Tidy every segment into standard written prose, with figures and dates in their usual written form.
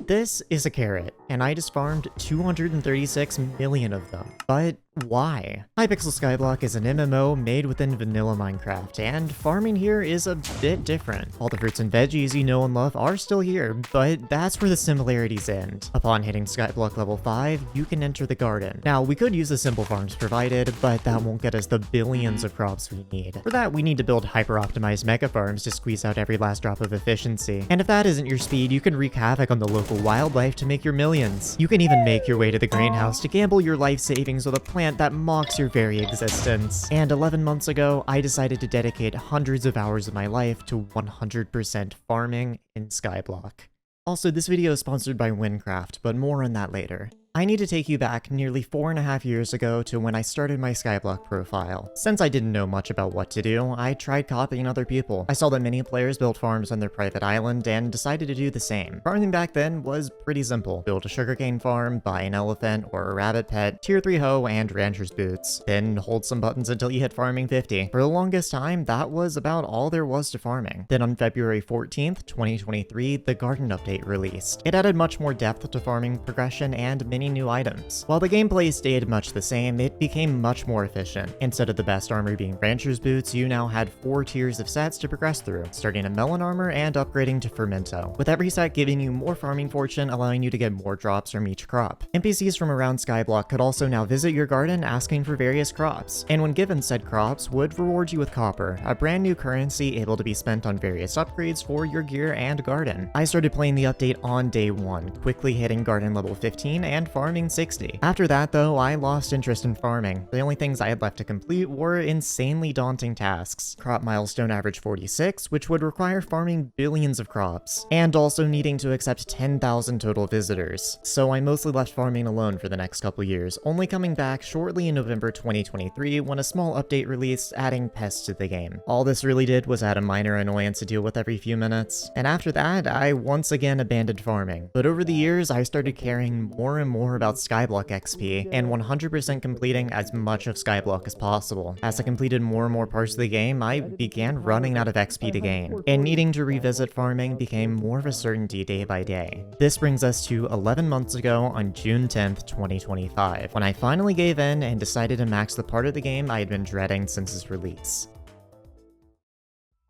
This is a carrot, and I just farmed 236 million of them. But why? Hypixel Skyblock is an MMO made within vanilla Minecraft, and farming here is a bit different. All the fruits and veggies you know and love are still here, but that's where the similarities end. Upon hitting Skyblock level 5, you can enter the garden. Now, we could use the simple farms provided, but that won't get us the billions of crops we need. For that, we need to build hyper-optimized mega farms to squeeze out every last drop of efficiency. And if that isn't your speed, you can wreak havoc on the local wildlife to make your millions. You can even make your way to the greenhouse to gamble your life savings with a plant that mocks your very existence. And 11 months ago, I decided to dedicate hundreds of hours of my life to 100% farming in Skyblock. Also, this video is sponsored by Windcraft, but more on that later. I need to take you back nearly 4.5 years ago to when I started my Skyblock profile. Since I didn't know much about what to do, I tried copying other people. I saw that many players built farms on their private island and decided to do the same. Farming back then was pretty simple. Build a sugarcane farm, buy an elephant or a rabbit pet, tier 3 hoe, and rancher's boots. Then hold some buttons until you hit farming 50. For the longest time, that was about all there was to farming. Then on February 14th, 2023, the garden update released. It added much more depth to farming progression and many new items. While the gameplay stayed much the same, it became much more efficient. Instead of the best armor being rancher's boots, you now had 4 tiers of sets to progress through, starting at melon armor and upgrading to fermento, with every set giving you more farming fortune, allowing you to get more drops from each crop. NPCs from around Skyblock could also now visit your garden asking for various crops, and when given said crops, would reward you with copper, a brand new currency able to be spent on various upgrades for your gear and garden. I started playing the update on day 1, quickly hitting garden level 15 and farming 60. After that though, I lost interest in farming. The only things I had left to complete were insanely daunting tasks. Crop milestone average 46, which would require farming billions of crops, and also needing to accept 10,000 total visitors. So I mostly left farming alone for the next couple years, only coming back shortly in November 2023 when a small update released adding pests to the game. All this really did was add a minor annoyance to deal with every few minutes, and after that, I once again abandoned farming. But over the years, I started caring more and more about Skyblock XP, and 100% completing as much of Skyblock as possible. As I completed more and more parts of the game, I began running out of XP to gain, and needing to revisit farming became more of a certainty day by day. This brings us to 11 months ago on June 10th, 2025, when I finally gave in and decided to max the part of the game I had been dreading since its release.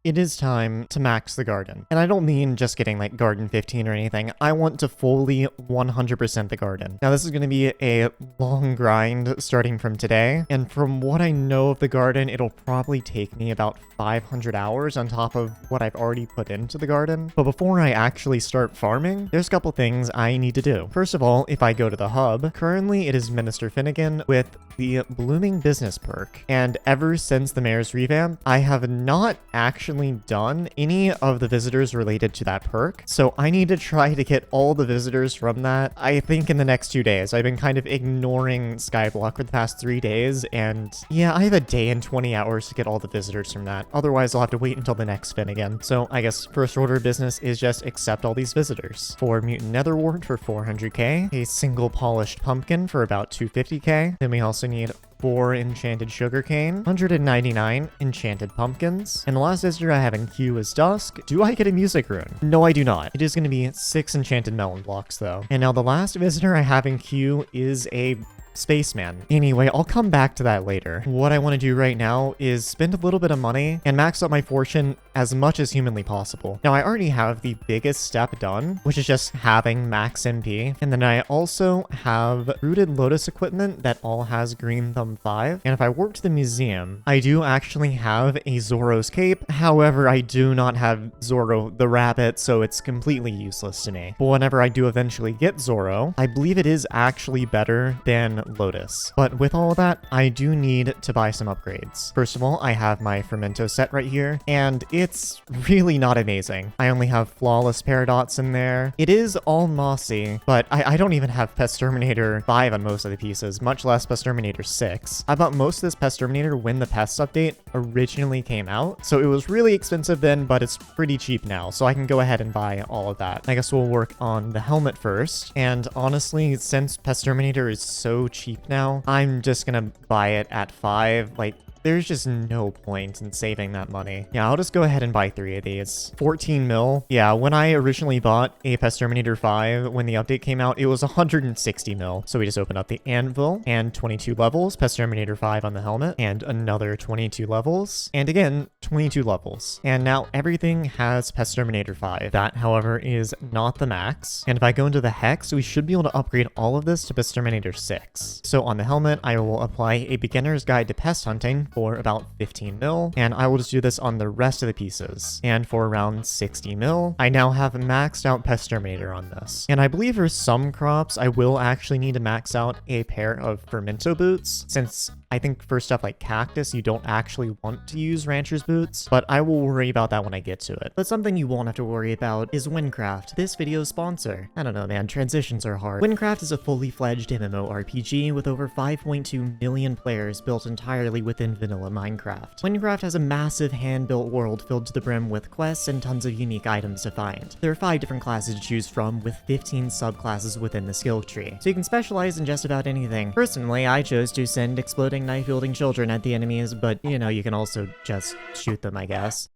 It is time to max the garden. And I don't mean just getting like garden 15 or anything. I want to fully 100% the garden. Now this is going to be a long grind starting from today. And from what I know of the garden, it'll probably take me about 500 hours on top of what I've already put into the garden. But before I actually start farming, there's a couple things I need to do. First of all, if I go to the hub, currently it is Minister Finnegan with the Blooming Business perk. And ever since the mayor's revamp, I have not actually done any of the visitors related to that perk, so I need to try to get all the visitors from that, I think, in the next 2 days. I've been kind of ignoring Skyblock for the past 3 days, and yeah, I have a day and 20 hours to get all the visitors from that. Otherwise, I'll have to wait until the next spin again. So I guess first order of business is just accept all these visitors. For Mutant Netherwart for 400k, a single polished pumpkin for about 250k, then we also need 4 enchanted sugarcane, 199 enchanted pumpkins, and the last visitor I have in queue is Dusk. Do I get a music rune? No, I do not. It is going to be 6 enchanted melon blocks though. And now the last visitor I have in queue is a spaceman. Anyway, I'll come back to that later. What I want to do right now is spend a little bit of money and max up my fortune as much as humanly possible. Now, I already have the biggest step done, which is just having max MP. And then I also have Rooted Lotus equipment that all has Green Thumb 5. And if I work to the museum, I do actually have a Zoro's cape. However, I do not have Zoro the rabbit, so it's completely useless to me. But whenever I do eventually get Zoro, I believe it is actually better than Lotus. But with all of that, I do need to buy some upgrades. First of all, I have my Fermento set right here, and it's really not amazing. I only have Flawless Paradox in there. It is all mossy, but I don't even have Pest Terminator 5 on most of the pieces, much less Pest Terminator 6. I bought most of this Pest Terminator when the Pest update originally came out, so it was really expensive then, but it's pretty cheap now, so I can go ahead and buy all of that. I guess we'll work on the helmet first, and honestly, since Pest Terminator is so cheap now, I'm just gonna buy it at 5, like there's just no point in saving that money. Yeah, I'll just go ahead and buy 3 of these. 14 mil. Yeah, when I originally bought a Pest Terminator 5, when the update came out, it was 160 mil. So we just opened up the anvil and 22 levels, Pest Terminator 5 on the helmet, and another 22 levels, and again, 22 levels. And now everything has Pest Terminator 5. That, however, is not the max. And if I go into the Hex, we should be able to upgrade all of this to Pest Terminator 6. So on the helmet, I will apply a beginner's guide to pest hunting for about 15 mil, and I will just do this on the rest of the pieces. And for around 60 mil, I now have maxed out Pest Terminator on this. And I believe for some crops, I will actually need to max out a pair of Fermento boots, since I think for stuff like cactus, you don't actually want to use rancher's boots, but I will worry about that when I get to it. But something you won't have to worry about is Wynncraft, this video's sponsor. I don't know, man, transitions are hard. Wynncraft is a fully fledged MMORPG with over 5.2 million players built entirely within vanilla Minecraft. Wynncraft has a massive hand-built world filled to the brim with quests and tons of unique items to find. There are 5 different classes to choose from with 15 subclasses within the skill tree, so you can specialize in just about anything. Personally, I chose to send exploding knife-wielding children at the enemies, but you know, you can also just shoot them, I guess.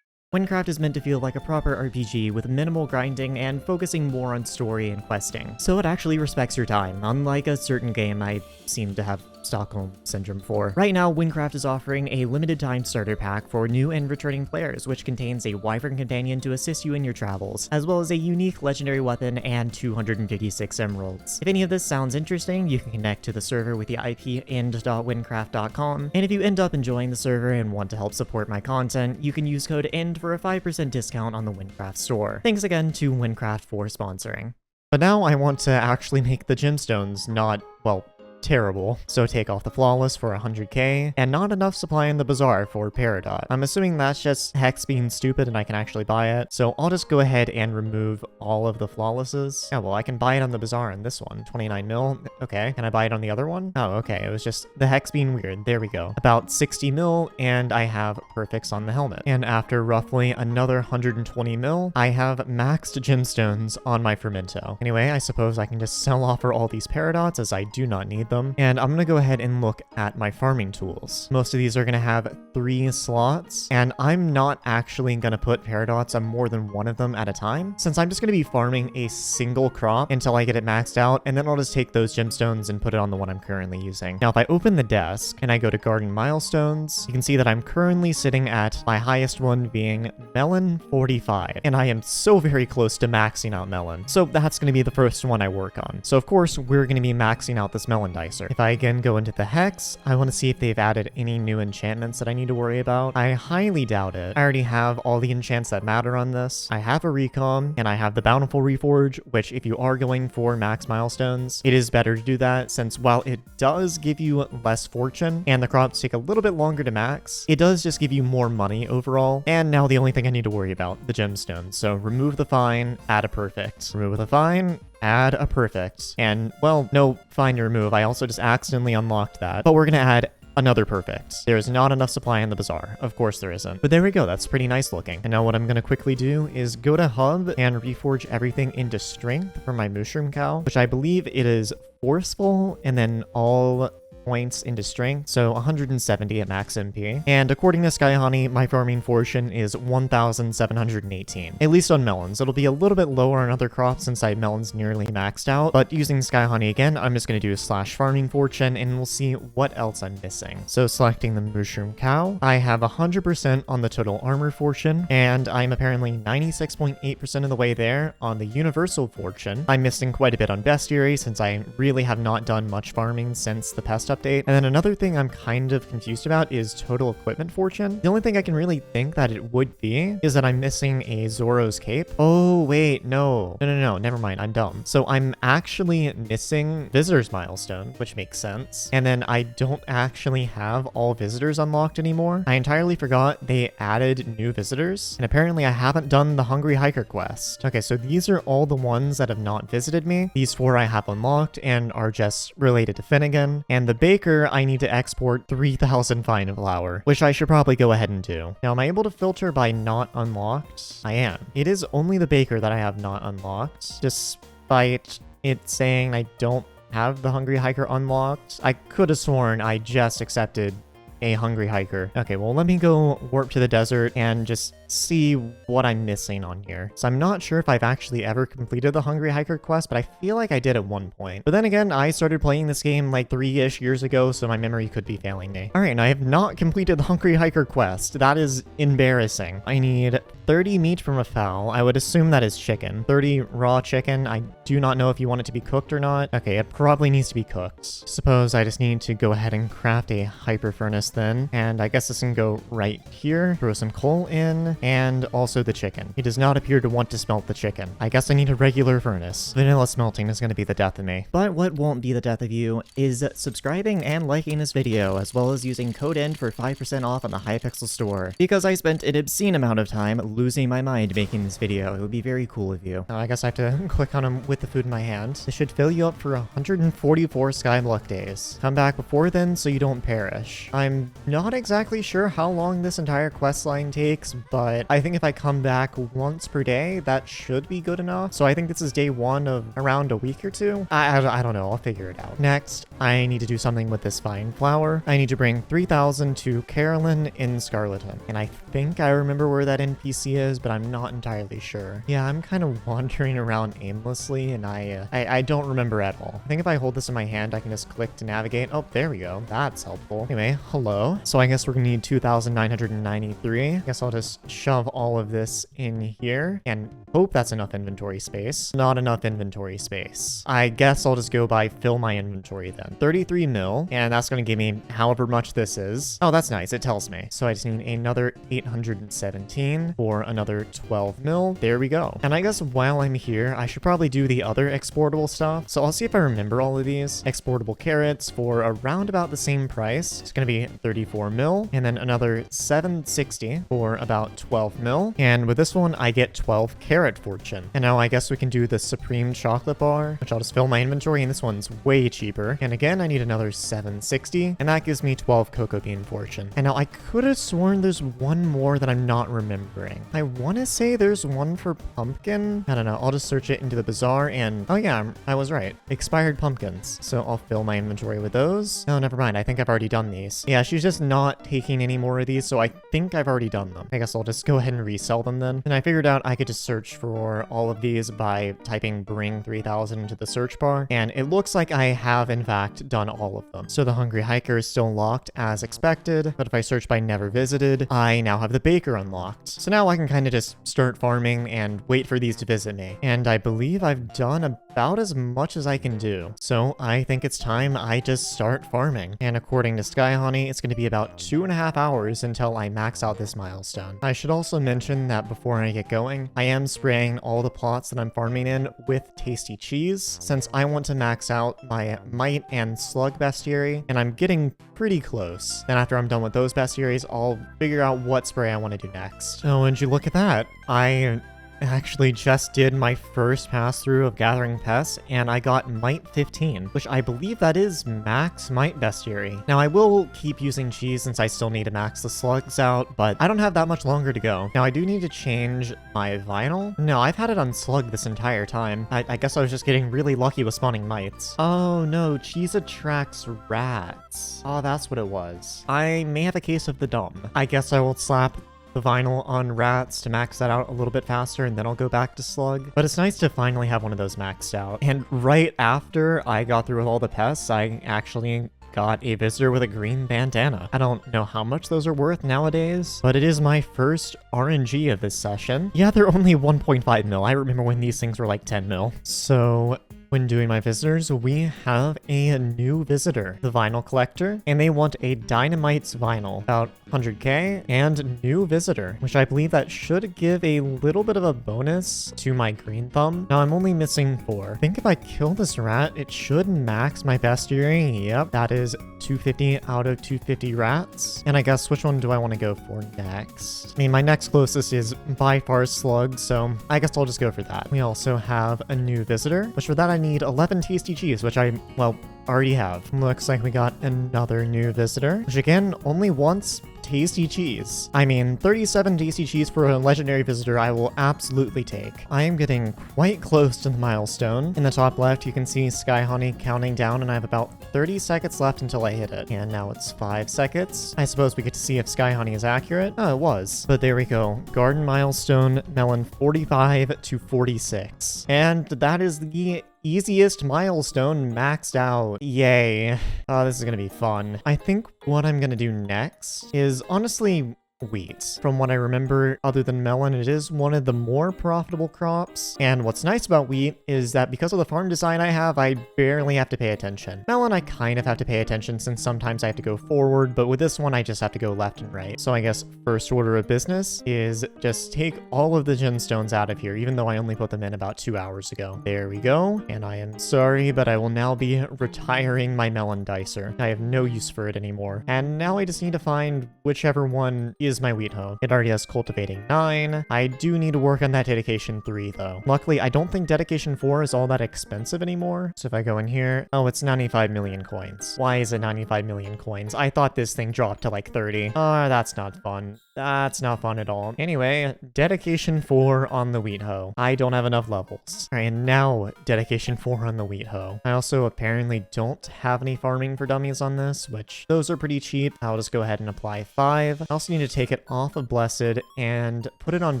Wynncraft is meant to feel like a proper RPG with minimal grinding and focusing more on story and questing, so it actually respects your time, unlike a certain game I seem to have Stockholm Syndrome for. Right now, Wynncraft is offering a limited time starter pack for new and returning players, which contains a wyvern companion to assist you in your travels, as well as a unique legendary weapon and 256 emeralds. If any of this sounds interesting, you can connect to the server with the IP end.wynncraft.com, and if you end up enjoying the server and want to help support my content, you can use code END for a 5% discount on the Wynncraft store. Thanks again to Wynncraft for sponsoring. But now I want to actually make the gemstones not, well, terrible. So take off the flawless for 100k, and not enough supply in the bazaar for Peridot. I'm assuming that's just Hex being stupid and I can actually buy it, so I'll just go ahead and remove all of the flawlesses. Yeah, well, I can buy it on the bazaar in this one. 29 mil. Okay, can I buy it on the other one? Oh, okay, it was just the Hex being weird. There we go. About 60 mil, and I have perfects on the helmet. And after roughly another 120 mil, I have maxed gemstones on my Fermento. Anyway, I suppose I can just sell off for all these Peridots, as I do not need them. And I'm gonna go ahead and look at my farming tools. Most of these are gonna have 3 slots, and I'm not actually gonna put Peridots on more than one of them at a time, since I'm just gonna be farming a single crop until I get it maxed out, and then I'll just take those gemstones and put it on the one I'm currently using. Now, if I open the desk and I go to garden milestones, you can see that I'm currently sitting at my highest one being melon 45, and I am so very close to maxing out melon. So that's gonna be the first one I work on. So of course, we're gonna be maxing out this melon dicer. If I again go into the Hex, I want to see if they've added any new enchantments that I need to worry about. I highly doubt it. I already have all the enchants that matter on this. I have a recom, and I have the Bountiful Reforge, which if you are going for max milestones, it is better to do that, since while it does give you less fortune, and the crops take a little bit longer to max, it does just give you more money overall. And now the only thing I need to worry about, the gemstones. So remove the fine, add a perfect. Remove the fine, add a perfect. And, well, no fine to remove. I also just accidentally unlocked that. But we're gonna add another perfect. There's not enough supply in the bazaar. Of course there isn't. But there we go. That's pretty nice looking. And now what I'm gonna quickly do is go to Hub and reforge everything into Strength for my Mushroom Cow, which I believe it is Forceful, and then all points into strength, so 170 at max MP. And according to Sky Honey, my farming fortune is 1,718. At least on melons. It'll be a little bit lower on other crops since I have melons nearly maxed out, but using Sky Honey again, I'm just going to do a slash farming fortune, and we'll see what else I'm missing. So selecting the Mushroom Cow, I have 100% on the total armor fortune, and I'm apparently 96.8% of the way there on the universal fortune. I'm missing quite a bit on bestiary since I really have not done much farming since the pest update. And then another thing I'm kind of confused about is total equipment fortune. The only thing I can really think that it would be is that I'm missing a Zoro's cape. Oh, wait, no, never mind, I'm dumb. So I'm actually missing visitors milestone, which makes sense. And then I don't actually have all visitors unlocked anymore. I entirely forgot they added new visitors, and apparently I haven't done the Hungry Hiker quest. Okay, so these are all the ones that have not visited me. These 4 I have unlocked and are just related to Finnegan, and the baker, I need to export 3,000 fine flour, which I should probably go ahead and do. Now, am I able to filter by not unlocked? I am. It is only the baker that I have not unlocked, despite it saying I don't have the Hungry Hiker unlocked. I could have sworn I just accepted a Hungry Hiker. Okay, well, let me go warp to the desert and just see what I'm missing on here. So I'm not sure if I've actually ever completed the Hungry Hiker quest, but I feel like I did at one point. But then again, I started playing this game like 3-ish years ago, so my memory could be failing me. All right, and I have not completed the Hungry Hiker quest. That is embarrassing. I need 30 meat from a fowl. I would assume that is chicken. 30 raw chicken. I do not know if you want it to be cooked or not. Okay, it probably needs to be cooked. Suppose I just need to go ahead and craft a hyper furnace then. And I guess this can go right here. Throw some coal in. And also the chicken. He does not appear to want to smelt the chicken. I guess I need a regular furnace. Vanilla smelting is going to be the death of me. But what won't be the death of you is subscribing and liking this video, as well as using code END for 5% off on the Hypixel store. Because I spent an obscene amount of time losing my mind making this video. It would be very cool of you. I guess I have to click on him with the food in my hand. This should fill you up for 144 Skyblock days. Come back before then so you don't perish. I'm not exactly sure how long this entire quest line takes, but I think if I come back once per day, that should be good enough. So I think this is day 1 of around a week or 2. I don't know. I'll figure it out. Next, I need to do something with this fine flower. I need to bring 3,000 to Carolyn in Scarleton. And I think I remember where that NPC is, but I'm not entirely sure. Yeah, I'm kind of wandering around aimlessly, and I don't remember at all. I think if I hold this in my hand, I can just click to navigate. Oh, there we go. That's helpful. Anyway, hello. So I guess we're gonna need 2,993. I guess I'll just shove all of this in here and hope that's enough inventory space. Not enough inventory space. I guess I'll just go by fill my inventory then. 33 mil, and that's going to give me however much this is. Oh, that's nice. It tells me. So I just need another 817 for another 12 mil. There we go. And I guess while I'm here, I should probably do the other exportable stuff. So I'll see if I remember all of these. Exportable carrots for around about the same price. It's going to be 34 mil, and then another 760 for about 12 mil. And with this one, I get 12 carrot fortune. And now I guess we can do the supreme chocolate bar, which I'll just fill my inventory, and this one's way cheaper. And again, I need another 760, and that gives me 12 cocoa bean fortune. And now I could have sworn there's one more that I'm not remembering. I want to say there's one for pumpkin. I don't know. I'll just search it into the bazaar, and oh yeah, I was right. Expired pumpkins. So I'll fill my inventory with those. No, never mind. I think I've already done these. Yeah, she's just not taking any more of these, so I think I've already done them. I guess I'll just go ahead and resell them then. And I figured out I could just search for all of these by typing bring 3000 into the search bar, and it looks like I have in fact done all of them. So the Hungry Hiker is still locked as expected, but if I search by never visited, I now have the baker unlocked. So now I can kind of just start farming and wait for these to visit me. And I believe I've done about as much as I can do. So I think it's time I just start farming. And according to Sky Honey, it's going to be about 2.5 hours until I max out this milestone. I should also mention that before I get going, I am spraying all the plots that I'm farming in with tasty cheese, since I want to max out my mite and slug bestiary, and I'm getting pretty close. Then after I'm done with those bestiaries, I'll figure out what spray I want to do next. Oh, and you look at that. I actually just did my first pass through of Gathering Pests, and I got Mite 15, which I believe that is max Mite Bestiary. Now I will keep using cheese since I still need to max the slugs out, but I don't have that much longer to go. Now I do need to change my vinyl. No, I've had it on slug this entire time. I guess I was just getting really lucky with spawning mites. Oh no, cheese attracts rats. Oh, that's what it was. I may have a case of the dumb. I guess I will slap the vinyl on rats to max that out a little bit faster, and then I'll go back to slug. But it's nice to finally have one of those maxed out. And right after I got through with all the pests, I actually got a visitor with a green bandana. I don't know how much those are worth nowadays, but it is my first RNG of this session. Yeah, they're only 1.5 mil. I remember when these things were like 10 mil. So when doing my visitors, we have a new visitor, the Vinyl Collector, and they want a Dynamite's Vinyl, about 100k, and new visitor, which I believe that should give a little bit of a bonus to my green thumb. Now I'm only missing 4. I think if I kill this rat, it should max my bestiary. Yep, that is 250 out of 250 rats. And I guess which one do I want to go for next? I mean, my next closest is by far slug, so I guess I'll just go for that. We also have a new visitor, which for that I need 11 tasty cheese, which well, already have. Looks like we got another new visitor, which again, only once. Tasty cheese. I mean, 37 tasty cheese for a legendary visitor I will absolutely take. I am getting quite close to the milestone. In the top left, you can see Sky Honey counting down, and I have about 30 seconds left until I hit it. And now it's 5 seconds. I suppose we get to see if Sky Honey is accurate. Oh, it was. But there we go. Garden milestone, melon 45 to 46. And that is the easiest milestone maxed out. Yay. Oh, this is gonna be fun. I think what I'm gonna do next is honestly wheat. From what I remember, other than melon, it is one of the more profitable crops. And what's nice about wheat is that because of the farm design I have, I barely have to pay attention. Melon, I kind of have to pay attention since sometimes I have to go forward, but with this one, I just have to go left and right. So I guess first order of business is just take all of the gemstones out of here, even though I only put them in about 2 hours ago. There we go. And I am sorry, but I will now be retiring my melon dicer. I have no use for it anymore. And now I just need to find whichever one is my wheat hoe. It already has cultivating 9. I do need to work on that dedication 3 though. Luckily, I don't think dedication 4 is all that expensive anymore. So if I go in here, oh, it's 95 million coins. Why is it 95 million coins? I thought this thing dropped to like 30. That's not fun. That's not fun at all. Anyway, dedication 4 on the wheat hoe. I don't have enough levels. All right, and now dedication 4 on the wheat hoe. I also apparently don't have any farming for dummies on this, which those are pretty cheap. I'll just go ahead and apply 5. I also need to take it off of Blessed and put it on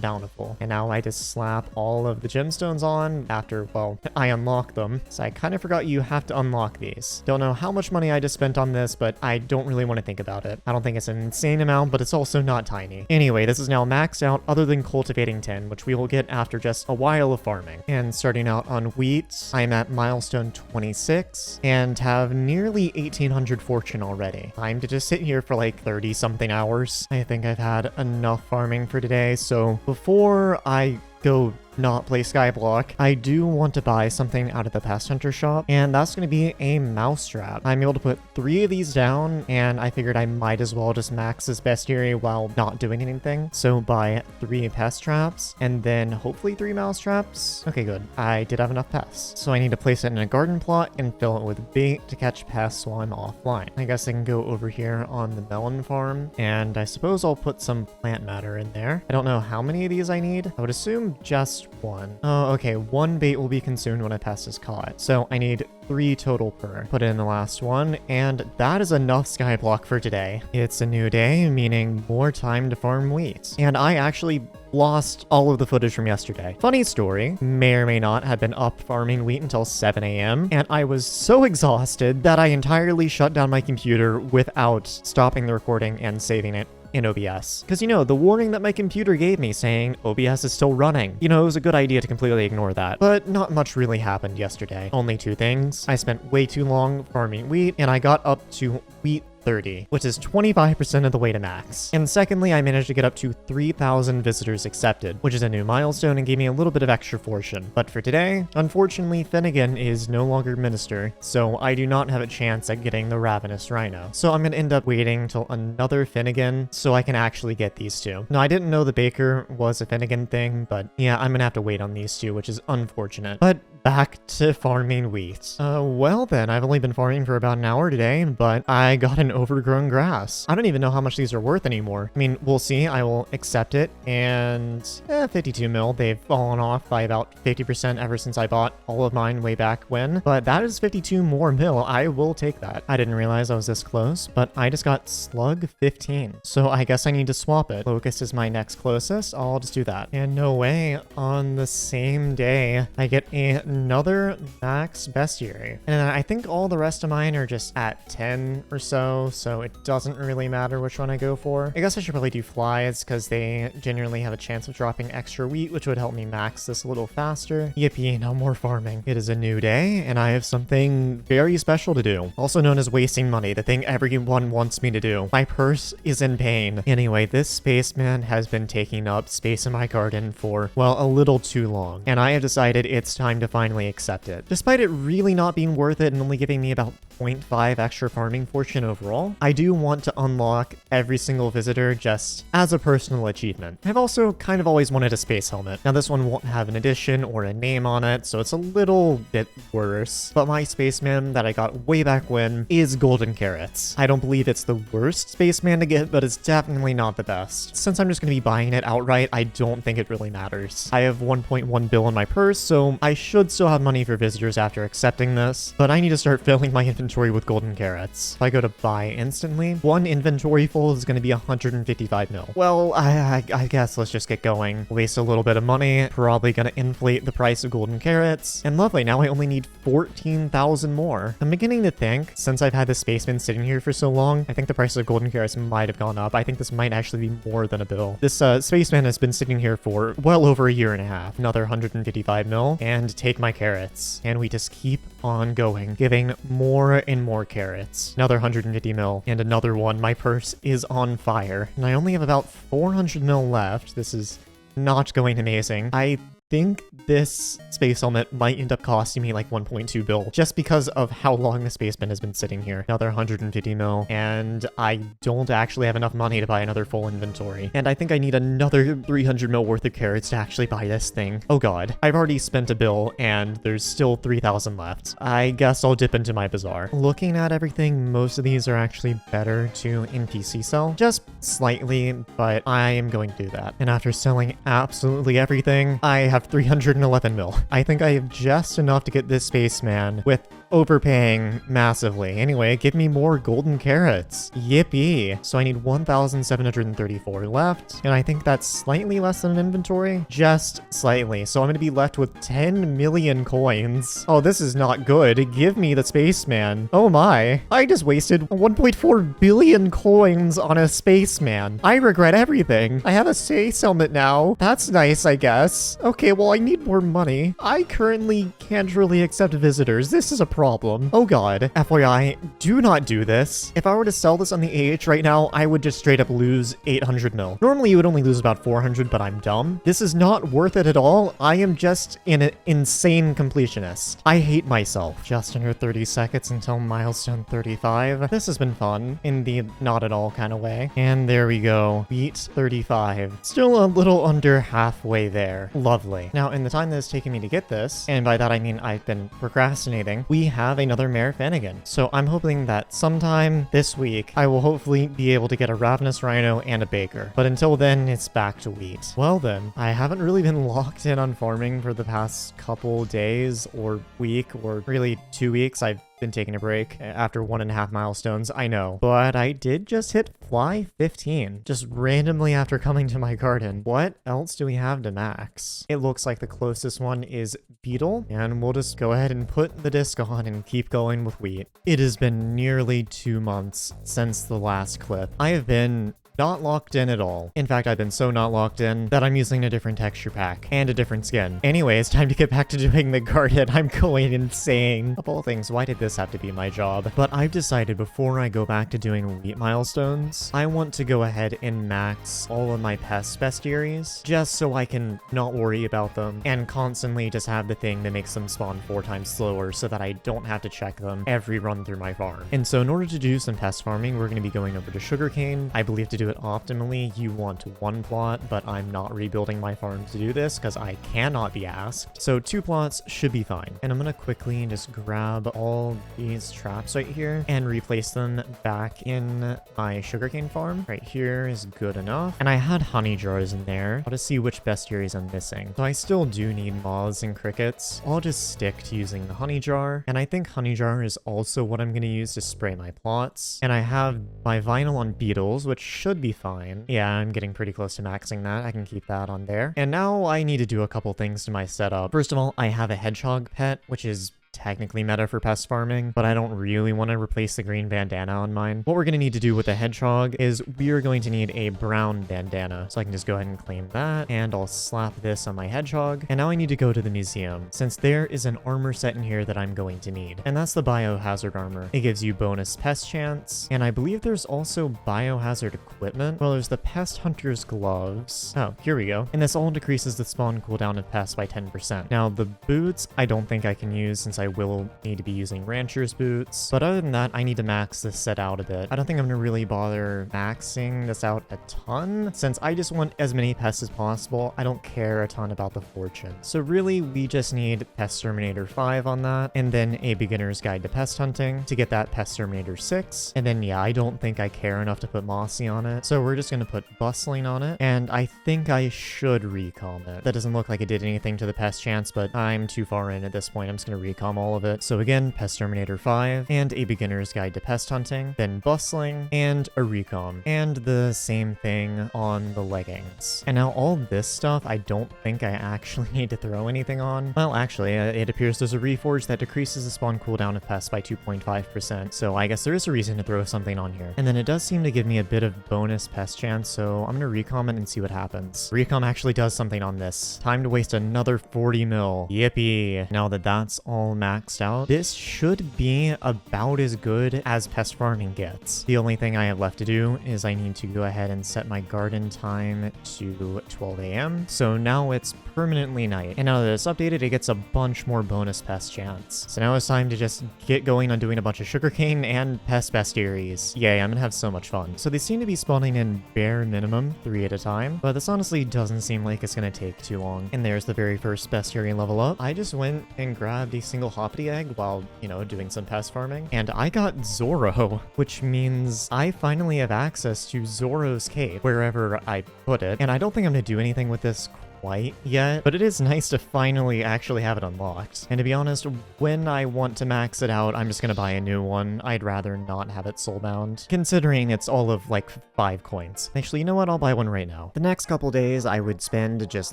Bountiful. And now I just slap all of the gemstones on after, well, I unlock them. So I kind of forgot you have to unlock these. Don't know how much money I just spent on this, but I don't really want to think about it. I don't think it's an insane amount, but it's also not tiny. Anyway, this is now maxed out other than cultivating 10, which we will get after just a while of farming. And starting out on wheat, I'm at milestone 26 and have nearly 1800 fortune already. Time to just sit here for like 30 something hours. I think I've had enough farming for today, so before I go not play Skyblock, I do want to buy something out of the Pest Hunter shop, and that's going to be a mousetrap. I'm able to put 3 of these down, and I figured I might as well just max this bestiary while not doing anything. So buy 3 pest traps, and then hopefully 3 mouse traps. Okay, good. I did have enough pests. So I need to place it in a garden plot and fill it with bait to catch pests while I'm offline. I guess I can go over here on the melon farm, and I suppose I'll put some plant matter in there. I don't know how many of these I need. I would assume just 1. Oh, okay. 1 bait will be consumed when a pest is caught. So I need 3 total per. Put it in the last one, and that is enough Skyblock for today. It's a new day, meaning more time to farm wheat. And I actually lost all of the footage from yesterday. Funny story, may or may not have been up farming wheat until 7 a.m. and I was so exhausted that I entirely shut down my computer without stopping the recording and saving it in OBS. Because, you know, the warning that my computer gave me saying OBS is still running. You know, it was a good idea to completely ignore that. But not much really happened yesterday. Only 2 things. I spent way too long farming wheat, and I got up to wheat 30, which is 25% of the way to max. And secondly, I managed to get up to 3,000 visitors accepted, which is a new milestone and gave me a little bit of extra fortune. But for today, unfortunately, Finnegan is no longer minister, so I do not have a chance at getting the Ravenous Rhino. So I'm going to end up waiting till another Finnegan so I can actually get these 2. Now, I didn't know the Baker was a Finnegan thing, but yeah, I'm going to have to wait on these 2, which is unfortunate. But back to farming wheat. Well then, I've only been farming for about an hour today, but I got an overgrown grass. I don't even know how much these are worth anymore. I mean, we'll see. I will accept it, and 52 mil. They've fallen off by about 50% ever since I bought all of mine way back when, but that is 52 more mil. I will take that. I didn't realize I was this close, but I just got slug 15, so I guess I need to swap it. Locust is my next closest. I'll just do that. And no way, on the same day, I get another max bestiary. And I think all the rest of mine are just at 10 or so it doesn't really matter which one I go for. I guess I should probably do flies because they generally have a chance of dropping extra wheat, which would help me max this a little faster. Yippee, no more farming. It is a new day, and I have something very special to do. Also known as wasting money, the thing everyone wants me to do. My purse is in pain. Anyway, this spaceman has been taking up space in my garden for, well, a little too long, and I have decided it's time to finally accept it. Despite it really not being worth it and only giving me about 0.5 extra farming fortune overall. I do want to unlock every single visitor just as a personal achievement. I've also kind of always wanted a space helmet. Now this one won't have an edition or a name on it, so it's a little bit worse. But my spaceman that I got way back when is golden carrots. I don't believe it's the worst spaceman to get, but it's definitely not the best. Since I'm just going to be buying it outright, I don't think it really matters. I have 1.1 bill in my purse, so I should still have money for visitors after accepting this, but I need to start filling my inventory with golden carrots. If I go to buy instantly, one inventory full is going to be 155 mil. Well, I guess let's just get going. Waste a little bit of money, probably going to inflate the price of golden carrots, and lovely, now I only need 14,000 more. I'm beginning to think, since I've had this spaceman sitting here for so long, I think the price of golden carrots might have gone up. I think this might actually be more than a bill. This spaceman has been sitting here for well over a year and a half. Another 155 mil, and take my carrots. And we just keep on going, giving more and more carrots. Another 150 mil, and another one. My purse is on fire, and I only have about 400 mil left. This is not going amazing. I think this space helmet might end up costing me like 1.2 bill just because of how long the spaceman has been sitting here. Another 150 mil, and I don't actually have enough money to buy another full inventory. And I think I need another 300 mil worth of carrots to actually buy this thing. Oh god, I've already spent a bill and there's still 3,000 left. I guess I'll dip into my bazaar. Looking at everything, most of these are actually better to NPC sell. Just slightly, but I am going to do that. And after selling absolutely everything, I have 311 mil. I think I have just enough to get this spaceman with overpaying massively. Anyway, give me more golden carrots. Yippee. So I need 1,734 left, and I think that's slightly less than an inventory. Just slightly. So I'm going to be left with 10 million coins. Oh, this is not good. Give me the spaceman. Oh my. I just wasted 1.4 billion coins on a spaceman. I regret everything. I have a space helmet now. That's nice, I guess. Okay, well, I need more money. I currently can't really accept visitors. This is a problem. Oh god. FYI, do not do this. If I were to sell this on the AH right now, I would just straight up lose 800 mil. Normally, you would only lose about 400, but I'm dumb. This is not worth it at all. I am just an insane completionist. I hate myself. Just under 30 seconds until milestone 35. This has been fun in the not at all kind of way. And there we go. Beat 35. Still a little under halfway there. Lovely. Now, in the time that it's taken me to get this, and by that I mean I've been procrastinating, we have another Mare Finnegan. So I'm hoping that sometime this week, I will hopefully be able to get a Ravenous Rhino and a Baker. But until then, it's back to wheat. Well then, I haven't really been locked in on farming for the past couple days or week, or really 2 weeks. I've been taking a break after 1.5 milestones, I know. But I did just hit fly 15, just randomly after coming to my garden. What else do we have to max? It looks like the closest one is Beetle, and we'll just go ahead and put the disc on and keep going with wheat. It has been nearly 2 months since the last clip. I have been not locked in at all. In fact, I've been so not locked in that I'm using a different texture pack and a different skin. Anyway, it's time to get back to doing the garden. I'm going insane. Of all things, why did this have to be my job? But I've decided before I go back to doing wheat milestones, I want to go ahead and max all of my pest bestiaries just so I can not worry about them and constantly just have the thing that makes them spawn 4 times slower so that I don't have to check them every run through my farm. And so in order to do some pest farming, we're going to be going over to sugarcane. I believe to do it optimally, you want 1 plot, but I'm not rebuilding my farm to do this because I cannot be asked. So 2 plots should be fine. And I'm gonna quickly just grab all these traps right here and replace them back in my sugarcane farm. Right here is good enough. And I had honey jars in there. I'll just see which bestiaries I'm missing. So I still do need moths and crickets. I'll just stick to using the honey jar. And I think honey jar is also what I'm gonna use to spray my plots. And I have my vinyl on beetles, which should be fine. Yeah, I'm getting pretty close to maxing that. I can keep that on there. And now I need to do a couple things to my setup. First of all, I have a hedgehog pet, which is technically meta for pest farming, but I don't really want to replace the green bandana on mine. What we're going to need to do with the hedgehog is we are going to need a brown bandana. So I can just go ahead and claim that, and I'll slap this on my hedgehog. And now I need to go to the museum, since there is an armor set in here that I'm going to need. And that's the biohazard armor. It gives you bonus pest chance, and I believe there's also biohazard equipment. Well, there's the pest hunter's gloves. Oh, here we go. And this all decreases the spawn cooldown of pests by 10%. Now, the boots, I don't think I can use since I I will need to be using Rancher's Boots. But other than that, I need to max this set out a bit. I don't think I'm gonna really bother maxing this out a ton, since I just want as many pests as possible. I don't care a ton about the fortune. So really, we just need Pest Terminator 5 on that, and then a beginner's guide to pest hunting to get that Pest Terminator 6. And then yeah, I don't think I care enough to put Mossy on it, so we're just gonna put Bustling on it, and I think I should recom it. That doesn't look like it did anything to the pest chance, but I'm too far in at this point. I'm just gonna recom all of it. So again, Pest Terminator 5, and a beginner's guide to pest hunting, then Bustling, and a recom, and the same thing on the leggings. And now all this stuff, I don't think I actually need to throw anything on. Well, actually, it appears there's a reforge that decreases the spawn cooldown of pests by 2.5%, so I guess there is a reason to throw something on here. And then it does seem to give me a bit of bonus pest chance, so I'm gonna recom it and see what happens. Recom actually does something on this. Time to waste another 40 mil. Yippee. Now that that's all maxed out, this should be about as good as pest farming gets. The only thing I have left to do is I need to go ahead and set my garden time to 12 a.m. So now it's permanently night. And now that it's updated, it gets a bunch more bonus pest chance. So now it's time to just get going on doing a bunch of sugarcane and pest bestiaries. Yay, I'm gonna have so much fun. So they seem to be spawning in bare minimum 3 at a time, but this honestly doesn't seem like it's gonna take too long. And there's the very first bestiary level up. I just went and grabbed a single hoppity egg while, you know, doing some pest farming, and I got Zoro, which means I finally have access to Zoro's cape wherever I put it. And I don't think I'm gonna do anything with this quite yet, but it is nice to finally actually have it unlocked. And to be honest, when I want to max it out, I'm just gonna buy a new one. I'd rather not have it soulbound, considering it's all of like 5 coins. Actually, you know what? I'll buy one right now. The next couple days I would spend just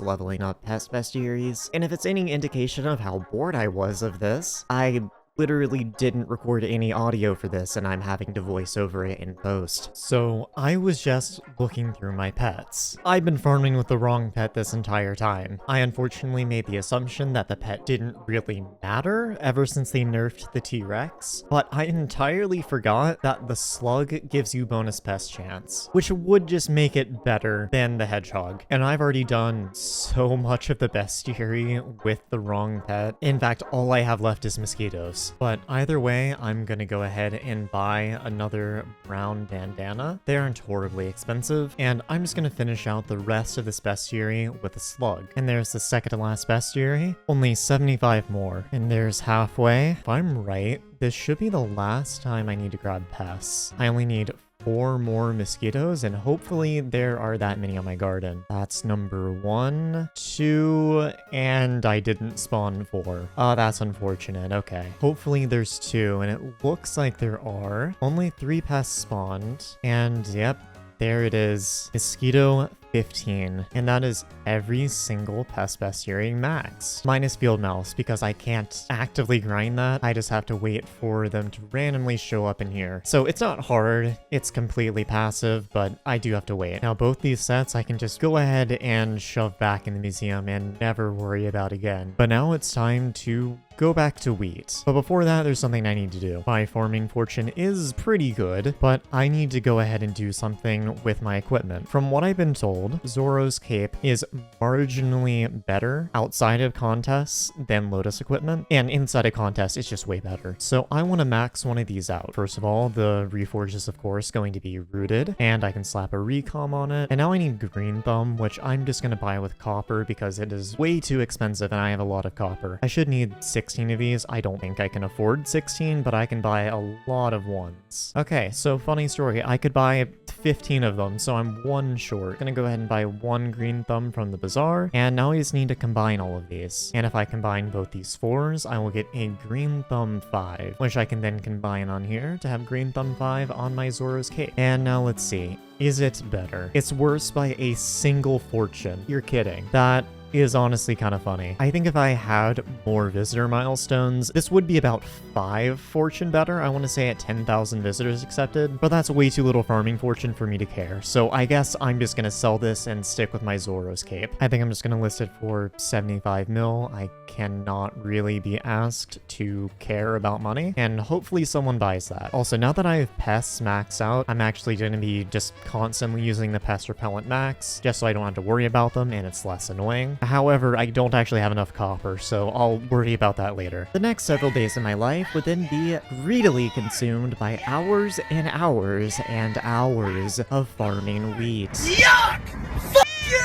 leveling up pest bestiaries, and if it's any indication of how bored I was of this, I literally didn't record any audio for this, and I'm having to voice over it in post. So I was just looking through my pets. I've been farming with the wrong pet this entire time. I unfortunately made the assumption that the pet didn't really matter ever since they nerfed the T-Rex, but I entirely forgot that the slug gives you bonus pest chance, which would just make it better than the hedgehog. And I've already done so much of the bestiary with the wrong pet. In fact, all I have left is mosquitoes. But either way, I'm gonna go ahead and buy another brown bandana. They aren't horribly expensive, and I'm just gonna finish out the rest of this bestiary with a slug. And there's the second to last bestiary, only 75 more. And there's halfway. If I'm right, this should be the last time I need to grab pests. I only need 4 more mosquitoes, and hopefully there are that many on my garden. That's number 1, 2, and I didn't spawn 4. Oh, that's unfortunate. Okay. Hopefully there's 2, and it looks like there are. Only 3 pests spawned, and yep, there it is. Mosquito 15, and that is every single pest bestiary max, minus field mouse, because I can't actively grind that. I just have to wait for them to randomly show up in here. So it's not hard, it's completely passive, but I do have to wait. Now both these sets I can just go ahead and shove back in the museum and never worry about again. But now it's time to go back to wheat. But before that, there's something I need to do. My farming fortune is pretty good, but I need to go ahead and do something with my equipment. From what I've been told, Zoro's cape is marginally better outside of contests than Lotus equipment, and inside a contest it's just way better. So I want to max one of these out. First of all, the reforge is of course going to be rooted, and I can slap a recom on it. And now I need green thumb, which I'm just going to buy with copper because it is way too expensive and I have a lot of copper. I should need 16 of these. I don't think I can afford 16, but I can buy a lot of ones. Okay, so funny story. I could buy 15 of them, so I'm 1 short. Gonna go ahead and buy 1 green thumb from the bazaar, and now I just need to combine all of these. And if I combine both these 4s, I will get a green thumb 5, which I can then combine on here to have green thumb 5 on my Zoro's cape. And now let's see. Is it better? It's worse by a single fortune. You're kidding. That is honestly kind of funny. I think if I had more visitor milestones, this would be about 5 fortune better. I want to say at 10,000 visitors accepted, but that's way too little farming fortune for me to care. So I guess I'm just going to sell this and stick with my Zoro's cape. I think I'm just going to list it for 75 mil. I cannot really be asked to care about money, and hopefully someone buys that. Also, now that I have pests maxed out, I'm actually going to be just constantly using the pest repellent max, just so I don't have to worry about them and it's less annoying. However, I don't actually have enough copper, so I'll worry about that later. The next several days of my life would then be greedily consumed by hours and hours and hours of farming wheat. Yuck!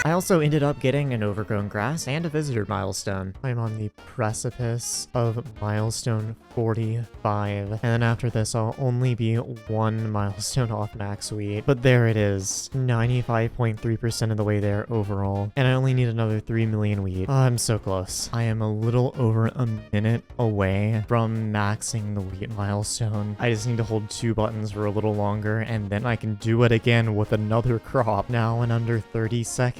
I also ended up getting an overgrown grass and a visitor milestone. I'm on the precipice of milestone 45, and then after this I'll only be one milestone off max wheat. But there it is, 95.3% of the way there overall, and I only need another 3 million wheat. I'm so close. I am a little over a minute away from maxing the wheat milestone. I just need to hold 2 buttons for a little longer, and then I can do it again with another crop. Now in under 30 seconds.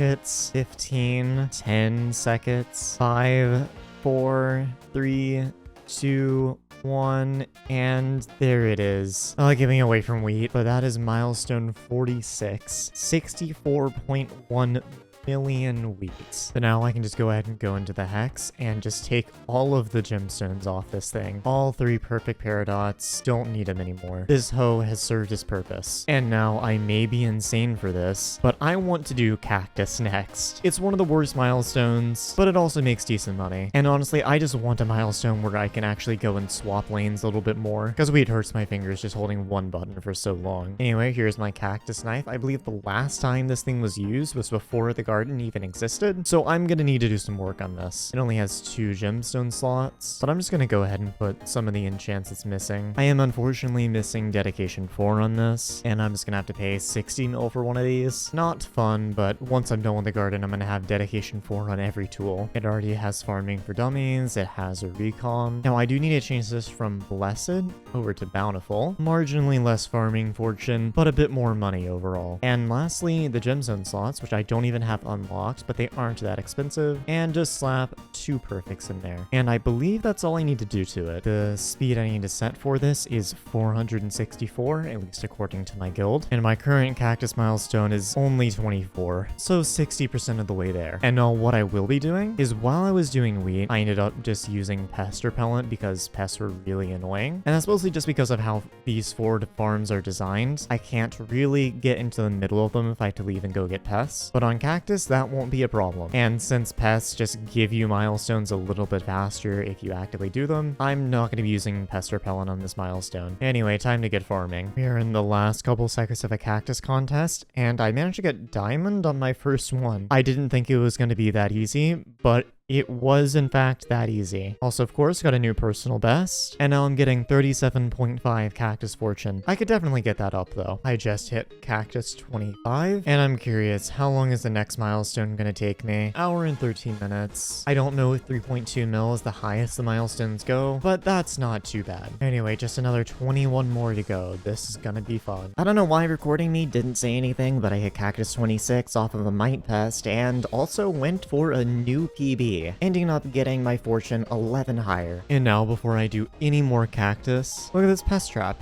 15, 10 seconds, 5, 4, 3, 2, 1, and there it is. Giving away from wheat, but that is milestone 46, 64.1 million wheat. So now I can just go ahead and go into the hex and just take all of the gemstones off this thing. All 3 perfect paradots. Don't need them anymore. This hoe has served its purpose. And now I may be insane for this, but I want to do cactus next. It's one of the worst milestones, but it also makes decent money. And honestly, I just want a milestone where I can actually go and swap lanes a little bit more, because wheat hurts my fingers just holding one button for so long. Anyway, here's my cactus knife. I believe the last time this thing was used was before the garden even existed, so I'm gonna need to do some work on this. It only has 2 gemstone slots, but I'm just gonna go ahead and put some of the enchants it's missing. I am unfortunately missing dedication 4 on this, and I'm just gonna have to pay 60 mil for one of these. Not fun, but once I'm done with the garden, I'm gonna have dedication 4 on every tool. It already has farming for dummies, it has a recom. Now I do need to change this from blessed over to bountiful. Marginally less farming fortune, but a bit more money overall. And lastly, the gemstone slots, which I don't even have unlocked, but they aren't that expensive, and just slap 2 perfects in there. And I believe that's all I need to do to it. The speed I need to set for this is 464, at least according to my guild, and my current cactus milestone is only 24, so 60% of the way there. And now what I will be doing is, while I was doing wheat, I ended up just using pest repellent because pests were really annoying, and that's mostly just because of how these 4 farms are designed. I can't really get into the middle of them if I have to leave and go get pests, but on cactus that won't be a problem. And since pests just give you milestones a little bit faster if you actively do them, I'm not going to be using pest repellent on this milestone. Anyway, time to get farming. We're in the last couple seconds of a cactus contest, and I managed to get diamond on my first one. I didn't think it was going to be that easy, but it was in fact that easy. Also, of course, got a new personal best, and now I'm getting 37.5 cactus fortune. I could definitely get that up though. I just hit cactus 25, and I'm curious, how long is the next milestone gonna take me? Hour and 13 minutes. I don't know if 3.2 mil is the highest the milestones go, but that's not too bad. Anyway, just another 21 more to go. This is gonna be fun. I don't know why recording me didn't say anything, but I hit cactus 26 off of a mite pest, and also went for a new PB. Ending up getting my fortune 11 higher. And now, before I do any more cactus, look at this pest trap.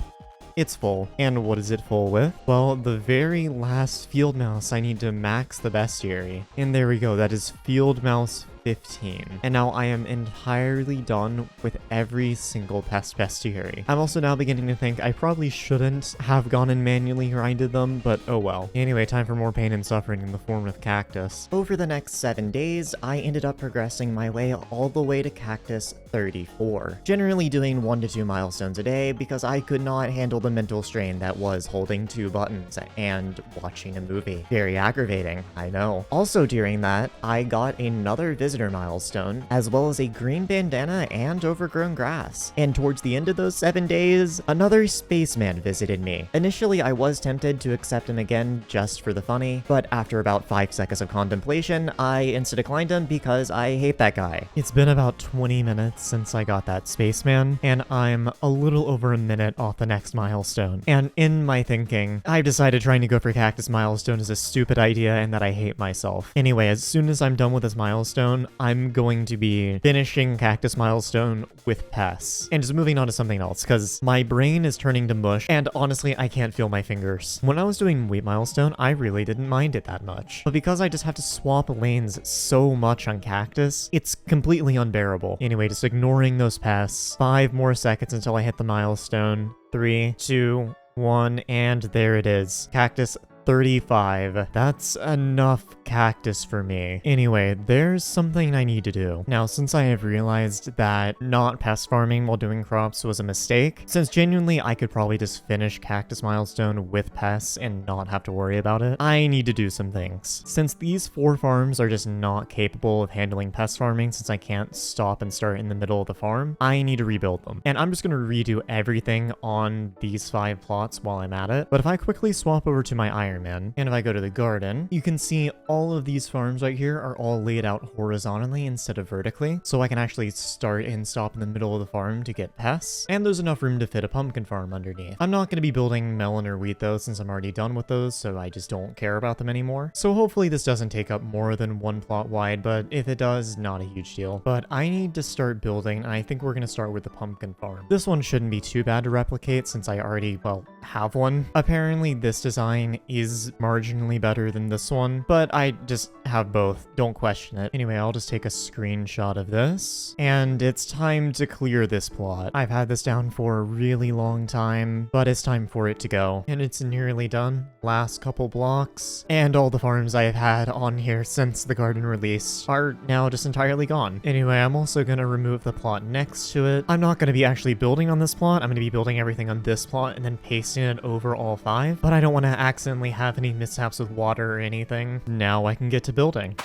It's full. And what is it full with? Well, the very last field mouse I need to max the bestiary. And there we go, that is field mouse 15. And now I am entirely done with every single pest bestiary. I'm also now beginning to think I probably shouldn't have gone and manually grinded them, but oh well. Anyway, time for more pain and suffering in the form of cactus. Over the next 7 days, I ended up progressing my way all the way to cactus 34. Generally doing 1 to 2 milestones a day because I could not handle the mental strain that was holding 2 buttons and watching a movie. Very aggravating, I know. Also during that, I got another visitor milestone, as well as a green bandana and overgrown grass. And towards the end of those 7 days, another spaceman visited me. Initially, I was tempted to accept him again just for the funny, but after about 5 seconds of contemplation, I insta-declined him because I hate that guy. It's been about 20 minutes since I got that spaceman, and I'm a little over a minute off the next milestone. And in my thinking, I've decided trying to go for cactus milestone is a stupid idea and that I hate myself. Anyway, as soon as I'm done with this milestone, I'm going to be finishing cactus milestone with pests and just moving on to something else because my brain is turning to mush and honestly I can't feel my fingers. When I was doing wheat milestone, I really didn't mind it that much, but because I just have to swap lanes so much on cactus, it's completely unbearable. Anyway, just ignoring those pests. 5 more seconds until I hit the milestone. 3, 2, 1, and there it is. Cactus 35. That's enough cactus for me. Anyway, there's something I need to do. Now, since I have realized that not pest farming while doing crops was a mistake, since genuinely I could probably just finish cactus milestone with pests and not have to worry about it, I need to do some things. Since these 4 farms are just not capable of handling pest farming, since I can't stop and start in the middle of the farm, I need to rebuild them. And I'm just going to redo everything on these 5 plots while I'm at it. But if I quickly swap over to my Iron Man, and if I go to the garden, you can see all of these farms right here are all laid out horizontally instead of vertically, so I can actually start and stop in the middle of the farm to get pests, and there's enough room to fit a pumpkin farm underneath. I'm not going to be building melon or wheat though, since I'm already done with those, so I just don't care about them anymore. So hopefully this doesn't take up more than 1 plot wide, but if it does, not a huge deal. But I need to start building, and I think we're going to start with the pumpkin farm. This one shouldn't be too bad to replicate since I already, well, have one. Apparently this design is marginally better than this one, but I just have both. Don't question it. Anyway, I'll just take a screenshot of this, and it's time to clear this plot. I've had this down for a really long time, but it's time for it to go, and it's nearly done. Last couple blocks, and all the farms I have had on here since the garden release are now just entirely gone. Anyway, I'm also going to remove the plot next to it. I'm not going to be actually building on this plot. I'm going to be building everything on this plot and then pasting it over all 5, but I don't want to accidentally have any mishaps with water or anything. Now I can get to building.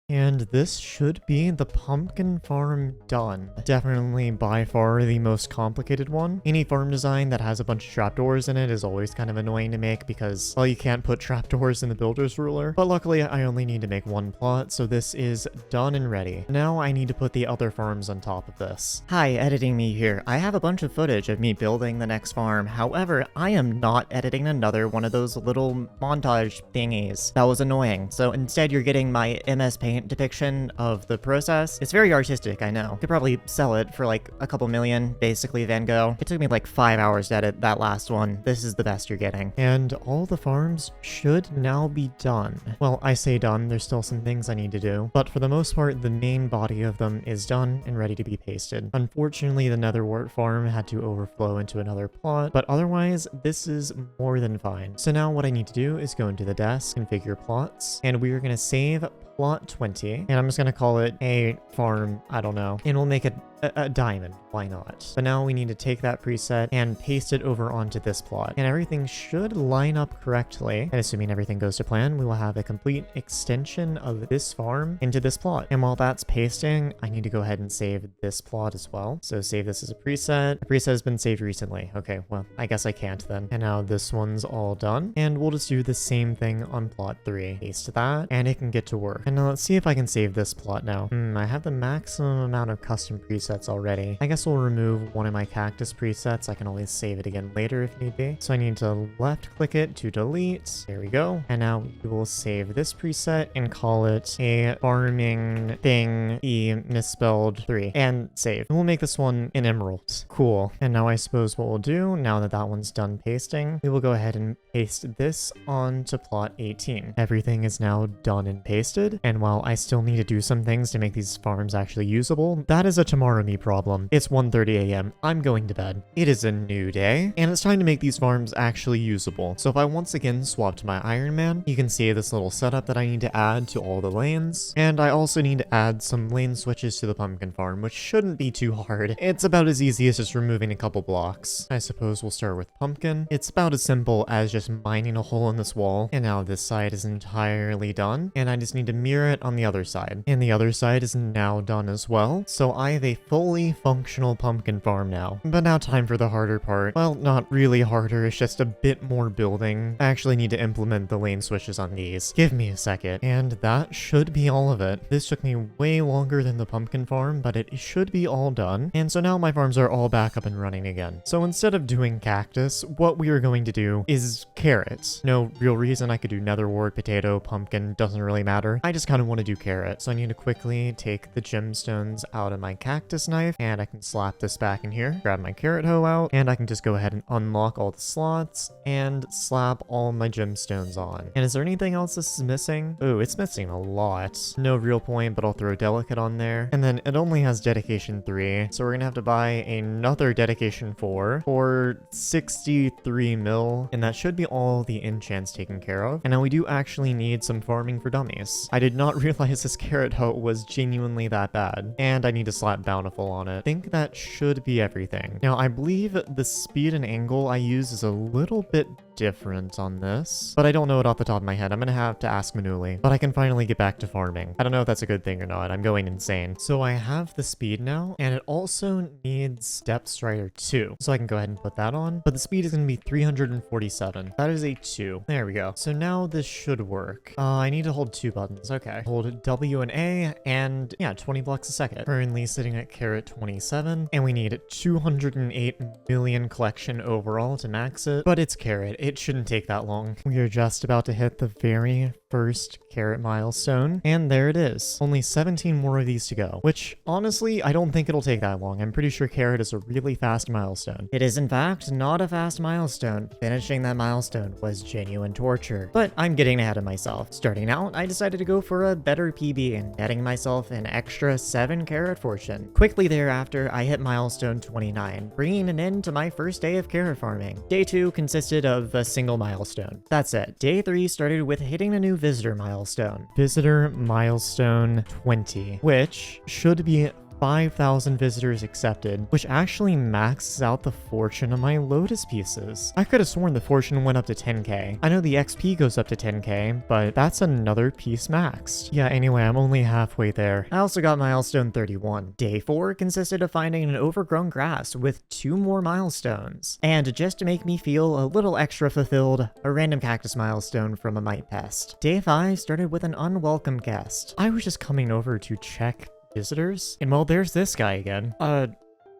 And this should be the pumpkin farm done. Definitely by far the most complicated one. Any farm design that has a bunch of trapdoors in it is always kind of annoying to make because, well, you can't put trapdoors in the builder's ruler. But luckily I only need to make 1 plot, so this is done and ready. Now I need to put the other farms on top of this. Hi, editing me here. I have a bunch of footage of me building the next farm. However, I am not editing another one of those little montage thingies. That was annoying. So instead you're getting my MS Paint depiction of the process. It's very artistic, I know. Could probably sell it for like a couple million, basically Van Gogh. It took me like 5 hours to edit that last one. This is the best you're getting. And all the farms should now be done. Well, I say done, there's still some things I need to do, but for the most part, the main body of them is done and ready to be pasted. Unfortunately, the netherwort farm had to overflow into another plot, but otherwise, this is more than fine. So now what I need to do is go into the desk, configure plots, and we are going to save plot 20, and I'm just going to call it a farm, I don't know, and we'll make it a diamond. Why not? But now we need to take that preset and paste it over onto this plot, and everything should line up correctly. And assuming everything goes to plan, we will have a complete extension of this farm into this plot. And while that's pasting, I need to go ahead and save this plot as well. So save this as a preset. The preset has been saved recently. Okay, well, I guess I can't then. And now this one's all done, and we'll just do the same thing on plot 3. Paste that, and it can get to work. And now let's see if I can save this plot now. I have the maximum amount of custom presets already. I guess we'll remove one of my cactus presets. I can always save it again later if need be. So I need to left click it to delete. There we go. And now we will save this preset and call it a farming thing misspelled 3 and save. And we'll make this one an emerald. Cool. And now I suppose what we'll do, now that that one's done pasting, we will go ahead and paste this onto plot 18. Everything is now done and pasted. And while I still need to do some things to make these farms actually usable, that is a tomorrow me problem. It's 1:30 a.m. I'm going to bed. It is a new day, and it's time to make these farms actually usable. So if I once again swap to my Iron Man, you can see this little setup that I need to add to all the lanes. And I also need to add some lane switches to the pumpkin farm, which shouldn't be too hard. It's about as easy as just removing a couple blocks. I suppose we'll start with pumpkin. It's about as simple as just mining a hole in this wall. And now this side is entirely done, and I just need to mirror it on the other side. And the other side is now done as well. So I have a fully functional pumpkin farm now. But now time for the harder part. Well, not really harder, it's just a bit more building. I actually need to implement the lane switches on these. Give me a second. And that should be all of it. This took me way longer than the pumpkin farm, but it should be all done. And so now my farms are all back up and running again. So instead of doing cactus, what we are going to do is carrots. No real reason I could do netherwort, potato, pumpkin, doesn't really matter. I just kind of want to do carrot. So I need to quickly take the gemstones out of my cactus cactus knife, and I can slap this back in here, grab my carrot hoe out, and I can just go ahead and unlock all the slots and slap all my gemstones on. And is there anything else this is missing? Oh, it's missing a lot. No real point, but I'll throw delicate on there. And then it only has dedication 3, so we're gonna have to buy another dedication 4 for 63 mil, and that should be all the enchants taken care of. And now we do actually need some farming for dummies. I did not realize this carrot hoe was genuinely that bad, and I need to slap bountiful on it. I think that should be everything. Now, I believe the speed and angle I use is a little bit different on this, but I don't know it off the top of my head. I'm gonna have to ask Manuli, but I can finally get back to farming. I don't know if that's a good thing or not. I'm going insane. So I have the speed now, and it also needs Depth Strider 2, so I can go ahead and put that on, but the speed is gonna be 347. That is a 2. There we go. So now this should work. I need to hold 2 buttons. Okay. Hold W and A, and yeah, 20 blocks a second. Currently sitting at carrot 27, and we need 208 million collection overall to max it, but it's carrot. It shouldn't take that long. We are just about to hit the very first carrot milestone, and there it is. Only 17 more of these to go, which honestly, I don't think it'll take that long. I'm pretty sure carrot is a really fast milestone. It is in fact not a fast milestone. Finishing that milestone was genuine torture, but I'm getting ahead of myself. Starting out, I decided to go for a better PB and netting myself an extra 7 carrot fortune. Quickly thereafter, I hit milestone 29, bringing an end to my first day of carrot farming. Day 2 consisted of a single milestone. That's it. Day 3 started with hitting a new visitor milestone. Visitor milestone 20, which should be 5,000 visitors accepted, which actually maxes out the fortune of my lotus pieces. I could have sworn the fortune went up to 10k. I know the XP goes up to 10k, but that's another piece maxed. Yeah, anyway, I'm only halfway there. I also got milestone 31. Day 4 consisted of finding an overgrown grass with 2 more milestones. And just to make me feel a little extra fulfilled, a random cactus milestone from a mite pest. Day 5 started with an unwelcome guest. I was just coming over to check visitors, and well, there's this guy again.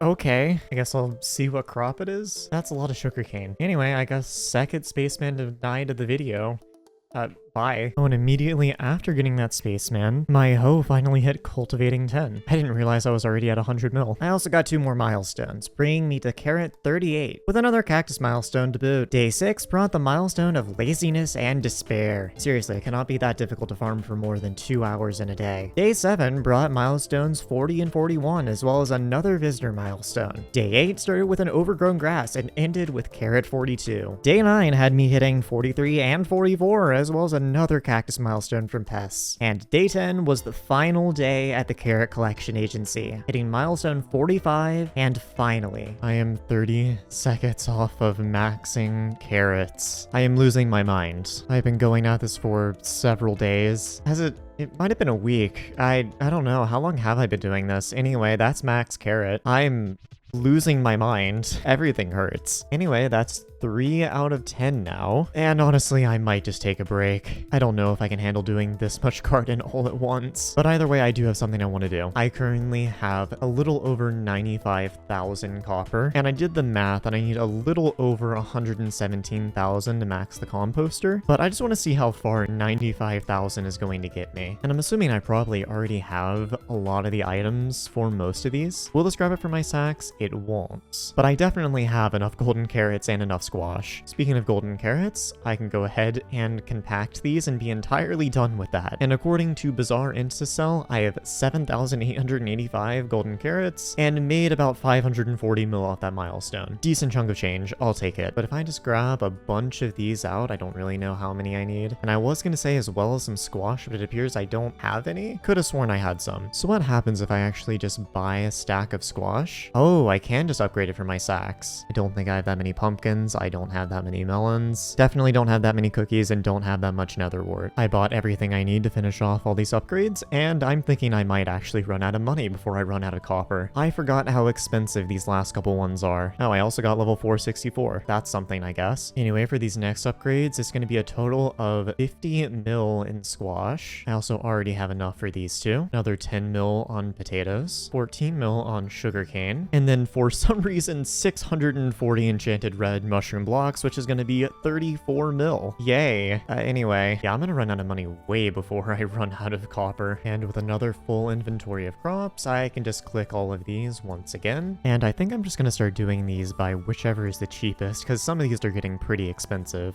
Okay, I guess I'll see what crop it is. That's a lot of sugarcane. Anyway, I guess second spaceman denied the video. Bye. Oh, and immediately after getting that spaceman, my hoe finally hit cultivating 10. I didn't realize I was already at 100 mil. I also got 2 more milestones, bringing me to carrot 38, with another cactus milestone to boot. Day 6 brought the milestone of laziness and despair. Seriously, it cannot be that difficult to farm for more than 2 hours in a day. Day 7 brought milestones 40 and 41, as well as another visitor milestone. Day 8 started with an overgrown grass and ended with carrot 42. Day 9 had me hitting 43 and 44, as well as another cactus milestone from pests. And day 10 was the final day at the carrot collection agency, hitting milestone 45, and finally, I am 30 seconds off of maxing carrots. I am losing my mind. I've been going at this for several days. It might have been a week. I don't know. How long have I been doing this? Anyway, that's max carrot. I'm losing my mind. Everything hurts. Anyway, that's 3 out of 10 now. And honestly, I might just take a break. I don't know if I can handle doing this much garden all at once. But either way, I do have something I want to do. I currently have a little over 95,000 copper. And I did the math and I need a little over 117,000 to max the composter. But I just want to see how far 95,000 is going to get me. And I'm assuming I probably already have a lot of the items for most of these. Will this grab it for my sacks? It won't. But I definitely have enough golden carrots and enough squash. Speaking of golden carrots, I can go ahead and compact these and be entirely done with that. And according to Bazaar Flipping, I have 7,885 golden carrots and made about 540 mil off that milestone. Decent chunk of change, I'll take it. But if I just grab a bunch of these out, I don't really know how many I need. And I was gonna say as well as some squash, but it appears I don't have any. Could have sworn I had some. So what happens if I actually just buy a stack of squash? Oh, I can just upgrade it for my sacks. I don't think I have that many pumpkins. I don't have that many melons. Definitely don't have that many cookies and don't have that much nether wart. I bought everything I need to finish off all these upgrades, and I'm thinking I might actually run out of money before I run out of copper. I forgot how expensive these last couple ones are. Oh, I also got level 464. That's something, I guess. Anyway, for these next upgrades, it's going to be a total of 50 mil in squash. I also already have enough for these two. Another 10 mil on potatoes, 14 mil on sugarcane, and then then for some reason 640 enchanted red mushroom blocks, which is going to be 34 mil. Yay. Anyway, yeah, I'm going to run out of money way before I run out of copper. And with another full inventory of crops, I can just click all of these once again. And I think I'm just going to start doing these by whichever is the cheapest, because some of these are getting pretty expensive.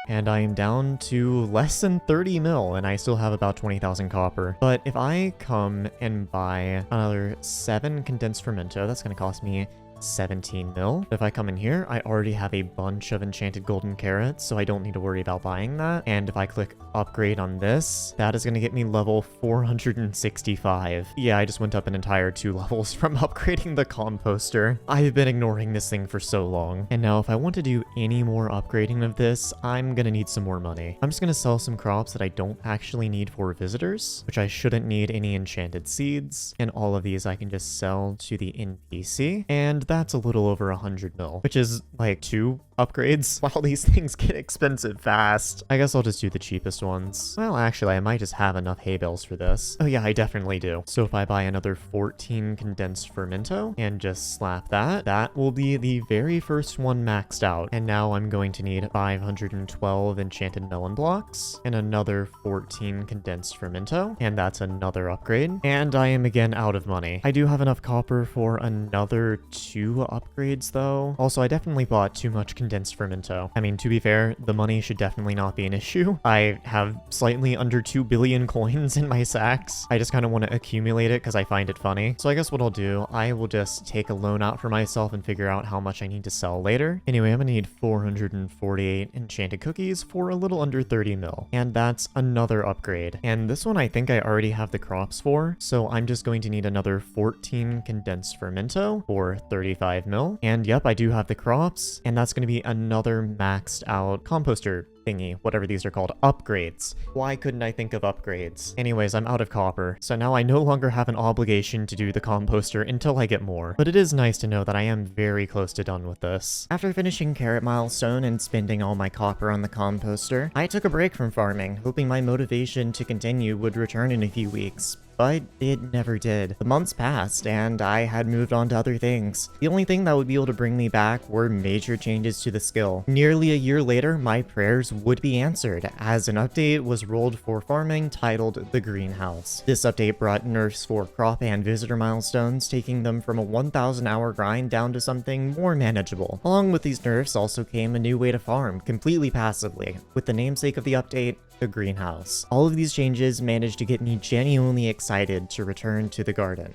And I am down to less than 30 mil, and I still have about 20,000 copper. But if I come and buy another 7 condensed fermento, that's going to cost me 17 mil. If I come in here, I already have a bunch of enchanted golden carrots, so I don't need to worry about buying that. And if I click upgrade on this, that is going to get me level 465. Yeah, I just went up an entire 2 levels from upgrading the composter. I've been ignoring this thing for so long. And now if I want to do any more upgrading of this, I'm going to need some more money. I'm just going to sell some crops that I don't actually need for visitors, which I shouldn't need any enchanted seeds. And all of these I can just sell to the NPC. And that's a little over 100 mil, which is like 2 upgrades. Wow, these things get expensive fast. I guess I'll just do the cheapest ones. Well, actually, I might just have enough hay bales for this. Oh yeah, I definitely do. So if I buy another 14 condensed fermento and just slap that, that will be the very first one maxed out. And now I'm going to need 512 enchanted melon blocks and another 14 condensed fermento. And that's another upgrade. And I am again out of money. I do have enough copper for another 2 upgrades though. Also, I definitely bought too much condensed fermento. I mean, to be fair, the money should definitely not be an issue. I have slightly under 2 billion coins in my sacks. I just kind of want to accumulate it because I find it funny. So I guess what I'll do, I will just take a loan out for myself and figure out how much I need to sell later. Anyway, I'm gonna need 448 enchanted cookies for a little under 30 mil. And that's another upgrade. And this one I think I already have the crops for, so I'm just going to need another 14 condensed fermento for 35 mil. And yep, I do have the crops, and that's going to be another maxed out composter thingy, whatever these are called, upgrades. Why couldn't I think of upgrades? Anyways, I'm out of copper, so now I no longer have an obligation to do the composter until I get more. But it is nice to know that I am very close to done with this. After finishing carrot milestone and spending all my copper on the composter, I took a break from farming, hoping my motivation to continue would return in a few weeks. But it never did. The months passed, and I had moved on to other things. The only thing that would be able to bring me back were major changes to the skill. Nearly a year later, my prayers would be answered, as an update was rolled for farming titled The Greenhouse. This update brought nerfs for crop and visitor milestones, taking them from a 1,000 hour grind down to something more manageable. Along with these nerfs also came a new way to farm, completely passively, with the namesake of the update, The Greenhouse. All of these changes managed to get me genuinely excited to return to the garden.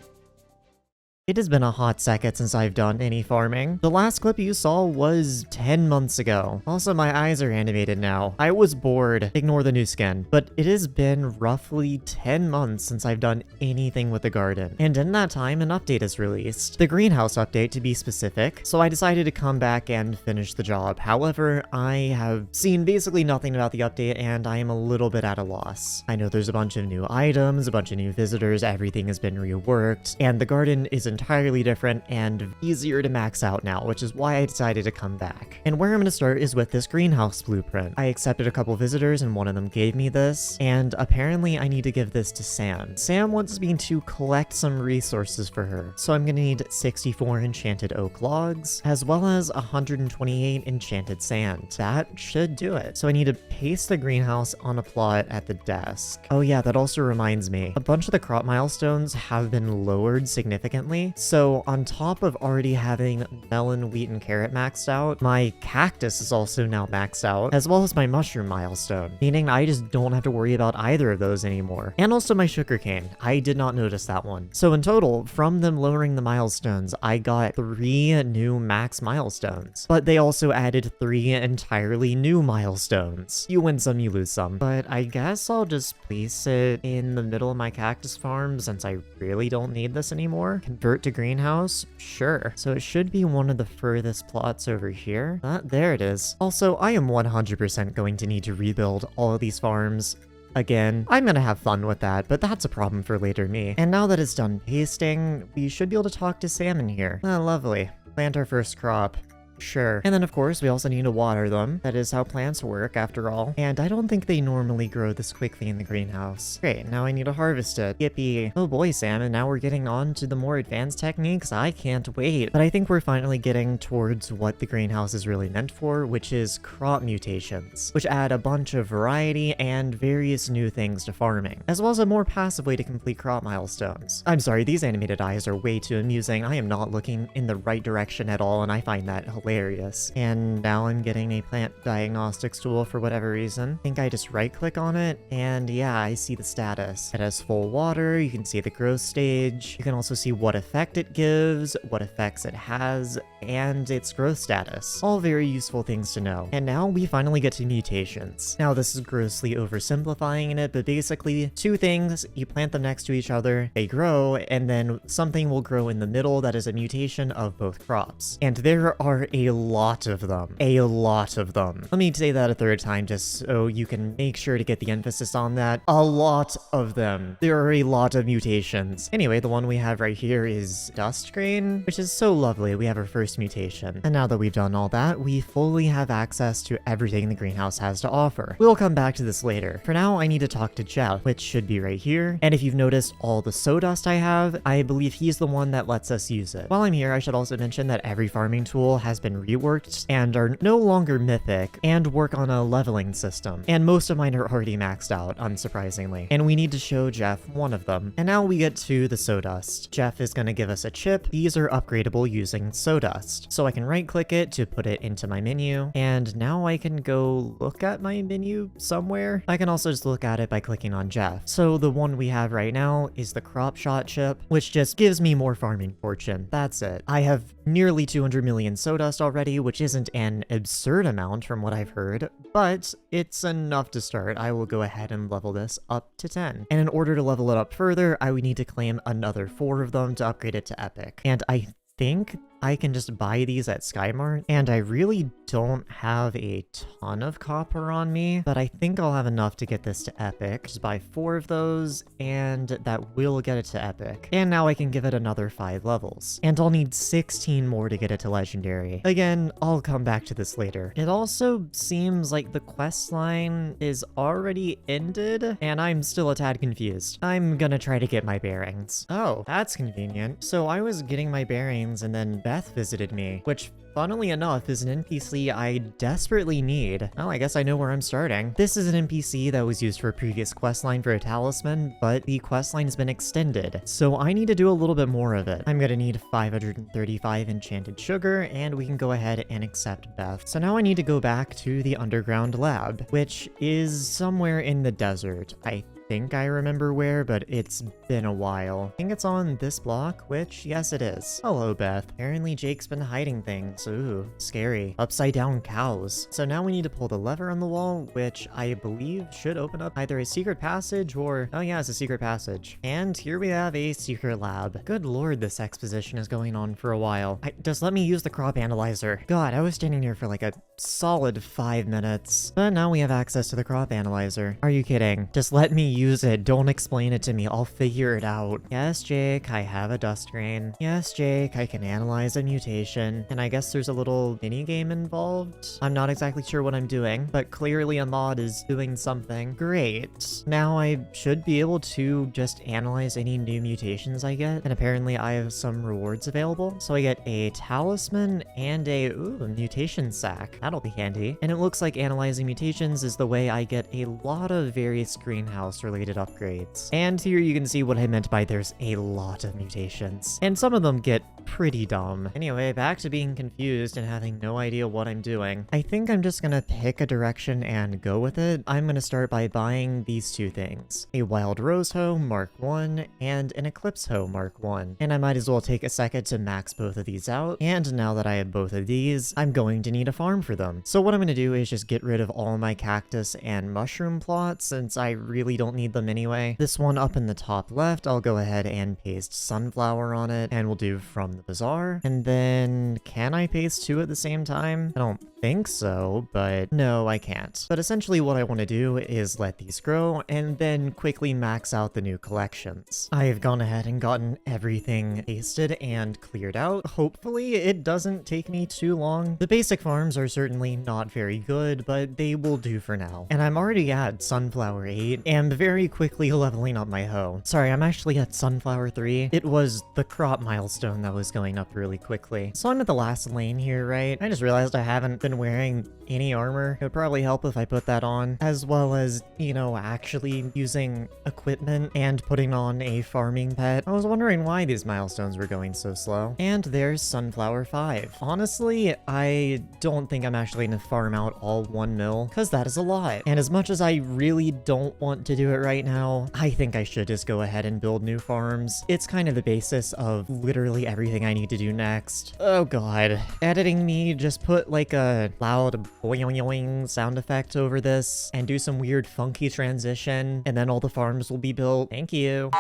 It has been a hot second since I've done any farming. The last clip you saw was 10 months ago. Also, my eyes are animated now. I was bored. Ignore the new skin. But it has been roughly 10 months since I've done anything with the garden. And in that time, an update is released. The greenhouse update, to be specific. So I decided to come back and finish the job. However, I have seen basically nothing about the update, and I am a little bit at a loss. I know there's a bunch of new items, a bunch of new visitors, everything has been reworked, and the garden is entirely different and easier to max out now, which is why I decided to come back. And where I'm going to start is with this greenhouse blueprint. I accepted a couple visitors and one of them gave me this, and apparently I need to give this to Sam. Sam wants me to collect some resources for her, so I'm going to need 64 enchanted oak logs, as well as 128 enchanted sand. That should do it. So I need to paste the greenhouse on a plot at the desk. Oh yeah, that also reminds me, a bunch of the crop milestones have been lowered significantly. So on top of already having melon, wheat, and carrot maxed out, my cactus is also now maxed out, as well as my mushroom milestone, meaning I just don't have to worry about either of those anymore. And also my sugarcane. I did not notice that one. So in total, from them lowering the milestones, I got 3 new max milestones, but they also added 3 entirely new milestones. You win some, you lose some. But I guess I'll just place it in the middle of my cactus farm since I really don't need this anymore. Convert to greenhouse? Sure. So it should be one of the furthest plots over here. There it is. Also, I am 100% going to need to rebuild all of these farms again. I'm gonna have fun with that, but that's a problem for later me. And now that it's done pasting, we should be able to talk to Sam in here. Ah, lovely. Plant our first crop. Sure. And then of course we also need to water them. That is how plants work after all. And I don't think they normally grow this quickly in the greenhouse. Great, now I need to harvest it. Yippee. Oh boy, Sam, and now we're getting on to the more advanced techniques. I can't wait. But I think we're finally getting towards what the greenhouse is really meant for, which is crop mutations, which add a bunch of variety and various new things to farming, as well as a more passive way to complete crop milestones. I'm sorry, these animated eyes are way too amusing. I am not looking in the right direction at all, and I find that hilarious. And now I'm getting a plant diagnostics tool for whatever reason. I think I just right click on it, and yeah, I see the status. It has full water, you can see the growth stage, you can also see what effect it gives, what effects it has, and its growth status. All very useful things to know. And now we finally get to mutations. Now this is grossly oversimplifying it, but basically two things, you plant them next to each other, they grow, and then something will grow in the middle that is a mutation of both crops. And there are a lot of them. A lot of them. Let me say that a third time just so you can make sure to get the emphasis on that. A lot of them. There are a lot of mutations. Anyway, the one we have right here is dust grain, which is so lovely. We have our first mutation. And now that we've done all that, we fully have access to everything the greenhouse has to offer. We'll come back to this later. For now, I need to talk to Jeff, which should be right here. And if you've noticed all the sawdust I have, I believe he's the one that lets us use it. While I'm here, I should also mention that every farming tool has been reworked and are no longer mythic and work on a leveling system. And most of mine are already maxed out, unsurprisingly. And we need to show Jeff one of them. And now we get to the sawdust. Jeff is going to give us a chip. These are upgradable using sawdust. So I can right click it to put it into my menu. And now I can go look at my menu somewhere. I can also just look at it by clicking on Jeff. So the one we have right now is the crop shot chip, which just gives me more farming fortune. That's it. I have nearly 200 million sawdust already, which isn't an absurd amount from what I've heard, but it's enough to start. I will go ahead and level this up to 10. And in order to level it up further, I would need to claim another 4 of them to upgrade it to epic. And I think I can just buy these at Skymart, and I really don't have a ton of copper on me, but I think I'll have enough to get this to epic. Just buy 4 of those, and that will get it to epic. And now I can give it another 5 levels. And I'll need 16 more to get it to legendary. Again, I'll come back to this later. It also seems like the quest line is already ended, and I'm still a tad confused. I'm gonna try to get my bearings. Oh, that's convenient. So I was getting my bearings, and then Beth visited me, which funnily enough is an NPC I desperately need. Well, I guess I know where I'm starting. This is an NPC that was used for a previous questline for a talisman, but the questline has been extended, so I need to do a little bit more of it. I'm gonna need 535 enchanted sugar, and we can go ahead and accept Beth. So now I need to go back to the underground lab, which is somewhere in the desert. I think I remember where, but it's been a while. I think it's on this block, which, yes, it is. Hello, Beth. Apparently Jake's been hiding things. Ooh, scary. Upside down cows. So now we need to pull the lever on the wall, which I believe should open up either a secret passage or... oh yeah, it's a secret passage. And here we have a secret lab. Good lord, this exposition is going on for a while. Just let me use the crop analyzer. God, I was standing here for like a solid 5 minutes. But now we have access to the crop analyzer. Are you kidding? Just let me use it. Don't explain it to me. I'll figure it out. Yes, Jake, I have a dust grain. Yes, Jake, I can analyze a mutation. And I guess there's a little mini game involved. I'm not exactly sure what I'm doing, but clearly a mod is doing something. Great. Now I should be able to just analyze any new mutations I get. And apparently I have some rewards available. So I get a talisman and a mutation sack. That'll be handy. And it looks like analyzing mutations is the way I get a lot of various greenhouse related upgrades. And here you can see what I meant by there's a lot of mutations. And some of them get pretty dumb. Anyway, back to being confused and having no idea what I'm doing. I think I'm just gonna pick a direction and go with it. I'm gonna start by buying these 2 things. A Wild Rose Hoe Mark 1 and an Eclipse Hoe Mark 1. And I might as well take a second to max both of these out. And now that I have both of these, I'm going to need a farm for them. So what I'm gonna do is just get rid of all my cactus and mushroom plots, since I really don't need them anyway. This one up in the top left, I'll go ahead and paste sunflower on it, and we'll do from the bazaar. And then, can I paste two at the same time? I don't think so, but no, I can't. But essentially what I want to do is let these grow and then quickly max out the new collections. I've gone ahead and gotten everything pasted and cleared out. Hopefully it doesn't take me too long. The basic farms are certainly not very good, but they will do for now. And I'm already at Sunflower 8 and very quickly leveling up my hoe. Sorry, I'm actually at Sunflower 3. It was the crop milestone that was going up really quickly. So I'm at the last lane here, right? I just realized I haven't been wearing any armor. It would probably help if I put that on, as well as, you know, actually using equipment and putting on a farming pet. I was wondering why these milestones were going so slow. And there's Sunflower 5. Honestly, I don't think I'm actually gonna farm out all 1 mil, because that is a lot. And as much as I really don't want to do it right now, I think I should just go ahead and build new farms. It's kind of the basis of literally everything I need to do next. Oh god. Editing me, just put like a loud boing sound effect over this and do some weird funky transition, and then all the farms will be built. Thank you.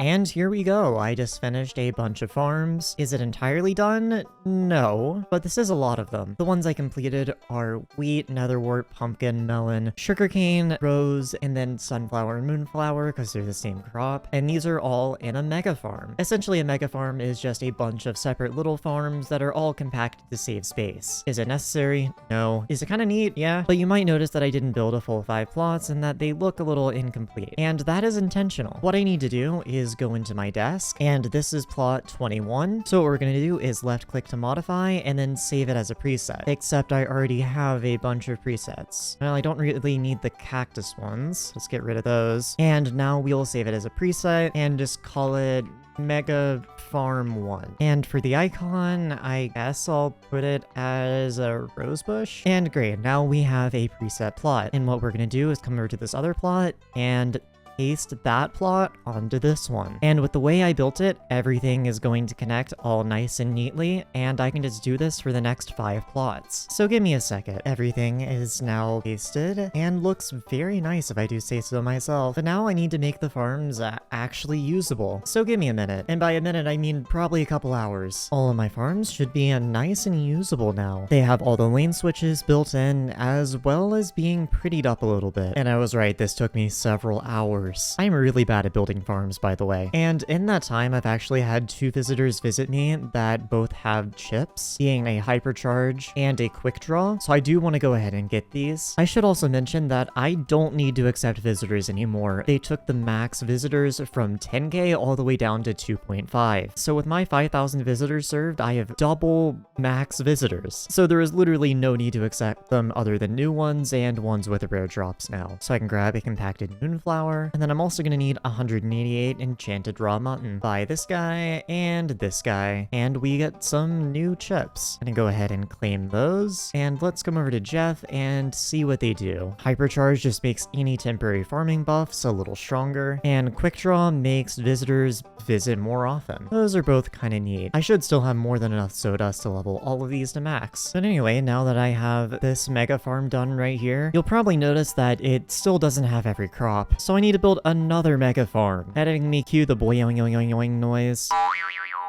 And here we go. I just finished a bunch of farms. Is it entirely done? No, but this is a lot of them. The ones I completed are wheat, netherwort, pumpkin, melon, sugarcane, rose, and then sunflower and moonflower because they're the same crop. And these are all in a mega farm. Essentially, a mega farm is just a bunch of separate little farms that are all compacted to save space. Is it necessary? No. Is it kind of neat? Yeah. But you might notice that I didn't build a full 5 plots and that they look a little incomplete. And that is intentional. What I need to do is go into my desk, and this is plot 21. So what we're going to do is left click to modify and then save it as a preset, except I already have a bunch of presets. Well, I don't really need the cactus ones. Let's get rid of those. And now we'll save it as a preset and just call it Mega Farm 1. And for the icon, I guess I'll put it as a rosebush. And great, now we have a preset plot. And what we're going to do is come over to this other plot and paste that plot onto this one. And with the way I built it, everything is going to connect all nice and neatly, and I can just do this for the next 5 plots. So give me a second. Everything is now pasted and looks very nice if I do say so myself. But now I need to make the farms actually usable. So give me a minute. And by a minute, I mean probably a couple hours. All of my farms should be nice and usable now. They have all the lane switches built in, as well as being prettied up a little bit. And I was right, this took me several hours. I'm really bad at building farms, by the way. And in that time, I've actually had 2 visitors visit me that both have chips, being a hypercharge and a quick draw. So I do want to go ahead and get these. I should also mention that I don't need to accept visitors anymore. They took the max visitors from 10k all the way down to 2.5. So with my 5,000 visitors served, I have double max visitors. So there is literally no need to accept them other than new ones and ones with rare drops now. So I can grab a compacted moonflower. And then I'm also going to need 188 enchanted raw mutton by this guy, and we get some new chips. I'm going to go ahead and claim those, and let's come over to Jeff and see what they do. Hypercharge just makes any temporary farming buffs a little stronger, and quick draw makes visitors visit more often. Those are both kind of neat. I should still have more than enough sawdust to level all of these to max. But anyway, now that I have this mega farm done right here, you'll probably notice that it still doesn't have every crop, so I need to build another mega farm. Editing me cue the boing noise.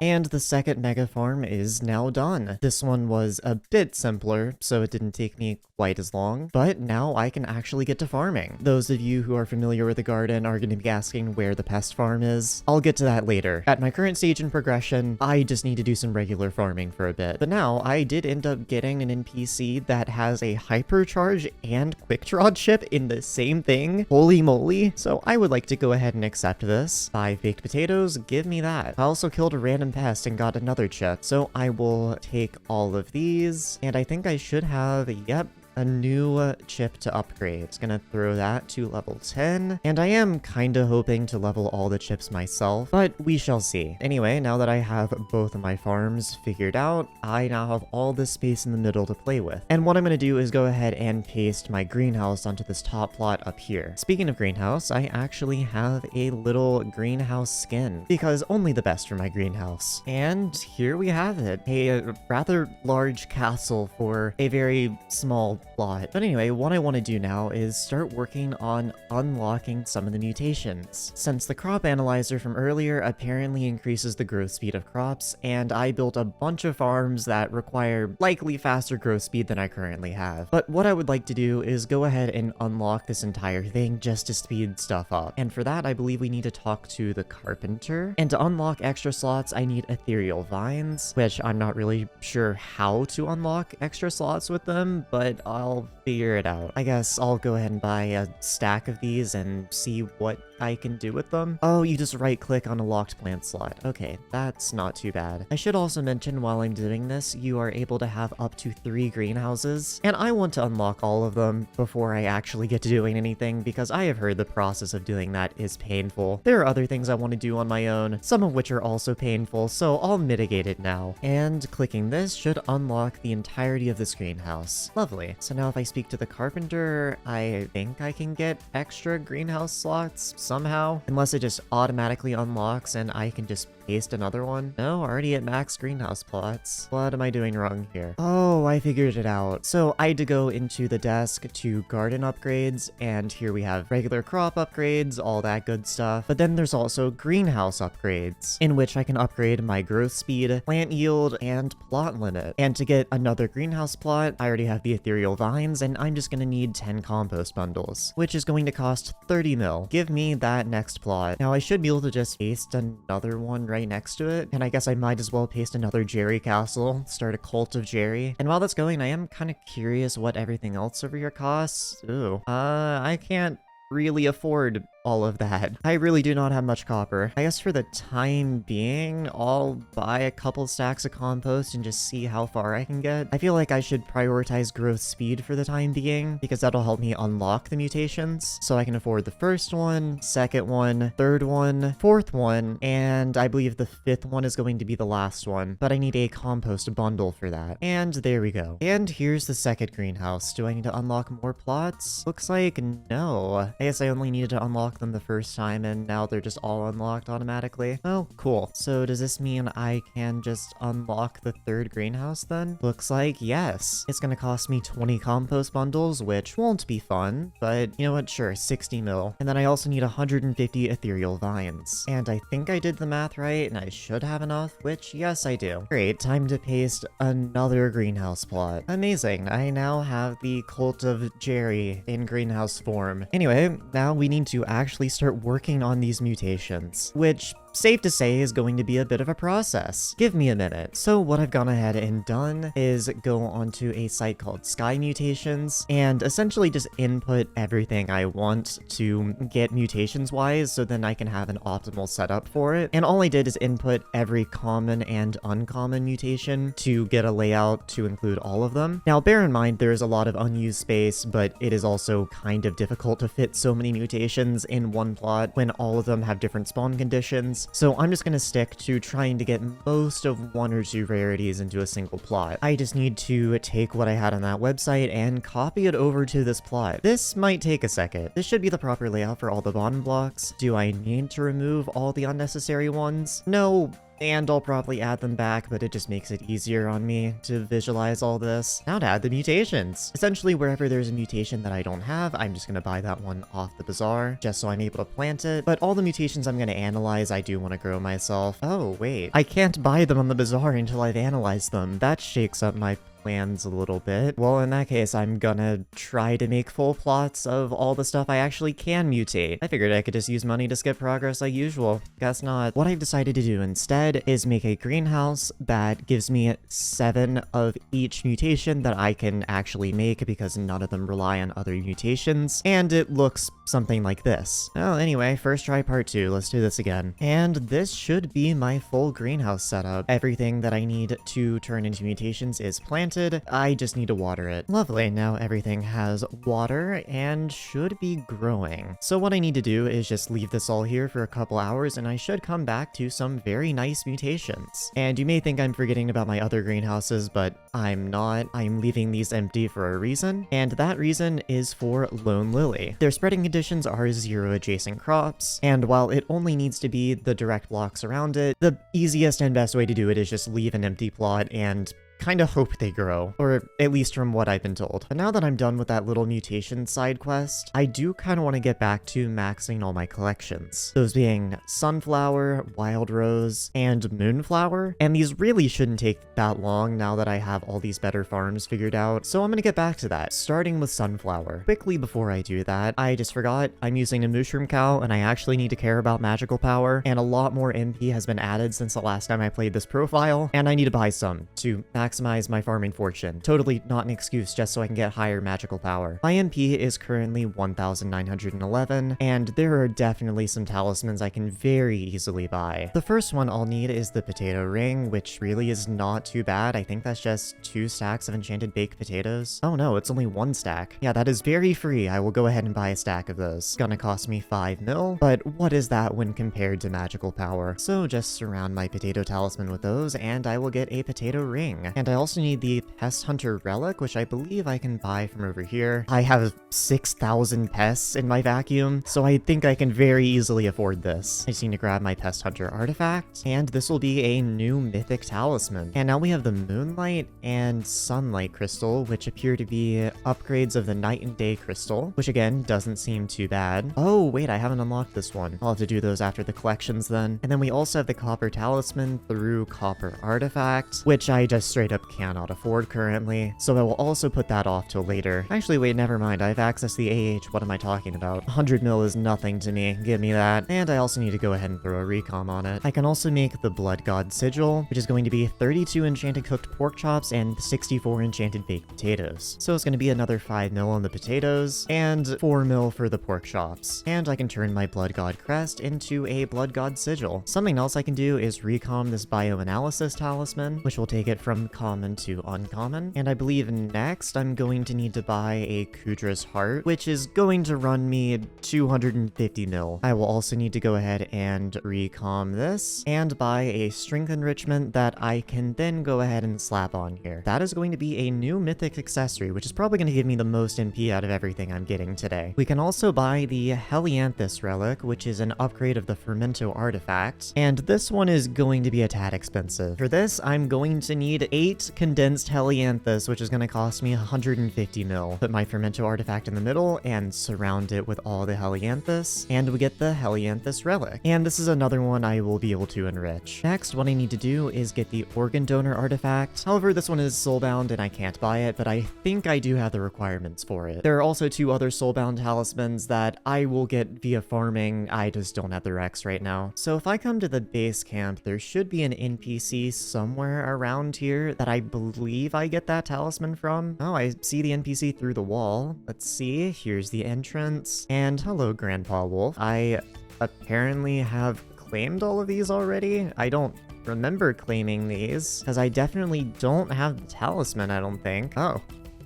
And the second mega farm is now done. This one was a bit simpler, so it didn't take me quite as long, but now I can actually get to farming. Those of you who are familiar with the garden are going to be asking where the pest farm is. I'll get to that later. At my current stage in progression, I just need to do some regular farming for a bit. But now, I did end up getting an NPC that has a hypercharge and quick draw chip in the same thing. Holy moly. So I would like to go ahead and accept this. 5 baked potatoes, give me that. I also killed a random pest and got another chip, so I will take all of these, and I think I should have, yep, a new chip to upgrade. It's gonna throw that to level 10, and I am kinda hoping to level all the chips myself, but we shall see. Anyway, now that I have both of my farms figured out, I now have all this space in the middle to play with. And what I'm gonna do is go ahead and paste my greenhouse onto this top plot up here. Speaking of greenhouse, I actually have a little greenhouse skin, because only the best for my greenhouse. And here we have it, a rather large castle for a very small plot. But anyway, what I want to do now is start working on unlocking some of the mutations. Since the crop analyzer from earlier apparently increases the growth speed of crops, and I built a bunch of farms that require likely faster growth speed than I currently have. But what I would like to do is go ahead and unlock this entire thing just to speed stuff up. And for that, I believe we need to talk to the carpenter. And to unlock extra slots, I need ethereal vines, which I'm not really sure how to unlock extra slots with them, but I'll figure it out. I guess I'll go ahead and buy a stack of these and see what I can do with them. Oh, you just right click on a locked plant slot. Okay, that's not too bad. I should also mention while I'm doing this, you are able to have up to 3 greenhouses, and I want to unlock all of them before I actually get to doing anything because I have heard the process of doing that is painful. There are other things I want to do on my own, some of which are also painful, so I'll mitigate it now. And clicking this should unlock the entirety of this greenhouse. Lovely. So now if I speak to the carpenter, I think I can get extra greenhouse slots somehow, unless it just automatically unlocks and I can just paste another one. No, already at max greenhouse plots. What am I doing wrong here? Oh, I figured it out. So I had to go into the desk to garden upgrades, and here we have regular crop upgrades, all that good stuff. But then there's also greenhouse upgrades, in which I can upgrade my growth speed, plant yield, and plot limit. And to get another greenhouse plot, I already have the ethereal vines, and I'm just gonna need 10 compost bundles, which is going to cost 30 mil. Give me that next plot. Now I should be able to just paste another one right next to it, and I guess I might as well paste another Jerry castle, start a cult of Jerry. And while that's going, I am kind of curious what everything else over here costs. Ooh, I can't really afford all of that. I really do not have much copper. I guess for the time being, I'll buy a couple stacks of compost and just see how far I can get. I feel like I should prioritize growth speed for the time being, because that'll help me unlock the mutations. So I can afford the first one, second one, third one, fourth one, and I believe the 5th one is going to be the last one, but I need a compost bundle for that. And there we go. And here's the second greenhouse. Do I need to unlock more plots? Looks like no. I guess I only needed to unlock them the first time, and now they're just all unlocked automatically. Oh, cool. So does this mean I can just unlock the 3rd greenhouse then? Looks like yes. It's gonna cost me 20 compost bundles, which won't be fun, but you know what? Sure, 60 mil. And then I also need 150 ethereal vines. And I think I did the math right, and I should have enough, which yes, I do. Great, time to paste another greenhouse plot. Amazing. I now have the cult of Jerry in greenhouse form. Anyway, now we need to actually start working on these mutations, which safe to say is going to be a bit of a process. Give me a minute. So what I've gone ahead and done is go onto a site called Sky Mutations and essentially just input everything I want to get mutations wise, so then I can have an optimal setup for it. And all I did is input every common and uncommon mutation to get a layout to include all of them. Now bear in mind there is a lot of unused space, but it is also kind of difficult to fit so many mutations in one plot when all of them have different spawn conditions. So I'm just gonna stick to trying to get most of 1 or 2 rarities into a single plot. I just need to take what I had on that website and copy it over to this plot. This might take a second. This should be the proper layout for all the bottom blocks. Do I need to remove all the unnecessary ones? No. And I'll probably add them back, but it just makes it easier on me to visualize all this. Now to add the mutations. Essentially, wherever there's a mutation that I don't have, I'm just gonna buy that one off the bazaar, just so I'm able to plant it. But all the mutations I'm gonna analyze, I do want to grow myself. Oh, wait. I can't buy them on the bazaar until I've analyzed them. That shakes up my plans a little bit. Well, in that case, I'm gonna try to make full plots of all the stuff I actually can mutate. I figured I could just use money to skip progress like usual. Guess not. What I've decided to do instead is make a greenhouse that gives me 7 of each mutation that I can actually make, because none of them rely on other mutations, and it looks something like this. Well, anyway, first try part 2. Let's do this again. And this should be my full greenhouse setup. Everything that I need to turn into mutations is planted. I just need to water it. Lovely, now everything has water and should be growing. So what I need to do is just leave this all here for a couple hours, and I should come back to some very nice mutations. And you may think I'm forgetting about my other greenhouses, but I'm not. I'm leaving these empty for a reason, and that reason is for Lone Lily. Their spreading conditions are 0 adjacent crops, and while it only needs to be the direct blocks around it, the easiest and best way to do it is just leave an empty plot and kind of hope they grow, or at least from what I've been told. But now that I'm done with that little mutation side quest, I do kind of want to get back to maxing all my collections. Those being Sunflower, Wild Rose, and Moonflower. And these really shouldn't take that long now that I have all these better farms figured out. So I'm gonna get back to that, starting with Sunflower. Quickly before I do that, I just forgot I'm using a Mushroom Cow and I actually need to care about magical power, and a lot more MP has been added since the last time I played this profile, and I need to buy some to maximize my farming fortune. Totally not an excuse, just so I can get higher magical power. My MP is currently 1,911, and there are definitely some talismans I can very easily buy. The first one I'll need is the potato ring, which really is not too bad. I think that's just 2 stacks of enchanted baked potatoes. Oh no, it's only 1 stack. Yeah, that is very free. I will go ahead and buy a stack of those. Gonna cost me 5 mil, but what is that when compared to magical power? So just surround my potato talisman with those, and I will get a potato ring. And I also need the Pest Hunter relic, which I believe I can buy from over here. I have 6,000 pests in my vacuum, so I think I can very easily afford this. I just need to grab my Pest Hunter artifact, and this will be a new mythic talisman. And now we have the Moonlight and Sunlight crystal, which appear to be upgrades of the Night and Day crystal, which again doesn't seem too bad. Oh wait, I haven't unlocked this one. I'll have to do those after the collections then. And then we also have the Copper Talisman through Copper Artifact, which I just straight up cannot afford currently, so I will also put that off till later. Actually, wait, never mind. I have access to the AH. What am I talking about? 100 mil is nothing to me. Give me that. And I also need to go ahead and throw a recom on it. I can also make the Blood God Sigil, which is going to be 32 enchanted cooked pork chops and 64 enchanted baked potatoes. So it's going to be another 5 mil on the potatoes and 4 mil for the pork chops. And I can turn my Blood God crest into a Blood God Sigil. Something else I can do is recom this bioanalysis talisman, which will take it from common to uncommon. And I believe next I'm going to need to buy a Kudra's Heart, which is going to run me 250 mil. I will also need to go ahead and recom this and buy a strength enrichment that I can then go ahead and slap on here. That is going to be a new mythic accessory, which is probably going to give me the most MP out of everything I'm getting today. We can also buy the Helianthus relic, which is an upgrade of the Fermento artifact, and this one is going to be a tad expensive. For this, I'm going to need 8 condensed Helianthus, which is going to cost me 150 mil. Put my Fermento artifact in the middle and surround it with all the Helianthus, and we get the Helianthus relic. And this is another one I will be able to enrich. Next, what I need to do is get the Organ Donor artifact. However, this one is soulbound and I can't buy it, but I think I do have the requirements for it. There are also 2 other soulbound talismans that I will get via farming. I just don't have the Rex right now. So if I come to the base camp, there should be an NPC somewhere around here that I believe I get that talisman from. Oh, I see the NPC through the wall. Let's see. Here's the entrance. And hello, Grandpa Wolf. I apparently have claimed all of these already. I don't remember claiming these, because I definitely don't have the talisman, I don't think. Oh.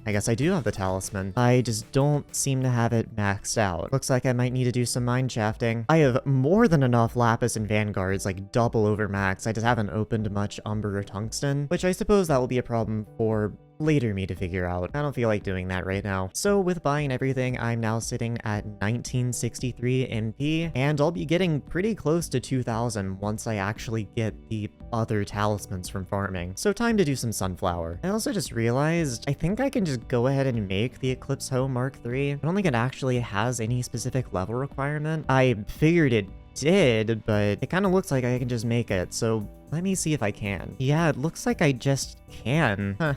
I guess I do have the talisman. I just don't seem to have it maxed out. Looks like I might need to do some mine shafting. I have more than enough Lapis and Vanguards, like double over max. I just haven't opened much Umber or Tungsten, which I suppose that will be a problem for later me to figure out. I don't feel like doing that right now. So with buying everything, I'm now sitting at 1963 MP, and I'll be getting pretty close to 2000 once I actually get the other talismans from farming. So time to do some Sunflower. I also just realized I think I can just go ahead and make the Eclipse Hoe Mark III. I don't think it actually has any specific level requirement. I figured it did, but it kind of looks like I can just make it, so let me see if I can. Yeah, it looks like I just can. Huh.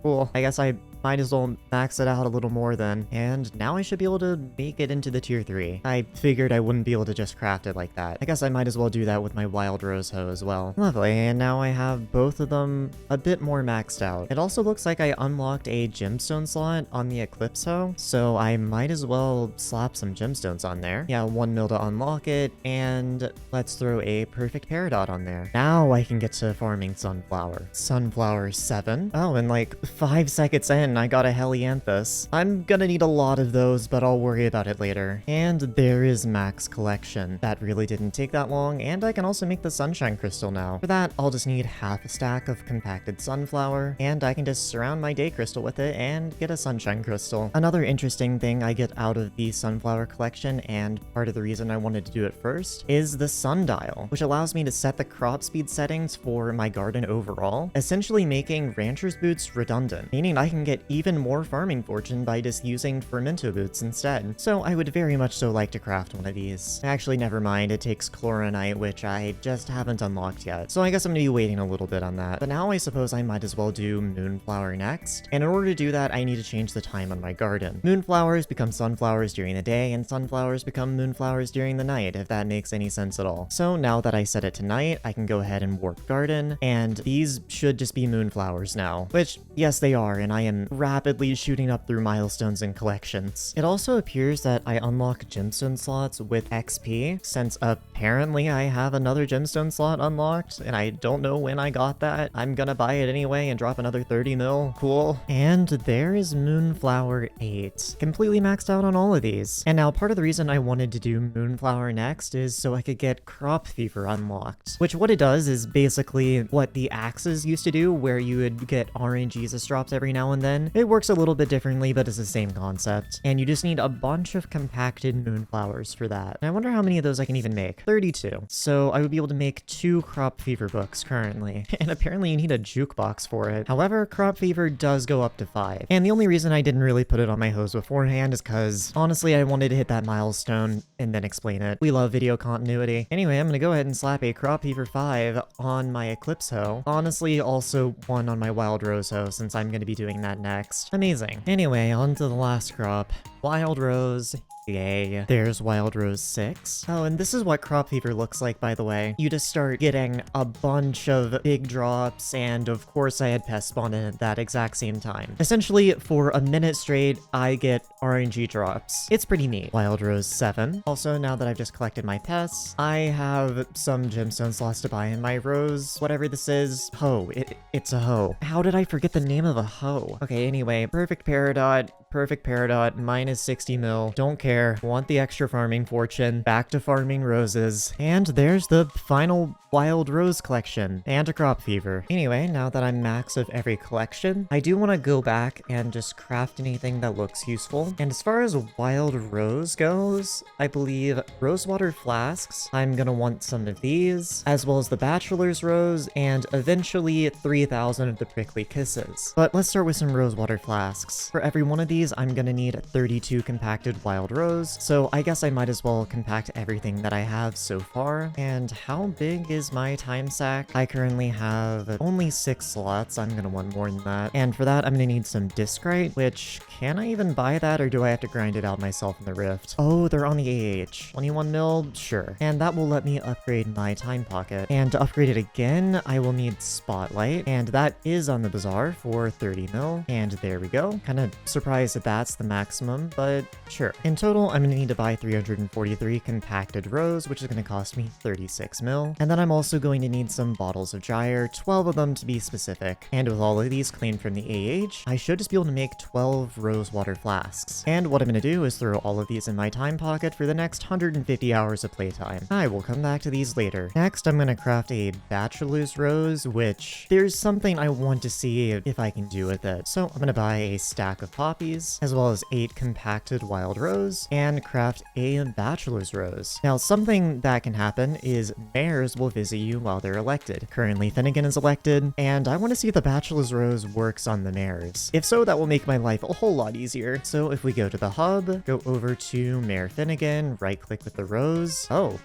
Cool. I guess I might as well max it out a little more then. And now I should be able to make it into the tier 3. I figured I wouldn't be able to just craft it like that. I guess I might as well do that with my Wild Rose Hoe as well. Lovely, and now I have both of them a bit more maxed out. It also looks like I unlocked a gemstone slot on the Eclipse Hoe, so I might as well slap some gemstones on there. Yeah, 1 mil to unlock it, and let's throw a perfect Peridot on there. Now I can get to farming Sunflower. Sunflower 7. Oh, and like 5 seconds in, and I got a Helianthus. I'm gonna need a lot of those, but I'll worry about it later. And there is Max Collection. That really didn't take that long, and I can also make the Sunshine Crystal now. For that, I'll just need half a stack of compacted sunflower, and I can just surround my day crystal with it and get a Sunshine Crystal. Another interesting thing I get out of the sunflower collection, and part of the reason I wanted to do it first, is the sundial, which allows me to set the crop speed settings for my garden overall, essentially making rancher's boots redundant, meaning I can get even more farming fortune by just using fermento boots instead. So I would very much so like to craft one of these. Actually, never mind, it takes chloronite, which I just haven't unlocked yet, so I guess I'm gonna be waiting a little bit on that. But now I suppose I might as well do moonflower next, and in order to do that, I need to change the time on my garden. Moonflowers become sunflowers during the day, and sunflowers become moonflowers during the night, if that makes any sense at all. So now that I set it to night, I can go ahead and warp garden, and these should just be moonflowers now, which, yes, they are, and I am rapidly shooting up through milestones and collections. It also appears that I unlock gemstone slots with XP, since apparently I have another gemstone slot unlocked, and I don't know when I got that. I'm gonna buy it anyway and drop another 30 mil. Cool. And there is Moonflower 8. Completely maxed out on all of these. And now part of the reason I wanted to do Moonflower next is so I could get Crop Fever unlocked, which what it does is basically what the axes used to do, where you would get RNGesus drops every now and then. It works a little bit differently, but it's the same concept. And you just need a bunch of compacted moonflowers for that. And I wonder how many of those I can even make. 32. So I would be able to make 2 Crop Fever books currently. And apparently you need a jukebox for it. However, Crop Fever does go up to 5. And the only reason I didn't really put it on my hose beforehand is because, honestly, I wanted to hit that milestone and then explain it. We love video continuity. Anyway, I'm gonna go ahead and slap a Crop Fever 5 on my Eclipse hoe. Honestly, also one on my Wild Rose hoe, since I'm gonna be doing that next. Amazing. Anyway, on to the last crop. Wild Rose. Yay. There's Wild Rose 6. Oh, and this is what Crop Fever looks like, by the way. You just start getting a bunch of big drops, and of course I had Pest spawn in at that exact same time. Essentially, for a minute straight, I get RNG drops. It's pretty neat. Wild Rose 7. Also, now that I've just collected my pests, I have some gemstone slots to buy in my rose, whatever this is. Hoe. It's a hoe. How did I forget the name of a hoe? Okay, anyway, perfect Peridot, minus 60 mil. Don't care. Want the extra farming fortune. Back to farming roses. And there's the final Wild Rose collection and a Crop Fever. Anyway, now that I'm max of every collection, I do want to go back and just craft anything that looks useful. And as far as Wild Rose goes, I believe Rosewater Flasks. I'm gonna want some of these, as well as the Bachelor's Rose, and eventually 3,000 of the Prickly Kisses. But let's start with some Rosewater Flasks. For every one of these, I'm gonna need 32 compacted Wild Rose, so I guess I might as well compact everything that I have so far. And how big is my time sack? I currently have only 6 slots. I'm gonna want more than that. And for that, I'm gonna need some Discrete, which, can I even buy that, or do I have to grind it out myself in the Rift? Oh, they're on the AH. 21 mil? Sure. And that will let me upgrade my Time Pocket. And to upgrade it again, I will need Spotlight, and that is on the Bazaar for 30 mil. And there we go. Kinda surprised that that's the maximum, but sure. In total, I'm gonna need to buy 343 compacted rose, which is gonna cost me 36 mil. And then I'm also going to need some bottles of Gyre, 12 of them to be specific. And with all of these claimed from the AH, I should just be able to make 12 Rosewater Flasks. And what I'm gonna do is throw all of these in my Time Pocket for the next 150 hours of playtime. I will come back to these later. Next, I'm gonna craft a Bachelor's Rose, which there's something I want to see if I can do with it. So I'm gonna buy a stack of poppies, as well as 8 compacted Wild Rose, and craft a Bachelor's Rose. Now, something that can happen is mayors will visit you while they're elected. Currently, Finnegan is elected, and I want to see if the Bachelor's Rose works on the mayors. If so, that will make my life a whole lot easier. So if we go to the hub, go over to Mayor Finnegan, right-click with the rose. Oh,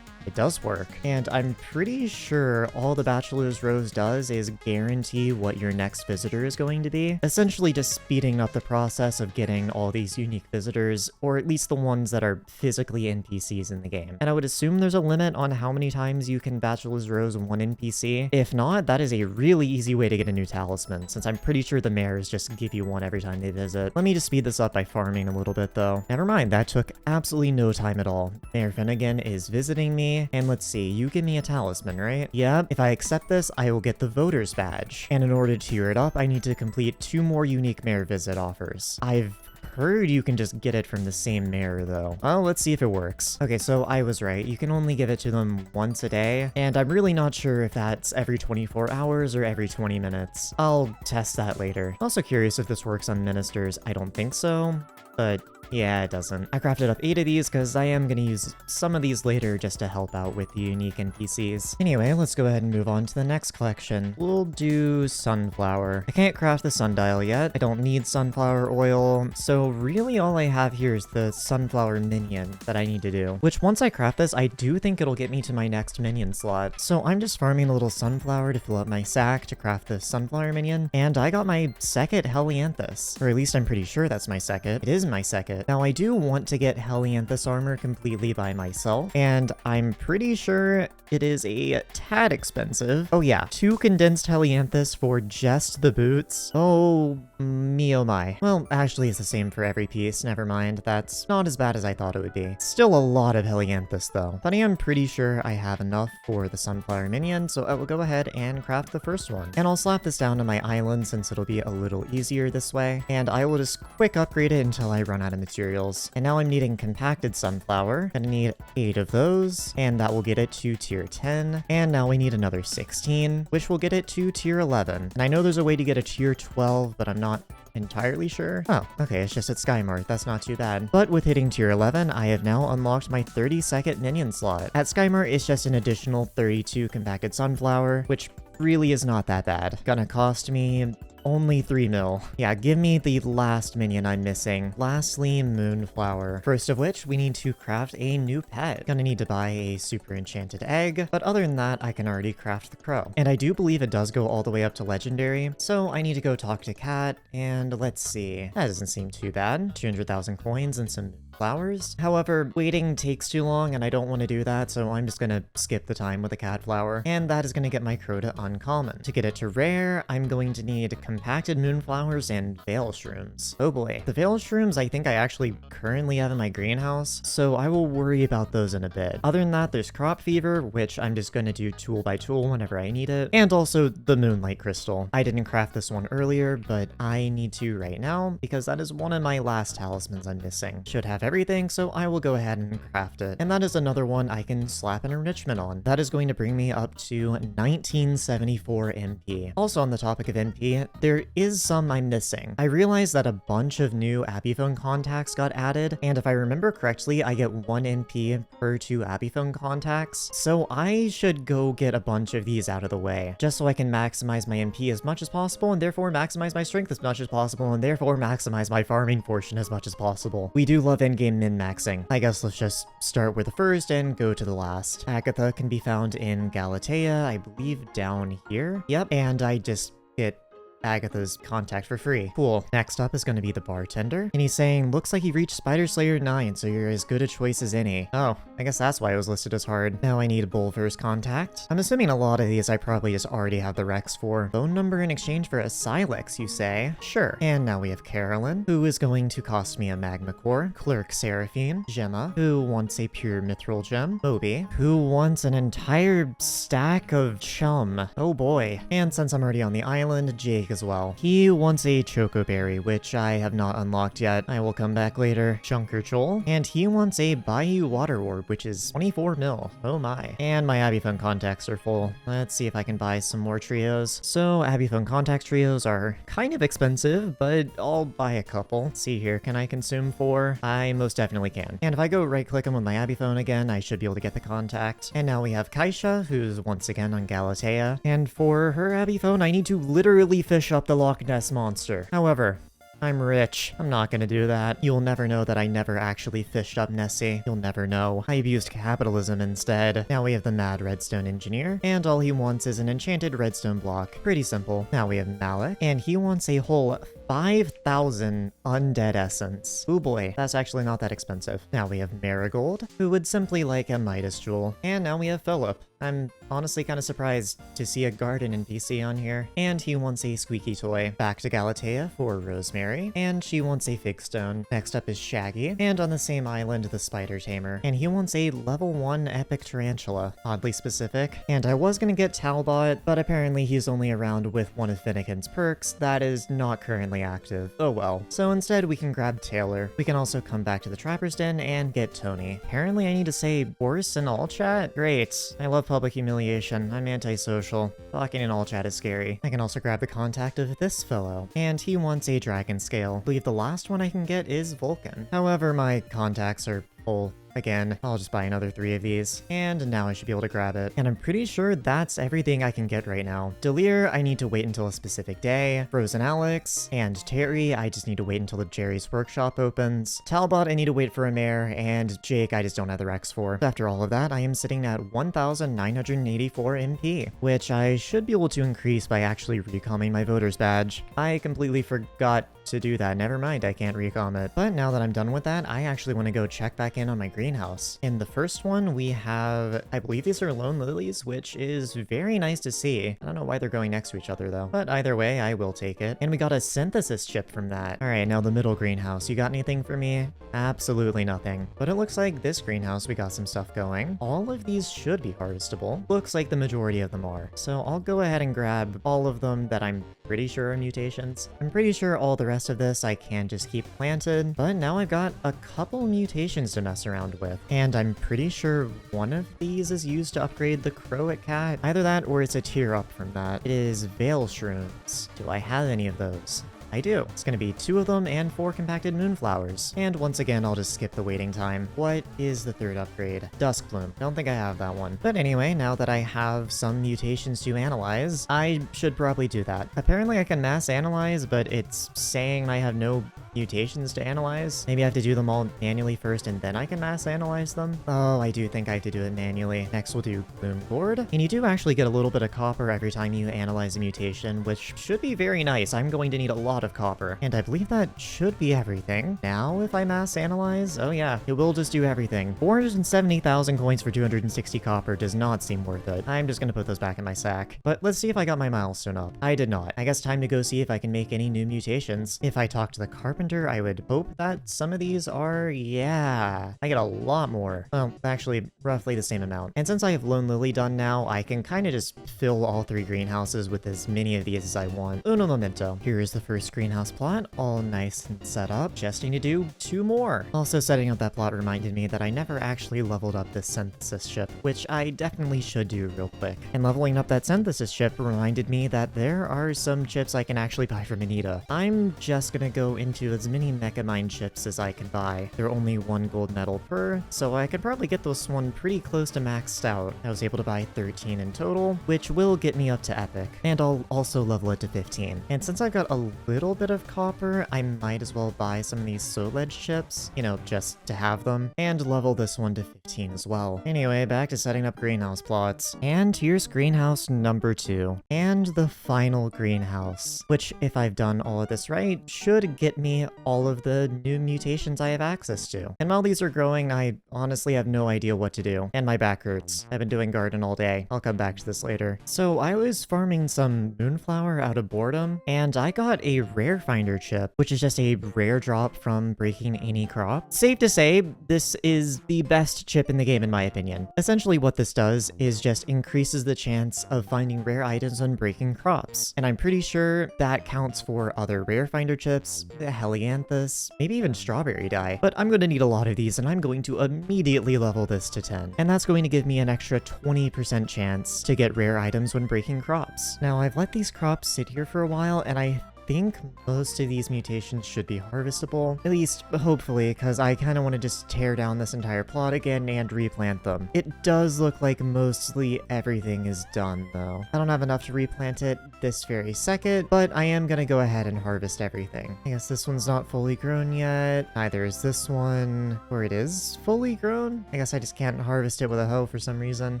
it does work. And I'm pretty sure all the Bachelor's Rose does is guarantee what your next visitor is going to be. Essentially just speeding up the process of getting all these unique visitors, or at least the ones that are physically NPCs in the game. And I would assume there's a limit on how many times you can Bachelor's Rose one NPC. If not, that is a really easy way to get a new talisman, since I'm pretty sure the mayors just give you one every time they visit. Let me just speed this up by farming a little bit though. Never mind, that took absolutely no time at all. Mayor Finnegan is visiting me, me. And let's see, you give me a talisman, right? Yep. If I accept this, I will get the voter's badge. And in order to tier it up, I need to complete 2 more unique mayor visit offers. I've heard you can just get it from the same mayor though. Well, let's see if it works. Okay, so I was right. You can only give it to them once a day, and I'm really not sure if that's every 24 hours or every 20 minutes. I'll test that later. Also curious if this works on ministers. I don't think so, but yeah, it doesn't. I crafted up 8 of these because I am going to use some of these later just to help out with the unique NPCs. Anyway, let's go ahead and move on to the next collection. We'll do sunflower. I can't craft the sundial yet. I don't need sunflower oil. So really all I have here is the sunflower minion that I need to do, which once I craft this, I do think it'll get me to my next minion slot. So I'm just farming a little sunflower to fill up my sack to craft the sunflower minion. And I got my second Helianthus, or at least I'm pretty sure that's my second. It is my second. Now, I do want to get Helianthus armor completely by myself, and I'm pretty sure it is a tad expensive. Oh yeah, 2 condensed Helianthus for just the boots. Oh, me oh my. Well, actually it's the same for every piece, never mind. That's not as bad as I thought it would be. Still a lot of Helianthus though, but I am pretty sure I have enough for the sunflower minion, so I will go ahead and craft the first one. And I'll slap this down to my island since it'll be a little easier this way, and I will just quick upgrade it until I run out of materials. And now I'm needing compacted sunflower. Gonna need 8 of those, and that will get it to tier 10. And now we need another 16, which will get it to tier 11. And I know there's a way to get a tier 12, but I'm not entirely sure. Oh, okay, it's just at Skymart. That's not too bad. But with hitting tier 11, I have now unlocked my 32nd minion slot. At Skymart, it's just an additional 32 compacted sunflower, which really is not that bad. Gonna cost me only 3 mil. Yeah, give me the last minion I'm missing. Lastly, Moonflower. First of which, we need to craft a new pet. Gonna need to buy a super enchanted egg, but other than that, I can already craft the crow. And I do believe it does go all the way up to legendary, so I need to go talk to Cat, and let's see. That doesn't seem too bad. 200,000 coins and some flowers. However, waiting takes too long and I don't want to do that, so I'm just gonna skip the time with the cat flower, and that is gonna get my crow to uncommon. To get it to rare, I'm going to need compacted moonflowers and veil shrooms. Oh boy. The veil shrooms I think I actually currently have in my greenhouse, so I will worry about those in a bit. Other than that, there's crop fever, which I'm just gonna do tool by tool whenever I need it, and also the moonlight crystal. I didn't craft this one earlier, but I need to right now because that is one of my last talismans I'm missing. Should have everything, so I will go ahead and craft it. And that is another one I can slap an enrichment on. That is going to bring me up to 1974 MP. Also on the topic of MP, there is some I'm missing. I realized that a bunch of new Abiphone contacts got added, and if I remember correctly, I get 1 MP per 2 Abiphone contacts, so I should go get a bunch of these out of the way, just so I can maximize my MP as much as possible, and therefore maximize my strength as much as possible, and therefore maximize my farming portion as much as possible. We do love endgame min-maxing. I guess let's just start with the first and go to the last. Agatha can be found in Galatea, I believe down here. Yep, and I just get Agatha's contact for free. Cool. Next up is going to be the bartender, and he's saying, looks like you reached Spider Slayer 9, so you're as good a choice as any. Oh, I guess that's why it was listed as hard. Now I need a Bulver's contact. I'm assuming a lot of these I probably just already have the Rex for. Phone number in exchange for a Silex, you say? Sure. And now we have Carolyn, who is going to cost me a Magma Core, Clerk Seraphine, Gemma, who wants a pure Mithril gem, Moby, who wants an entire stack of chum. Oh boy. And since I'm already on the island, Jake as well. He wants a Chocoberry, which I have not unlocked yet. I will come back later. Junker Joel. And he wants a Bayou Water Orb, which is 24 mil. Oh my. And my Abiphone contacts are full. Let's see if I can buy some more trios. So Abiphone contacts trios are kind of expensive, but I'll buy a couple. Let's see here. Can I consume 4? I most definitely can. And if I go right click him with my Abiphone again, I should be able to get the contact. And now we have Kaisha, who's once again on Galatea. And for her Abiphone, I need to literally fish up the Loch Ness monster. However, I'm rich. I'm not gonna do that. You'll never know that I never actually fished up Nessie. You'll never know. I abused capitalism instead. Now we have the Mad Redstone Engineer, and all he wants is an enchanted redstone block. Pretty simple. Now we have Malik, and he wants a whole 5,000 undead essence. Oh boy, that's actually not that expensive. Now we have Marigold, who would simply like a Midas Jewel. And now we have Philip. I'm honestly kind of surprised to see a garden NPC on here. And he wants a squeaky toy. Back to Galatea for Rosemary. And she wants a fig stone. Next up is Shaggy. And on the same island, the Spider Tamer. And he wants a level 1 epic tarantula. Oddly specific. And I was gonna get Talbot, but apparently he's only around with one of Finnegan's perks that is not currently active. Oh well. So instead we can grab Taylor. We can also come back to the Trapper's Den and get Tony. Apparently I need to say Boris in all chat? Great. I love public humiliation. I'm antisocial. Talking in all chat is scary. I can also grab the contact of this fellow. And he wants a dragon scale. I believe the last one I can get is Vulcan. However, my contacts are full. Again, I'll just buy another 3 of these, and now I should be able to grab it. And I'm pretty sure that's everything I can get right now. Delir, I need to wait until a specific day. Frozen Alex, and Terry, I just need to wait until the Jerry's Workshop opens. Talbot, I need to wait for a mare, and Jake, I just don't have the Rex for. After all of that, I am sitting at 1,984 MP, which I should be able to increase by actually recalming my voter's badge. I completely forgot to do that. Never mind, I can't recom it. But now that I'm done with that, I actually want to go check back in on my greenhouse. In the first one, we have, I believe these are lone lilies, which is very nice to see. I don't know why they're going next to each other though, but either way, I will take it. And we got a synthesis chip from that. All right, now the middle greenhouse. You got anything for me? Absolutely nothing. But it looks like this greenhouse, we got some stuff going. All of these should be harvestable. Looks like the majority of them are. So I'll go ahead and grab all of them that I'm pretty sure are mutations. I'm pretty sure all the rest of this I can just keep planted, but now I've got a couple mutations to mess around with. And I'm pretty sure one of these is used to upgrade the Croat Cat. Either that or it's a tier up from that. It is Veil Shrooms. Do I have any of those? I do. It's gonna be 2 of them and 4 compacted moonflowers. And once again, I'll just skip the waiting time. What is the 3rd upgrade? Dusk Bloom. Don't think I have that one. But anyway, now that I have some mutations to analyze, I should probably do that. Apparently I can mass analyze, but it's saying I have no mutations to analyze. Maybe I have to do them all manually first and then I can mass analyze them. Oh, I do think I have to do it manually. Next we'll do Gloom Gourd. And you do actually get a little bit of copper every time you analyze a mutation, which should be very nice. I'm going to need a lot of copper. And I believe that should be everything. Now, if I mass analyze, oh yeah, it will just do everything. 470,000 coins for 260 copper does not seem worth it. I'm just gonna put those back in my sack. But let's see if I got my milestone up. I did not. I guess time to go see if I can make any new mutations. If I talk to the carpenter, I would hope that some of these are, yeah, I get a lot more. Well, actually, roughly the same amount. And since I have Lone Lily done now, I can kind of just fill all 3 greenhouses with as many of these as I want. Uno momento. Here is the first greenhouse plot, all nice and set up. Just need to do 2 more. Also, setting up that plot reminded me that I never actually leveled up this synthesis chip, which I definitely should do real quick. And leveling up that synthesis chip reminded me that there are some chips I can actually buy from Anita. I'm just gonna go into as many Mechamine chips as I can buy. They're only 1 gold medal per, so I could probably get this one pretty close to maxed out. I was able to buy 13 in total, which will get me up to epic. And I'll also level it to 15. And since I've got a little bit of copper, I might as well buy some of these Soul Edge chips, you know, just to have them, and level this one to 15 as well. Anyway, back to setting up greenhouse plots. And here's greenhouse number 2. And the final greenhouse, which, if I've done all of this right, should get me all of the new mutations I have access to. And while these are growing, I honestly have no idea what to do. And my back hurts. I've been doing garden all day. I'll come back to this later. So I was farming some moonflower out of boredom, and I got a rare finder chip, which is just a rare drop from breaking any crop. Safe to say, this is the best chip in the game in my opinion. Essentially what this does is just increases the chance of finding rare items when breaking crops. And I'm pretty sure that counts for other rare finder chips, the Helianthus, maybe even strawberry dye. But I'm going to need a lot of these and I'm going to immediately level this to 10. And that's going to give me an extra 20% chance to get rare items when breaking crops. Now I've let these crops sit here for a while and I think most of these mutations should be harvestable, at least hopefully, because I kind of want to just tear down this entire plot again and replant them. It does look like mostly everything is done though. I don't have enough to replant it this very second, but I am gonna go ahead and harvest everything. I guess this one's not fully grown yet, neither is this one, or it is fully grown? I guess I just can't harvest it with a hoe for some reason.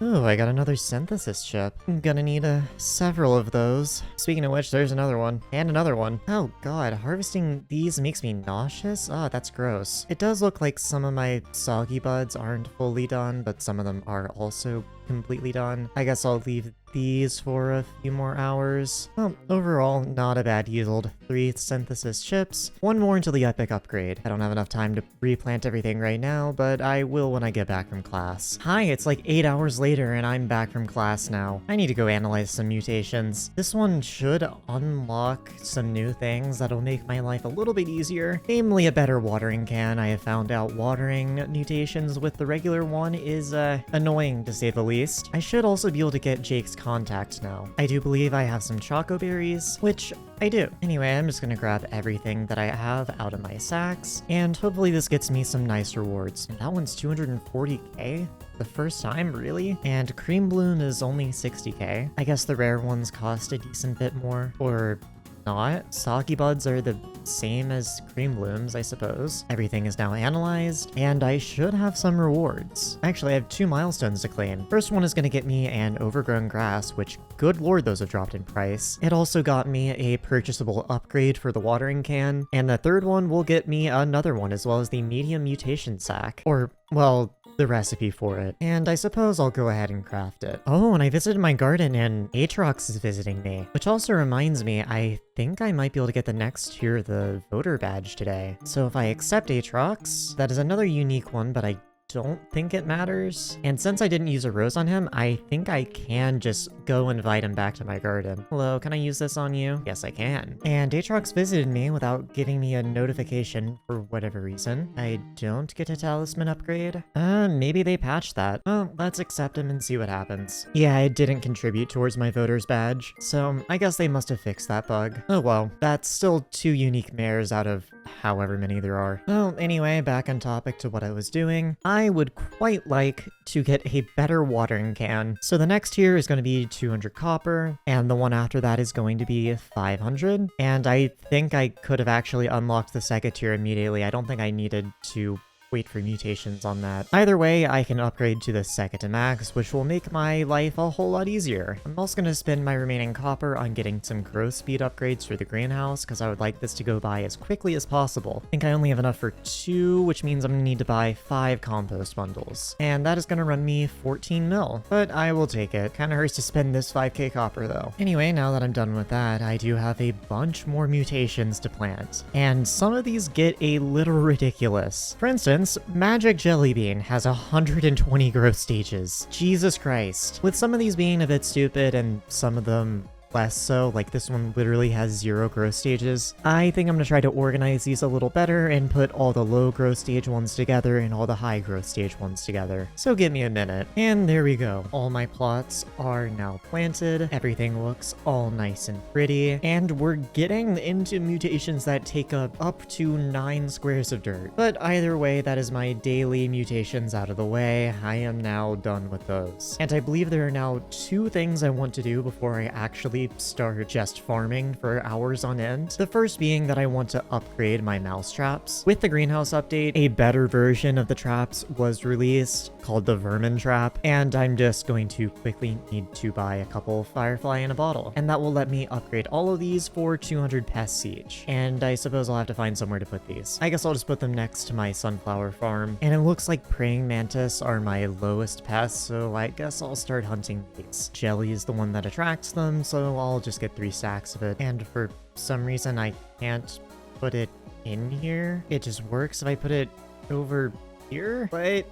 Ooh, I got another synthesis chip. I'm gonna need several of those. Speaking of which, there's another one, and another another one. Oh god, harvesting these makes me nauseous? Oh, that's gross. It does look like some of my soggy buds aren't fully done, but some of them are also completely done. I guess I'll leave these for a few more hours. Well, overall, not a bad yield. 3 synthesis chips, 1 more until the epic upgrade. I don't have enough time to replant everything right now, but I will when I get back from class. Hi, it's like 8 hours later and I'm back from class now. I need to go analyze some mutations. This one should unlock some new things that'll make my life a little bit easier, namely a better watering can. I have found out watering mutations with the regular one is annoying to say the least. I should also be able to get Jake's contact now. I do believe I have some choco berries, which I do. Anyway, I'm just gonna grab everything that I have out of my sacks, and hopefully this gets me some nice rewards. That one's 240k? The first time, really? And Cream Bloom is only 60k. I guess the rare ones cost a decent bit more, or not. Soggy buds are the same as cream blooms, I suppose. Everything is now analyzed, and I should have some rewards. Actually, I have 2 milestones to claim. First one is going to get me an overgrown grass, which, good lord, those have dropped in price. It also got me a purchasable upgrade for the watering can, and the third one will get me another one, as well as the medium mutation sack. Or, well, the recipe for it. And I suppose I'll go ahead and craft it. Oh, and I visited my garden and Aatrox is visiting me. Which also reminds me, I think I might be able to get the next tier of the voter badge today. So if I accept Aatrox, that is another unique one, but I don't think it matters. And since I didn't use a rose on him, I think I can just go invite him back to my garden. Hello, can I use this on you? Yes, I can. And Aatrox visited me without giving me a notification for whatever reason. I don't get a talisman upgrade. Maybe they patched that. Well, let's accept him and see what happens. Yeah, I didn't contribute towards my voter's badge, so I guess they must have fixed that bug. Oh well, that's still 2 unique mares out of however many there are. Well, anyway, back on topic to what I was doing. I would quite like to get a better watering can. So the next tier is going to be 200 copper, and the one after that is going to be 500. And I think I could have actually unlocked the second tier immediately. I don't think I needed to wait for mutations on that. Either way, I can upgrade to the second to max, which will make my life a whole lot easier. I'm also going to spend my remaining copper on getting some growth speed upgrades for the greenhouse, because I would like this to go by as quickly as possible. I think I only have enough for 2, which means I'm going to need to buy 5 compost bundles. And that is going to run me 14 mil, but I will take it. Kind of hurts to spend this 5k copper though. Anyway, now that I'm done with that, I do have a bunch more mutations to plant. And some of these get a little ridiculous. For instance, Magic Jellybean has 120 growth stages. Jesus Christ. With some of these being a bit stupid and some of them less so, like this one literally has 0 growth stages, I think I'm gonna try to organize these a little better and put all the low growth stage ones together and all the high growth stage ones together. So give me a minute. And there we go. All my plots are now planted. Everything looks all nice and pretty. And we're getting into mutations that take up to 9 squares of dirt. But either way, that is my daily mutations out of the way. I am now done with those. And I believe there are now 2 things I want to do before I actually start just farming for hours on end. The first being that I want to upgrade my mouse traps. With the greenhouse update, a better version of the traps was released called the Vermin Trap, and I'm just going to quickly need to buy a couple Firefly in a bottle, and that will let me upgrade all of these for 200 pests each. And I suppose I'll have to find somewhere to put these. I guess I'll just put them next to my sunflower farm, and it looks like praying mantis are my lowest pests, so I guess I'll start hunting these. Jelly is the one that attracts them, so I'll just get 3 stacks of it. And for some reason I can't put it in here. It just works if I put it over here. Wait,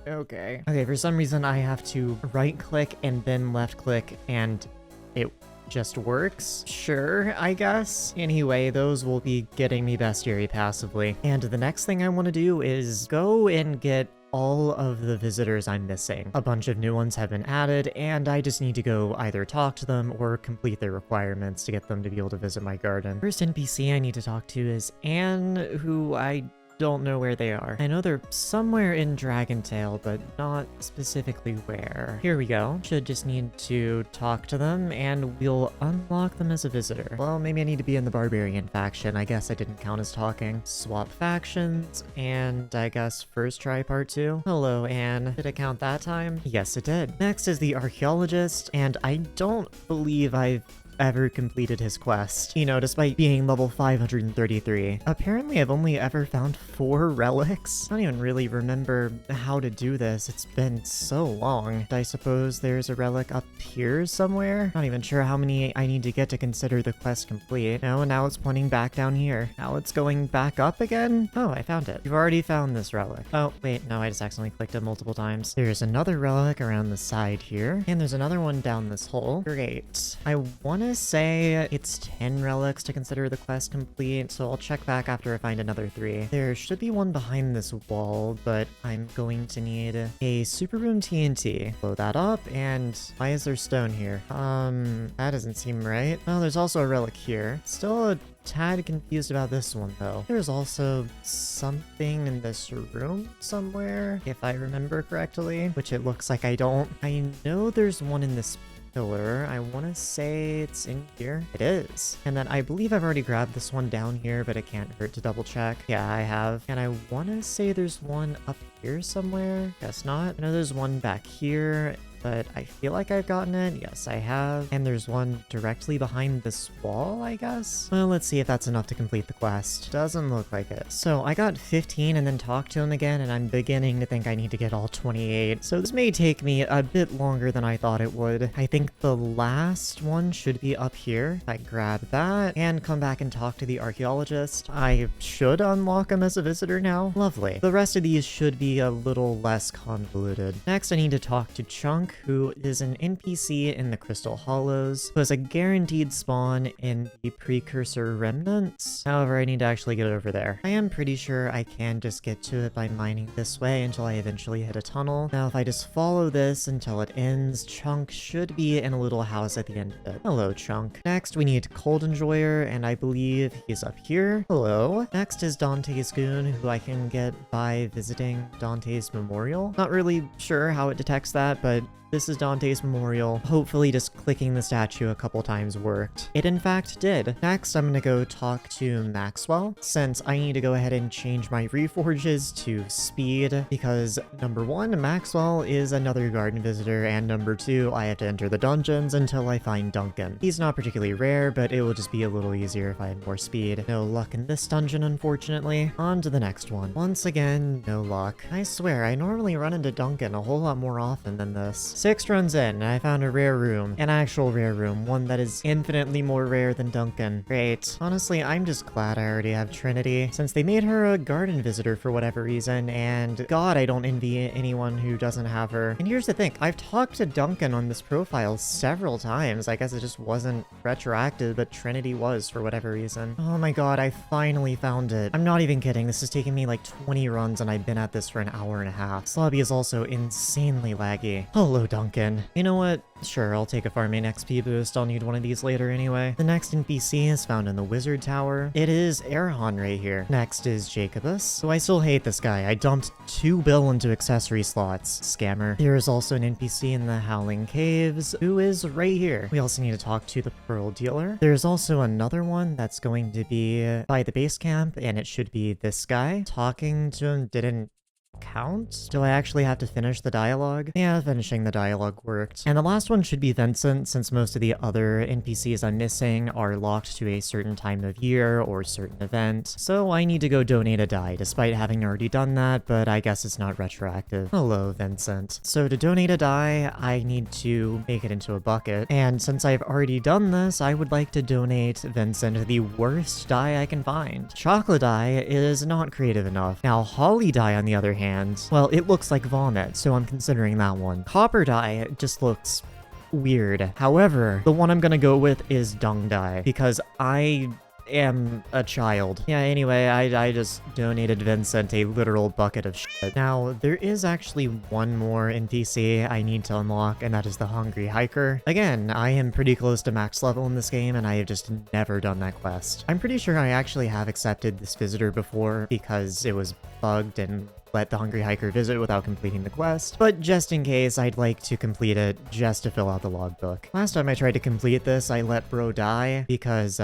okay, for some reason I have to right click and then left click and it just works. Sure, I guess. Anyway, those will be getting me bestiary passively. And the next thing I want to do is go and get all of the visitors I'm missing. A bunch of new ones have been added, and I just need to go either talk to them or complete their requirements to get them to be able to visit my garden. First NPC I need to talk to is Anne, who I don't know where they are. I know they're somewhere in Dragontail, but not specifically where. Here we go. Should just need to talk to them, and we'll unlock them as a visitor. Well, maybe I need to be in the Barbarian faction. I guess I didn't count as talking. Swap factions, and I guess first try part 2. Hello, Anne. Did it count that time? Yes, it did. Next is the Archaeologist, and I don't believe I've ever completed his quest. You know, despite being level 533. Apparently, I've only ever found 4 relics. I don't even really remember how to do this. It's been so long. I suppose there's a relic up here somewhere? Not even sure how many I need to get to consider the quest complete. No, and now it's pointing back down here. Now it's going back up again? Oh, I found it. You've already found this relic. Oh, wait, no, I just accidentally clicked it multiple times. There's another relic around the side here, and there's another one down this hole. Great. I want to say it's 10 relics to consider the quest complete, so I'll check back after I find another 3. There should be one behind this wall, but I'm going to need a Super Boom TNT. Blow that up, and why is there stone here? That doesn't seem right. Oh, there's also a relic here. Still a tad confused about this one though. There's also something in this room somewhere, if I remember correctly, which it looks like I don't. I know there's one in this pillar. I want to say it's in here. It is. And then I believe I've already grabbed this one down here, but it can't hurt to double check. Yeah, I have. And I want to say there's one up here somewhere. Guess not. I know there's one back here, but I feel like I've gotten it. Yes, I have. And there's one directly behind this wall, I guess. Well, let's see if that's enough to complete the quest. Doesn't look like it. So I got 15 and then talked to him again, and I'm beginning to think I need to get all 28. So this may take me a bit longer than I thought it would. I think the last one should be up here. If I grab that and come back and talk to the archaeologist, I should unlock him as a visitor now. Lovely. The rest of these should be a little less convoluted. Next, I need to talk to Chunk, who is an NPC in the Crystal Hollows, who has a guaranteed spawn in the Precursor Remnants. However, I need to actually get over there. I am pretty sure I can just get to it by mining this way until I eventually hit a tunnel. Now, if I just follow this until it ends, Chunk should be in a little house at the end of it. Hello, Chunk. Next, we need Cold Enjoyer, and I believe he's up here. Hello. Next is Dante's Goon, who I can get by visiting Dante's Memorial. Not really sure how it detects that, but this is Dante's Memorial. Hopefully just clicking the statue a couple times worked. It in fact did. Next, I'm gonna go talk to Maxwell, since I need to go ahead and change my reforges to speed, because number 1, Maxwell is another garden visitor, and number 2, I have to enter the dungeons until I find Duncan. He's not particularly rare, but it will just be a little easier if I had more speed. No luck in this dungeon, unfortunately. On to the next one. Once again, no luck. I swear, I normally run into Duncan a whole lot more often than this. 6 runs in, and I found a rare room. An actual rare room, one that is infinitely more rare than Duncan. Great. Honestly, I'm just glad I already have Trinity, since they made her a garden visitor for whatever reason, and god, I don't envy anyone who doesn't have her. And here's the thing, I've talked to Duncan on this profile several times. I guess it just wasn't retroactive, but Trinity was for whatever reason. Oh my god, I finally found it. I'm not even kidding, this has taken me like 20 runs and I've been at this for an hour and a half. This lobby is also insanely laggy. Hello, Duncan. You know what? Sure, I'll take a farming XP boost. I'll need one of these later anyway. The next NPC is found in the Wizard Tower. It is Erhan right here. Next is Jacobus. So I still hate this guy. I dumped 2 bill into accessory slots. Scammer. There is also an NPC in the Howling Caves, who is right here. We also need to talk to the Pearl Dealer. There's also another one that's going to be by the base camp, and it should be this guy. Talking to him didn't count? Do I actually have to finish the dialogue? Yeah, finishing the dialogue worked. And the last one should be Vincent, since most of the other NPCs I'm missing are locked to a certain time of year or certain event. So I need to go donate a die, despite having already done that, but I guess it's not retroactive. Hello, Vincent. So to donate a die, I need to make it into a bucket. And since I've already done this, I would like to donate Vincent the worst die I can find. Chocolate die is not creative enough. Now, Holly die, on the other hand, well, it looks like vomit, so I'm considering that one. Copper dye just looks weird. However, the one I'm gonna go with is dung dye, because I am a child. Yeah, anyway, I just donated Vincent a literal bucket of shit. Now, there is actually one more NPC I need to unlock, and that is the Hungry Hiker. Again, I am pretty close to max level in this game, and I have just never done that quest. I'm pretty sure I actually have accepted this visitor before, because it was bugged and let the Hungry Hiker visit without completing the quest, but just in case, I'd like to complete it just to fill out the logbook. Last time I tried to complete this, I let bro die because,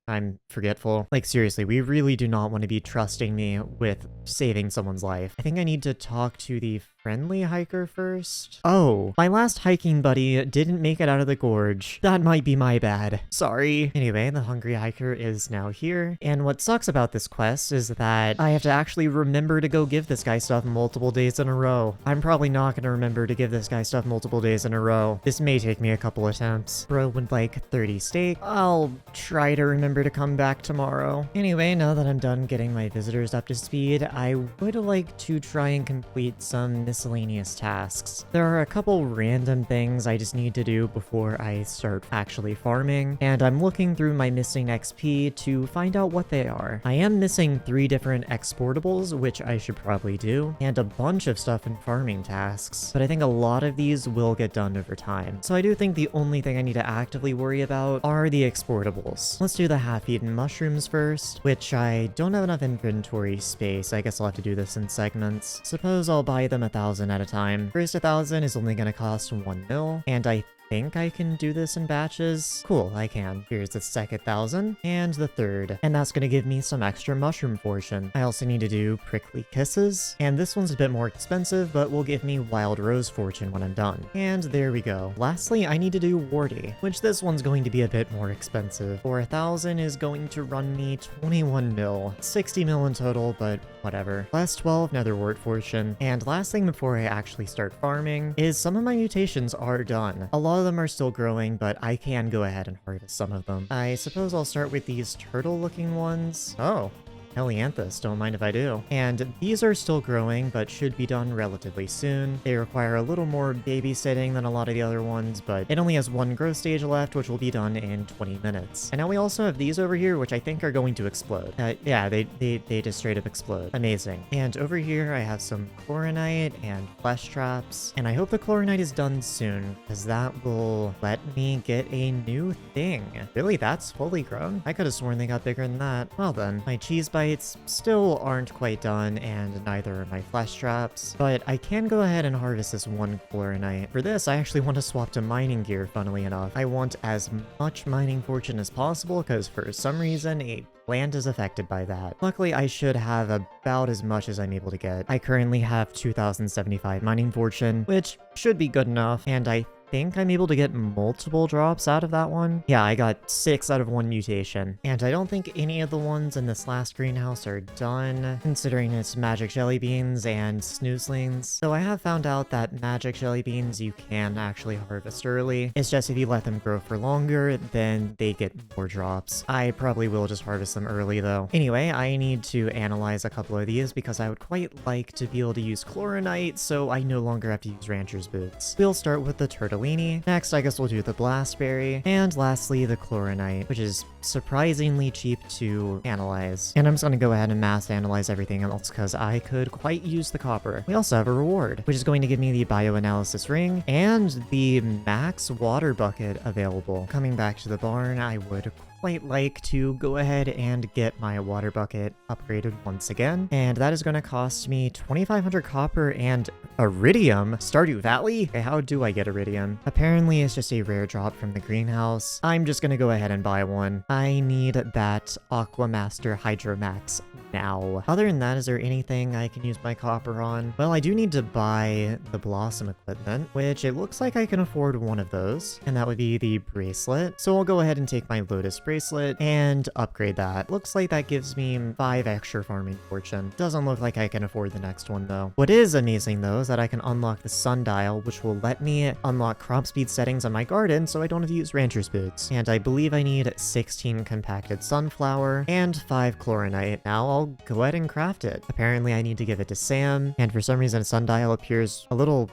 I'm forgetful. Like, seriously, we really do not want to be trusting me with saving someone's life. I think I need to talk to the friendly hiker first? Oh, my last hiking buddy didn't make it out of the gorge. That might be my bad. Sorry. Anyway, the hungry hiker is now here, and what sucks about this quest is that I have to actually remember to go give this guy stuff multiple days in a row. I'm probably not gonna remember to give this guy stuff multiple days in a row. This may take me a couple attempts. Bro would like 30 steak. I'll try to remember to come back tomorrow. Anyway, now that I'm done getting my visitors up to speed, I would like to try and complete some miscellaneous tasks. There are a couple random things I just need to do before I start actually farming, and I'm looking through my missing XP to find out what they are. I am missing 3 different exportables, which I should probably do, and a bunch of stuff in farming tasks, but I think a lot of these will get done over time. So I do think the only thing I need to actively worry about are the exportables. Let's do the half-eaten mushrooms first, which I don't have enough inventory space. I guess I'll have to do this in segments. Suppose I'll buy them 1,000 at a time. First 1,000 is only gonna cost 1 mil, and I think I can do this in batches. Cool, I can. Here's the second 1,000 and the third, and that's gonna give me some extra mushroom fortune. I also need to do prickly kisses, and this one's a bit more expensive, but will give me wild rose fortune when I'm done. And there we go. Lastly, I need to do warty, which this one's going to be a bit more expensive. For 1,000 is going to run me 21 mil, 60 mil in total, but whatever. Last 12 netherwort fortune. And last thing before I actually start farming is some of my mutations are done. A lot of them are still growing, but I can go ahead and harvest some of them. I suppose I'll start with these turtle-looking ones. Oh. Helianthus, don't mind if I do. And these are still growing, but should be done relatively soon. They require a little more babysitting than a lot of the other ones, but it only has 1 growth stage left, which will be done in 20 minutes. And now we also have these over here, which I think are going to explode. Yeah, they just straight up explode. Amazing. And over here, I have some chlorinite and flesh traps. And I hope the chlorinite is done soon, because that will let me get a new thing. Really, that's fully grown? I could have sworn they got bigger than that. Well then, my cheese bites still aren't quite done, and neither are my flesh traps, but I can go ahead and harvest this 1 chlorinite. For this, I actually want to swap to mining gear, funnily enough. I want as much mining fortune as possible, because for some reason, a plant is affected by that. Luckily, I should have about as much as I'm able to get. I currently have 2,075 mining fortune, which should be good enough, and I think I'm able to get multiple drops out of that one. Yeah, I got 6 out of 1 mutation. And I don't think any of the ones in this last greenhouse are done, considering it's magic jelly beans and snoozelings. So I have found out that magic jelly beans you can actually harvest early. It's just if you let them grow for longer, then they get more drops. I probably will just harvest them early though. Anyway, I need to analyze a couple of these because I would quite like to be able to use chlorinite, so I no longer have to use rancher's boots. We'll start with the turtle. Next, I guess we'll do the blastberry, and lastly, the chlorinite, which is surprisingly cheap to analyze. And I'm just gonna go ahead and mass analyze everything else because I could quite use the copper. We also have a reward, which is going to give me the bioanalysis ring and the max water bucket available. Coming back to the barn, I would quite like to go ahead and get my water bucket upgraded once again, and that is going to cost me 2,500 copper and iridium. Stardew Valley? Okay, how do I get iridium? Apparently it's just a rare drop from the greenhouse. I'm just going to go ahead and buy one. I need that Aquamaster Hydromax now. Other than that, is there anything I can use my copper on? Well, I do need to buy the Blossom equipment, which it looks like I can afford one of those, and that would be the bracelet. So I'll go ahead and take my Lotus bracelet and upgrade that. Looks like that gives me 5 extra farming fortune. Doesn't look like I can afford the next one though. What is amazing though is that I can unlock the sundial, which will let me unlock crop speed settings on my garden so I don't have to use rancher's boots. And I believe I need 16 compacted sunflower and 5 chlorinite. Now I'll go ahead and craft it. Apparently I need to give it to Sam, and for some reason a sundial appears a little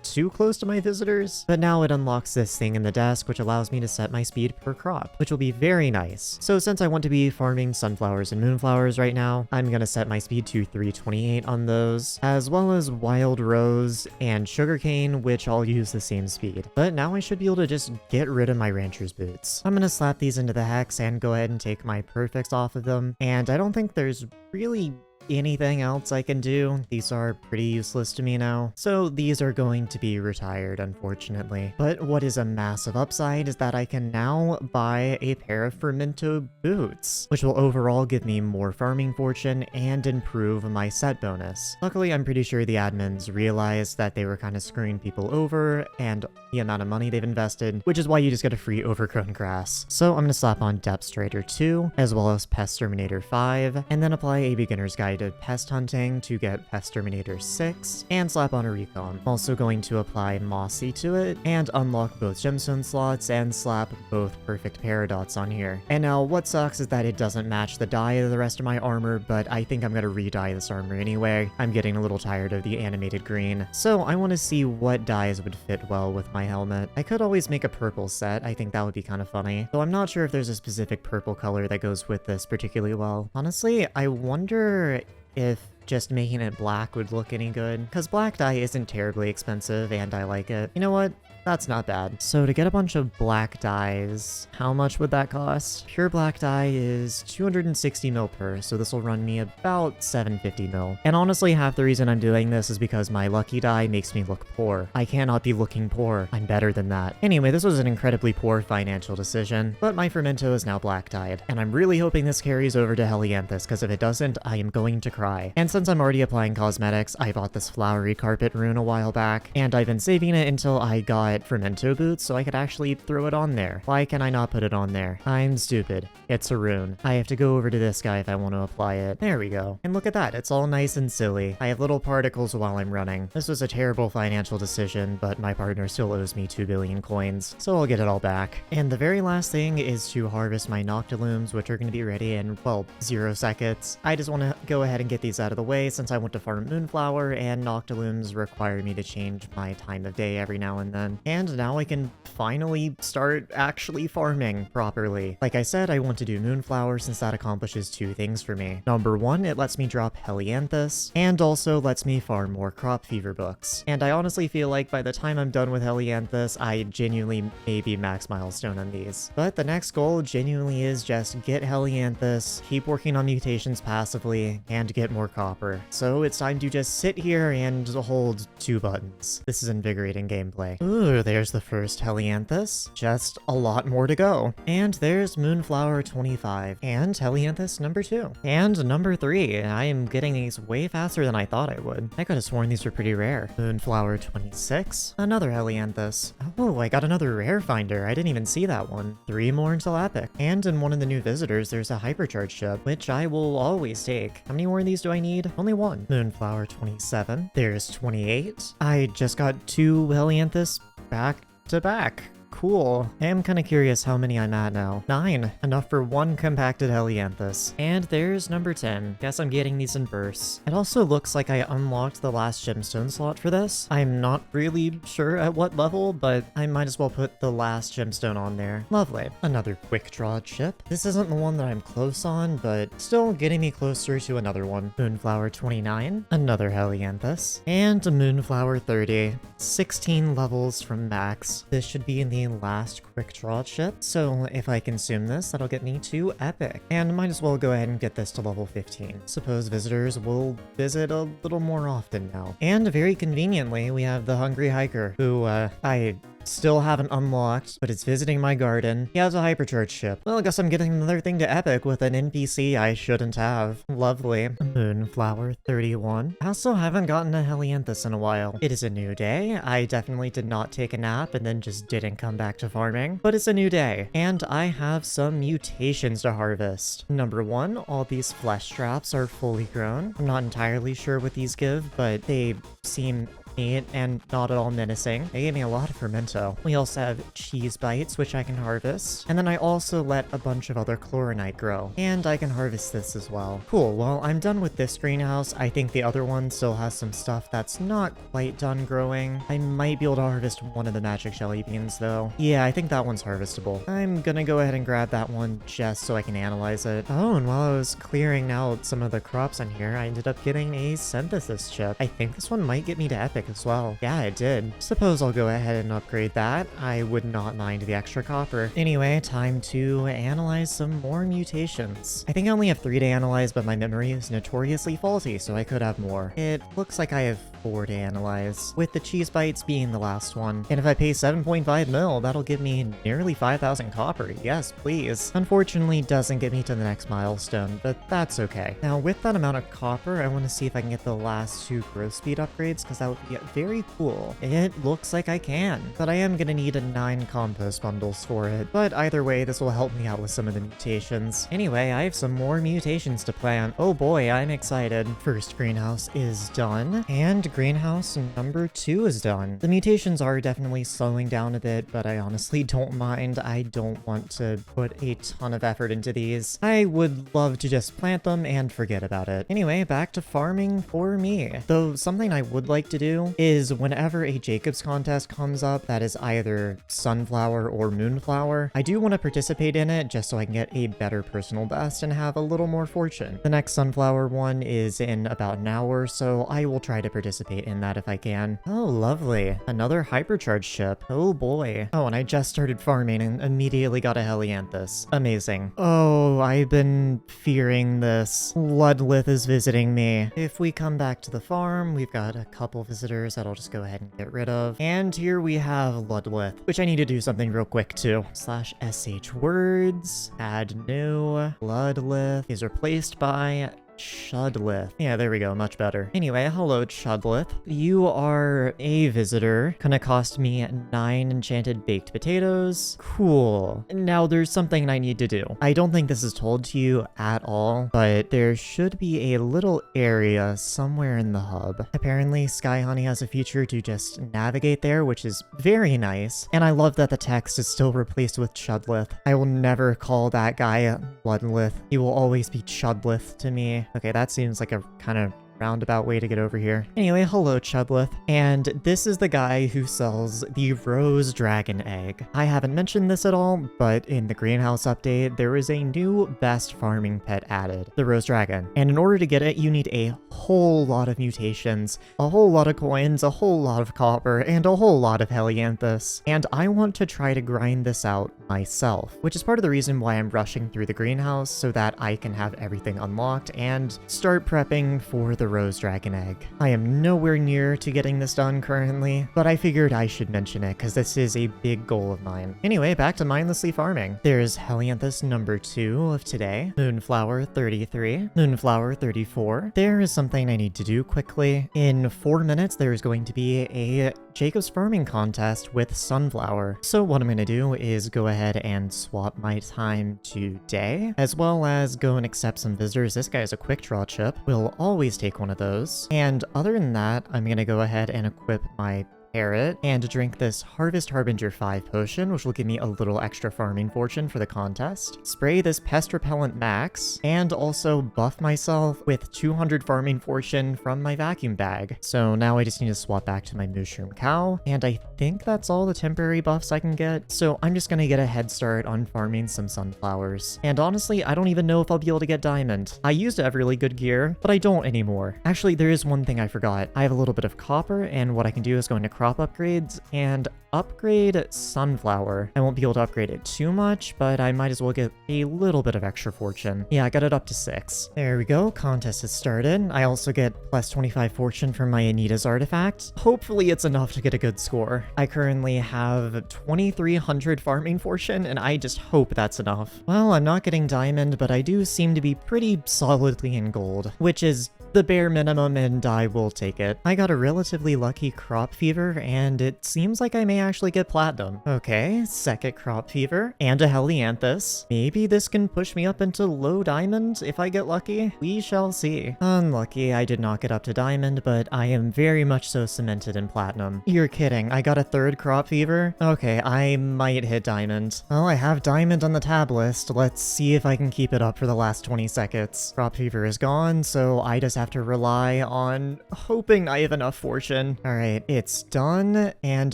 too close to my visitors, but now it unlocks this thing in the desk, which allows me to set my speed per crop, which will be very nice. So since I want to be farming sunflowers and moonflowers right now, I'm gonna set my speed to 328 on those, as well as wild rose and sugarcane, which I'll use the same speed. But now I should be able to just get rid of my rancher's boots. I'm gonna slap these into the hex and go ahead and take my perfects off of them, and I don't think there's really anything else I can do. These are pretty useless to me now. So these are going to be retired, unfortunately. But what is a massive upside is that I can now buy a pair of Fermento boots, which will overall give me more farming fortune and improve my set bonus. Luckily, I'm pretty sure the admins realized that they were kind of screwing people over and the amount of money they've invested, which is why you just get a free overgrown grass. So I'm gonna slap on Depth Strider 2, as well as Pest Terminator 5, and then apply a beginner's guide to pest hunting to get Pest Terminator 6, and slap on a recon. I'm also going to apply Mossy to it, and unlock both gemstone slots, and slap both perfect paradots on here. And now, what sucks is that it doesn't match the dye of the rest of my armor, but I think I'm gonna re-dye this armor anyway. I'm getting a little tired of the animated green, so I want to see what dyes would fit well with my helmet. I could always make a purple set. I think that would be kind of funny, though I'm not sure if there's a specific purple color that goes with this particularly well. Honestly, I wonder if just making it black would look any good, because black dye isn't terribly expensive and I like it. You know what? That's not bad. So to get a bunch of black dyes, how much would that cost? Pure black dye is 260 mil per, so this will run me about 750 mil. And honestly, half the reason I'm doing this is because my lucky dye makes me look poor. I cannot be looking poor. I'm better than that. Anyway, this was an incredibly poor financial decision, but my Fermento is now black dyed, and I'm really hoping this carries over to Helianthus, because if it doesn't, I am going to cry. And since I'm already applying cosmetics, I bought this flowery carpet rune a while back, and I've been saving it until I got Fermento boots so I could actually throw it on there. Why can I not put it on there? I'm stupid. It's a rune. I have to go over to this guy if I want to apply it. There we go. And look at that. It's all nice and silly. I have little particles while I'm running. This was a terrible financial decision, but my partner still owes me 2 billion coins, so I'll get it all back. And the very last thing is to harvest my Noctilooms, which are going to be ready in, well, 0 seconds. I just want to go ahead and get these out of the way since I want to farm Moonflower, and Noctilooms require me to change my time of day every now and then. And now I can finally start actually farming properly. Like I said, I want to do Moonflower since that accomplishes 2 things for me. Number 1, it lets me drop Helianthus, and also lets me farm more Crop Fever books. And I honestly feel like by the time I'm done with Helianthus, I genuinely may be max milestone on these. But the next goal genuinely is just get Helianthus, keep working on mutations passively, and get more copper. So it's time to just sit here and hold 2 buttons. This is invigorating gameplay. Ooh, there's the first Helianthus. Just a lot more to go. And there's Moonflower 25. And Helianthus number 2. And number 3. I am getting these way faster than I thought I would. I could have sworn these were pretty rare. Moonflower 26. Another Helianthus. Oh, I got another rare finder. I didn't even see that one. 3 more until epic. And in one of the new visitors, there's a hypercharge ship, which I will always take. How many more of these do I need? Only 1. Moonflower 27. There's 28. I just got 2 Helianthus back to back. Cool. I am kind of curious how many I'm at now. 9. Enough for 1 compacted Helianthus. And there's number 10. Guess I'm getting these in bursts. It also looks like I unlocked the last gemstone slot for this. I'm not really sure at what level, but I might as well put the last gemstone on there. Lovely. Another quick draw chip. This isn't the one that I'm close on, but still getting me closer to another one. Moonflower 29. Another Helianthus. And a Moonflower 30. 16 levels from max. This should be in the last quick draw chip, so if I consume this, that'll get me to epic. And might as well go ahead and get this to level 15. Suppose visitors will visit a little more often now. And very conveniently, we have the Hungry Hiker, who I still haven't unlocked, but it's visiting my garden. He has a hypercharge ship. Well, I guess I'm getting another thing to epic with an NPC I shouldn't have. Lovely. Moonflower 31. I also haven't gotten a Helianthus in a while. It is a new day. I definitely did not take a nap and then just didn't come back to farming, but it's a new day. And I have some mutations to harvest. Number 1, all these flesh traps are fully grown. I'm not entirely sure what these give, but they seem neat and not at all menacing. They gave me a lot of Fermento. We also have cheese bites, which I can harvest. And then I also let a bunch of other chloronite grow. And I can harvest this as well. Cool, well, I'm done with this greenhouse. I think the other one still has some stuff that's not quite done growing. I might be able to harvest one of the magic jelly beans, though. Yeah, I think that one's harvestable. I'm gonna go ahead and grab that one just so I can analyze it. Oh, and while I was clearing out some of the crops on here, I ended up getting a synthesis chip. I think this one might get me to epic epic as well. Yeah, it did. Suppose I'll go ahead and upgrade that. I would not mind the extra copper. Anyway, time to analyze some more mutations. I think I only have 3 to analyze, but my memory is notoriously faulty, so I could have more. It looks like I have 4 to analyze, with the cheese bites being the last one. And if I pay 7.5 mil, that'll give me nearly 5,000 copper. Yes, please. Unfortunately, doesn't get me to the next milestone, but that's okay. Now, with that amount of copper, I want to see if I can get the last 2 growth speed upgrades, because that would be very cool. It looks like I can, but I am gonna need 9 compost bundles for it. But either way, this will help me out with some of the mutations. Anyway, I have some more mutations to plan. Oh boy, I'm excited. First greenhouse is done, and greenhouse number 2 is done. The mutations are definitely slowing down a bit, but I honestly don't mind. I don't want to put a ton of effort into these. I would love to just plant them and forget about it. Anyway, back to farming for me. Though something I would like to do is whenever a Jacobs contest comes up that is either sunflower or moonflower, I do want to participate in it just so I can get a better personal best and have a little more fortune. The next sunflower one is in about an hour, so I will try to participate in that if I can. Oh, lovely. Another hypercharged ship. Oh boy. Oh, and I just started farming and immediately got a Helianthus. Amazing. Oh, I've been fearing this. Ludlith is visiting me. If we come back to the farm, we've got a couple visitors that I'll just go ahead and get rid of. And here we have Ludlith, which I need to do something real quick too. /sh words, add new. Ludlith is replaced by Chudlith. Yeah, there we go, much better. Anyway, hello Chudlith. You are a visitor. Gonna cost me 9 enchanted baked potatoes. Cool. Now there's something I need to do. I don't think this is told to you at all, but there should be a little area somewhere in the hub. Apparently Sky Honey has a feature to just navigate there, which is very nice. And I love that the text is still replaced with Chudlith. I will never call that guy Ludlith. He will always be Chudlith to me. Okay, that seems like a kind of roundabout way to get over here. Anyway, hello Chudlith. And this is the guy who sells the Rose Dragon Egg. I haven't mentioned this at all, but in the greenhouse update, there is a new best farming pet added, the Rose Dragon. And in order to get it, you need a whole lot of mutations, a whole lot of coins, a whole lot of copper, and a whole lot of Helianthus. And I want to try to grind this out myself, which is part of the reason why I'm rushing through the greenhouse so that I can have everything unlocked and start prepping for the Rose Dragon Egg. I am nowhere near to getting this done currently, but I figured I should mention it because this is a big goal of mine. Anyway, back to mindlessly farming. There's Helianthus number 2 of today, Moonflower 33, Moonflower 34. There is something I need to do quickly. In 4 minutes, there is going to be a Jacob's farming contest with Sunflower. So what I'm going to do is go ahead and swap my time to day, as well as go and accept some visitors. This guy is a quick draw chip. We'll always take one of those. And other than that, I'm going to go ahead and equip my parrot and drink this Harvest Harbinger 5 potion, which will give me a little extra farming fortune for the contest. Spray this pest repellent max, and also buff myself with 200 farming fortune from my vacuum bag. So now I just need to swap back to my mushroom cow, and I think that's all the temporary buffs I can get. So I'm just gonna get a head start on farming some sunflowers. And honestly, I don't even know if I'll be able to get diamond. I used to have really good gear, but I don't anymore. Actually, there is one thing I forgot. I have a little bit of copper, and what I can do is go into crop upgrades and upgrade sunflower. I won't be able to upgrade it too much, but I might as well get a little bit of extra fortune. Yeah, I got it up to 6. There we go, contest has started. I also get plus 25 fortune from my Anita's artifact. Hopefully it's enough to get a good score. I currently have 2,300 farming fortune, and I just hope that's enough. Well, I'm not getting diamond, but I do seem to be pretty solidly in gold, which is the bare minimum, and I will take it. I got a relatively lucky crop fever, and it seems like I may actually get platinum. Okay, second crop fever, and a Helianthus. Maybe this can push me up into low diamond if I get lucky. We shall see. Unlucky, I did not get up to diamond, but I am very much so cemented in platinum. You're kidding, I got a third crop fever? Okay, I might hit diamond. Well, I have diamond on the tab list. Let's see if I can keep it up for the last 20 seconds. Crop fever is gone, so I just have have to rely on hoping I have enough fortune. All right, it's done, and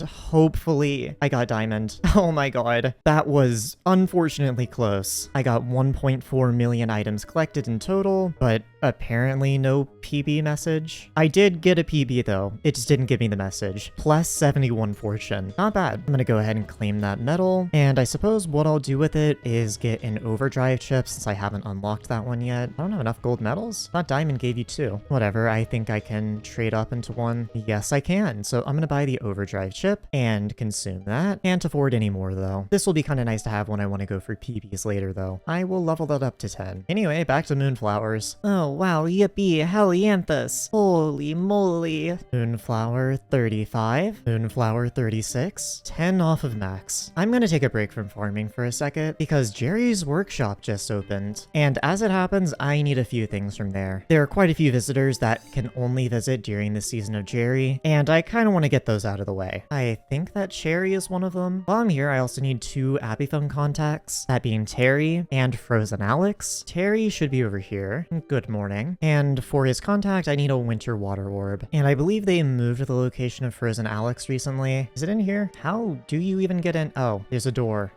hopefully I got diamond. Oh my god, that was unfortunately close. I got 1.4 million items collected in total, but apparently no PB message. I did get a PB though, it just didn't give me the message. Plus 71 fortune. Not bad. I'm gonna go ahead and claim that medal, and I suppose what I'll do with it is get an overdrive chip since I haven't unlocked that one yet. I don't have enough gold medals. I thought diamond gave you 2. Whatever, I think I can trade up into one. Yes, I can. So I'm gonna buy the overdrive chip and consume that. Can't afford any more though. This will be kind of nice to have when I want to go for PBs later though. I will level that up to 10. Anyway, back to moonflowers. Oh wow, yippee, helianthus. Holy moly. Moonflower 35, moonflower 36, 10 off of max. I'm gonna take a break from farming for a second because Jerry's workshop just opened. And as it happens, I need a few things from there. There are quite a few visitors that can only visit during the season of Jerry, and I kind of want to get those out of the way. I think that Cherry is one of them. While I'm here, I also need 2 Abiphone contacts, that being Terry and Frozen Alex. Terry should be over here. Good morning. And for his contact, I need a Winter Water Orb. And I believe they moved the location of Frozen Alex recently. Is it in here? How do you even get in? Oh, there's a door.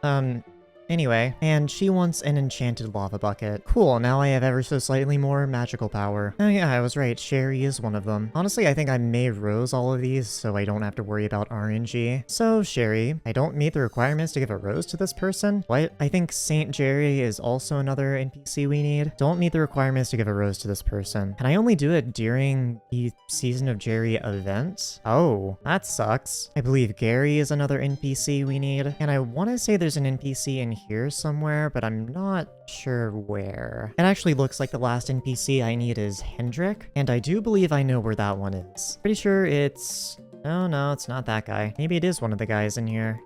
Anyway, and she wants an enchanted lava bucket. Cool, now I have ever so slightly more magical power. Oh yeah, I was right, Sherry is one of them. Honestly, I think I may rose all of these so I don't have to worry about RNG. So, Sherry, I don't meet the requirements to give a rose to this person? What? I think Saint Jerry is also another NPC we need. Don't meet the requirements to give a rose to this person. Can I only do it during the Season of Jerry event? Oh, that sucks. I believe Gary is another NPC we need. And I want to say there's an NPC in here somewhere, but I'm not sure where. It actually looks like the last NPC I need is Hendrik, and I do believe I know where that one is. Pretty sure it's... Oh no, it's not that guy. Maybe it is one of the guys in here.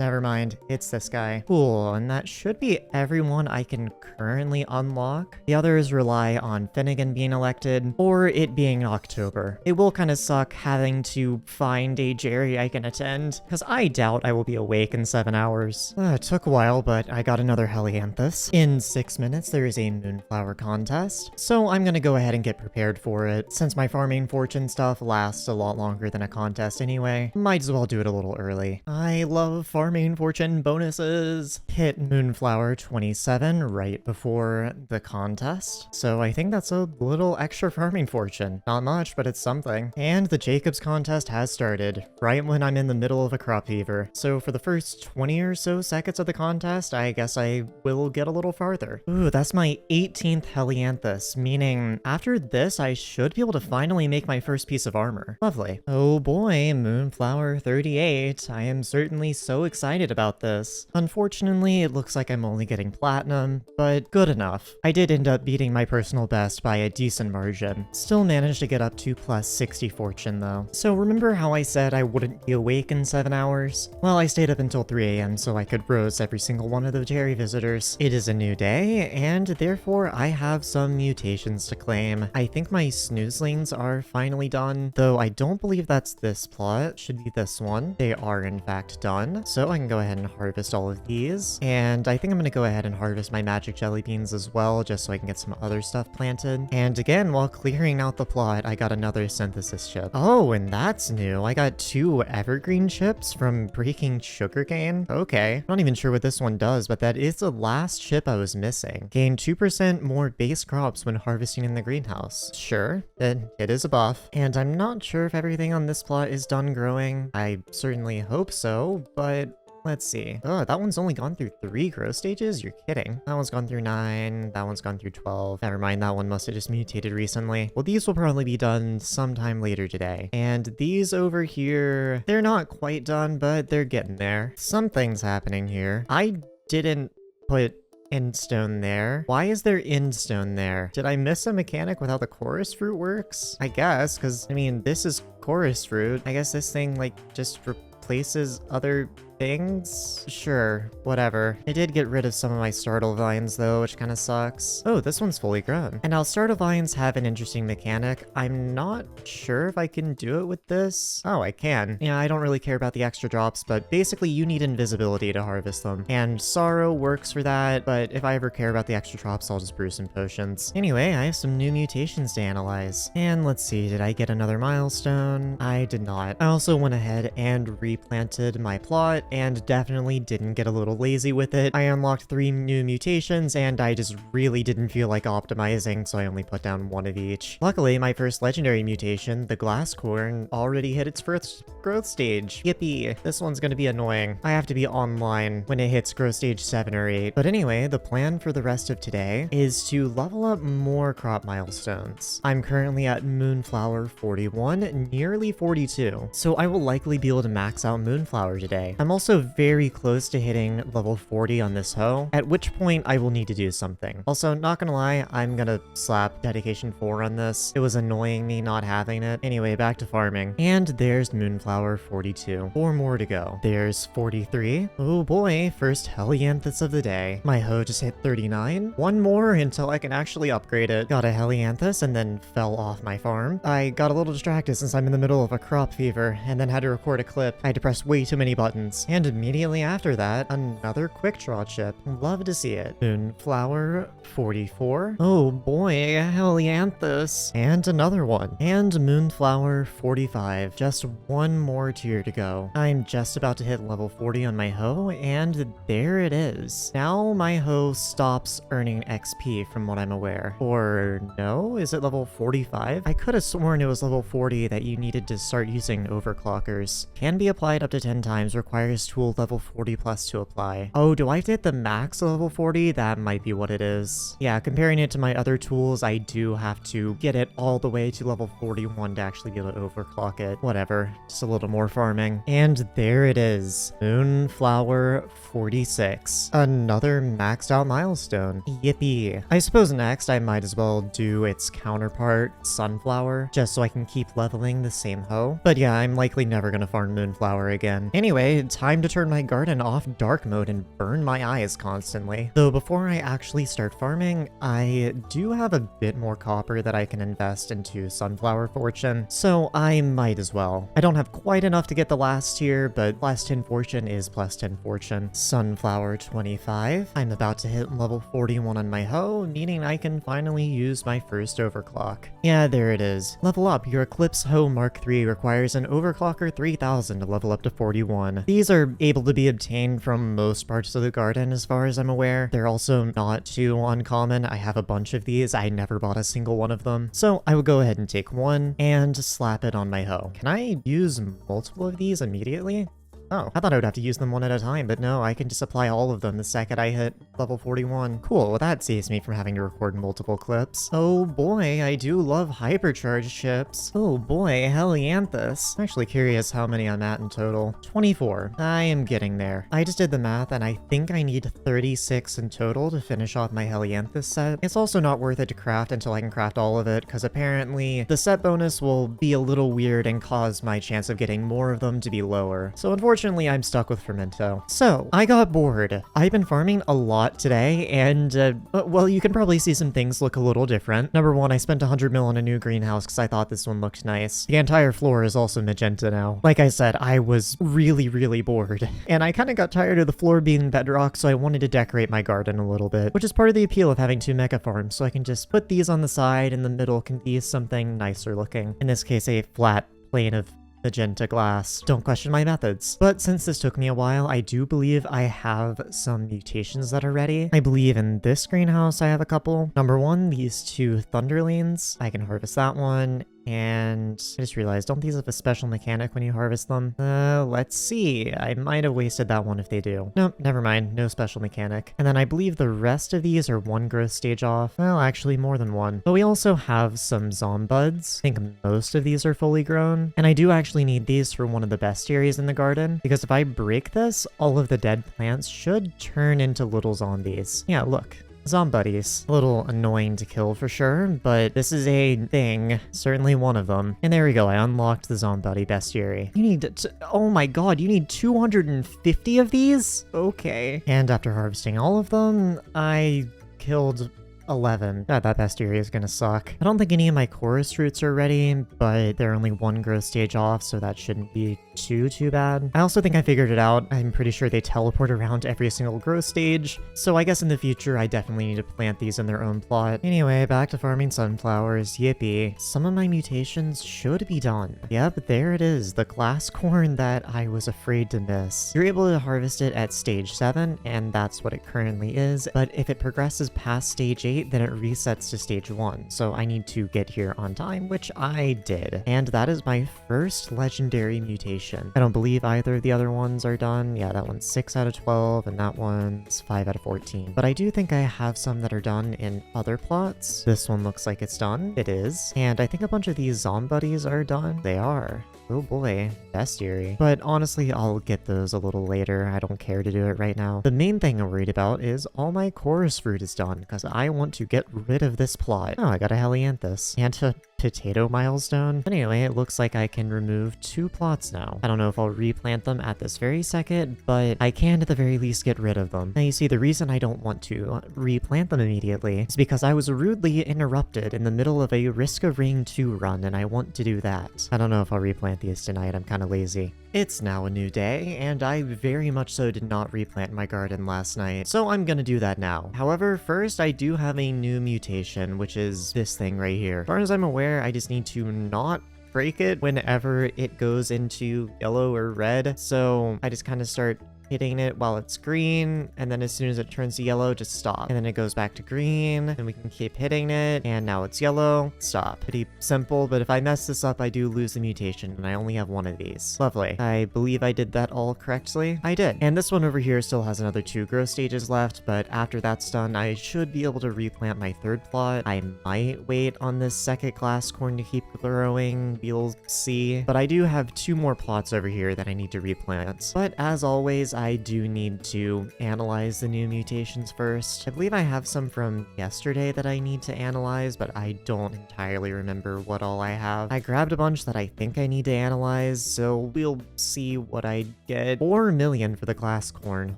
Never mind. It's this guy. Cool, and that should be everyone I can currently unlock. The others rely on Finnegan being elected, or it being October. It will kind of suck having to find a Jerry I can attend, because I doubt I will be awake in 7 hours. It took a while, but I got another Helianthus. In 6 minutes, there is a Moonflower contest, so I'm gonna go ahead and get prepared for it. Since my farming fortune stuff lasts a lot longer than a contest anyway, might as well do it a little early. I love farming fortune bonuses. Hit Moonflower 27 right before the contest, so I think that's a little extra farming fortune. Not much, but it's something. And the Jacobs contest has started, right when I'm in the middle of a crop fever. So for the first 20 or so seconds of the contest, I guess I will get a little farther. Ooh, that's my 18th Helianthus, meaning after this, I should be able to finally make my first piece of armor. Lovely. Oh boy, Moonflower 38. I am certainly so excited about this. Unfortunately, it looks like I'm only getting platinum, but good enough. I did end up beating my personal best by a decent margin. Still managed to get up to plus 60 fortune though. So remember how I said I wouldn't be awake in 7 hours? Well, I stayed up until 3 AM so I could roast every single one of the Jerry visitors. It is a new day, and therefore I have some mutations to claim. I think my snoozlings are finally done, though I don't believe that's this plot. Should be this one. They are in fact done, so I can go ahead and harvest all of these, and I think I'm gonna go ahead and harvest my magic jelly beans as well, just so I can get some other stuff planted. And again, while clearing out the plot, I got another synthesis chip. Oh, and that's new. I got 2 evergreen chips from breaking sugarcane. Okay, not even sure what this one does, but that is the last chip I was missing. Gain 2% more base crops when harvesting in the greenhouse. Sure, it is a buff, and I'm not sure if everything on this plot is done growing. I certainly hope so, but let's see. Oh, that one's only gone through 3 growth stages? You're kidding. That one's gone through 9. That one's gone through 12. Never mind, that one must have just mutated recently. Well, these will probably be done sometime later today. And these over here, they're not quite done, but they're getting there. Something's happening here. I didn't put endstone there. Why is there endstone there? Did I miss a mechanic with how the chorus fruit works? I guess, because, I mean, this is chorus fruit. I guess this thing, like, just replaces other things? Sure, whatever. I did get rid of some of my startle vines though, which kind of sucks. Oh, this one's fully grown. And now startle vines have an interesting mechanic. I'm not sure if I can do it with this. Oh, I can. Yeah, I don't really care about the extra drops, but basically you need invisibility to harvest them. And sorrow works for that, but if I ever care about the extra drops, I'll just brew some potions. Anyway, I have some new mutations to analyze. And let's see, did I get another milestone? I did not. I also went ahead and replanted my plot and definitely didn't get a little lazy with it. I unlocked 3 new mutations and I just really didn't feel like optimizing, so I only put down 1 of each. Luckily, my first legendary mutation, the glass corn, already hit its first growth stage. Yippee! This one's gonna be annoying. I have to be online when it hits growth stage 7 or 8. But anyway, the plan for the rest of today is to level up more crop milestones. I'm currently at Moonflower 41, nearly 42, so I will likely be able to max out Moonflower today. I'm also very close to hitting level 40 on this hoe, at which point I will need to do something. Also, not gonna lie, I'm gonna slap Dedication 4 on this. It was annoying me not having it. Anyway, back to farming. And there's Moonflower 42. 4 more to go. There's 43. Oh boy, first Helianthus of the day. My hoe just hit 39. 1 more until I can actually upgrade it. Got a Helianthus and then fell off my farm. I got a little distracted since I'm in the middle of a crop fever and then had to record a clip. I had to press way too many buttons. And immediately after that, another quick draw chip. Love to see it. Moonflower 44. Oh boy, Helianthus. And another one. And Moonflower 45. Just 1 more tier to go. I'm just about to hit level 40 on my hoe, and there it is. Now my hoe stops earning XP from what I'm aware. Or no? Is it level 45? I could have sworn it was level 40 that you needed to start using overclockers. Can be applied up to 10 times, requires tool level 40 plus to apply. Oh, do I have to hit the max level 40? That might be what it is. Yeah, comparing it to my other tools, I do have to get it all the way to level 41 to actually be able to overclock it. Whatever, just a little more farming. And there it is. Moonflower 46. Another maxed out milestone. Yippee. I suppose next I might as well do its counterpart, Sunflower, just so I can keep leveling the same hoe. But yeah, I'm likely never gonna farm Moonflower again. Anyway, time to turn my garden off dark mode and burn my eyes constantly. Though before I actually start farming, I do have a bit more copper that I can invest into Sunflower Fortune, so I might as well. I don't have quite enough to get the last tier, but plus 10 fortune is plus 10 fortune. Sunflower 25. I'm about to hit level 41 on my hoe, meaning I can finally use my first overclock. Yeah, there it is. Level up. Your Eclipse Hoe Mark III requires an overclocker 3000 to level up to 41. These are able to be obtained from most parts of the garden as far as I'm aware. They're also not too uncommon. I have a bunch of these. I never bought a single one of them. So I will go ahead and take one and slap it on my hoe. Can I use multiple of these immediately? Oh, I thought I would have to use them one at a time, but no, I can just apply all of them the second I hit level 41. Cool, well that saves me from having to record multiple clips. Oh boy, I do love hypercharged chips. Oh boy, Helianthus. I'm actually curious how many I'm at in total. 24. I am getting there. I just did the math and I think I need 36 in total to finish off my Helianthus set. It's also not worth it to craft until I can craft all of it, because apparently the set bonus will be a little weird and cause my chance of getting more of them to be lower. So unfortunately, I'm stuck with Fermento. So, I got bored. I've been farming a lot today, and, well, you can probably see some things look a little different. Number 1, I spent 100 mil on a new greenhouse because I thought this one looked nice. The entire floor is also magenta now. Like I said, I was really bored. And I kind of got tired of the floor being bedrock, so I wanted to decorate my garden a little bit, which is part of the appeal of having 2 mecha farms, so I can just put these on the side, and the middle can be something nicer looking. In this case, a flat plane of magenta glass. Don't question my methods. But since this took me a while, I do believe I have some mutations that are ready. I believe in this greenhouse I have a couple. Number 1, these 2 Thunderlings. I can harvest that one. And I just realized, don't these have a special mechanic when you harvest them? Let's see. I might have wasted that one if they do. Nope, never mind. No special mechanic. And then I believe the rest of these are 1 growth stage off. Well, actually more than 1. But we also have some Zombuds. I think most of these are fully grown. And I do actually need these for one of the best areas in the garden, because if I break this, all of the dead plants should turn into little zombies. Yeah, look. Zombuddies. A little annoying to kill for sure, but this is a thing. Certainly one of them. And there we go, I unlocked the Zombuddy Bestiary. You need oh my god, you need 250 of these? Okay. And after harvesting all of them, I killed 11. God, that bestiary is gonna suck. I don't think any of my chorus fruits are ready, but they're only one growth stage off, so that shouldn't be too bad. I also think I figured it out. I'm pretty sure they teleport around every single growth stage, so I guess in the future I definitely need to plant these in their own plot. Anyway, back to farming sunflowers. Yippee. Some of my mutations should be done. Yep, there it is, the glass corn that I was afraid to miss. You're able to harvest it at stage 7, and that's what it currently is, but if it progresses past stage 8, then it resets to stage 1, so I need to get here on time, which I did. And that is my first legendary mutation. I don't believe either of the other ones are done. Yeah, that one's 6 out of 12, and that one's 5 out of 14. But I do think I have some that are done in other plots. This one looks like it's done. It is. And I think a bunch of these Zombuddies are done. They are. Oh boy, bestiary. But honestly, I'll get those a little later. I don't care to do it right now. The main thing I'm worried about is all my chorus fruit is done, because I want to get rid of this plot. Oh, I got a Helianthus. And a potato milestone. Anyway, it looks like I can remove 2 plots now. I don't know if I'll replant them at this very second, but I can at the very least get rid of them. Now you see, the reason I don't want to replant them immediately is because I was rudely interrupted in the middle of a Risk of Rain 2 run, and I want to do that. I don't know if I'll replant these tonight. I'm kind of lazy. It's now a new day, and I very much so did not replant my garden last night, so I'm gonna do that now. However, first I do have a new mutation, which is this thing right here. As far as I'm aware, I just need to not break it whenever it goes into yellow or red, so I just kind of start hitting it while it's green, and then as soon as it turns to yellow, just stop. And then it goes back to green, and we can keep hitting it, and now it's yellow, stop. Pretty simple, but if I mess this up, I do lose the mutation, and I only have one of these. Lovely. I believe I did that all correctly. I did. And this one over here still has another 2 growth stages left, but after that's done, I should be able to replant my 3rd plot. I might wait on this 2nd glass corn to keep growing. We'll see. But I do have 2 more plots over here that I need to replant. But as always, I do need to analyze the new mutations first. I believe I have some from yesterday that I need to analyze, but I don't entirely remember what all I have. I grabbed a bunch that I think I need to analyze, so we'll see what I get. 4 million for the glass corn.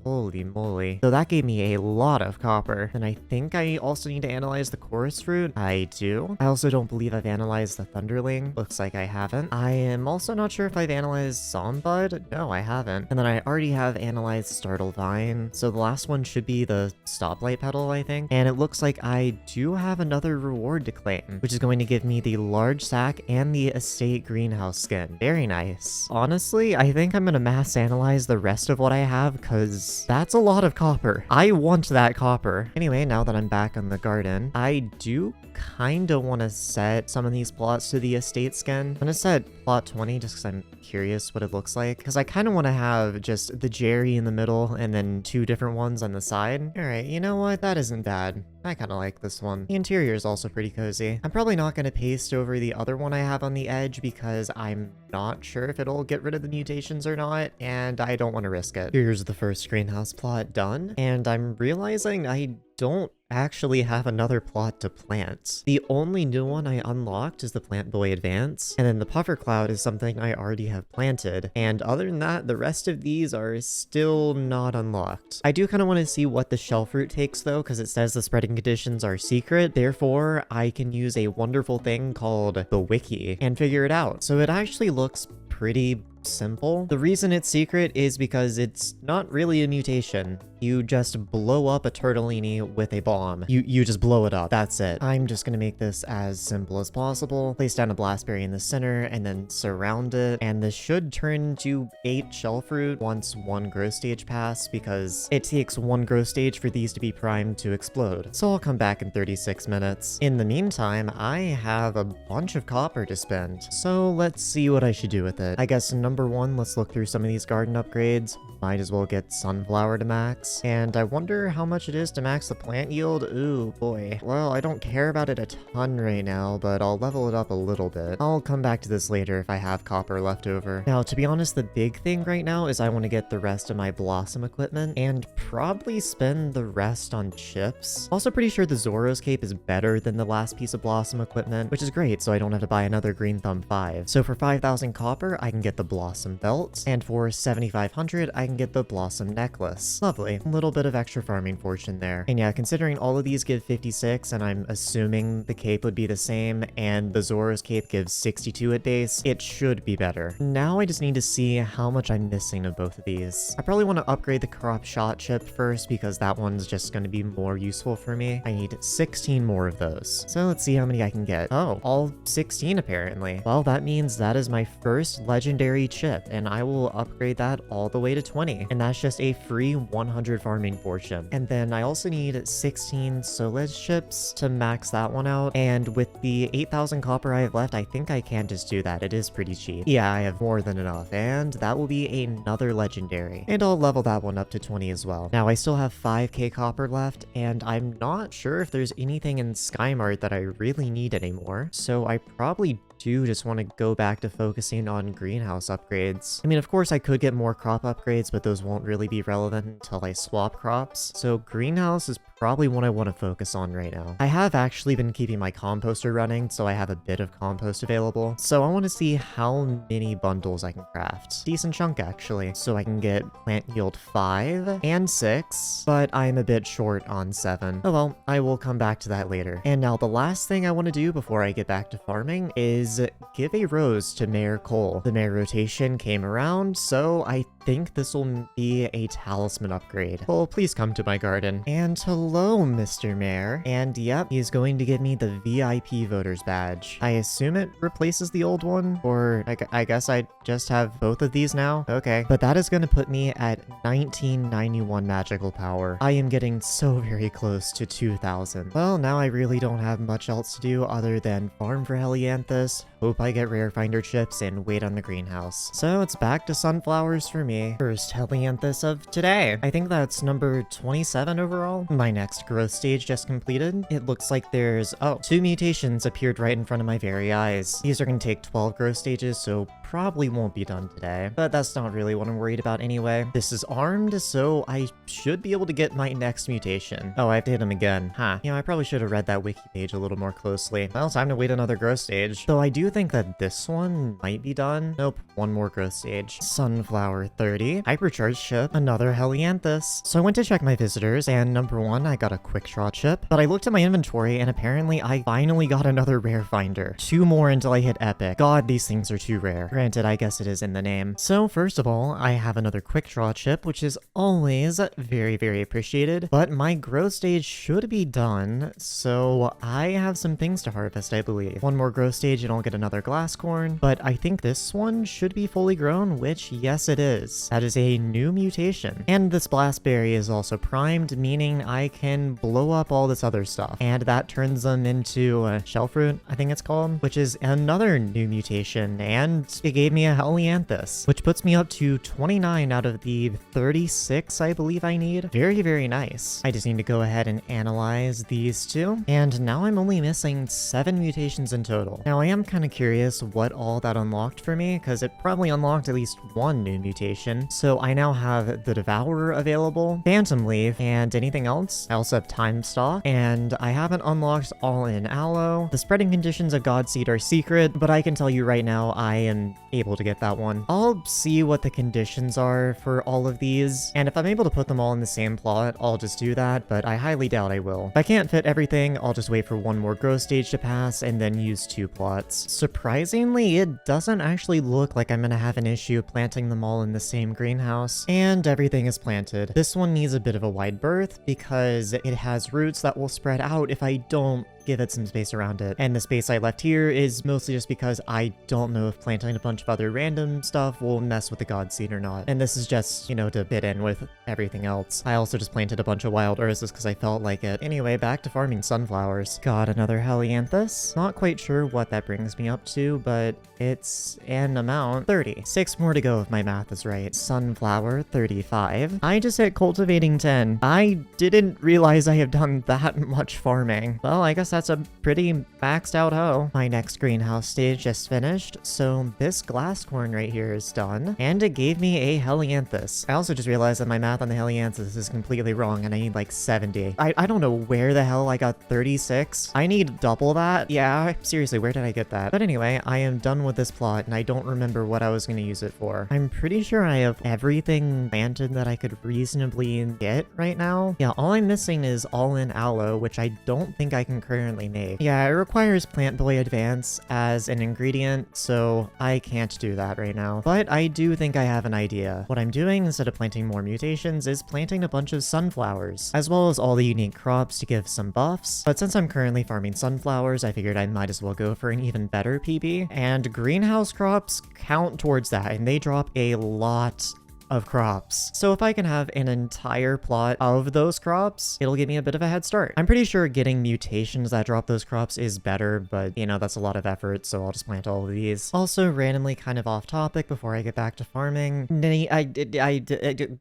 Holy moly. So that gave me a lot of copper. And I think I also need to analyze the chorus fruit. I do. I also don't believe I've analyzed the thunderling. Looks like I haven't. I am also not sure if I've analyzed Zombud. No, I haven't. And then I already have analyzed Startle Vine, so the last one should be the Stoplight Petal, I think. And it looks like I do have another reward to claim, which is going to give me the large sack and the estate greenhouse skin. Very nice. Honestly, I think I'm gonna mass analyze the rest of what I have, because that's a lot of copper. I want that copper. Anyway, now that I'm back on the garden, I do kinda want to set some of these plots to the estate skin. I'm gonna set plot 20 just because I'm curious what it looks like, because I kind of want to have just the Jerry in the middle and then 2 different ones on the side. Alright, you know what? That isn't bad. I kind of like this one. The interior is also pretty cozy. I'm probably not going to paste over the other one I have on the edge because I'm not sure if it'll get rid of the mutations or not, and I don't want to risk it. Here's the first greenhouse plot done, and I'm realizing I don't actually have another plot to plant. The only new one I unlocked is the Plant Boy Advance, and then the Puffer Cloud is something I already have planted, and other than that, the rest of these are still not unlocked. I do kind of want to see what the shell fruit takes though, because it says the spreading conditions are secret, therefore I can use a wonderful thing called the wiki and figure it out. So it actually looks pretty simple. The reason it's secret is because it's not really a mutation. You just blow up a turtellini with a bomb. You just blow it up. That's it. I'm just gonna make this as simple as possible. Place down a blastberry in the center and then surround it. And this should turn into 8 shell fruit once 1 growth stage pass, because it takes 1 growth stage for these to be primed to explode. So I'll come back in 36 minutes. In the meantime, I have a bunch of copper to spend. So let's see what I should do with it. I guess number number one, let's look through some of these garden upgrades. Might as well get sunflower to max. And I wonder how much it is to max the plant yield. Ooh, boy. Well, I don't care about it a ton right now, but I'll level it up a little bit. I'll come back to this later if I have copper left over. Now, to be honest, the big thing right now is I want to get the rest of my blossom equipment and probably spend the rest on chips. Also pretty sure the Zoro's cape is better than the last piece of blossom equipment, which is great, so I don't have to buy another green thumb 5. So for 5,000 copper, I can get the blossom belt, and for 7,500, I can get the blossom necklace. Lovely. A little bit of extra farming fortune there. And yeah, considering all of these give 56, and I'm assuming the cape would be the same, and the Zoro's cape gives 62 at base, it should be better. Now I just need to see how much I'm missing of both of these. I probably want to upgrade the crop shot chip first because that one's just going to be more useful for me. I need 16 more of those. So let's see how many I can get. Oh, all 16 apparently. Well, that means that is my first legendary chip, and I will upgrade that all the way to 20. And that's just a free 100 farming fortune. And then I also need 16 Solage chips to max that one out. And with the 8,000 copper I have left, I think I can just do that. It is pretty cheap. Yeah, I have more than enough. And that will be another legendary. And I'll level that one up to 20 as well. Now, I still have 5k copper left, and I'm not sure if there's anything in Skymart that I really need anymore. So I probably do just want to go back to focusing on greenhouse upgrades. I mean, of course I could get more crop upgrades, but those won't really be relevant until I swap crops. So greenhouse is probably what I want to focus on right now. I have actually been keeping my composter running, so I have a bit of compost available. So I want to see how many bundles I can craft. Decent chunk actually. So I can get plant yield 5 and 6, but I'm a bit short on 7. Oh well, I will come back to that later. And now the last thing I want to do before I get back to farming is give a rose to Mayor Cole. The mayor rotation came around, so I think this will be a talisman upgrade. Cole, please come to my garden. And hello, Mr. Mayor. And yep, he's going to give me the VIP voters badge. I assume it replaces the old one, or I guess I just have both of these now. Okay, but that is going to put me at 1991 magical power. I am getting so very close to 2,000. Well, now I really don't have much else to do other than farm for Helianthus, hope I get rare finder chips, and wait on the greenhouse. So it's back to sunflowers for me. First Helianthus of today. I think that's number 27 overall. My next growth stage just completed. It looks like there's, 2 mutations appeared right in front of my very eyes. These are going to take 12 growth stages, so probably won't be done today, but that's not really what I'm worried about anyway. This is armed, so I should be able to get my next mutation. Oh, I have to hit him again. Huh. You know, I probably should have read that wiki page a little more closely. Well, time to wait another growth stage. Though I do think that this one might be done. Nope, one more growth stage. Sunflower 30. Hypercharged chip. Another Helianthus. So I went to check my visitors, and number 1, I got a quick draw chip, but I looked at my inventory, and apparently I finally got another rare finder. 2 more until I hit epic. God, these things are too rare. Granted, I guess it is in the name. So first of all, I have another quick draw chip, which is always very, very appreciated, but my growth stage should be done, so I have some things to harvest, I believe. One more growth stage and I'll get another glass corn, but I think this one should be fully grown, which yes it is. That is a new mutation. And this blastberry is also primed, meaning I can blow up all this other stuff, and that turns them into shell fruit, I think it's called, which is another new mutation, and it gave me a Helianthus, which puts me up to 29 out of the 36 I believe I need. Very, very nice. I just need to go ahead and analyze these two, and now I'm only missing 7 mutations in total. Now I am kind of curious what all that unlocked for me, because it probably unlocked at least 1 new mutation. So I now have the Devourer available, Phantom Leaf, and anything else. I also have Time Stalk, and I haven't unlocked All In Aloe. The spreading conditions of Godseed are secret, but I can tell you right now I am able to get that one. I'll see what the conditions are for all of these, and if I'm able to put them all in the same plot, I'll just do that, but I highly doubt I will. If I can't fit everything, I'll just wait for one more growth stage to pass and then use 2 plots. Surprisingly, it doesn't actually look like I'm gonna have an issue planting them all in the same greenhouse, and everything is planted. This one needs a bit of a wide berth because it has roots that will spread out if I don't give it some space around it. And the space I left here is mostly just because I don't know if planting a bunch of other random stuff will mess with the God Seed or not. And this is just, you know, to fit in with everything else. I also just planted a bunch of wild Urzas because I felt like it. Anyway, back to farming sunflowers. Got another Helianthus. Not quite sure what that brings me up to, but it's an amount. 30. 6 more to go if my math is right. Sunflower, 35. I just hit cultivating 10. I didn't realize I have done that much farming. Well, I guess that's a pretty maxed out hoe. My next greenhouse stage just finished, so this glass corn right here is done, and it gave me a Helianthus. I also just realized that my math on the Helianthus is completely wrong, and I need like 70. I don't know where the hell I got 36. I need double that. Yeah, seriously, where did I get that? But anyway, I am done with this plot, and I don't remember what I was going to use it for. I'm pretty sure I have everything planted that I could reasonably get right now. Yeah, all I'm missing is all-in aloe, which I don't think I can currently make. Yeah, it requires Plant Boy Advance as an ingredient, so I can't do that right now. But I do think I have an idea. What I'm doing instead of planting more mutations is planting a bunch of sunflowers, as well as all the unique crops to give some buffs. But since I'm currently farming sunflowers, I figured I might as well go for an even better PB. And greenhouse crops count towards that, and they drop a lot of crops. So if I can have an entire plot of those crops, it'll give me a bit of a head start. I'm pretty sure getting mutations that drop those crops is better, but you know, that's a lot of effort, so I'll just plant all of these. Also, randomly kind of off topic before I get back to farming.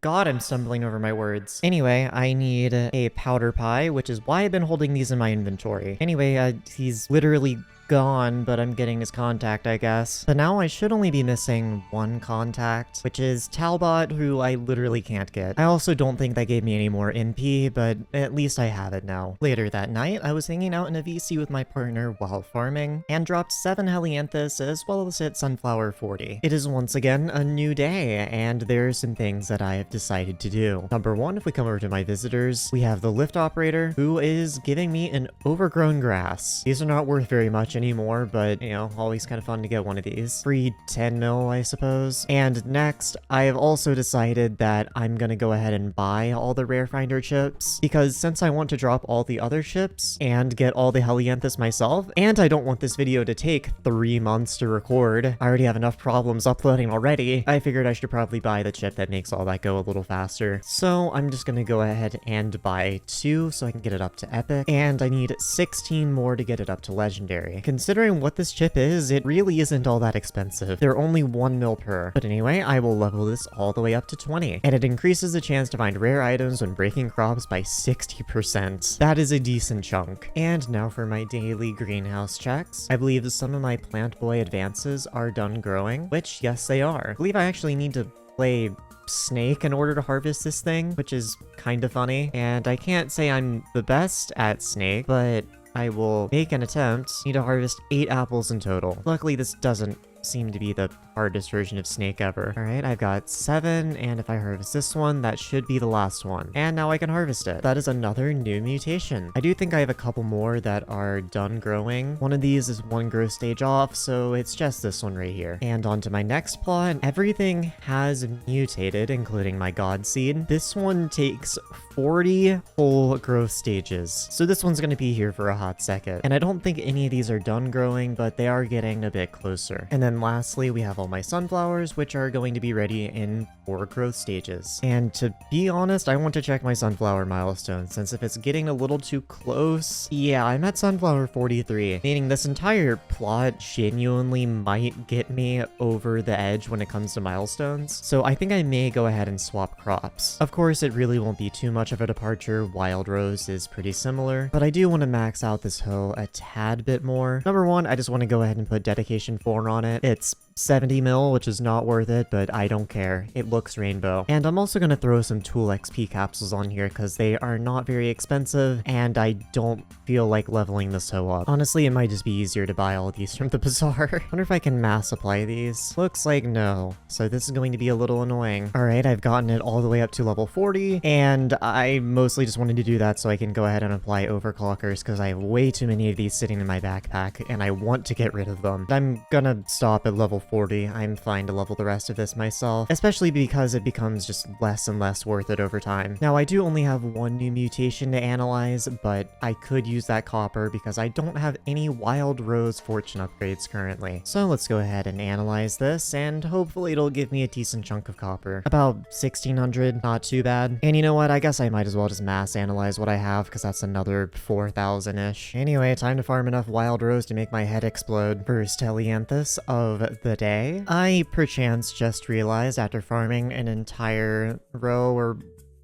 God, I'm stumbling over my words. Anyway, I need a powder pie, which is why I've been holding these in my inventory. Anyway, he's literally gone, but I'm getting his contact, I guess. But now I should only be missing one contact, which is Talbot, who I literally can't get. I also don't think that gave me any more MP, but at least I have it now. Later that night, I was hanging out in a VC with my partner while farming, and dropped 7 Helianthus as well as hit Sunflower 40. It is once again a new day, and there are some things that I have decided to do. Number 1, if we come over to my visitors, we have the lift operator, who is giving me an overgrown grass. These are not worth very much anymore, but you know, always kind of fun to get one of these. Free 10 mil, I suppose. And next, I have also decided that I'm gonna go ahead and buy all the rare finder chips, because since I want to drop all the other chips and get all the Helianthus myself, and I don't want this video to take 3 months to record, I already have enough problems uploading already, I figured I should probably buy the chip that makes all that go a little faster. So I'm just gonna go ahead and buy 2 so I can get it up to epic, and I need 16 more to get it up to legendary. Considering what this chip is, it really isn't all that expensive. They're only 1 mil per. But anyway, I will level this all the way up to 20. And it increases the chance to find rare items when breaking crops by 60%. That is a decent chunk. And now for my daily greenhouse checks. I believe some of my Plant Boy advances are done growing, which yes, they are. I believe I actually need to play Snake in order to harvest this thing, which is kind of funny. And I can't say I'm the best at Snake, but I will make an attempt. Need to harvest 8 apples in total. Luckily, this doesn't seem to be the hardest version of Snake ever. All right, I've got 7, and if I harvest this one, that should be the last one. And now I can harvest it. That is another new mutation. I do think I have a couple more that are done growing. One of these is 1 growth stage off, so it's just this one right here. And on to my next plot. Everything has mutated, including my God Seed. This one takes 40 full growth stages. So this one's gonna be here for a hot second. And I don't think any of these are done growing, but they are getting a bit closer. And then lastly, we have all my sunflowers, which are going to be ready in 4 growth stages. And to be honest, I want to check my sunflower milestone, since if it's getting a little too close, yeah, I'm at sunflower 43, meaning this entire plot genuinely might get me over the edge when it comes to milestones. So I think I may go ahead and swap crops. Of course, it really won't be too much of a departure. Wild Rose is pretty similar, but I do want to max out this hoe a tad bit more. Number 1, I just want to go ahead and put Dedication 4 on it. It's 70 mil, which is not worth it, but I don't care. It looks rainbow. And I'm also going to throw some Tool XP capsules on here because they are not very expensive, and I don't feel like leveling this hoe up. Honestly, it might just be easier to buy all of these from the Bazaar. I wonder if I can mass apply these. Looks like no. So this is going to be a little annoying. All right, I've gotten it all the way up to level 40, and I mostly just wanted to do that so I can go ahead and apply overclockers because I have way too many of these sitting in my backpack, and I want to get rid of them. I'm gonna stop at level 40, I'm fine to level the rest of this myself, especially because it becomes just less and less worth it over time. Now, I do only have one new mutation to analyze, but I could use that copper because I don't have any Wild Rose fortune upgrades currently. So let's go ahead and analyze this, and hopefully it'll give me a decent chunk of copper. About 1600, not too bad. And you know what, I guess I might as well just mass analyze what I have, because that's another 4,000-ish. Anyway, time to farm enough Wild Rose to make my head explode. First Helianthus of the day. I perchance just realized after farming an entire row or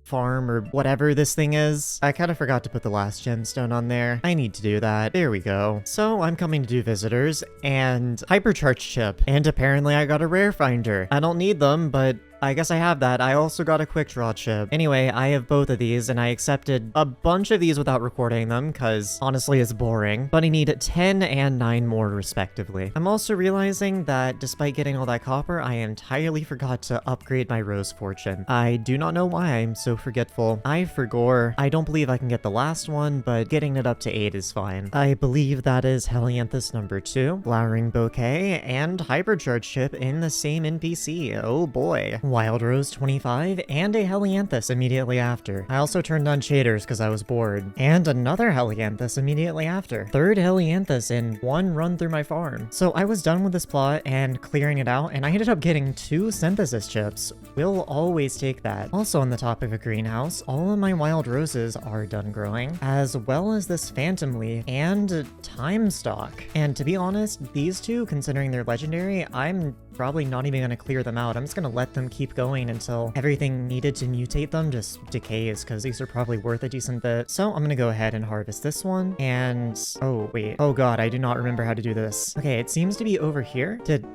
farm or whatever this thing is, I kind of forgot to put the last gemstone on there. I need to do that. There we go. So I'm coming to do visitors and hypercharge chip, and apparently I got a rare finder. I don't need them, but I guess I have that. I also got a quick draw chip. Anyway, I have both of these, and I accepted a bunch of these without recording them, because honestly it's boring, but I need 10 and 9 more respectively. I'm also realizing that despite getting all that copper, I entirely forgot to upgrade my Rose Fortune. I do not know why I'm so forgetful. I forgot. I don't believe I can get the last one, but getting it up to 8 is fine. I believe that is Helianthus number 2, Flowering Bouquet, and Hypercharge chip in the same NPC. Oh boy. Wild Rose 25, and a Helianthus immediately after. I also turned on shaders because I was bored. And another Helianthus immediately after. Third Helianthus in one run through my farm. So I was done with this plot and clearing it out, and I ended up getting 2 synthesis chips. We'll always take that. Also on the topic of greenhouse, all of my Wild Roses are done growing, as well as this Phantom Leaf and Time Stock. And to be honest, these two, considering they're legendary, I'm probably not even going to clear them out. I'm just going to let them keep going until everything needed to mutate them just decays, because these are probably worth a decent bit. So I'm going to go ahead and harvest this one. And oh wait, oh god, I do not remember how to do this. Okay, it seems to be over here. Did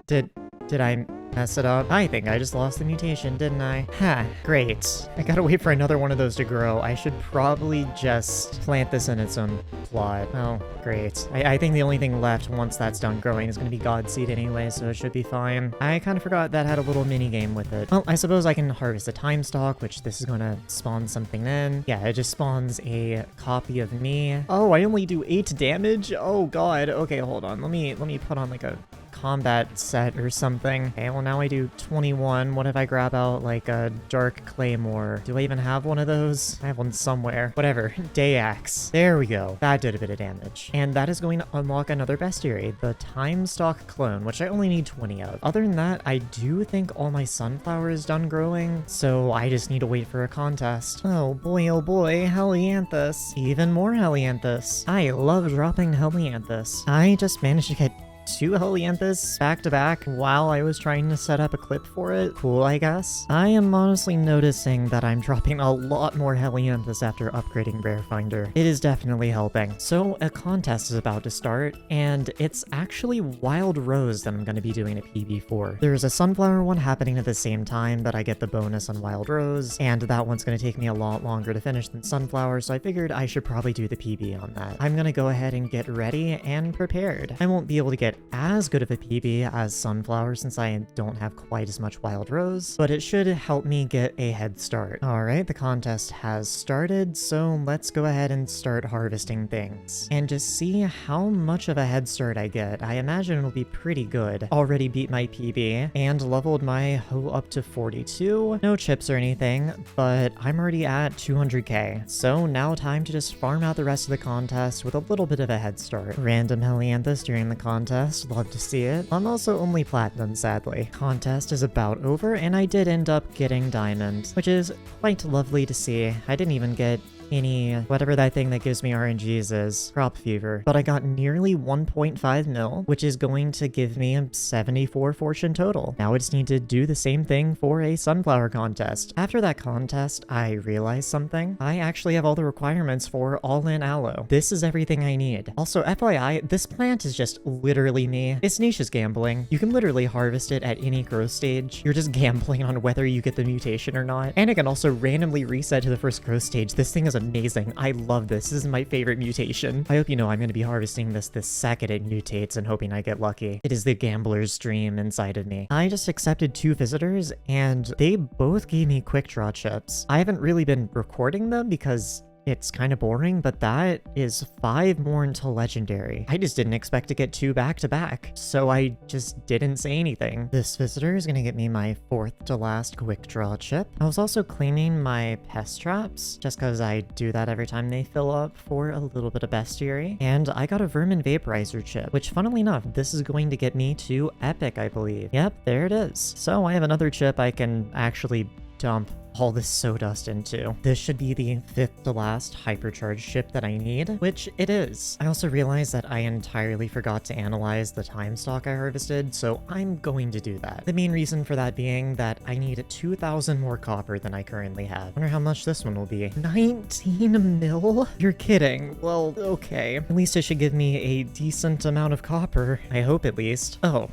I mess it up? I think I just lost the mutation, didn't I? Ha, great. I gotta wait for another one of those to grow. I should probably just plant this in its own plot. Oh, great. I think the only thing left once that's done growing is gonna be Godseed anyway, so it should be fine. I kind of forgot that had a little mini game with it. Well, I suppose I can harvest a Time Stock, which this is gonna spawn something in. Yeah, it just spawns a copy of me. Oh, I only do 8 damage? Oh god. Okay, hold on. Let me put on like a combat set or something. Okay, well now I do 21. What if I grab out like a Dark Claymore? Do I even have one of those? I have one somewhere. Whatever. Day Axe. There we go. That did a bit of damage. And that is going to unlock another bestiary, the Time Stock Clone, which I only need 20 of. Other than that, I do think all my sunflower is done growing, so I just need to wait for a contest. Oh boy, Helianthus. Even more Helianthus. I love dropping Helianthus. I just managed to get 2 Helianthus back to back while I was trying to set up a clip for it. Cool, I guess. I am honestly noticing that I'm dropping a lot more Helianthus after upgrading Rare Finder. It is definitely helping. So a contest is about to start, and it's actually Wild Rose that I'm going to be doing a PB for. There's a Sunflower one happening at the same time that I get the bonus on Wild Rose, and that one's going to take me a lot longer to finish than Sunflower, so I figured I should probably do the PB on that. I'm going to go ahead and get ready and prepared. I won't be able to get as good of a PB as Sunflower since I don't have quite as much Wild Rose, but it should help me get a head start. Alright, the contest has started, so let's go ahead and start harvesting things and just see how much of a head start I get. I imagine it'll be pretty good. Already beat my PB and leveled my hoe up to 42. No chips or anything, but I'm already at 200k. So now time to just farm out the rest of the contest with a little bit of a head start. Random Helianthus during the contest. Love to see it. I'm also only platinum, sadly. Contest is about over, and I did end up getting diamond, which is quite lovely to see. I didn't even get any, whatever that thing that gives me RNGs is, Crop Fever, but I got nearly 1.5 mil, which is going to give me a 74 fortune total. Now I just need to do the same thing for a sunflower contest. After that contest, I realized something. I actually have all the requirements for all-in aloe. This is everything I need. Also, FYI, this plant is just literally me. It's niche's gambling. You can literally harvest it at any growth stage. You're just gambling on whether you get the mutation or not. And it can also randomly reset to the first growth stage. This thing is amazing. I love this. This is my favorite mutation. I hope you know I'm going to be harvesting this the second it mutates and hoping I get lucky. It is the gambler's dream inside of me. I just accepted 2 visitors and they both gave me quick draw chips. I haven't really been recording them because it's kind of boring, but that is 5 more until legendary. I just didn't expect to get 2 back to back, so I just didn't say anything. This visitor is gonna get me my 4th to last quick draw chip. I was also claiming my pest traps, just because I do that every time they fill up for a little bit of bestiary. And I got a vermin vaporizer chip, which funnily enough, this is going to get me to epic, I believe. Yep, there it is. So I have another chip I can actually dump all this sawdust into. This should be the 5th to last hypercharged ship that I need, which it is. I also realized that I entirely forgot to analyze the time stock I harvested, so I'm going to do that. The main reason for that being that I need 2,000 more copper than I currently have. Wonder how much this one will be. 19 mil? You're kidding. Well, okay. At least it should give me a decent amount of copper. I hope at least. Oh,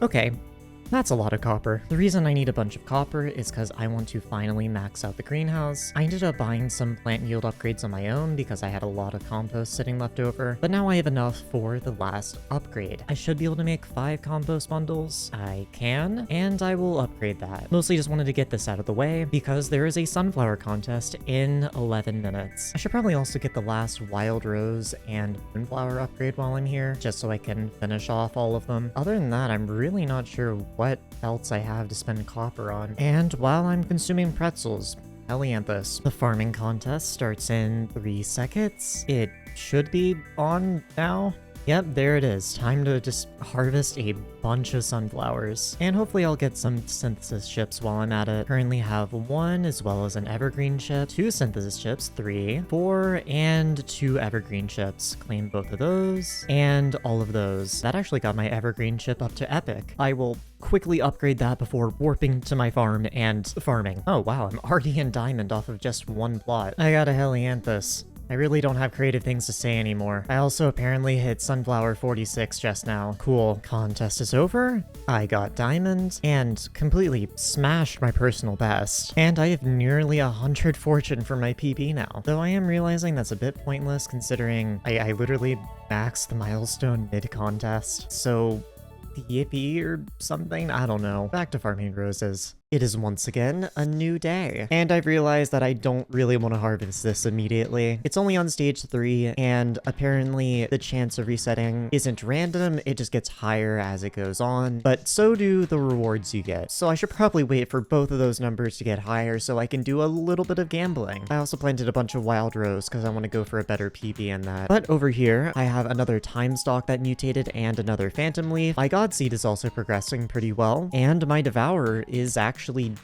okay. That's a lot of copper. The reason I need a bunch of copper is because I want to finally max out the greenhouse. I ended up buying some plant yield upgrades on my own because I had a lot of compost sitting left over, but now I have enough for the last upgrade. I should be able to make 5 compost bundles. I can, and I will upgrade that. Mostly just wanted to get this out of the way because there is a sunflower contest in 11 minutes. I should probably also get the last wild rose and moonflower upgrade while I'm here, just so I can finish off all of them. Other than that, I'm really not sure what else I have to spend copper on. And while I'm consuming pretzels, Helianthus. The farming contest starts in 3 seconds. It should be on now. Yep, there it is. Time to just harvest a bunch of sunflowers. And hopefully I'll get some synthesis chips while I'm at it. Currently have 1 as well as an evergreen chip, 2 synthesis chips, 3, 4, and 2 evergreen chips. Claim both of those and all of those. That actually got my evergreen chip up to epic. I will quickly upgrade that before warping to my farm and farming. Oh wow, I'm already in diamond off of just 1 plot. I got a Helianthus. I really don't have creative things to say anymore. I also apparently hit Sunflower 46 just now. Cool. Contest is over. I got diamond and completely smashed my personal best. And I have nearly 100 fortune for my PB now. Though I am realizing that's a bit pointless considering I literally maxed the milestone mid-contest. So yippee or something? I don't know. Back to farming roses. It is once again a new day, and I've realized that I don't really want to harvest this immediately. It's only on stage 3, and apparently the chance of resetting isn't random, it just gets higher as it goes on, but so do the rewards you get. So I should probably wait for both of those numbers to get higher so I can do a little bit of gambling. I also planted a bunch of wild rose because I want to go for a better PB in that. But over here, I have another time stalk that mutated and another phantom leaf. My god seed is also progressing pretty well, and my devourer is actually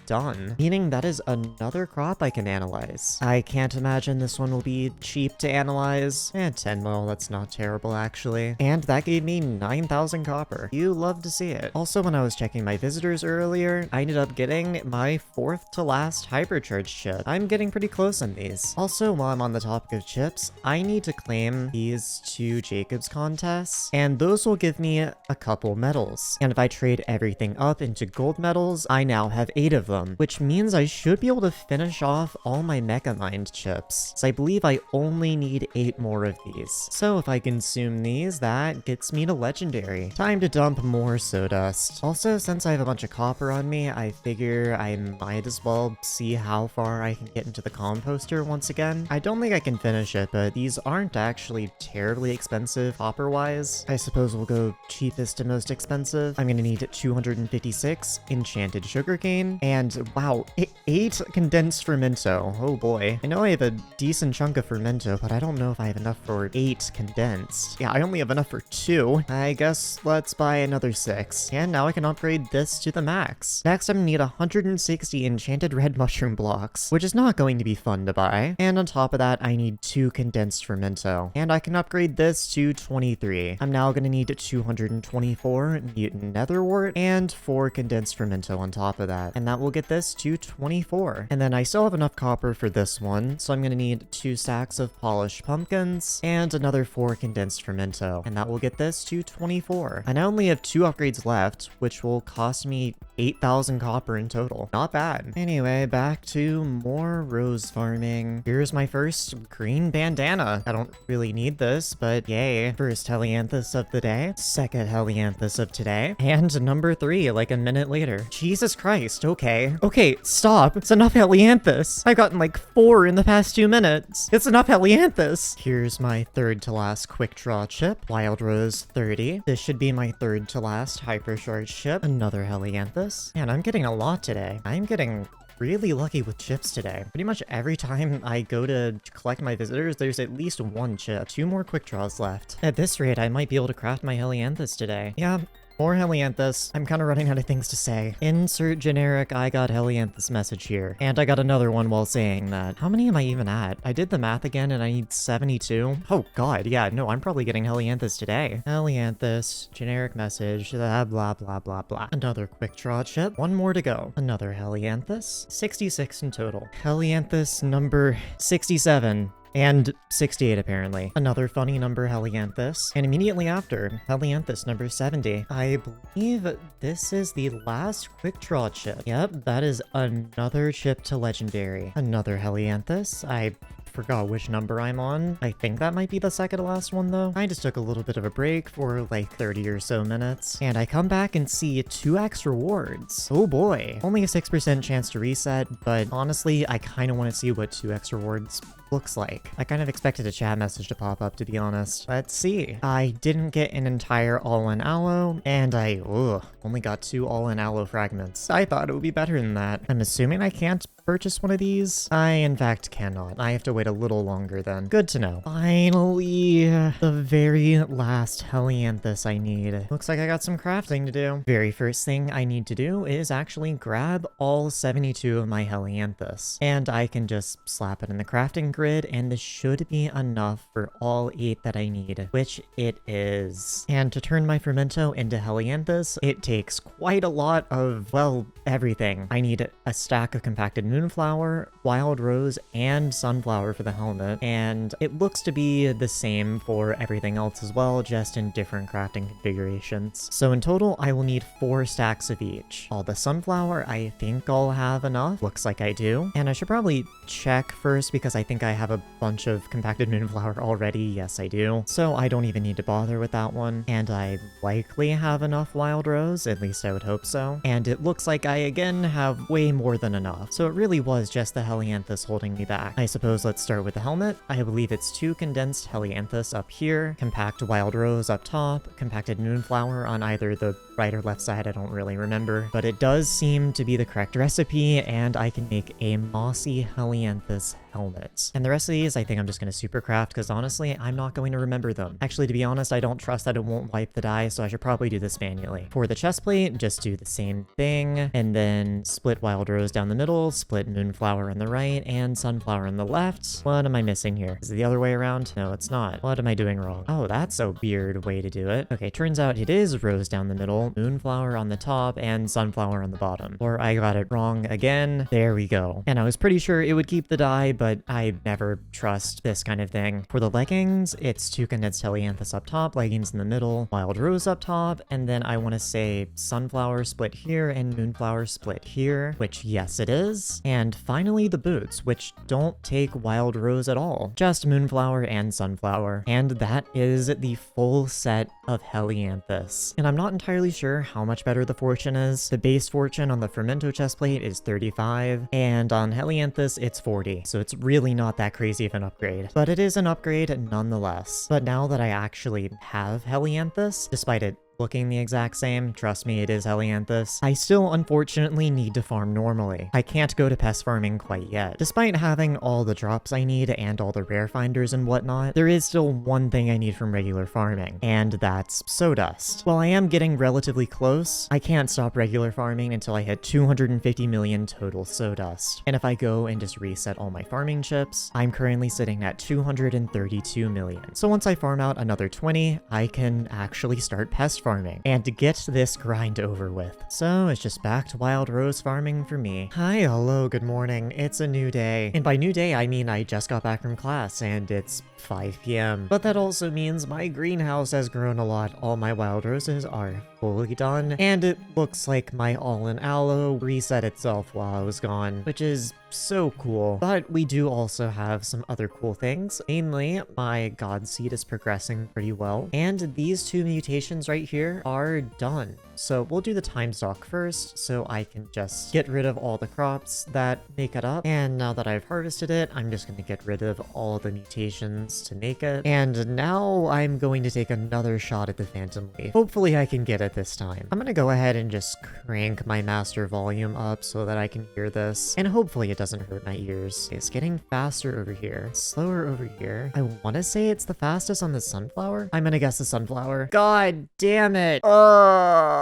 done, meaning that is another crop I can analyze. I can't imagine this one will be cheap to analyze. 10 mil, that's not terrible actually. And that gave me 9,000 copper. You love to see it. Also, when I was checking my visitors earlier, I ended up getting my 4th to last hypercharge chip. I'm getting pretty close on these. Also, while I'm on the topic of chips, I need to claim these 2 Jacobs contests, and those will give me a couple medals. And if I trade everything up into gold medals, I now have 8 of them, which means I should be able to finish off all my Mecha Mind chips. So I believe I only need 8 more of these. So if I consume these, that gets me to legendary. Time to dump more sawdust. Also, since I have a bunch of copper on me, I figure I might as well see how far I can get into the composter once again. I don't think I can finish it, but these aren't actually terribly expensive copper-wise. I suppose we'll go cheapest to most expensive. I'm gonna need 256 enchanted sugarcane. And wow, 8 condensed fermento. Oh boy. I know I have a decent chunk of fermento, but I don't know if I have enough for 8 condensed. Yeah, I only have enough for 2. I guess let's buy another 6. And now I can upgrade this to the max. Next, I'm gonna need 160 enchanted red mushroom blocks, which is not going to be fun to buy. And on top of that, I need 2 condensed fermento. And I can upgrade this to 23. I'm now gonna need 224 mutant netherwort and 4 condensed fermento on top of that. And that will get this to 24. And then I still have enough copper for this one, so I'm gonna need 2 stacks of polished pumpkins and another 4 condensed fermento. And that will get this to 24. And I only have 2 upgrades left, which will cost me 8,000 copper in total. Not bad. Anyway, back to more rose farming. Here's my first green bandana. I don't really need this, but yay. First Helianthus of the day, second Helianthus of today, and number 3 like a minute later. Jesus Christ, okay. Okay, stop. It's enough Helianthus. I've gotten like 4 in the past 2 minutes. It's enough Helianthus. Here's my third to last quick draw chip, Wild Rose 30. This should be my third to last hypercharge chip, another Helianthus. Man, I'm getting a lot today. I'm getting really lucky with chips today. Pretty much every time I go to collect my visitors, there's at least 1 chip. 2 more quick draws left. At this rate, I might be able to craft my Helianthus today. Yeah. More Helianthus. I'm kind of running out of things to say. Insert generic I got Helianthus message here. And I got another one while saying that. How many am I even at? I did the math again and I need 72. Oh god, yeah, no, I'm probably getting Helianthus today. Helianthus, generic message, blah blah blah blah blah. Another quick draw chip. 1 more to go. Another Helianthus. 66 in total. Helianthus number 67. And 68 apparently. Another funny number, Helianthus. And immediately after, Helianthus number 70. I believe this is the last quick draw chip. Yep, that is another chip to legendary. Another Helianthus. I forgot which number I'm on. I think that might be the second to last one though. I just took a little bit of a break for like 30 or so minutes. And I come back and see 2x rewards. Oh boy. Only a 6% chance to reset, but honestly, I kind of want to see what 2x rewards looks like. I kind of expected a chat message to pop up, to be honest. Let's see. I didn't get an entire all-in aloe, and I only got 2 all-in aloe fragments. I thought it would be better than that. I'm assuming I can't purchase one of these. I, in fact, cannot. I have to wait a little longer then. Good to know. Finally, the very last Helianthus I need. Looks like I got some crafting to do. Very first thing I need to do is actually grab all 72 of my Helianthus, and I can just slap it in the crafting grid, and this should be enough for all 8 that I need, which it is. And to turn my Fermento into Helianthus, it takes quite a lot of, well, everything. I need a stack of compacted moonflower, wild rose, and sunflower for the helmet, and it looks to be the same for everything else as well, just in different crafting configurations. So in total, I will need 4 stacks of each. All the sunflower, I think I'll have enough. Looks like I do. And I should probably check first because I think I have a bunch of compacted moonflower already. Yes, I do. So I don't even need to bother with that one. And I likely have enough wild rose, at least I would hope so. And it looks like I again have way more than enough. So it really was just the Helianthus holding me back. I suppose let's start with the helmet. I believe it's 2 condensed Helianthus up here, compact wild rose up top, compacted moonflower on either the right or left side, I don't really remember, but it does seem to be the correct recipe, and I can make a mossy Helianthus helmet. And the rest of these, I think I'm just going to supercraft, because honestly, I'm not going to remember them. Actually, to be honest, I don't trust that it won't wipe the die, so I should probably do this manually. For the chestplate, just do the same thing, and then split wild rose down the middle, split moonflower on the right, and sunflower on the left. What am I missing here? Is it the other way around? No, it's not. What am I doing wrong? Oh, that's a weird way to do it. Okay, turns out it is rose down the middle, moonflower on the top, and sunflower on the bottom. Or I got it wrong again. There we go. And I was pretty sure it would keep the die, but I never trust this kind of thing. For the leggings, it's 2 condensed Helianthus up top, leggings in the middle, wild rose up top, and then I want to say sunflower split here and moonflower split here, which yes it is. And finally the boots, which don't take wild rose at all, just moonflower and sunflower. And that is the full set of Helianthus. And I'm not entirely sure how much better the fortune is. The base fortune on the Fermento chestplate is 35, and on Helianthus it's 40, so it's really not that crazy of an upgrade. But it is an upgrade nonetheless. But now that I actually have Helianthus, despite it looking the exact same, trust me, it is Helianthus, I still unfortunately need to farm normally. I can't go to pest farming quite yet. Despite having all the drops I need and all the rare finders and whatnot, there is still one thing I need from regular farming, and that's Sawdust. While I am getting relatively close, I can't stop regular farming until I hit 250 million total Sawdust. And if I go and just reset all my farming chips, I'm currently sitting at 232 million. So once I farm out another 20, I can actually start pest farming and to get this grind over with. So it's just back to wild rose farming for me. Hi, hello, good morning. It's a new day. And by new day, I mean I just got back from class and it's 5 p.m. But that also means my greenhouse has grown a lot. All my wild roses are fully done, and it looks like my all-in aloe reset itself while I was gone, which is so cool. But we do also have some other cool things. Mainly, my god seed is progressing pretty well, and these two mutations right here are done. So we'll do the time stock first, so I can just get rid of all the crops that make it up. And now that I've harvested it, I'm just going to get rid of all the mutations to make it. And now I'm going to take another shot at the Phantom Leaf. Hopefully I can get it this time. I'm going to go ahead and just crank my master volume up so that I can hear this. And hopefully it doesn't hurt my ears. It's getting faster over here, slower over here. I want to say it's the fastest on the sunflower. I'm going to guess the sunflower. God damn it.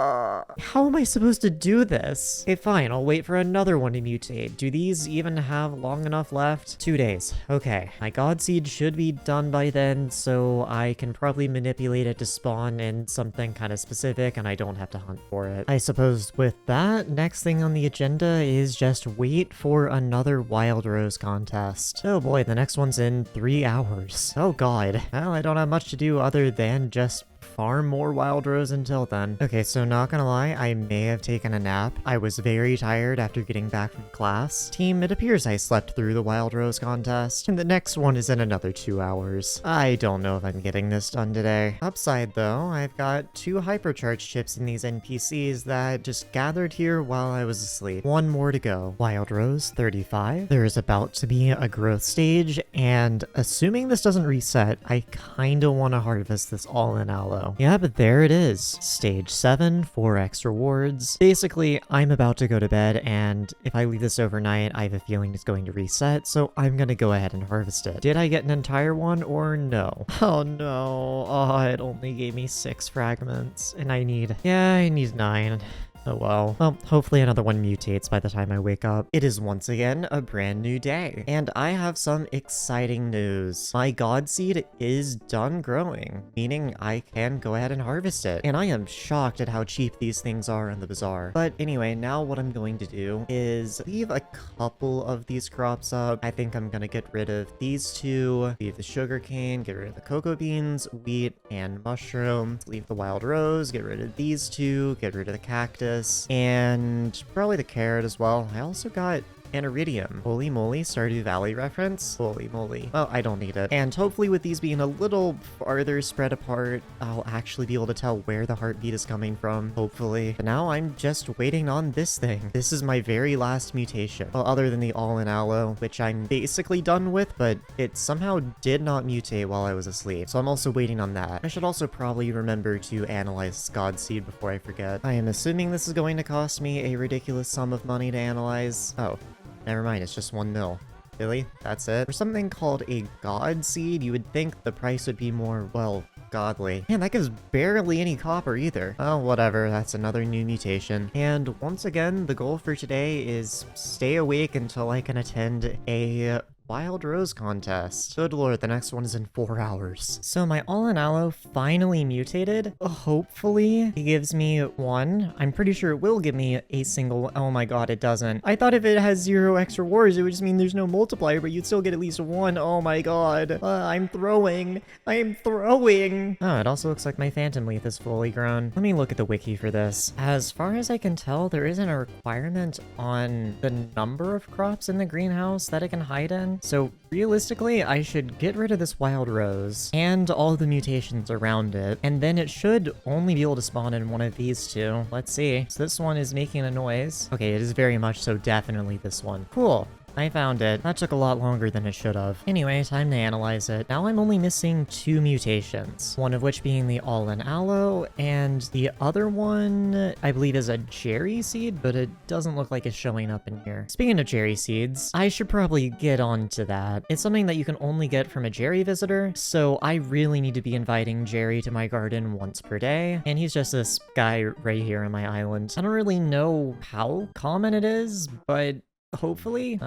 How am I supposed to do this? Okay, fine. I'll wait for another one to mutate. Do these even have long enough left? 2 days. Okay. My god seed should be done by then, so I can probably manipulate it to spawn in something kind of specific and I don't have to hunt for it. I suppose with that, next thing on the agenda is just wait for another wild rose contest. Oh boy, the next one's in 3 hours. Oh god. Well, I don't have much to do other than just farm more wild rose until then. Okay, so not gonna lie, I may have taken a nap. I was very tired after getting back from class. Team, it appears I slept through the wild rose contest, and the next one is in another 2 hours. I don't know if I'm getting this done today. Upside though, I've got 2 hypercharge chips in these NPCs that just gathered here while I was asleep. 1 more to go. Wild rose 35. There is about to be a growth stage, and assuming this doesn't reset, I kinda want to harvest this all in aloe. Yeah, but there it is. Stage 7, 4 extra wards. Basically, I'm about to go to bed, and if I leave this overnight, I have a feeling it's going to reset, so I'm gonna go ahead and harvest it. Did I get an entire one, or no? Oh no. Oh, it only gave me 6 fragments, and I need 9. Oh well. Well, hopefully another one mutates by the time I wake up. It is once again a brand new day, and I have some exciting news. My god seed is done growing, meaning I can go ahead and harvest it. And I am shocked at how cheap these things are in the bazaar. But anyway, now what I'm going to do is leave a couple of these crops up. I think I'm gonna get rid of these 2, leave the sugarcane, get rid of the cocoa beans, wheat, and mushroom, leave the wild rose, get rid of these 2, get rid of the cactus, and probably the carrot as well. I also got an iridium. Holy moly, Stardew Valley reference? Holy moly. Well, I don't need it. And hopefully with these being a little farther spread apart, I'll actually be able to tell where the heartbeat is coming from, hopefully. But now I'm just waiting on this thing. This is my very last mutation. Well, other than the all-in aloe, which I'm basically done with, but it somehow did not mutate while I was asleep. So I'm also waiting on that. I should also probably remember to analyze God Seed before I forget. I am assuming this is going to cost me a ridiculous sum of money to analyze. Oh. Never mind, it's just 1 mil. Really? That's it? For something called a god seed, you would think the price would be more, well, godly. Man, that gives barely any copper either. Oh, whatever, that's another new mutation. And once again, the goal for today is stay awake until I can attend a Wild Rose contest. Good lord, the next one is in 4 hours. So my all-in aloe finally mutated. Hopefully it gives me 1. I'm pretty sure it will give me a single. Oh my god, it doesn't. I thought if it has 0 extra wars, it would just mean there's no multiplier, but you'd still get at least 1. Oh my god. I'm throwing. I'm throwing. Oh, it also looks like my phantom leaf is fully grown. Let me look at the wiki for this. As far as I can tell, there isn't a requirement on the number of crops in the greenhouse that it can hide in. So realistically, I should get rid of this wild rose and all the mutations around it, and then it should only be able to spawn in one of these 2. Let's see. So this one is making a noise. Okay, it is very much so definitely this one. Cool. I found it. That took a lot longer than it should have. Anyway, time to analyze it. Now I'm only missing 2 mutations, one of which being the all-in aloe, and the other one, I believe, is a cherry seed, but it doesn't look like it's showing up in here. Speaking of cherry seeds, I should probably get on to that. It's something that you can only get from a Jerry visitor, so I really need to be inviting Jerry to my garden once per day, and he's just this guy right here on my island. I don't really know how common it is, but hopefully.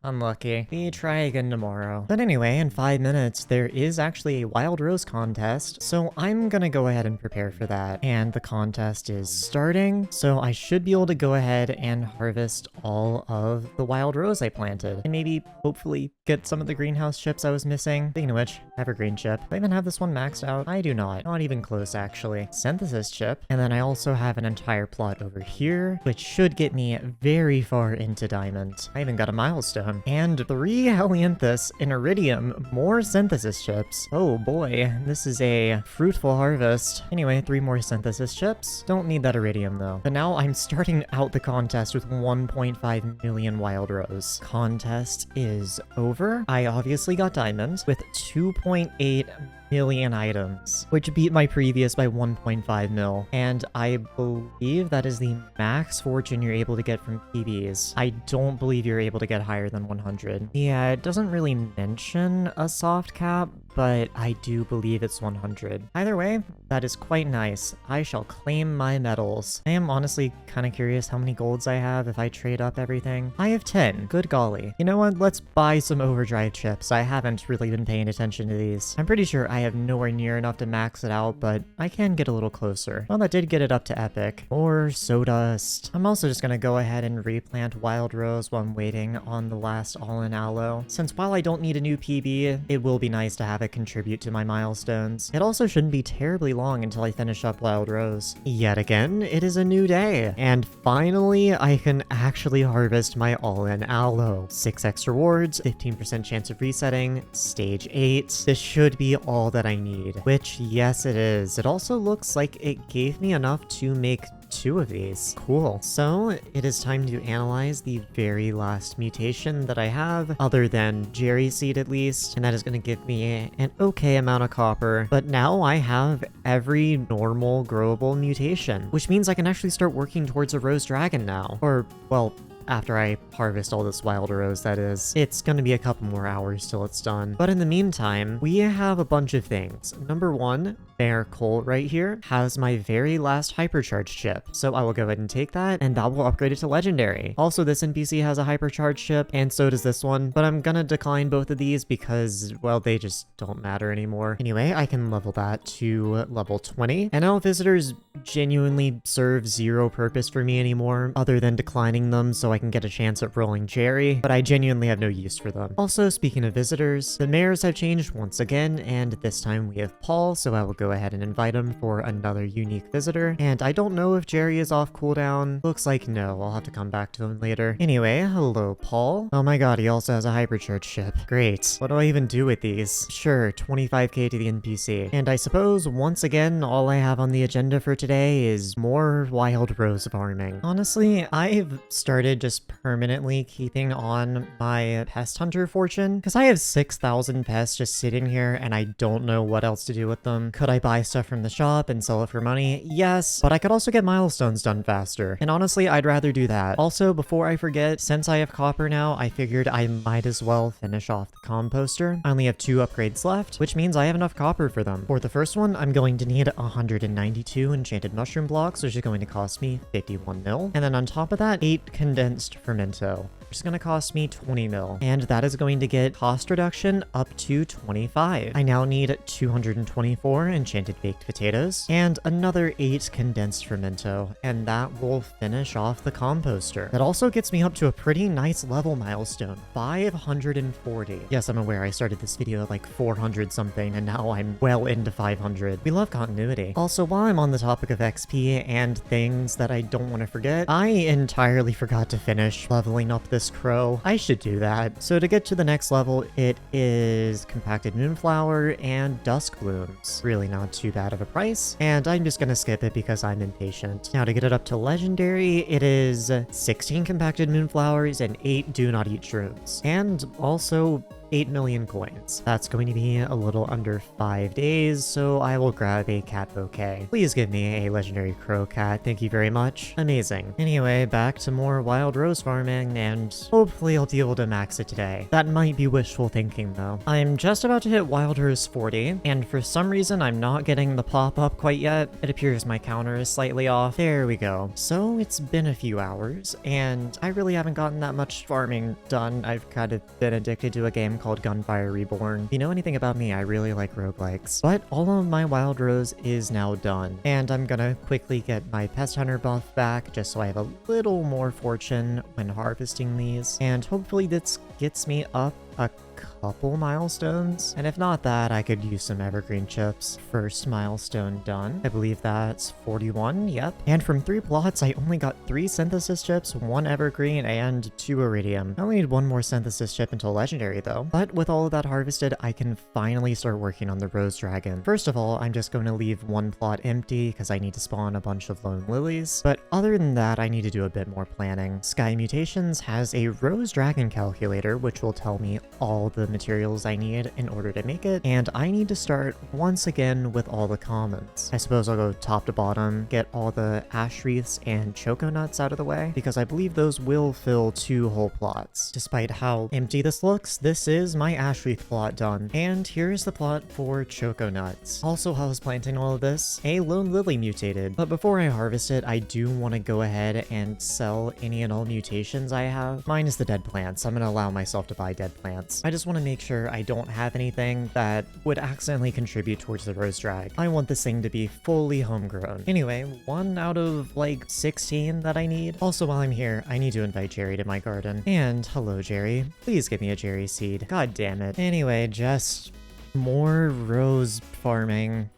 Unlucky. We try again tomorrow. But anyway, in 5 minutes, there is actually a Wild Rose contest, so I'm gonna go ahead and prepare for that. And the contest is starting, so I should be able to go ahead and harvest all of the Wild Rose I planted. And maybe, hopefully, get some of the greenhouse chips I was missing. Speaking of which, evergreen chip. Do I even have this one maxed out? I do not. Not even close, actually. Synthesis chip. And then I also have an entire plot over here, which should get me very far into diamond. I even got a milestone. And 3 Helianthus, an iridium, more synthesis chips. Oh boy, this is a fruitful harvest. Anyway, 3 more synthesis chips. Don't need that iridium though. But now I'm starting out the contest with 1.5 million Wild Rose. Contest is over. I obviously got diamonds with 2.8 million items, which beat my previous by 1.5 mil. And I believe that is the max fortune you're able to get from PBs. I don't believe you're able to get higher than 100. Yeah, it doesn't really mention a soft cap, but I do believe it's 100. Either way, that is quite nice. I shall claim my medals. I am honestly kind of curious how many golds I have if I trade up everything. I have 10. Good golly. You know what? Let's buy some overdrive chips. I haven't really been paying attention to these. I'm pretty sure I have nowhere near enough to max it out, but I can get a little closer. Well, that did get it up to epic. Or Sawdust. I'm also just gonna go ahead and replant Wild Rose while I'm waiting on the last all-in aloe. Since while I don't need a new PB, it will be nice to have it contribute to my milestones. It also shouldn't be terribly long until I finish up Wild Rose. Yet again, it is a new day, and finally I can actually harvest my all-in aloe. 6x rewards, 15% chance of resetting, stage 8. This should be all that I need, which yes it is. It also looks like it gave me enough to make 2 of these. Cool. So it is time to analyze the very last mutation that I have, other than Jerry Seed at least, and that is going to give me an okay amount of copper. But now I have every normal growable mutation, which means I can actually start working towards a Rose Dragon now. Or, well, after I harvest all this Wild Rose, that is. It's gonna be a couple more hours till it's done. But in the meantime, we have a bunch of things. Number 1, Bear Colt right here has my very last hypercharge chip. So I will go ahead and take that, and that will upgrade it to legendary. Also, this NPC has a hypercharge chip, and so does this one, but I'm gonna decline both of these because, well, they just don't matter anymore. Anyway, I can level that to level 20. And now visitors genuinely serve 0 purpose for me anymore, other than declining them so I can get a chance at rolling Jerry, but I genuinely have no use for them. Also, speaking of visitors, the mares have changed once again, and this time we have Paul, so I will go ahead and invite him for another unique visitor. And I don't know if Jerry is off cooldown. Looks like no. I'll have to come back to him later. Anyway, hello, Paul. Oh my god, he also has a hypercharge chip. Great. What do I even do with these? Sure, 25k to the NPC. And I suppose, once again, all I have on the agenda for today is more Wild Rose farming. Honestly, I've started just permanently keeping on my pest hunter fortune, because I have 6,000 pests just sitting here and I don't know what else to do with them. Could I buy stuff from the shop and sell it for money? Yes, but I could also get milestones done faster. And honestly, I'd rather do that. Also, before I forget, since I have copper now, I figured I might as well finish off the composter. I only have 2 upgrades left, which means I have enough copper for them. For the first one, I'm going to need 192 enchanted mushroom blocks, which is going to cost me 51 mil. And then on top of that, 8 condensed fermento, which is going to cost me 20 mil. And that is going to get cost reduction up to 25. I now need 224 enchanted baked potatoes and another 8 condensed fermento, and that will finish off the composter. That also gets me up to a pretty nice level milestone, 540. Yes, I'm aware I started this video at like 400 something, and now I'm well into 500. We love continuity. Also, while I'm on the topic of XP and things that I don't want to forget, I entirely forgot to finish leveling up this crow. I should do that. So to get to the next level, it is compacted moonflower and dusk blooms. Really not too bad of a price, and I'm just gonna skip it because I'm impatient. Now to get it up to legendary, it is 16 compacted moonflowers and 8 do not eat shrooms. And also 8 million coins. That's going to be a little under 5 days, so I will grab a cat bouquet. Please give me a legendary crow cat, thank you very much. Amazing. Anyway, back to more wild rose farming, and hopefully I'll be able to max it today. That might be wishful thinking though. I'm just about to hit wild rose 40, and for some reason I'm not getting the pop-up quite yet. It appears my counter is slightly off. There we go. So it's been a few hours, and I really haven't gotten that much farming done. I've kind of been addicted to a game called Gunfire Reborn. If you know anything about me, I really like roguelikes. But all of my wild rose is now done, and I'm gonna quickly get my pest hunter buff back just so I have a little more fortune when harvesting these, and hopefully this gets me up a couple milestones, and if not that, I could use some evergreen chips. First milestone done. I believe that's 41, yep. And from 3 plots, I only got 3 synthesis chips, 1 evergreen, and 2 iridium. I only need 1 more synthesis chip until legendary though. But with all of that harvested, I can finally start working on the rose dragon. First of all, I'm just going to leave 1 plot empty because I need to spawn a bunch of lone lilies. But other than that, I need to do a bit more planning. Sky Mutations has a rose dragon calculator, which will tell me all the materials I need in order to make it, and I need to start once again with all the commons. I suppose I'll go top to bottom, get all the ash wreaths and choco nuts out of the way, because I believe those will fill 2 whole plots. Despite how empty this looks, this is my ash wreath plot done, and here's the plot for choco nuts. Also, while I was planting all of this, a lone lily mutated, but before I harvest it, I do want to go ahead and sell any and all mutations I have. Mine is the dead plants. I'm going to allow myself to buy dead plants. I just want to make sure I don't have anything that would accidentally contribute towards the rose drag. I want this thing to be fully homegrown. Anyway, 1 out of like 16 that I need. Also, while I'm here, I need to invite Jerry to my garden. And hello, Jerry. Please give me a Jerry seed. God damn it. Anyway, just more rose farming.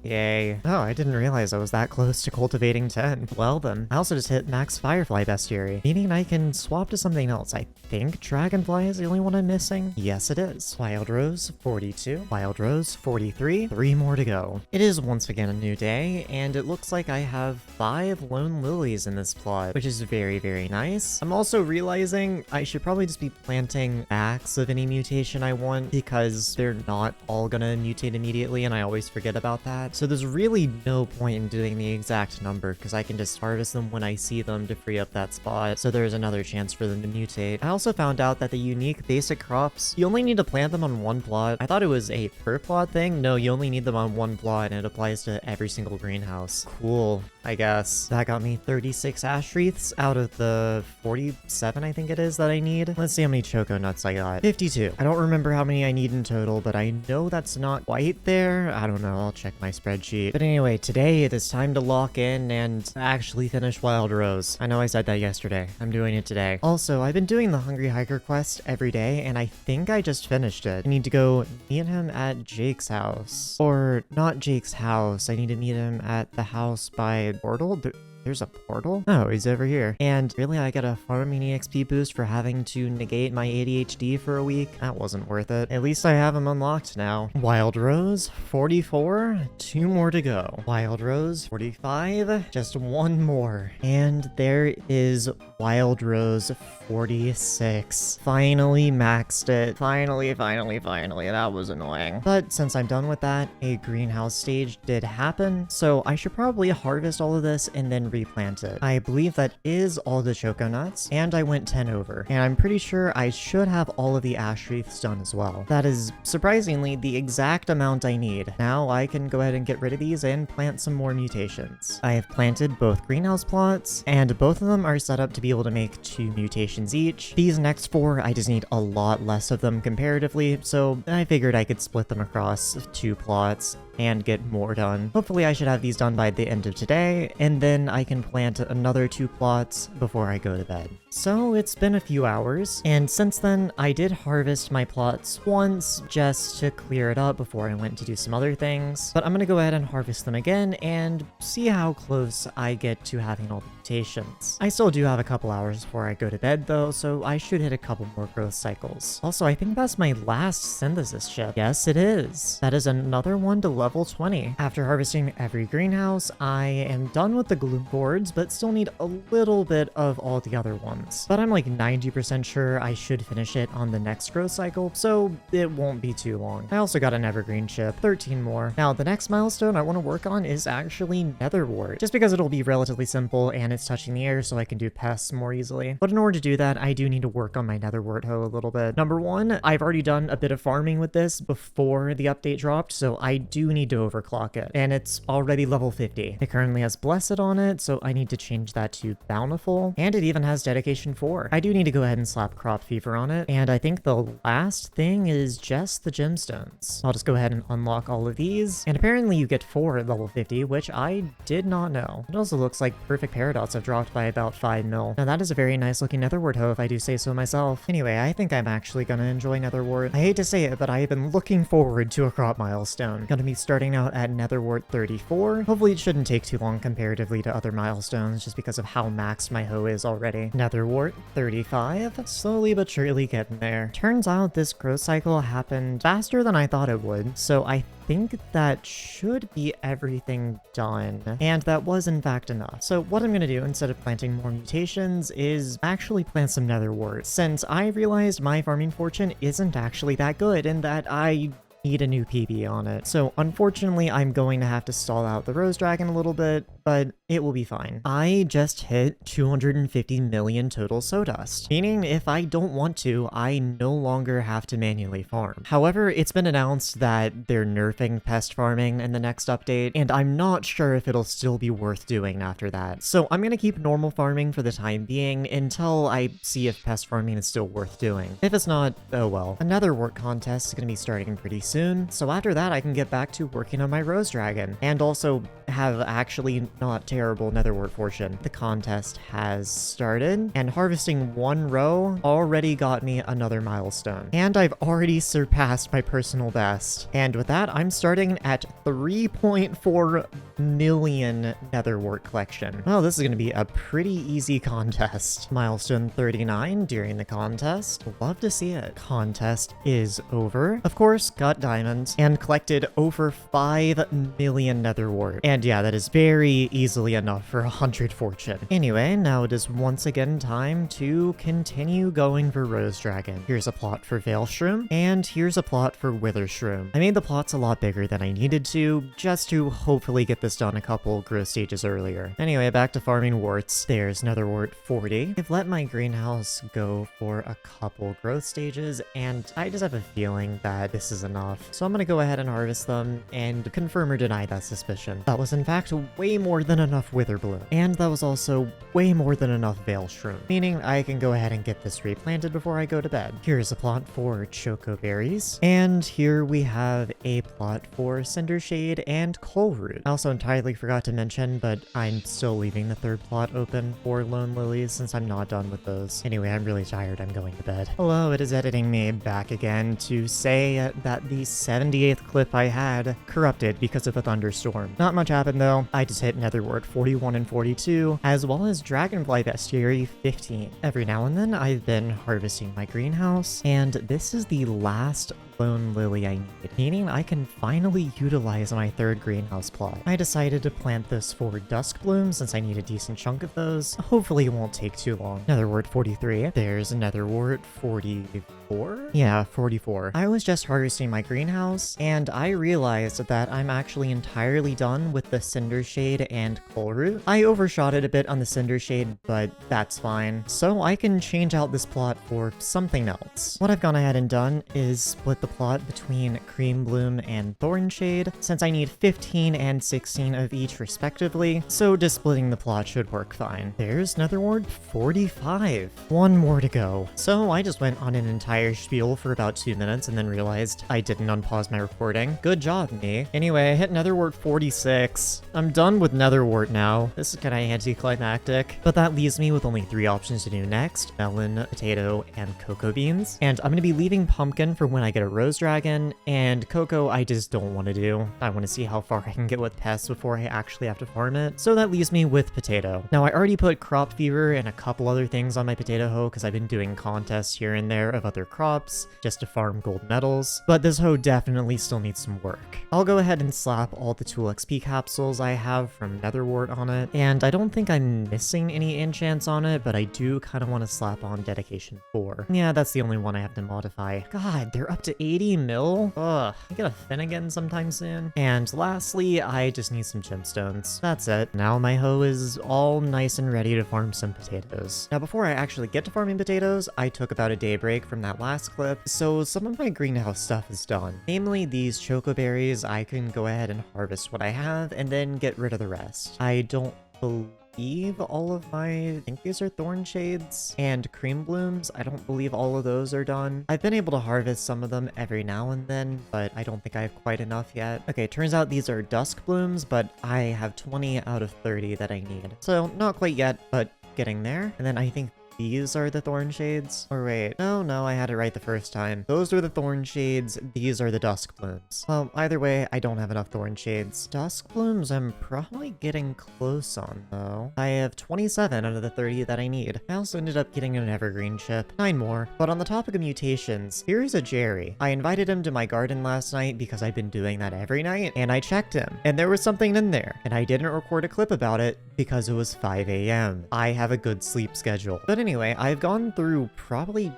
Yay. Oh, I didn't realize I was that close to cultivating 10. Well then, I also just hit max firefly bestiary, meaning I can swap to something else. I think dragonfly is the only one I'm missing. Yes, it is. Wild rose 42, wild rose 43, 3 more to go. It is once again a new day, and it looks like I have 5 lone lilies in this plot, which is very, very nice. I'm also realizing I should probably just be planting backs of any mutation I want, because they're not all gonna mutate immediately, and I always forget about that. So there's really no point in doing the exact number, because I can just harvest them when I see them to free up that spot, so there's another chance for them to mutate. I also found out that the unique basic crops, you only need to plant them on 1 plot. I thought it was a per plot thing. No, you only need them on 1 plot, and it applies to every single greenhouse. Cool, I guess. That got me 36 ash wreaths out of the 47, I think it is, that I need. Let's see how many choco nuts I got. 52. I don't remember how many I need in total, but I know that's not quite there. I don't know, I'll check my spreadsheet. But anyway, today it is time to lock in and actually finish Wild Rose. I know I said that yesterday. I'm doing it today. Also, I've been doing the Hungry Hiker quest every day, and I think I just finished it. I need to go meet him at Jake's house. Or not Jake's house. I need to meet him at the house by portal. There's a portal? Oh, he's over here. And really, I got a farming EXP boost for having to negate my ADHD for a week? That wasn't worth it. At least I have him unlocked now. Wild Rose, 44. 2 more to go. Wild Rose, 45. Just 1 more. And there is Wild Rose, 46. Finally maxed it. Finally. That was annoying. But since I'm done with that, a greenhouse stage did happen, so I should probably harvest all of this and then replant it. I believe that is all the choco nuts, and I went 10 over. And I'm pretty sure I should have all of the ash wreaths done as well. That is surprisingly the exact amount I need. Now I can go ahead and get rid of these and plant some more mutations. I have planted both greenhouse plots, and both of them are set up to be able to make 2 mutations each. These next 4, I just need a lot less of them comparatively, so I figured I could split them across 2 plots and get more done. Hopefully I should have these done by the end of today, and then I can plant another 2 plots before I go to bed. So it's been a few hours, and since then I did harvest my plots once just to clear it up before I went to do some other things, but I'm gonna go ahead and harvest them again and see how close I get to having all the mutations. I still do have a couple hours before I go to bed though, so I should hit a couple more growth cycles. Also, I think that's my last synthesis chip. Yes, it is. That is another one to level 20. After harvesting every greenhouse, I am done with the gloom boards, but still need a little bit of all the other ones. comes. But I'm like 90% sure I should finish it on the next growth cycle, so it won't be too long. I also got an evergreen chip, 13 more. Now, the next milestone I want to work on is actually Netherwart, just because it'll be relatively simple and it's touching the air, so I can do pests more easily. But in order to do that, I do need to work on my Netherwart hoe a little bit. Number one, I've already done a bit of farming with this before the update dropped, so I do need to overclock it, and it's already level 50. It currently has Blessed on it, so I need to change that to Bountiful, and it even has Dedication 4. I do need to go ahead and slap Crop Fever on it, and I think the last thing is just the gemstones. I'll just go ahead and unlock all of these, and apparently you get 4 at level 50, which I did not know. It also looks like Perfect Paradox have dropped by about 5 mil. Now that is a very nice looking Netherwart hoe if I do say so myself. Anyway, I think I'm actually gonna enjoy Netherwart. I hate to say it, but I have been looking forward to a crop milestone. Gonna be starting out at Netherwart 34. Hopefully it shouldn't take too long comparatively to other milestones just because of how maxed my hoe is already. Netherwart 35. Slowly but surely getting there. Turns out this growth cycle happened faster than I thought it would, so I think that should be everything done, and that was in fact enough. So what I'm gonna do instead of planting more mutations is actually plant some Netherwart, since I realized my farming fortune isn't actually that good and that I need a new PB on it. So unfortunately, I'm going to have to stall out the Rose Dragon a little bit, but it will be fine. I just hit 250 million total Sawdust, meaning if I don't want to, I no longer have to manually farm. However, it's been announced that they're nerfing pest farming in the next update, and I'm not sure if it'll still be worth doing after that. So I'm gonna keep normal farming for the time being until I see if pest farming is still worth doing. If it's not, oh well. Another work contest is gonna be starting pretty soon, so after that I can get back to working on my Rose Dragon, and also have actually not terrible Netherwart fortune. The contest has started, and harvesting 1 row already got me another milestone. And I've already surpassed my personal best. And with that, I'm starting at 3.4 million Netherwart collection. Well, this is going to be a pretty easy contest. Milestone 39 during the contest. Love to see it. Contest is over. Of course, got diamonds and collected over 5 million Netherwart. And yeah, that is very easily enough for 100 fortune. Anyway, now it is once again time to continue going for Rose Dragon. Here's a plot for Veil Shroom, and here's a plot for Wither Shroom. I made the plots a lot bigger than I needed to, just to hopefully get this done a couple growth stages earlier. Anyway, back to farming warts. There's Netherwart 40. I've let my greenhouse go for a couple growth stages, and I just have a feeling that this is enough. So I'm gonna go ahead and harvest them and confirm or deny that suspicion. That was in fact way more than enough Wither Bloom, and that was also way more than enough Veil Shroom, meaning I can go ahead and get this replanted before I go to bed. Here's a plot for Choco Berries, and here we have a plot for Cinder Shade and Coal Root. I also entirely forgot to mention, but I'm still leaving the third plot open for Lone Lilies since I'm not done with those. Anyway, I'm really tired, I'm going to bed. Hello, it is editing me back again to say that the 78th clip I had corrupted because of a thunderstorm. Not much happened though. I just hit Netherwart 41 and 42, as well as Dragonfly Bestiary 15. Every now and then I've been harvesting my greenhouse, and this is the last Lone Lily I need, meaning I can finally utilize my third greenhouse plot. I decided to plant this for Dusk Bloom since I need a decent chunk of those. Hopefully it won't take too long. Netherwart 43. There's Netherwart 44? Yeah, 44. I was just harvesting my greenhouse, and I realized that I'm actually entirely done with the Cinder Shade and Coal Root. I overshot it a bit on the Cinder Shade, but that's fine. So I can change out this plot for something else. What I've gone ahead and done is split the plot between Cream Bloom and Thorn Shade, since I need 15 and 16 of each respectively, so just splitting the plot should work fine. There's Netherwart 45. One more to go. So I just went on an entire spiel for about 2 minutes and then realized I didn't unpause my recording. Good job, me. Anyway, I hit Netherwart 46. I'm done with Netherwart now. This is kinda anticlimactic, but that leaves me with only 3 options to do next: melon, potato, and cocoa beans. And I'm gonna be leaving pumpkin for when I get a Rose Dragon, and Cocoa I just don't want to do. I want to see how far I can get with pests before I actually have to farm it. So that leaves me with Potato. Now I already put Crop Fever and a couple other things on my potato hoe because I've been doing contests here and there of other crops just to farm gold medals, but this hoe definitely still needs some work. I'll go ahead and slap all the Tool XP capsules I have from Netherwart on it, and I don't think I'm missing any enchants on it, but I do kind of want to slap on Dedication 4. Yeah, that's the only one I have to modify. God, they're up to 80 mil? Ugh, I get a Finnegan sometime soon. And lastly, I just need some gemstones. That's it. Now my hoe is all nice and ready to farm some potatoes. Now before I actually get to farming potatoes, I took about a day break from that last clip, so some of my greenhouse stuff is done. Namely these choco berries, I can go ahead and harvest what I have and then get rid of the rest. I don't believe all of my, I think these are thorn shades and cream blooms. I don't believe all of those are done. I've been able to harvest some of them every now and then, but I don't think I have quite enough yet. Okay, turns out these are dusk blooms, but I have 20 out of 30 that I need. So not quite yet, but getting there. And then I think these are the thorn shades. Or wait, no, I had it right the first time. Those are the thorn shades, these are the dusk blooms. Well, either way, I don't have enough thorn shades. Dusk blooms I'm probably getting close on though. I have 27 out of the 30 that I need. I also ended up getting an evergreen chip, 9 more. But on the topic of mutations, here's a Jerry. I invited him to my garden last night because I've been doing that every night, and I checked him, and there was something in there, and I didn't record a clip about it because it was 5 a.m. I have a good sleep schedule. But anyway, I've gone through probably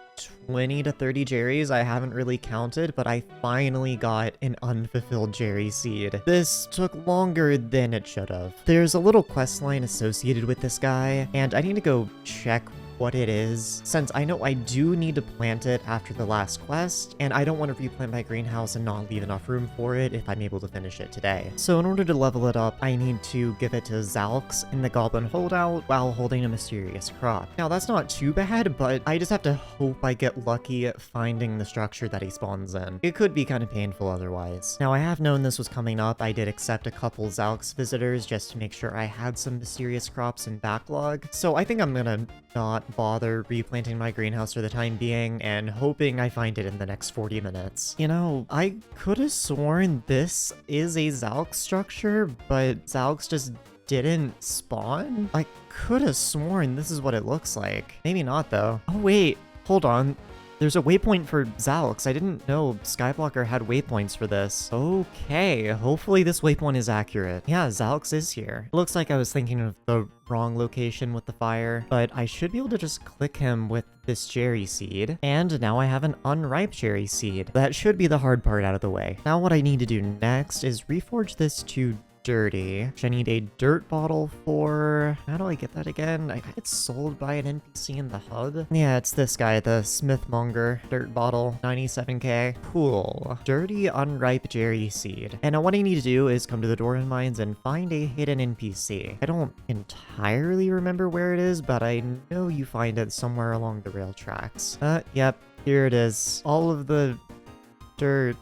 20 to 30 Jerrys. I haven't really counted, but I finally got an unfulfilled Jerry seed. This took longer than it should have. There's a little quest line associated with this guy, and I need to go check what it is, since I know I do need to plant it after the last quest, and I don't want to replant my greenhouse and not leave enough room for it if I'm able to finish it today. So in order to level it up, I need to give it to Zalx in the Goblin Holdout while holding a mysterious crop. Now that's not too bad, but I just have to hope I get lucky at finding the structure that he spawns in. It could be kind of painful otherwise. Now I have known this was coming up. I did accept a couple Zalx visitors just to make sure I had some mysterious crops in backlog, so I think I'm gonna not bother replanting my greenhouse for the time being and hoping I find it in the next 40 minutes. You know, I could have sworn this is a Zalx structure, but Zalx just didn't spawn? I could have sworn this is what it looks like. Maybe not though. Oh wait, hold on. There's a waypoint for Zalx. I didn't know Skyblocker had waypoints for this. Okay, hopefully this waypoint is accurate. Yeah, Zalx is here. It looks like I was thinking of the wrong location with the fire, but I should be able to just click him with this Jerry seed. And now I have an unripe Jerry seed. That should be the hard part out of the way. Now what I need to do next is reforge this to dirty, which I need a dirt bottle for. How do I get that again? I got it sold by an NPC in the hub. Yeah, it's this guy, the Smithmonger dirt bottle, 97k. Cool. Dirty unripe Jerry seed. And now what I need to do is come to the Dwarven Mines and find a hidden NPC. I don't entirely remember where it is, but I know you find it somewhere along the rail tracks. Yep, here it is. All of the dirt.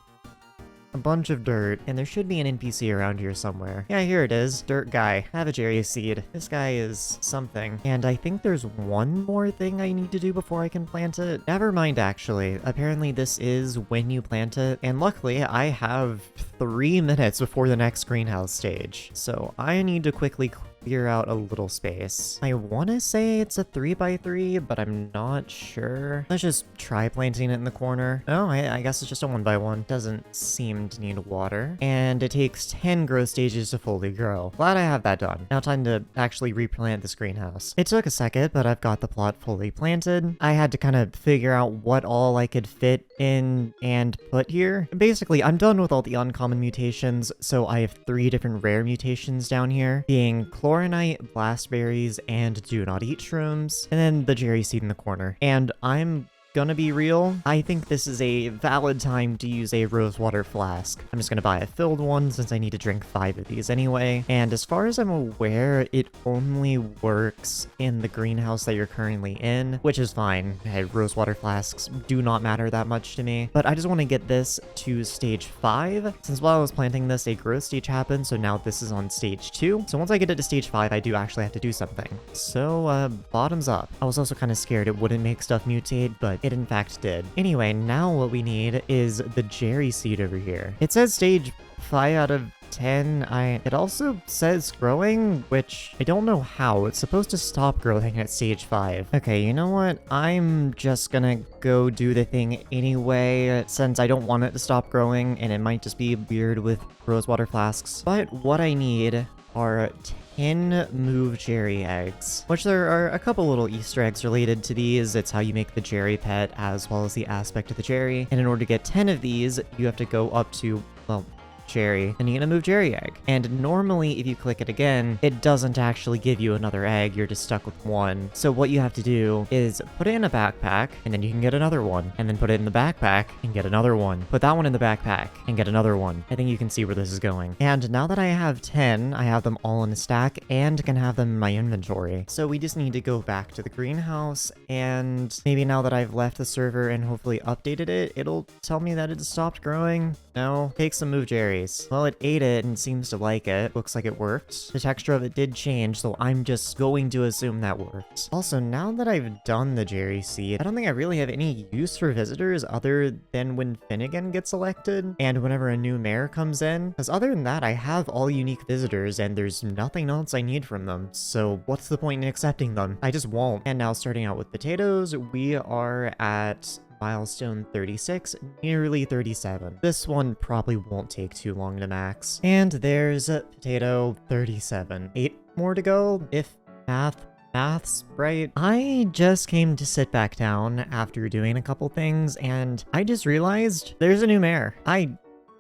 A bunch of dirt, and there should be an NPC around here somewhere. Yeah, here it is. Dirt guy. Have a Jerry seed. This guy is something. And I think there's one more thing I need to do before I can plant it. Never mind, actually. Apparently this is when you plant it, and luckily I have 3 minutes before the next greenhouse stage. So I need to quickly clear out a little space. I want to say it's a 3x3, but I'm not sure. Let's just try planting it in the corner. Oh, I guess it's just a 1x1. Doesn't seem to need water. And it takes 10 growth stages to fully grow. Glad I have that done. Now time to actually replant this greenhouse. It took a second, but I've got the plot fully planted. I had to kind of figure out what all I could fit in and put here. Basically, I'm done with all the uncommon mutations, so I have 3 different rare mutations down here, being Chloronite, Blastberries, and Do Not Eat Shrooms, and then the Jerry seed in the corner. And I'm gonna be real, I think this is a valid time to use a rosewater flask. I'm just gonna buy a filled one since I need to drink 5 of these anyway. And as far as I'm aware, it only works in the greenhouse that you're currently in, which is fine. Hey, rosewater flasks do not matter that much to me. But I just want to get this to stage 5. Since while I was planting this, a growth stage happened, so now this is on stage 2. So once I get it to stage 5, I do actually have to do something. So, bottoms up. I was also kind of scared it wouldn't make stuff mutate, but that it in fact did. Anyway, now what we need is the Jerry seed over here. It says stage 5 out of 10. It also says growing, which I don't know how. It's supposed to stop growing at stage 5. Okay, you know what? I'm just gonna go do the thing anyway, since I don't want it to stop growing, and it might just be weird with rosewater flasks. But what I need are 10 move Jerry eggs, which there are a couple little Easter eggs related to these. It's how you make the Jerry pet, as well as the aspect of the Jerry. And in order to get 10 of these, you have to go up to, well, Jerry, and you get a move Jerry egg. And normally if you click it again, it doesn't actually give you another egg, you're just stuck with one. So what you have to do is put it in a backpack, and then you can get another one, and then put it in the backpack and get another one. Put that one in the backpack and get another one. I think you can see where this is going. And now that I have 10, I have them all in a stack and can have them in my inventory. So we just need to go back to the greenhouse, and maybe now that I've left the server and hopefully updated it, it'll tell me that it stopped growing. No, take some move Jerry. Well, it ate it and seems to like it. Looks like it worked. The texture of it did change, so I'm just going to assume that worked. Also, now that I've done the Jerry seed, I don't think I really have any use for visitors other than when Finnegan gets elected and whenever a new mayor comes in. Because other than that, I have all unique visitors and there's nothing else I need from them. So what's the point in accepting them? I just won't. And now starting out with potatoes, we are at milestone 36, nearly 37. This one probably won't take too long to max. And there's potato 37. 8 more to go, if math's right. I just came to sit back down after doing a couple things, and I just realized there's a new mayor. I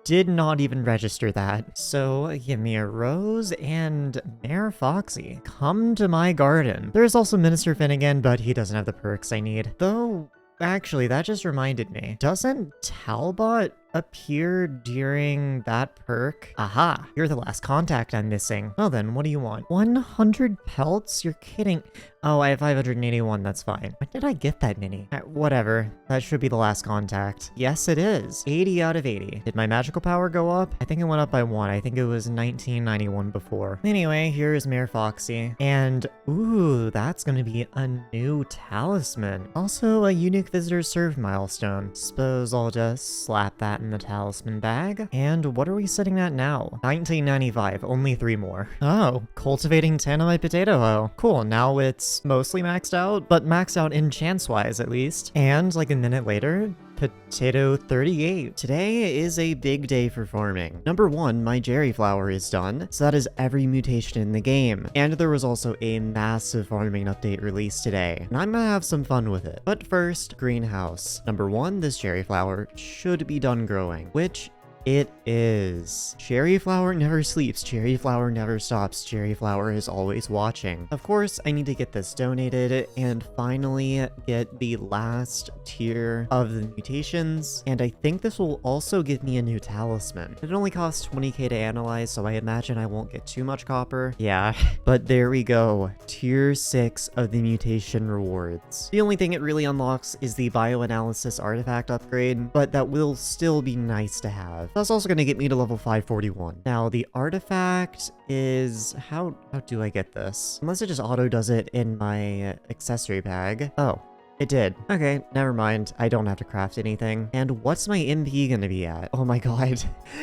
did not even register that. So give me a rose and Mayor Foxy. Come to my garden. There's also Minister Finnegan, but he doesn't have the perks I need. Though, actually, that just reminded me. Doesn't Talbot appear during that perk? Aha, you're the last contact I'm missing. Well then, what do you want? 100 pelts? You're kidding. Oh, I have 581, that's fine. When did I get that many? Whatever, that should be the last contact. Yes, it is. 80 out of 80. Did my magical power go up? I think it went up by 1. I think it was 1991 before. Anyway, here is Mayor Foxy. And, ooh, that's gonna be a new talisman. Also, a unique visitor served milestone. Suppose I'll just slap that in the talisman bag. And what are we sitting at now? 1995, only 3 more. Oh, cultivating 10 on my potato hoe. Cool, now it's mostly maxed out, but maxed out enchants-wise at least. And like a minute later, potato 38. Today is a big day for farming. Number 1, my Jerry flower is done, so that is every mutation in the game. And there was also a massive farming update released today, and I'm gonna have some fun with it. But first, greenhouse. Number 1, this Jerry flower should be done growing, which it is. Cherry flower never sleeps, cherry flower never stops, cherry flower is always watching. Of course, I need to get this donated and finally get the last tier of the mutations, and I think this will also give me a new talisman. It only costs 20k to analyze, so I imagine I won't get too much copper. Yeah, but there we go. Tier 6 of the mutation rewards. The only thing it really unlocks is the bioanalysis artifact upgrade, but that will still be nice to have. That's also going to get me to level 541. Now, the artifact is... How do I get this? Unless it just auto does it in my accessory bag. Oh, it did. Okay, never mind. I don't have to craft anything. And what's my MP gonna be at? Oh my god.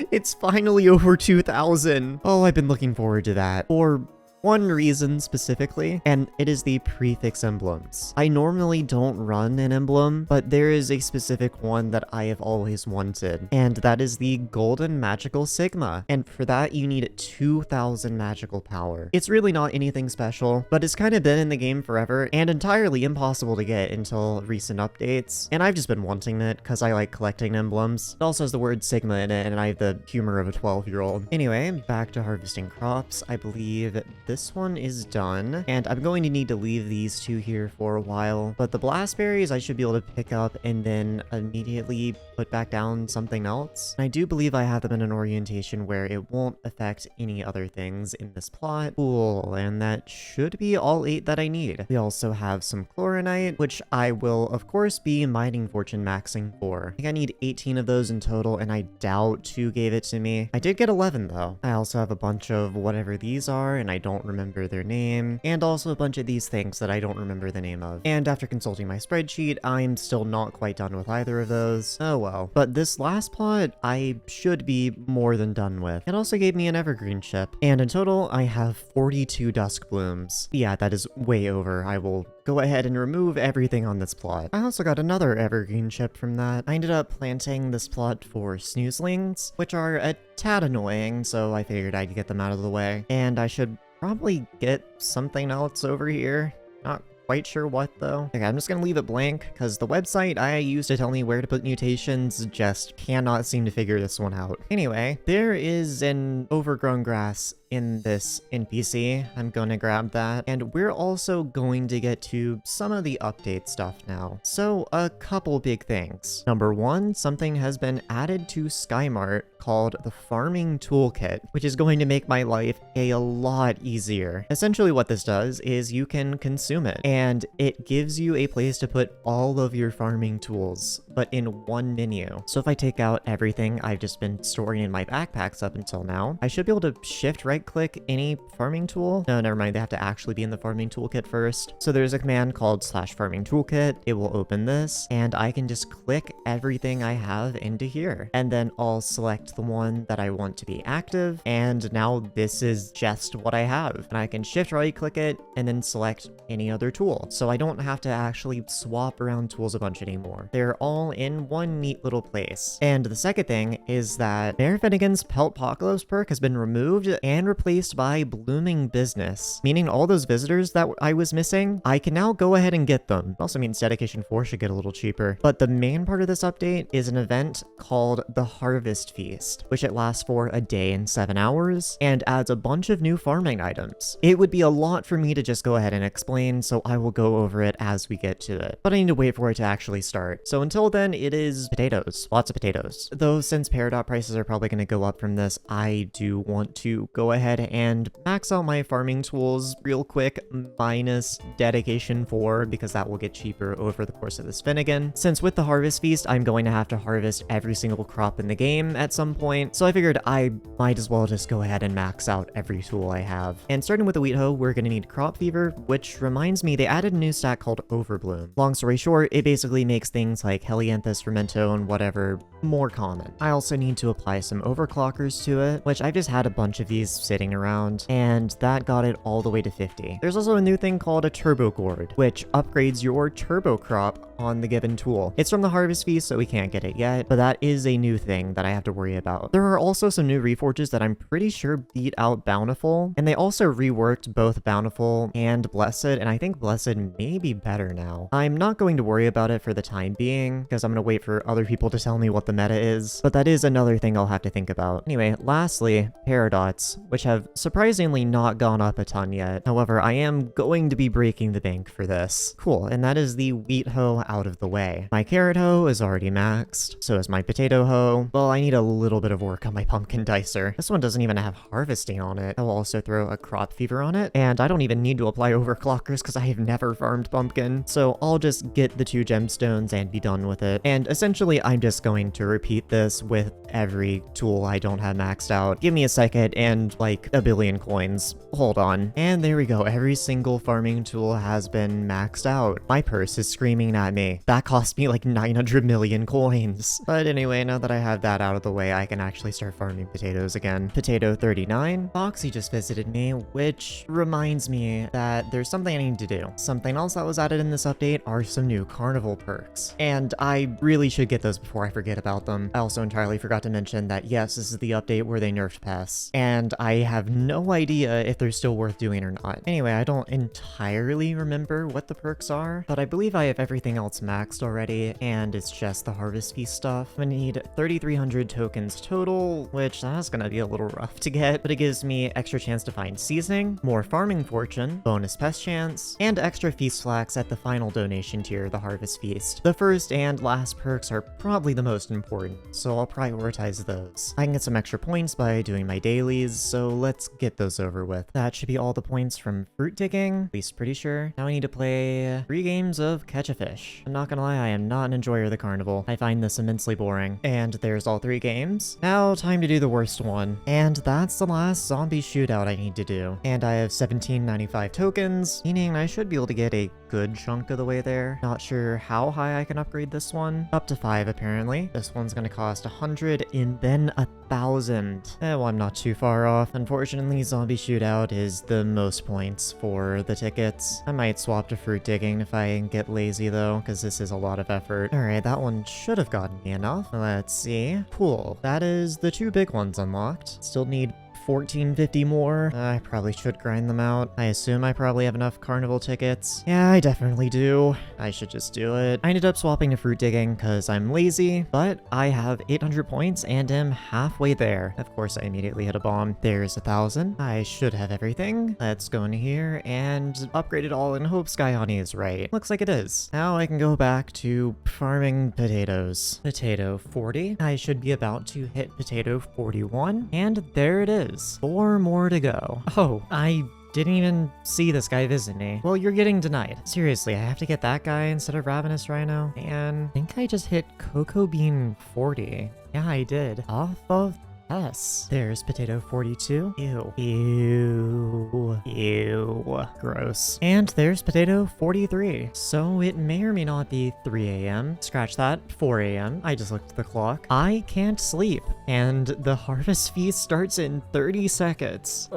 It's finally over 2,000. Oh, I've been looking forward to that. For one reason specifically, and it is the prefix emblems. I normally don't run an emblem, but there is a specific one that I have always wanted, and that is the Golden Magical Sigma. And for that, you need 2,000 magical power. It's really not anything special, but it's kind of been in the game forever and entirely impossible to get until recent updates. And I've just been wanting it because I like collecting emblems. It also has the word Sigma in it, and I have the humor of a 12-year-old. Anyway, back to harvesting crops. I believe this one is done, and I'm going to need to leave these two here for a while, but the blastberries I should be able to pick up and then immediately put back down something else. And I do believe I have them in an orientation where it won't affect any other things in this plot. Cool, and that should be all 8 that I need. We also have some chlorinite, which I will of course be mining fortune maxing for. I think I need 18 of those in total, and I doubt 2 gave it to me. I did get 11 though. I also have a bunch of whatever these are, and I don't don't remember their name, and also a bunch of these things that I don't remember the name of. And after consulting my spreadsheet, I'm still not quite done with either of those. Oh well. But this last plot, I should be more than done with. It also gave me an evergreen ship, and in total, I have 42 dusk blooms. Yeah, that is way over. I will go ahead and remove everything on this plot. I also got another evergreen chip from that. I ended up planting this plot for snoozelings, which are a tad annoying, so I figured I'd get them out of the way. And I should probably get something else over here. Not quite sure what though. Okay, I'm just gonna leave it blank because the website I use to tell me where to put mutations just cannot seem to figure this one out. Anyway, there is an overgrown grass in this NPC. I'm gonna grab that. And we're also going to get to some of the update stuff now. So a couple big things. Number one, something has been added to Skymart called the Farming Toolkit, which is going to make my life a lot easier. Essentially what this does is you can consume it, and it gives you a place to put all of your farming tools, but in one menu. So if I take out everything I've just been storing in my backpacks up until now, I should be able to shift right-click any farming tool. No, never mind, they have to actually be in the farming toolkit first. So there's a command called /farming toolkit. It will open this, and I can just click everything I have into here, and then I'll select the one that I want to be active, and now this is just what I have. And I can shift right-click it, and then select any other tool. So I don't have to actually swap around tools a bunch anymore. They're all in one neat little place. And the second thing is that Mayor Finnegan's Peltpocalypse perk has been removed and replaced by Blooming Business, meaning all those visitors that I was missing, I can now go ahead and get them. It also means Dedication 4 should get a little cheaper. But the main part of this update is an event called the Harvest Feast, which it lasts for a day and 7 hours, and adds a bunch of new farming items. It would be a lot for me to just go ahead and explain, so I will go over it as we get to it. But I need to wait for it to actually start. So until then, it is potatoes. Lots of potatoes. Though since Peridot prices are probably going to go up from this, I do want to go ahead and max out my farming tools real quick, minus Dedication 4, because that will get cheaper over the course of this Finnegan. Since with the Harvest Feast, I'm going to have to harvest every single crop in the game at some point, so I figured I might as well just go ahead and max out every tool I have. And starting with the wheat hoe, we're going to need Crop Fever, which reminds me they added a new stat called Overbloom. Long story short, it basically makes things like Helianthus, Fermento, and whatever more common. I also need to apply some overclockers to it, which I've just had a bunch of these sitting around, and that got it all the way to 50. There's also a new thing called a Turbo Gourd, which upgrades your turbo crop on the given tool. It's from the Harvest Feast, so we can't get it yet, but that is a new thing that I have to worry about. There are also some new reforges that I'm pretty sure beat out Bountiful, and they also reworked both Bountiful and Blessed, and I think Blessed may be better now. I'm not going to worry about it for the time being, because I'm going to wait for other people to tell me what the meta is, but that is another thing I'll have to think about. Anyway, lastly, Paradots, which have surprisingly not gone up a ton yet. However, I am going to be breaking the bank for this. Cool, and that is the wheat hoe out of the way. My carrot hoe is already maxed, so is my potato hoe. Well, I need a little bit of work on my pumpkin dicer. This one doesn't even have harvesting on it. I'll also throw a crop fever on it, and I don't even need to apply overclockers because I have never farmed pumpkin, so I'll just get the 2 gemstones and be done with it. And essentially, I'm just going to repeat this with every tool I don't have maxed out. Give me a second and like a billion coins. Hold on. And there we go. Every single farming tool has been maxed out. My purse is screaming at me. That cost me like 900 million coins. But anyway, now that I have that out of the way, I can actually start farming potatoes again. Potato 39. Foxy just visited me, which reminds me that there's something I need to do. Something else that was added in this update are some new carnival perks. And I really should get those before I forget about them. I also entirely forgot to mention that yes, this is the update where they nerfed pests. And I have no idea if they're still worth doing or not. Anyway, I don't entirely remember what the perks are, but I believe I have everything else maxed already, and it's just the Harvest Feast stuff. I'm gonna need 3,300 tokens total, which that's gonna be a little rough to get, but it gives me extra chance to find seasoning, more farming fortune, bonus pest chance, and extra feast flax at the final donation tier, the Harvest Feast. The first and last perks are probably the most important, so I'll prioritize those. I can get some extra points by doing my dailies, so let's get those over with. That should be all the points from fruit digging, at least pretty sure. Now I need to play 3 games of Catch a Fish. much. I'm not gonna lie, I am not an enjoyer of the carnival. I find this immensely boring. And there's all 3 games. Now, time to do the worst one. And that's the last zombie shootout I need to do. And I have 1795 tokens, meaning I should be able to get a good chunk of the way there. Not sure how high I can upgrade this one. Up to 5 apparently. This one's gonna cost 100 and then 1,000. Well, I'm not too far off. Unfortunately, zombie shootout is the most points for the tickets. I might swap to fruit digging if I get lazy though, because this is a lot of effort. Alright, that one should have gotten me enough. Let's see. Cool. That is the 2 big ones unlocked. Still need 1450 more. I probably should grind them out. I assume I probably have enough carnival tickets. Yeah, I definitely do. I should just do it. I ended up swapping to fruit digging because I'm lazy, but I have 800 points and am halfway there. Of course, I immediately hit a bomb. There's 1,000. I should have everything. Let's go in here and upgrade it all and hope Skyhoney is right. Looks like it is. Now I can go back to farming potatoes. Potato 40. I should be about to hit potato 41. And there it is. 4 more to go. Oh, I didn't even see this guy visit me. Well, you're getting denied. Seriously, I have to get that guy instead of Ravenous Rhino. And I think I just hit Cocoa Bean 40. Yeah, I did. Off of S. There's potato 42. Ew. Ew. Ew. Gross. And there's potato 43. So it may or may not be 3 a.m. Scratch that. 4 a.m. I just looked at the clock. I can't sleep. And the harvest feast starts in 30 seconds.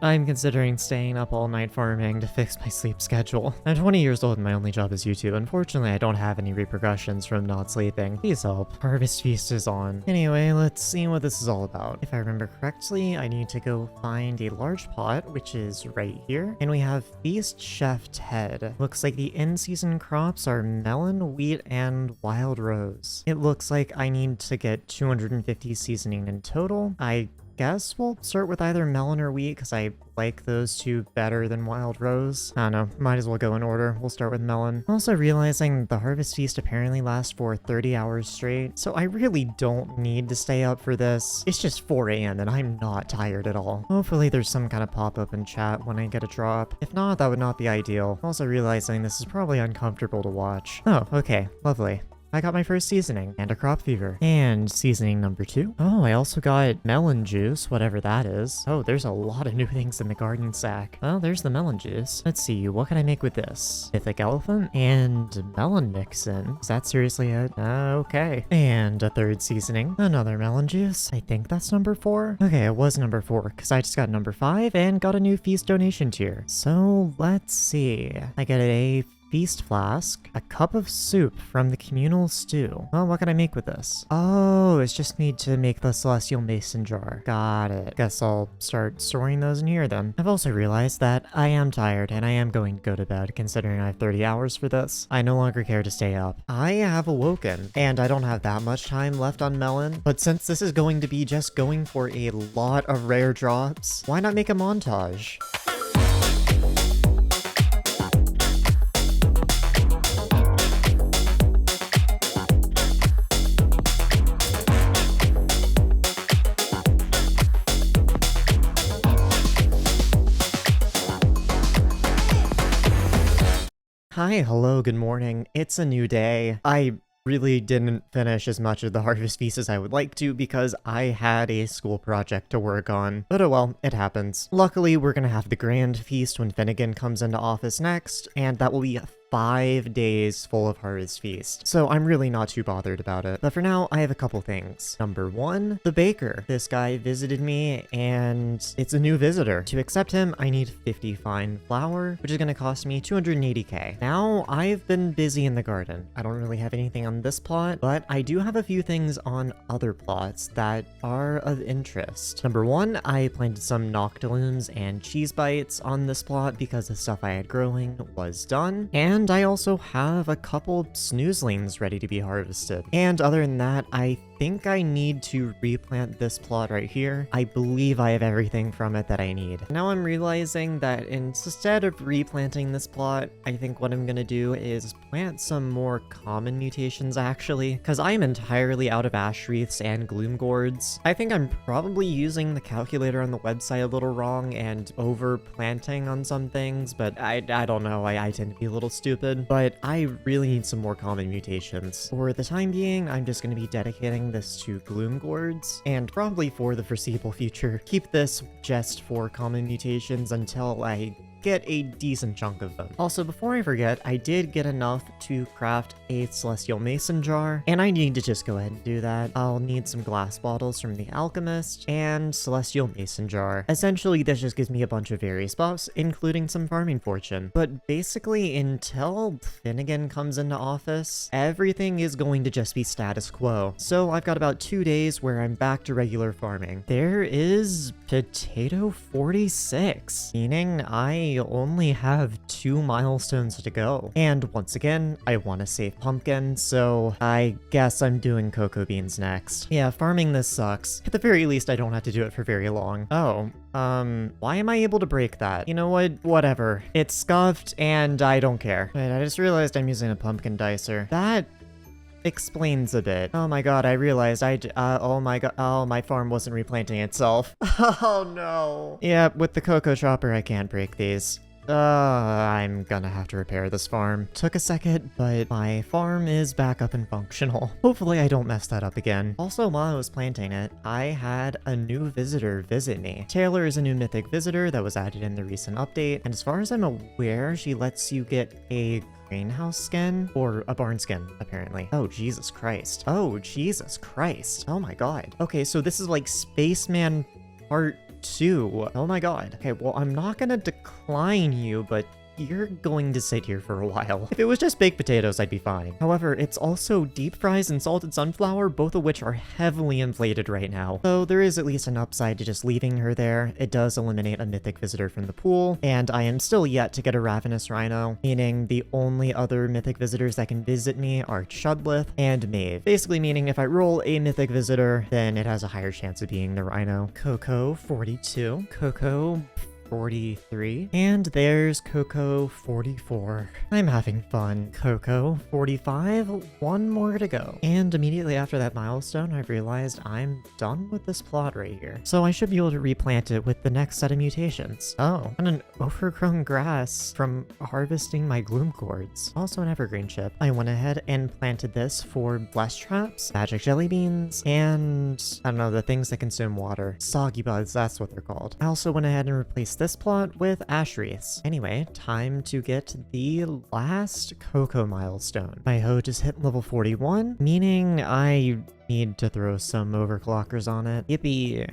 I'm considering staying up all night farming to fix my sleep schedule. I'm 20 years old and my only job is YouTube. Unfortunately, I don't have any repercussions from not sleeping. Please help. Harvest feast is on. Anyway, let's see what this is all about. If I remember correctly, I need to go find a large pot, which is right here. And we have Feast Chef Head. Looks like the in-season crops are melon, wheat, and wild rose. It looks like I need to get 250 seasoning in total. I guess we'll start with either melon or wheat because I like those two better than wild rose. I don't know, might as well go in order. We'll start with melon. Also realizing the harvest feast apparently lasts for 30 hours straight, so I really don't need to stay up for this. It's just 4 a.m. and I'm not tired at all. Hopefully there's some kind of pop-up in chat when I get a drop. If not, that would not be ideal. Also realizing this is probably uncomfortable to watch. Oh, okay, lovely. I got my first seasoning and a crop fever. And seasoning number 2. Oh, I also got melon juice, whatever that is. Oh, there's a lot of new things in the garden sack. Well, there's the melon juice. Let's see, what can I make with this? Mythic elephant and melon mix-in. Is that seriously it? Okay. And a 3rd seasoning. Another melon juice. I think that's number 4. Okay, it was number 4 because I just got number 5 and got a new feast donation tier. So let's see. I get a feast flask, a cup of soup from the communal stew. Well, what can I make with this? Oh, it's just need to make the celestial mason jar. Got it. Guess I'll start storing those in here then. I've also realized that I am tired and I am going to go to bed considering I have 30 hours for this. I no longer care to stay up. I have awoken and I don't have that much time left on melon, but since this is going to be just going for a lot of rare drops, why not make a montage? Hi, hello, good morning. It's a new day. I really didn't finish as much of the Harvest Feast as I would like to because I had a school project to work on. But oh well, it happens. Luckily, we're gonna have the Grand Feast when Finnegan comes into office next, and that will be 5 days full of Harvest Feast. So I'm really not too bothered about it. But for now, I have a couple things. Number 1, the baker. This guy visited me and it's a new visitor. To accept him, I need 50 fine flour, which is gonna cost me 280k. Now, I've been busy in the garden. I don't really have anything on this plot, but I do have a few things on other plots that are of interest. Number 1, I planted some Noctilunes and Cheese Bites on this plot because the stuff I had growing was done. And I also have a couple Snoozelings ready to be harvested. And other than that, I think I need to replant this plot right here. I believe I have everything from it that I need. Now I'm realizing that instead of replanting this plot, I think what I'm gonna do is plant some more common mutations actually, because I'm entirely out of ash wreaths and gloom gourds. I think I'm probably using the calculator on the website a little wrong and over planting on some things, but I don't know, I tend to be a little stupid, but I really need some more common mutations. For the time being, I'm just going to be dedicating this to gloom gourds, and probably for the foreseeable future, keep this just for common mutations until I get a decent chunk of them. Also, before I forget, I did get enough to craft a Celestial Mason jar, and I need to just go ahead and do that. I'll need some glass bottles from the Alchemist and Celestial Mason jar. Essentially, this just gives me a bunch of various buffs, including some farming fortune. But basically, until Finnegan comes into office, everything is going to just be status quo. So I've got about 2 days where I'm back to regular farming. There is Potato 46, meaning I only have 2 milestones to go. And once again, I want to save pumpkin, so I guess I'm doing cocoa beans next. Yeah, farming this sucks. At the very least, I don't have to do it for very long. Oh, why am I able to break that? You know what? Whatever. It's scuffed, and I don't care. Wait, I just realized I'm using a pumpkin dicer. That explains a bit. Oh my god, I realized oh my god, oh, my farm wasn't replanting itself. Oh no. Yeah, with the cocoa chopper, I can't break these. I'm gonna have to repair this farm. Took a second, but my farm is back up and functional. Hopefully I don't mess that up again. Also, while I was planting it, I had a new visitor visit me. Taylor is a new mythic visitor that was added in the recent update, and as far as I'm aware, she lets you get a greenhouse skin or a barn skin, apparently. Oh, Jesus Christ. Oh, Jesus Christ. Oh my god. Okay, so this is like Spaceman Part 2. Oh my god. Okay, well, I'm not gonna decline you, but you're going to sit here for a while. If it was just baked potatoes, I'd be fine. However, it's also deep fries and salted sunflower, both of which are heavily inflated right now. So there is at least an upside to just leaving her there. It does eliminate a mythic visitor from the pool, and I am still yet to get a ravenous rhino, meaning the only other mythic visitors that can visit me are Chudlith and Maeve. Basically meaning if I roll a mythic visitor, then it has a higher chance of being the rhino. Coco 42, Coco 43, and there's Coco 44. I'm having fun. Coco 45, 1 more to go. And immediately after that milestone, I've realized I'm done with this plot right here. So I should be able to replant it with the next set of mutations. Oh, and an overgrown grass from harvesting my gloom gourds. Also an evergreen chip. I went ahead and planted this for blessed traps, magic jelly beans, and I don't know, the things that consume water. Soggy bugs, that's what they're called. I also went ahead and replaced this plot with ash wreaths. Anyway, time to get the last Cocoa milestone. My hoe just hit level 41, meaning I need to throw some overclockers on it. Yippee.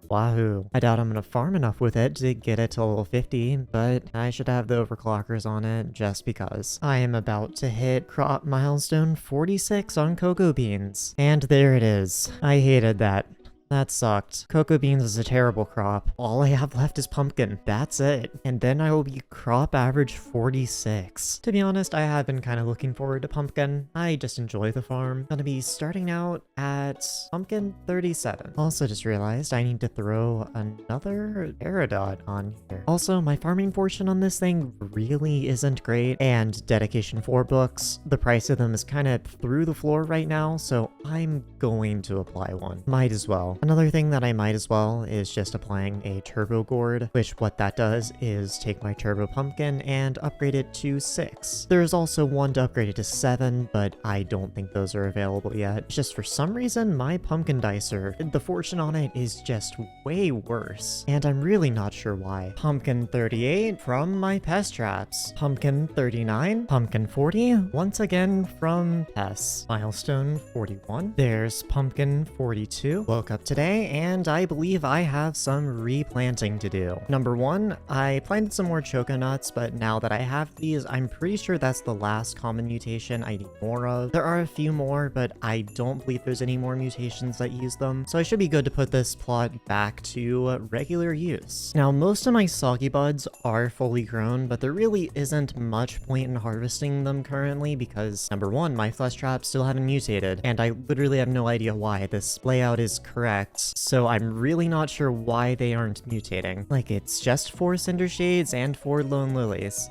Wahoo. I doubt I'm gonna farm enough with it to get it to level 50, but I should have the overclockers on it just because. I am about to hit crop milestone 46 on cocoa beans. And there it is. I hated that. That sucked. Cocoa beans is a terrible crop. All I have left is pumpkin. That's it. And then I will be crop average 46. To be honest, I have been kind of looking forward to pumpkin. I just enjoy the farm. Gonna be starting out at pumpkin 37. Also just realized I need to throw another Peridot on here. Also, my farming fortune on this thing really isn't great, and dedication 4 books, the price of them is kind of through the floor right now, so I'm going to apply one. Might as well. Another thing that I might as well is just applying a turbo gourd, which what that does is take my turbo pumpkin and upgrade it to 6. There's also one to upgrade it to 7, but I don't think those are available yet. Just for some reason, my pumpkin dicer, the fortune on it is just way worse, and I'm really not sure why. Pumpkin 38 from my pest traps. Pumpkin 39, pumpkin 40, once again from pests. Milestone 41. There's pumpkin 42. Woke up today, and I believe I have some replanting to do. Number one, I planted some more choco nuts, but now that I have these, I'm pretty sure that's the last common mutation I need more of. There are a few more, but I don't believe there's any more mutations that use them, so I should be good to put this plot back to regular use. Now, most of my soggy buds are fully grown, but there really isn't much point in harvesting them currently because, number one, my flesh traps still haven't mutated, and I literally have no idea why. This layout is correct, so I'm really not sure why they aren't mutating. Like, it's just 4 Cinder Shades and 4 Lone Lilies.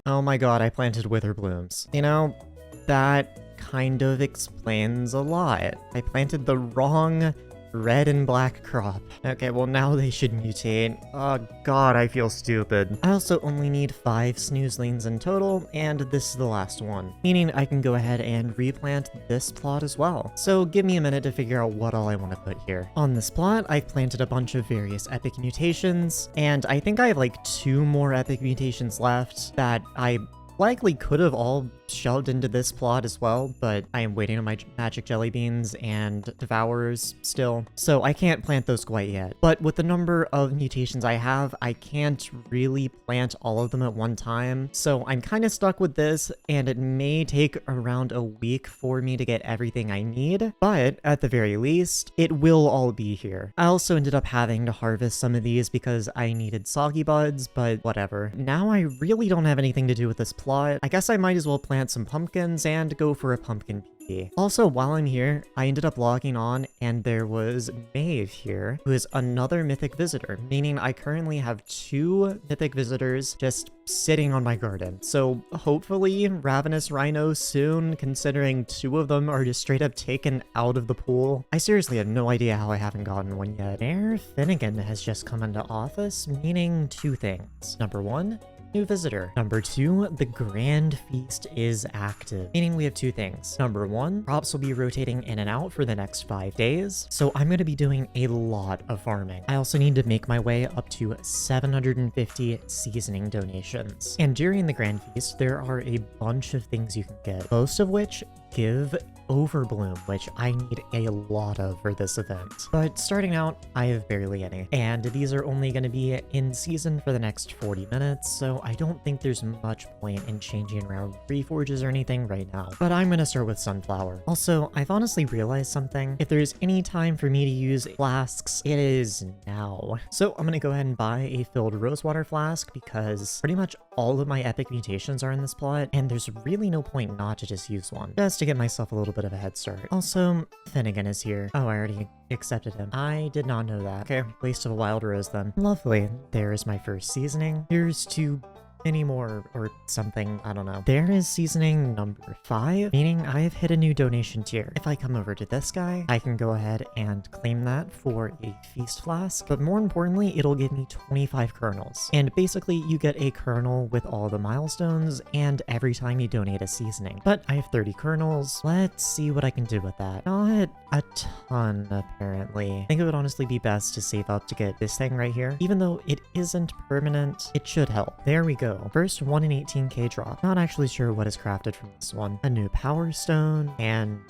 Oh my god, I planted Wither Blooms. You know, that kind of explains a lot. I planted the wrong red and black crop. Okay, well now they should mutate. Oh god, I feel stupid. I also only need 5 snoozlings in total, and this is the last one, meaning I can go ahead and replant this plot as well. So give me a minute to figure out what all I want to put here. On this plot, I've planted a bunch of various epic mutations, and I think I have like 2 more epic mutations left that I likely could have all shoved into this plot as well, but I am waiting on my magic jelly beans and devourers still, so I can't plant those quite yet. But with the number of mutations I have, I can't really plant all of them at one time, so I'm kind of stuck with this, and it may take around a week for me to get everything I need, but at the very least, it will all be here. I also ended up having to harvest some of these because I needed soggy buds, but whatever. Now I really don't have anything to do with this plot. I guess I might as well plant some pumpkins and go for a pumpkin PP. Also, while I'm here, I ended up logging on and there was Mage here, who is another mythic visitor, meaning I currently have 2 mythic visitors just sitting on my garden. So hopefully Ravenous Rhino soon, considering 2 of them are just straight up taken out of the pool. I seriously have no idea how I haven't gotten one yet. Mayor Finnegan has just come into office, meaning 2 things. Number 1, new visitor. Number 2, the Grand Feast is active, meaning we have 2 things. Number 1, crops will be rotating in and out for the next 5 days, so I'm going to be doing a lot of farming. I also need to make my way up to 750 seasoning donations. And during the Grand Feast, there are a bunch of things you can get, most of which give Overbloom, which I need a lot of for this event. But starting out, I have barely any. And these are only going to be in season for the next 40 minutes, so I don't think there's much point in changing around reforges or anything right now. But I'm going to start with Sunflower. Also, I've honestly realized something. If there's any time for me to use flasks, it is now. So I'm going to go ahead and buy a filled rosewater flask because pretty much all of my epic mutations are in this plot, and there's really no point not to just use one, just to get myself a little bit of a head start. Also, Finnegan is here. Oh, I already accepted him. I did not know that. Okay, waste of a wild rose then. Lovely. There is my first seasoning. Here's to any more or something, I don't know. There is seasoning number 5, meaning I have hit a new donation tier. If I come over to this guy, I can go ahead and claim that for a feast flask, but more importantly, it'll give me 25 kernels. And basically, you get a kernel with all the milestones and every time you donate a seasoning. But I have 30 kernels. Let's see what I can do with that. Not a ton, apparently. I think it would honestly be best to save up to get this thing right here. Even though it isn't permanent, it should help. There we go. First 1 in 18k drop. Not actually sure what is crafted from this one. A new power stone and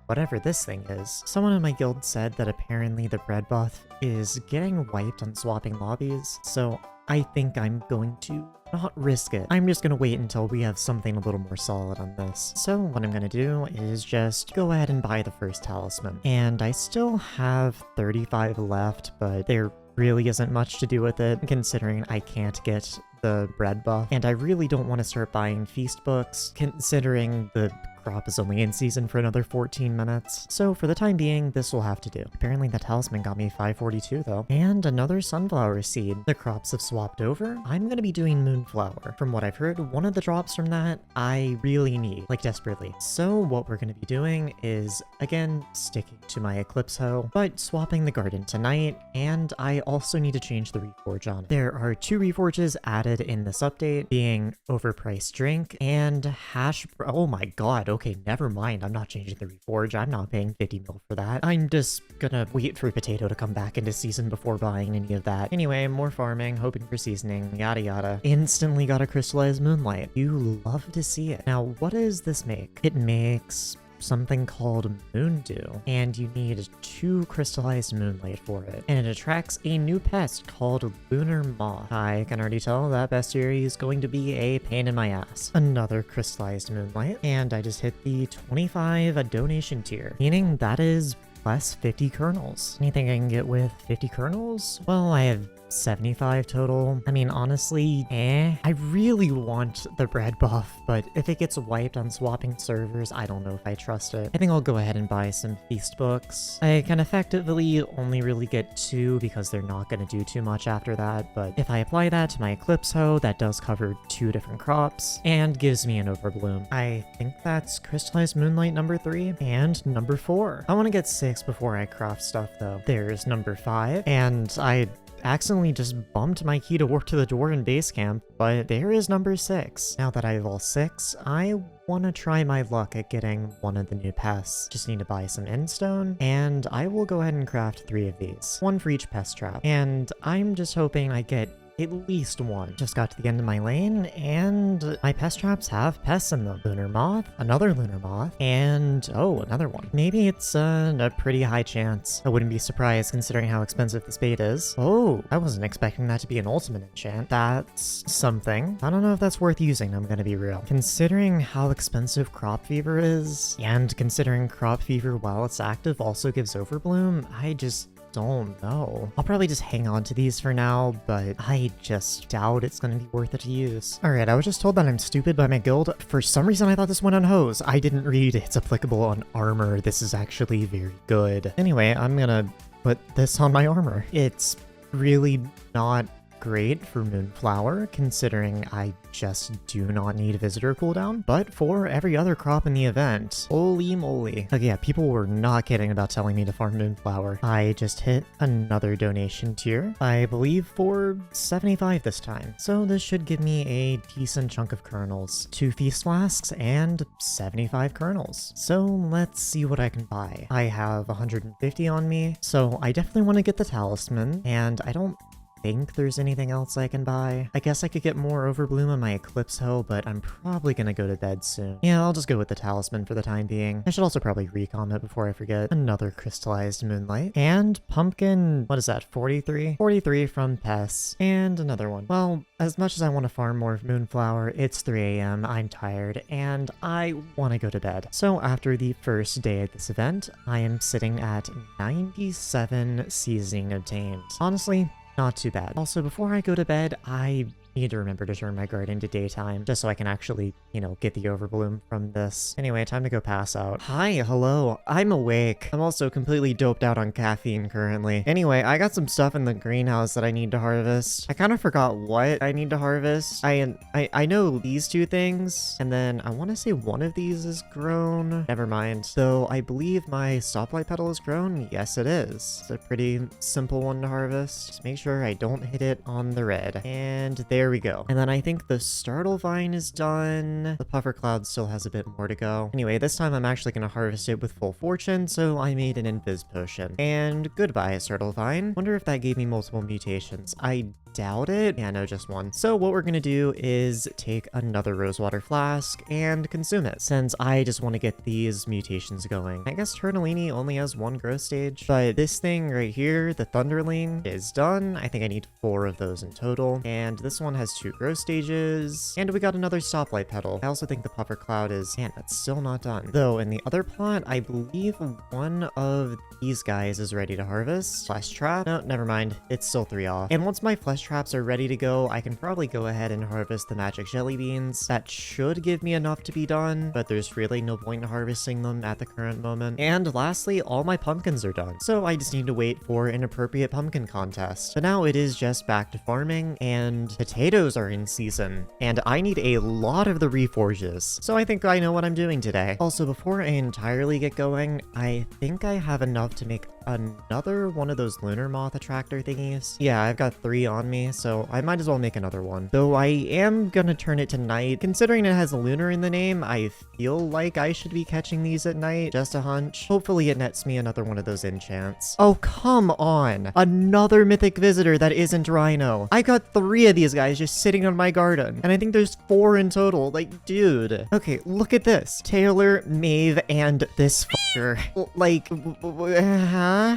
whatever this thing is. Someone in my guild said that apparently the bread buff is getting wiped on swapping lobbies, so I think I'm going to not risk it. I'm just gonna wait until we have something a little more solid on this. So what I'm gonna do is just go ahead and buy the first talisman. And I still have 35 left, but there really isn't much to do with it, considering I can't get the bread buff, and I really don't want to start buying feast books, considering the crop is only in season for another 14 minutes. So for the time being, this will have to do. Apparently the talisman got me 542 though. And another sunflower seed. The crops have swapped over. I'm going to be doing moonflower. From what I've heard, one of the drops from that I really need, like desperately. So what we're going to be doing is, again, sticking to my Eclipse Hoe, but swapping the garden tonight, and I also need to change the reforge on it. There are 2 reforges added in this update, being overpriced drink and hash. Oh my god. Okay, never mind. I'm not changing the reforge. I'm not paying 50 mil for that. I'm just gonna wait for Potato to come back into season before buying any of that. Anyway, more farming, hoping for seasoning, yada yada. Instantly got a crystallized moonlight. You love to see it. Now, what does this make? It makes something called Moon Dew, and you need 2 crystallized moonlight for it. And it attracts a new pest called Lunar Moth. I can already tell that bestiary is going to be a pain in my ass. Another crystallized moonlight, and I just hit the 25 donation tier, meaning that is plus 50 kernels. Anything I can get with 50 kernels? Well, I have 75 total. I mean, honestly, I really want the bread buff, but if it gets wiped on swapping servers, I don't know if I trust it. I think I'll go ahead and buy some feast books. I can effectively only really get 2 because they're not going to do too much after that, but if I apply that to my Eclipse hoe, that does cover 2 different crops and gives me an overbloom. I think that's crystallized moonlight number 3 and number 4. I want to get 6 before I craft stuff though. There's number 5, and I accidentally just bumped my key to warp to the door in base camp, but there is number 6. Now that I have all 6, I want to try my luck at getting one of the new pests. Just need to buy some endstone, and I will go ahead and craft 3 of these. 1 for each pest trap, and I'm just hoping I get at least 1. Just got to the end of my lane, and my pest traps have pests in them. Lunar Moth, another Lunar Moth, and oh, another one. Maybe it's a pretty high chance. I wouldn't be surprised considering how expensive this bait is. Oh, I wasn't expecting that to be an ultimate enchant. That's something. I don't know if that's worth using, I'm gonna be real. Considering how expensive Crop Fever is, and considering Crop Fever while it's active also gives Overbloom, I just don't know. I'll probably just hang on to these for now, but I just doubt it's gonna be worth it to use. Alright, I was just told that I'm stupid by my guild. For some reason I thought this went on hose. I didn't read it's applicable on armor. This is actually very good. Anyway, I'm gonna put this on my armor. It's really not great for Moonflower, considering I just do not need visitor cooldown, but for every other crop in the event, holy moly. Okay, yeah, people were not kidding about telling me to farm Moonflower. I just hit another donation tier, I believe for 75 this time, so this should give me a decent chunk of kernels, 2 feast flasks, and 75 kernels. So let's see what I can buy. I have 150 on me, so I definitely want to get the talisman, and I don't think there's anything else I can buy. I guess I could get more Overbloom on my Eclipse hoe, but I'm probably gonna go to bed soon. Yeah, I'll just go with the talisman for the time being. I should also probably recom it before I forget. Another crystallized moonlight. And pumpkin, what is that, 43? 43 from Pests. And another one. Well, as much as I want to farm more Moonflower, it's 3 a.m., I'm tired, and I want to go to bed. So after the first day of this event, I am sitting at 97 seasoning obtained. Honestly, not too bad. Also, before I go to bed, I need to remember to turn my guard into daytime, just so I can actually, you know, get the overbloom from this. Anyway, time to go pass out. Hi, hello, I'm awake. I'm also completely doped out on caffeine currently. Anyway, I got some stuff in the greenhouse that I need to harvest. I kind of forgot what I need to harvest. I know these 2 things, and then I want to say one of these is grown. Never mind. So I believe my stoplight petal is grown. Yes, it is. It's a pretty simple one to harvest. Just make sure I don't hit it on the red. And there we go. And then I think the startle vine is done. The puffer cloud still has a bit more to go. Anyway, this time I'm actually going to harvest it with full fortune, so I made an invis potion. And goodbye, startle vine. Wonder if that gave me multiple mutations. I doubt it. Yeah, no, just 1. So what we're gonna do is take another rosewater flask and consume it, since I just want to get these mutations going. I guess Tortellini only has 1 growth stage, but this thing right here, the Thunderling, is done. I think I need 4 of those in total, and this one has 2 growth stages, and we got another stoplight petal. I also think the puffer cloud is, man, that's still not done. Though in the other plot, I believe one of these guys is ready to harvest. Flesh trap? No, never mind. It's still 3 off. And once my flesh traps are ready to go, I can probably go ahead and harvest the magic jelly beans. That should give me enough to be done, but there's really no point in harvesting them at the current moment. And lastly, all my pumpkins are done, so I just need to wait for an appropriate pumpkin contest. But now it is just back to farming, and potatoes are in season, and I need a lot of the reforges, so I think I know what I'm doing today. Also, before I entirely get going, I think I have enough to make another one of those lunar moth attractor thingies. Yeah, I've got 3 on me, so I might as well make another one. Though I am gonna turn it to night. Considering it has a lunar in the name, I feel like I should be catching these at night. Just a hunch. Hopefully it nets me another one of those enchants. Oh, come on. Another mythic visitor that isn't Rhino. I got 3 of these guys just sitting on my garden, and I think there's 4 in total. Like, dude. Okay, look at this. Taylor, Maeve, and this fucker. Like,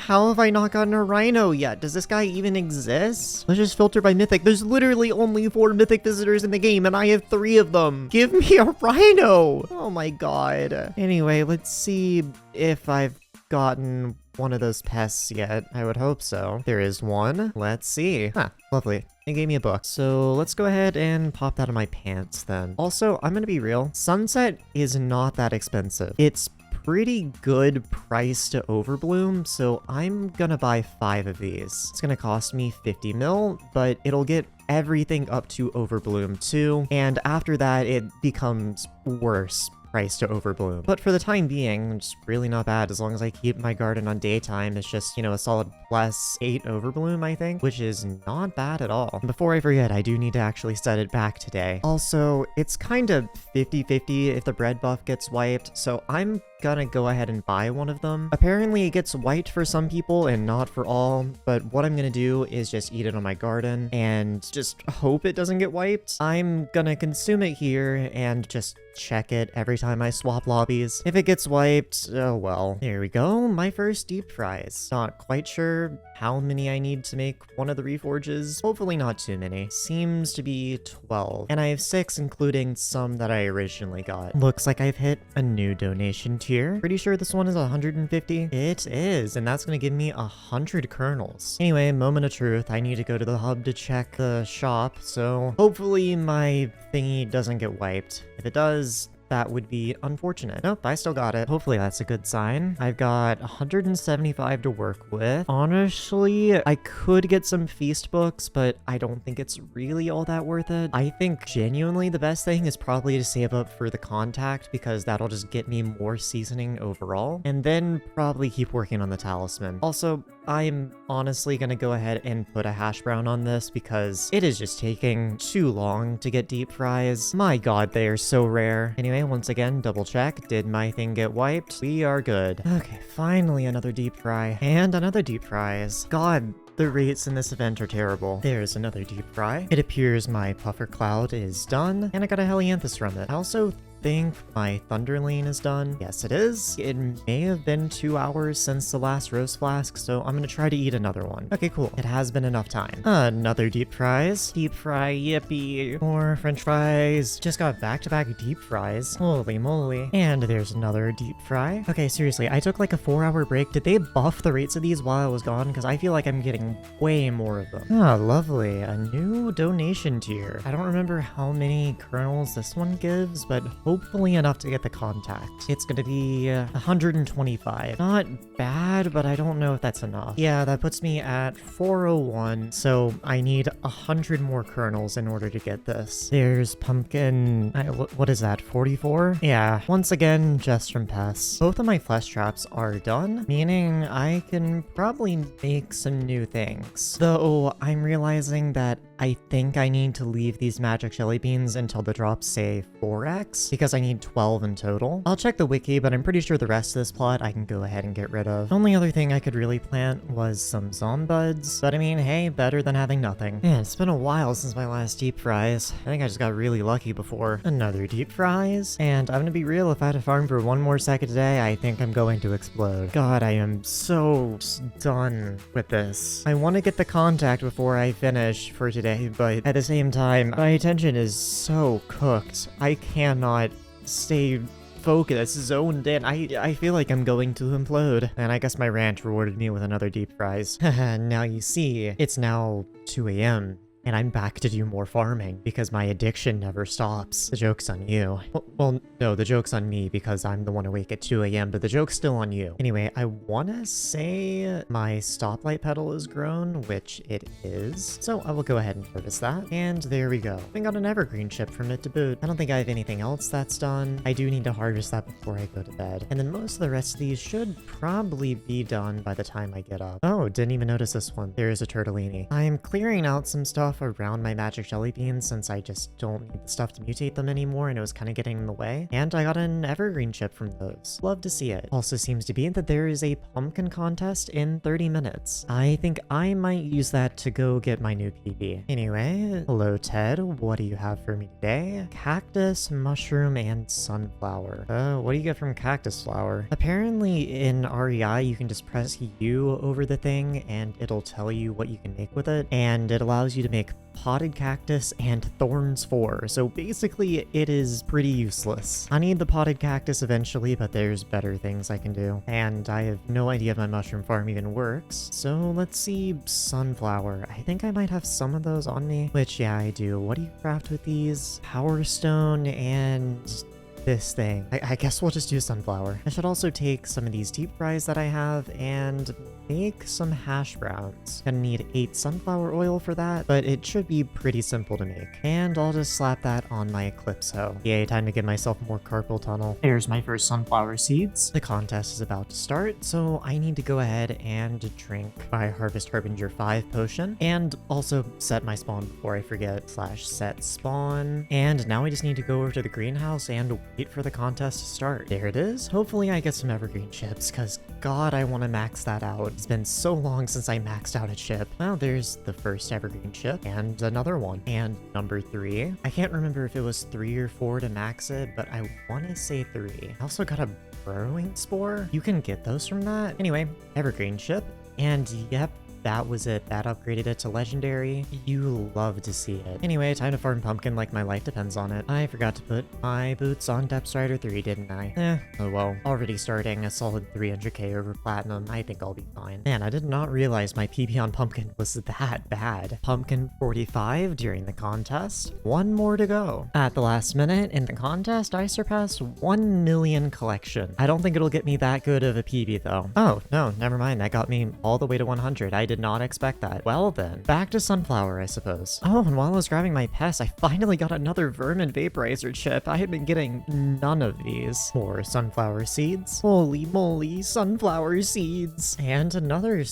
how have I not gotten a Rhino yet? Does this guy even exist? Let's just filter by mythic. There's literally only 4 mythic visitors in the game, and I have 3 of them. Give me a Rhino. Oh my god. Anyway, let's see if I've gotten one of those pests yet. I would hope so. There is one. Let's see. Huh, lovely. It gave me a book. So let's go ahead and pop that in my pants then. Also, I'm gonna be real. Sunset is not that expensive. It's pretty good price to overbloom, so I'm gonna buy 5 of these. It's gonna cost me 50 mil, but it'll get everything up to overbloom too, and after that it becomes worse price to overbloom. But for the time being, it's really not bad. As long as I keep my garden on daytime, it's just, you know, a solid +8 overbloom, I think, which is not bad at all. And before I forget, I do need to actually set it back today. Also, it's kind of 50-50 if the bread buff gets wiped, so I'm gonna go ahead and buy one of them. Apparently it gets wiped for some people and not for all, but what I'm gonna do is just eat it on my garden and just hope it doesn't get wiped. I'm gonna consume it here and just check it every time I swap lobbies. If it gets wiped, oh well. There we go, my first deep fries. Not quite sure how many I need to make one of the reforges. Hopefully not too many. Seems to be 12. And I have 6, including some that I originally got. Looks like I've hit a new donation tier. Pretty sure this one is 150. It is, and that's gonna give me 100 kernels. Anyway, moment of truth. I need to go to the hub to check the shop, so hopefully my thingy doesn't get wiped. If it does, that would be unfortunate. Nope, I still got it. Hopefully that's a good sign. I've got 175 to work with. Honestly, I could get some feast books, but I don't think it's really all that worth it. I think genuinely the best thing is probably to save up for the contact, because that'll just get me more seasoning overall, and then probably keep working on the talisman. Also, I'm honestly gonna go ahead and put a hash brown on this because it is just taking too long to get deep fries. My god, they are so rare. Anyway, once again, double check. Did my thing get wiped? We are good. Okay, finally another deep fry. And another deep fries. God, the rates in this event are terrible. There's another deep fry. It appears my puffer cloud is done, and I got a helianthus from it. I also think my thunder lane is done. Yes, it is. It may have been 2 hours since the last roast flask, so I'm gonna try to eat another one. Okay, cool. It has been enough time. Another deep fries. Deep fry, yippee. More french fries. Just got back-to-back deep fries. Holy moly. And there's another deep fry. Okay, seriously, I took like a 4-hour break. Did they buff the rates of these while I was gone? Because I feel like I'm getting way more of them. Ah, lovely. A new donation tier. I don't remember how many kernels this one gives, but hopefully enough to get the contact. It's gonna be 125. Not bad, but I don't know if that's enough. Yeah, that puts me at 401, so I need 100 more kernels in order to get this. There's pumpkin... what is that, 44? Yeah, once again, just from pests. Both of my flesh traps are done, meaning I can probably make some new things. Though, I'm realizing that I think I need to leave these magic jelly beans until the drops say 4x, because I need 12 in total. I'll check the wiki, but I'm pretty sure the rest of this plot I can go ahead and get rid of. The only other thing I could really plant was some zombuds, but I mean, hey, better than having nothing. Man, it's been a while since my last deep fries. I think I just got really lucky before. Another deep fries, and I'm gonna be real, if I had to farm for one more second today, I think I'm going to explode. God, I am so done with this. I want to get the contact before I finish for today, but at the same time, my attention is so cooked. I cannot stay focused, zoned in. I feel like I'm going to implode. And I guess my rant rewarded me with another deep fries. Now you see, it's now 2 a.m. and I'm back to do more farming because my addiction never stops. The joke's on you. Well, no, the joke's on me because I'm the one awake at 2 a.m., but the joke's still on you. Anyway, I want to say my stoplight pedal is grown, which it is. So I will go ahead and harvest that. And there we go. I got an evergreen chip from it to boot. I don't think I have anything else that's done. I do need to harvest that before I go to bed. And then most of the rest of these should probably be done by the time I get up. Oh, didn't even notice this one. There is a turtellini. I'm clearing out some stuff around my magic jelly beans since I just don't need the stuff to mutate them anymore and it was kind of getting in the way. And I got an evergreen chip from those. Love to see it. Also seems to be that there is a pumpkin contest in 30 minutes. I think I might use that to go get my new PB. Anyway, hello Ted. What do you have for me today? Cactus, mushroom, and sunflower. What do you get from cactus flower? Apparently in REI you can just press U over the thing and it'll tell you what you can make with it, and it allows you to make potted cactus and thorns 4. So basically it is pretty useless. I need the potted cactus eventually, but there's better things I can do. And I have no idea if my mushroom farm even works. So let's see, sunflower. I think I might have some of those on me, which yeah, I do. What do you craft with these? Power stone and this thing. I guess we'll just do sunflower. I should also take some of these deep fries that I have and make some hash browns. Gonna need 8 sunflower oil for that, but it should be pretty simple to make. And I'll just slap that on my Eclipse hoe. Yay, time to give myself more carpal tunnel. There's my first sunflower seeds. The contest is about to start, so I need to go ahead and drink my Harvest Harbinger 5 potion, and also set my spawn before I forget, /set spawn. And now I just need to go over to the greenhouse and wait for the contest to start. There it is. Hopefully I get some evergreen chips, because god, I want to max that out. It's been so long since I maxed out a chip. Well, there's the first evergreen chip, and another one. And number 3. I can't remember if it was 3 or 4 to max it, but I want to say 3. I also got a burrowing spore. You can get those from that. Anyway, evergreen chip. And yep, that was it. That upgraded it to legendary. You love to see it. Anyway, time to farm pumpkin like my life depends on it. I forgot to put my boots on Depth Rider 3, didn't I? Oh well. Already starting a solid 300k over platinum. I think I'll be fine. Man, I did not realize my PB on pumpkin was that bad. Pumpkin 45 during the contest. 1 more to go. At the last minute in the contest, I surpassed 1 million collection. I don't think it'll get me that good of a PB though. Oh, no, never mind. That got me all the way to 100. I did not expect that. Well then, back to sunflower, I suppose. Oh, and while I was grabbing my pest, I finally got another vermin vaporizer chip. I had been getting none of these. More sunflower seeds. Holy moly, sunflower seeds. And another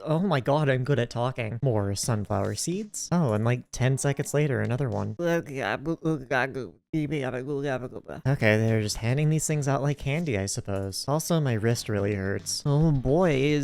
oh my god, I'm good at talking. More sunflower seeds. Oh, and like 10 seconds later, another one. Okay, they're just handing these things out like candy, I suppose. Also, my wrist really hurts. Oh boy,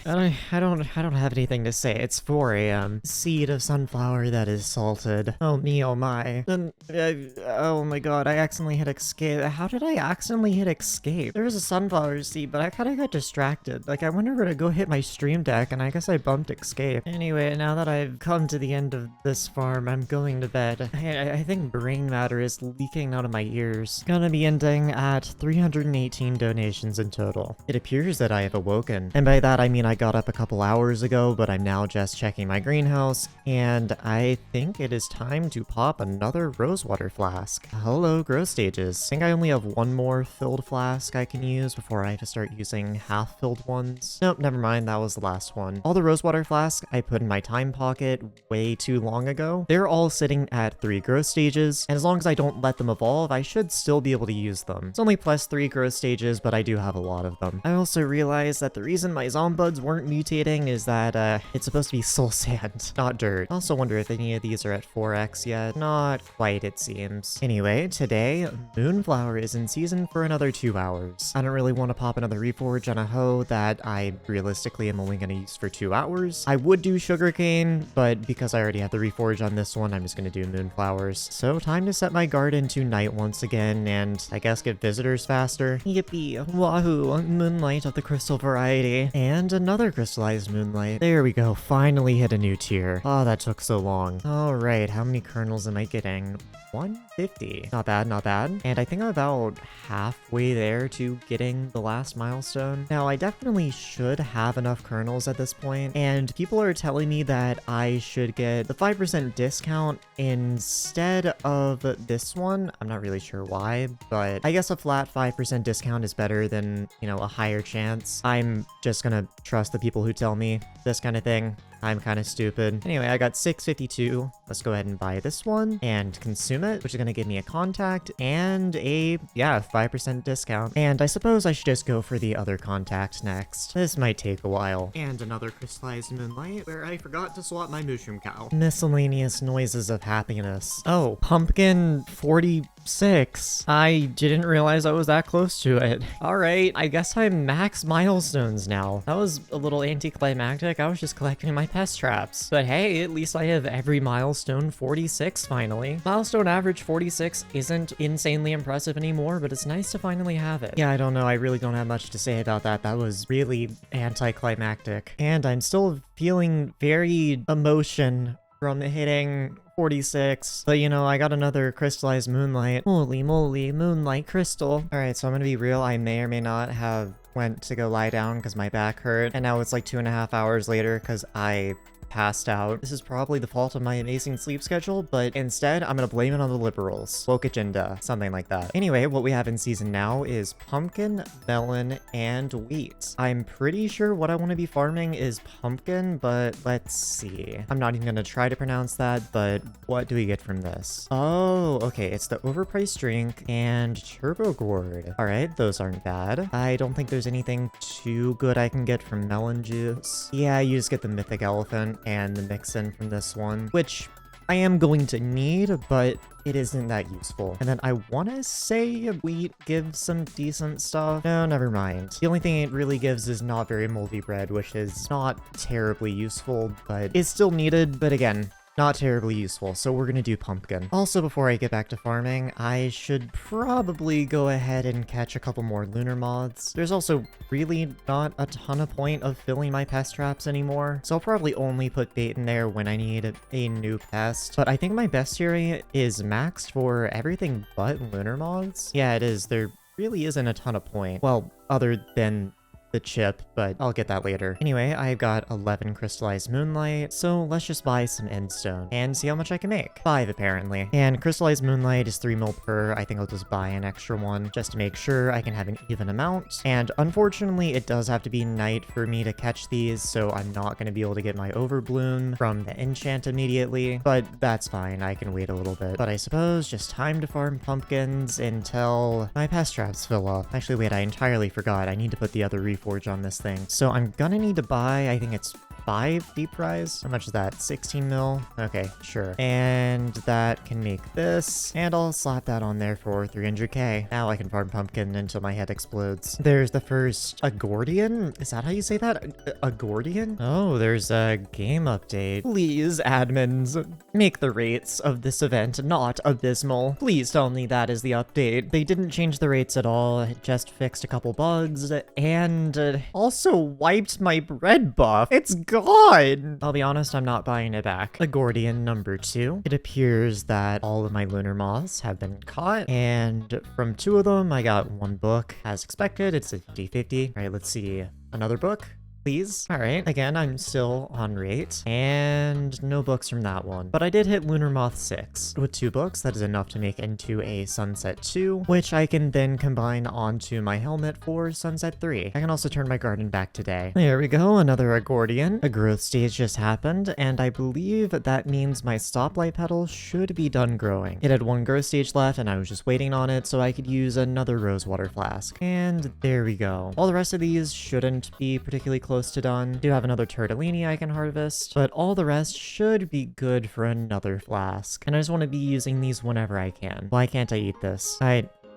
I don't have anything to say. It's 4 a.m. Seed of sunflower that is salted. Oh me, oh my. Oh my god, I accidentally hit escape. How did I accidentally hit escape? There was a sunflower seed, but I kind of got distracted. Like, I went over to go hit my stream deck, and I guess I bumped escape. Anyway, now that I've come to the end of this farm, I'm going to bed. I think brain matter is leaking out of my ears. Gonna be ending at 318 donations in total. It appears that I have awoken. And by that I mean I got up a couple hours ago, but I'm now just checking my greenhouse, and I think it is time to pop another rosewater flask. Hello, growth stages. I think I only have 1 more filled flask I can use before I have to start using half-filled ones. Nope, never mind, that was the last one. All the rosewater flasks I put in my time pocket way too long ago. They're all sitting at 3 growth stages, and as long as I don't let them evolve, I should still be able to use them. It's only +3 growth stages, but I do have a lot of them. I also realized that the reason my zombuds weren't mutating is that it's supposed to be soul sand, not dirt. I also wonder if any of these are at 4x yet. Not quite, it seems. Anyway, today, Moonflower is in season for another 2 hours. I don't really want to pop another reforge on a hoe that I realistically am only going to use for 2 hours. I would do sugarcane, but because I already have the reforge on this one, I'm just going to do Moonflowers. So time to set my my garden to night once again and I guess get visitors faster. Yippee, wahoo, moonlight of the crystal variety. And another crystallized moonlight. There we go, finally hit a new tier. Oh, that took so long. All right, how many kernels am I getting? 150. Not bad, not bad. And I think I'm about halfway there to getting the last milestone. Now, I definitely should have enough kernels at this point, and people are telling me that I should get the 5% discount instead of this one. I'm not really sure why, but I guess a flat 5% discount is better than, you know, a higher chance. I'm just gonna trust the people who tell me this kind of thing. I'm kind of stupid. Anyway, I got 652. Let's go ahead and buy this one and consume it, which is going to give me a contact and a, 5% discount. And I suppose I should just go for the other contact next. This might take a while. And another crystallized moonlight where I forgot to swap my mushroom cow. Miscellaneous noises of happiness. Oh, pumpkin 46. I didn't realize I was that close to it. All right, I guess I'm max milestones now. That was a little anticlimactic. I was just collecting my pest traps. But hey, at least I have every milestone 46 finally. Milestone average 46 isn't insanely impressive anymore, but it's nice to finally have it. Yeah, I don't know. I really don't have much to say about that. That was really anticlimactic. And I'm still feeling very emotion from hitting 46. But you know, I got another crystallized moonlight. Holy moly, moonlight crystal. All right, so I'm gonna be real. I may or may not have went to go lie down because my back hurt, and now it's like 2.5 hours later because I passed out. This is probably the fault of my amazing sleep schedule, but instead I'm gonna blame it on the liberals. Woke agenda, something like that. Anyway, what we have in season now is pumpkin, melon, and wheat. I'm pretty sure what I want to be farming is pumpkin, but let's see. I'm not even gonna try to pronounce that, but what do we get from this? Oh, okay, it's the overpriced drink and turbo gourd. All right, those aren't bad. I don't think there's anything too good I can get from melon juice. Yeah, you just get the mythic elephant and the mix-in from this one, which I am going to need, but it isn't that useful. And then I want to say wheat gives some decent stuff. No, never mind. The only thing it really gives is not very moldy bread, which is not terribly useful, but is still needed. But again, not terribly useful, so we're gonna do pumpkin. Also, before I get back to farming, I should probably go ahead and catch a couple more lunar moths. There's also really not a ton of point of filling my pest traps anymore, so I'll probably only put bait in there when I need a new pest. But I think my bestiary is maxed for everything but lunar moths. Yeah, it is. There really isn't a ton of point. Well, other than the chip, but I'll get that later. Anyway, I've got 11 crystallized moonlight, so let's just buy some endstone and see how much I can make. 5 apparently. And crystallized moonlight is 3 mil per. I think I'll just buy an extra one just to make sure I can have an even amount. And unfortunately, it does have to be night for me to catch these, so I'm not going to be able to get my overbloom from the enchant immediately, but that's fine. I can wait a little bit. But I suppose just time to farm pumpkins until my pest traps fill up. Actually, wait, I entirely forgot. I need to put the other reforge on this thing. So I'm gonna need to buy, I think it's 5 deep fries. How much is that? 16 mil? Okay, sure. And that can make this. And I'll slap that on there for 300k. Now I can farm pumpkin until my head explodes. There's the first Agordian? Is that how you say that? Agordian? Oh, there's a game update. Please, admins, make the rates of this event not abysmal. Please tell me that is the update. They didn't change the rates at all. It just fixed a couple bugs and also wiped my bread buff. It's gone! I'll be honest, I'm not buying it back. The Gordian number 2. It appears that all of my lunar moths have been caught, and from 2 of them, I got 1 book. As expected, it's a 50-50. All right, let's see. Another book? Please. All right, again, I'm still on rate, and no books from that one. But I did hit Lunar Moth 6. With 2 books, that is enough to make into a Sunset 2, which I can then combine onto my helmet for Sunset 3. I can also turn my garden back today. There we go, another Agordian. A growth stage just happened, and I believe that means my stoplight petal should be done growing. It had 1 growth stage left, and I was just waiting on it, so I could use another rosewater flask. And there we go. All the rest of these shouldn't be particularly close to done. Do have another turtellini I can harvest, but all the rest should be good for another flask. And I just want to be using these whenever I can. Why can't I eat this?